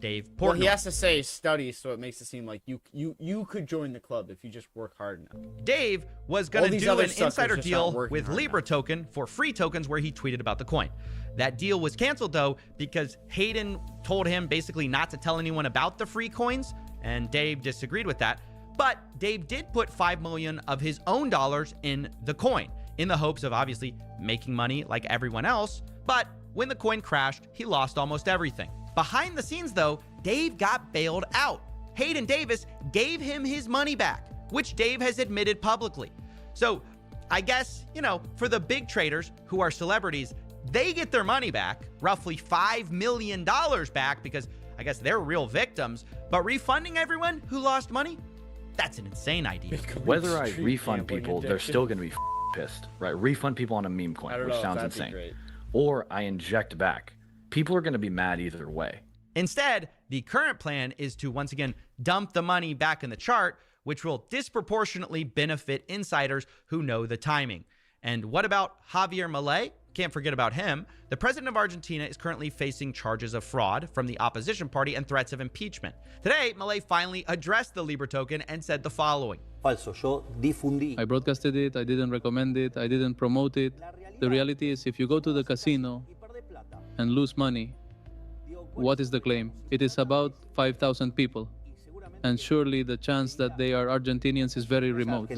Dave Portnoy. Well, he has to say study, so it makes it seem like you could join the club if you just work hard enough. Dave was going to do an insider deal with Libra token for free tokens where he tweeted about the coin. That deal was canceled, though, because Hayden told him basically not to tell anyone about the free coins, and Dave disagreed with that. But Dave did put $5 million of his own dollars in the coin, in the hopes of obviously making money like everyone else. But when the coin crashed, he lost almost everything. Behind the scenes, though, Dave got bailed out. Hayden Davis gave him his money back, which Dave has admitted publicly. So I guess, you know, for the big traders who are celebrities, they get their money back, roughly $5 million back, because I guess they're real victims. But refunding everyone who lost money, that's an insane idea. Whether I refund people, they're still going to be pissed, right? Refund people on a meme coin, which sounds insane. Or I inject back. People are going to be mad either way. Instead, the current plan is to once again dump the money back in the chart, which will disproportionately benefit insiders who know the timing. And what about Javier Milei? Can't forget about him. The president of Argentina is currently facing charges of fraud from the opposition party and threats of impeachment. Today, Milei finally addressed the Libra token and said the following. Falso. Yo difundí. I broadcasted it. I didn't recommend it. I didn't promote it. The reality is, if you go to the casino and lose money, what is the claim? It is about 5,000 people. And surely the chance that they are Argentinians is very remote.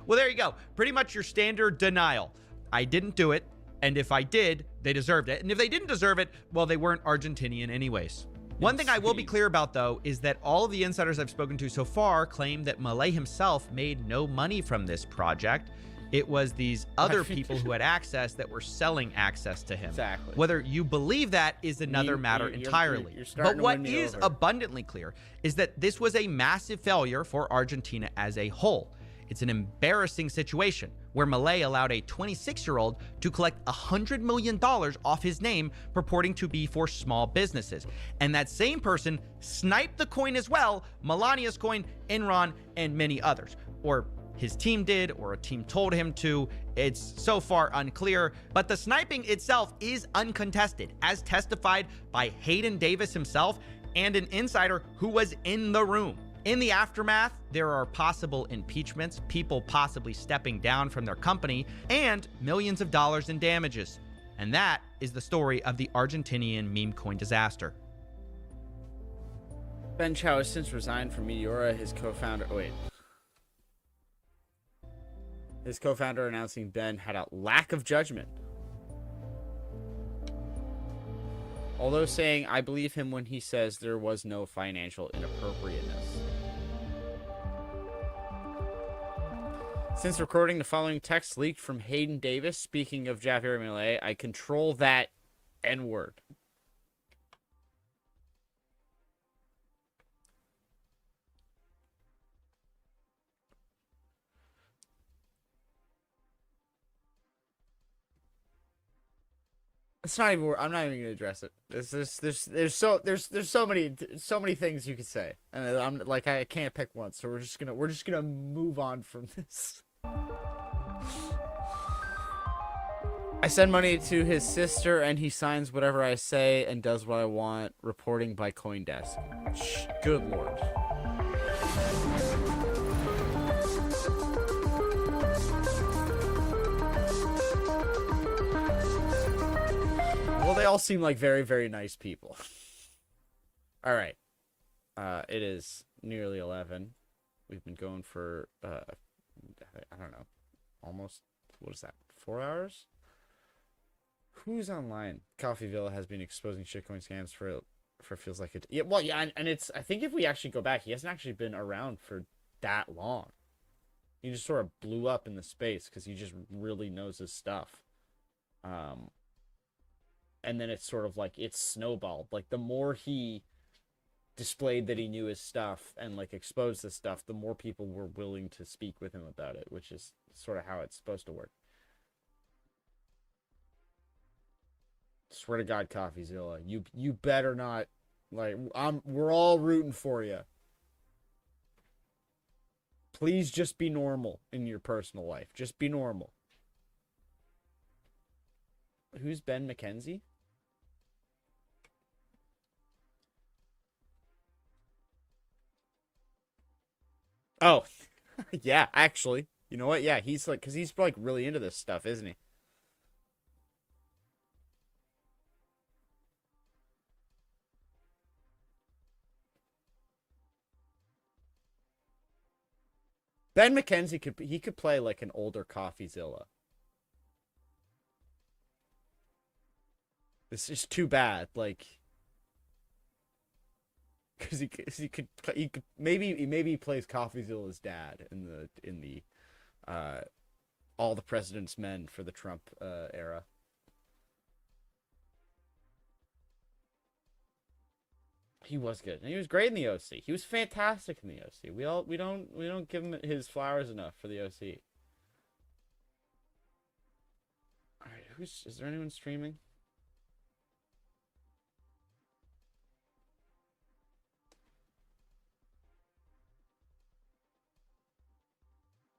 Well, there you go. Pretty much your standard denial. I didn't do it, and if I did, they deserved it. And if they didn't deserve it, well, they weren't Argentinian anyways. One thing I will be clear about, though, is that all of the insiders I've spoken to so far claim that Milei himself made no money from this project. It was these other people who had access that were selling access to him. Exactly. Whether you believe that is another matter entirely. But what is abundantly clear is that this was a massive failure for Argentina as a whole. It's an embarrassing situation where Milei allowed a 26-year-old to collect $100 million off his name, purporting to be for small businesses. And that same person sniped the coin as well, Melania's coin, Enron, and many others. Or his team did, or a team told him to. It's so far unclear, but the sniping itself is uncontested, as testified by Hayden Davis himself and an insider who was in the room. In the aftermath, there are possible impeachments, people possibly stepping down from their company, and millions of dollars in damages. And that is the story of the Argentinian meme coin disaster. Ben Chow has since resigned from Meteora, his co-founder. Oh, wait. His co-founder announcing Ben had a lack of judgment. Although saying, I believe him when he says there was no financial inappropriateness. Since recording, the following text leaked from Hayden Davis, speaking of Javier Milei, I control that N-word. It's not even. I'm not even gonna address it. There's so many things you could say, and I'm like I can't pick one. So we're just gonna move on from this. I send money to his sister, and he signs whatever I say and does what I want. Reporting by CoinDesk. Good lord. Well, they all seem like very, very nice people. All right. It is nearly 11. We've been going for, I don't know, almost, what is that, 4 hours? Who's online? Coffeezilla has been exposing shitcoin scams for feels like it. Yeah, well, yeah, and it's, I think if we actually go back, he hasn't actually been around for that long. He just sort of blew up in the space because he just really knows his stuff. And then it's sort of like, it's snowballed. Like, the more he displayed that he knew his stuff and, like, exposed his stuff, the more people were willing to speak with him about it, which is sort of how it's supposed to work. Swear to God, Coffeezilla, you better not, like, we're all rooting for you. Please just be normal in your personal life. Just be normal. Who's Ben McKenzie? Oh, yeah, actually. You know what? Yeah, he's like, because he's like really into this stuff, isn't he? Ben McKenzie could play like an older Coffeezilla. It's just too bad, like, because he could maybe he plays Coffeezilla's dad in the All the President's Men for the Trump era. He was good, and he was great in the OC. He was fantastic in the OC. We don't give him his flowers enough for the OC. All right, is there anyone streaming?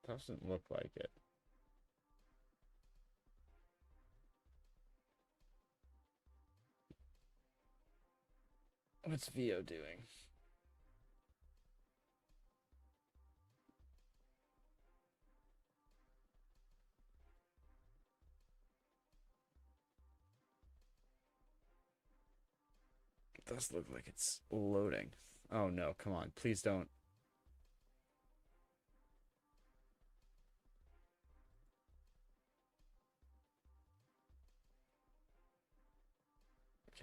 Doesn't look like it. What's VO doing? It does look like it's loading. Oh no, come on. Please don't.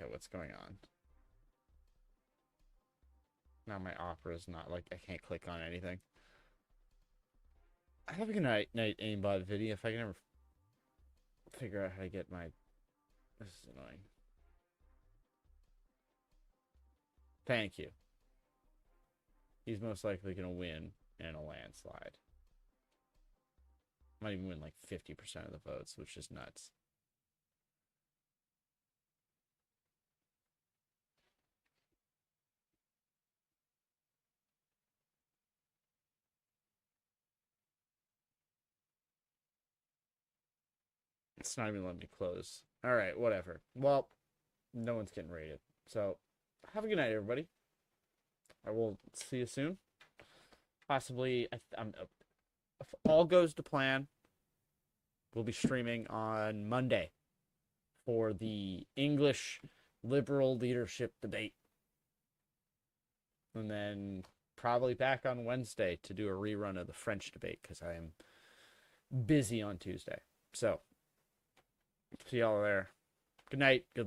Okay, what's going on? Now my Opera is not, like, I can't click on anything. I have a good night aimbot video if I can ever figure out how to get my... This is annoying. Thank you. He's most likely going to win in a landslide. Might even win like 50% of the votes, which is nuts. It's not even letting me close. All right, whatever. Well, no one's getting rated. So, have a good night, everybody. I will see you soon. Possibly, if all goes to plan, we'll be streaming on Monday for the English Liberal leadership debate. And then probably back on Wednesday to do a rerun of the French debate because I am busy on Tuesday. So, see y'all there. Good night. Good luck.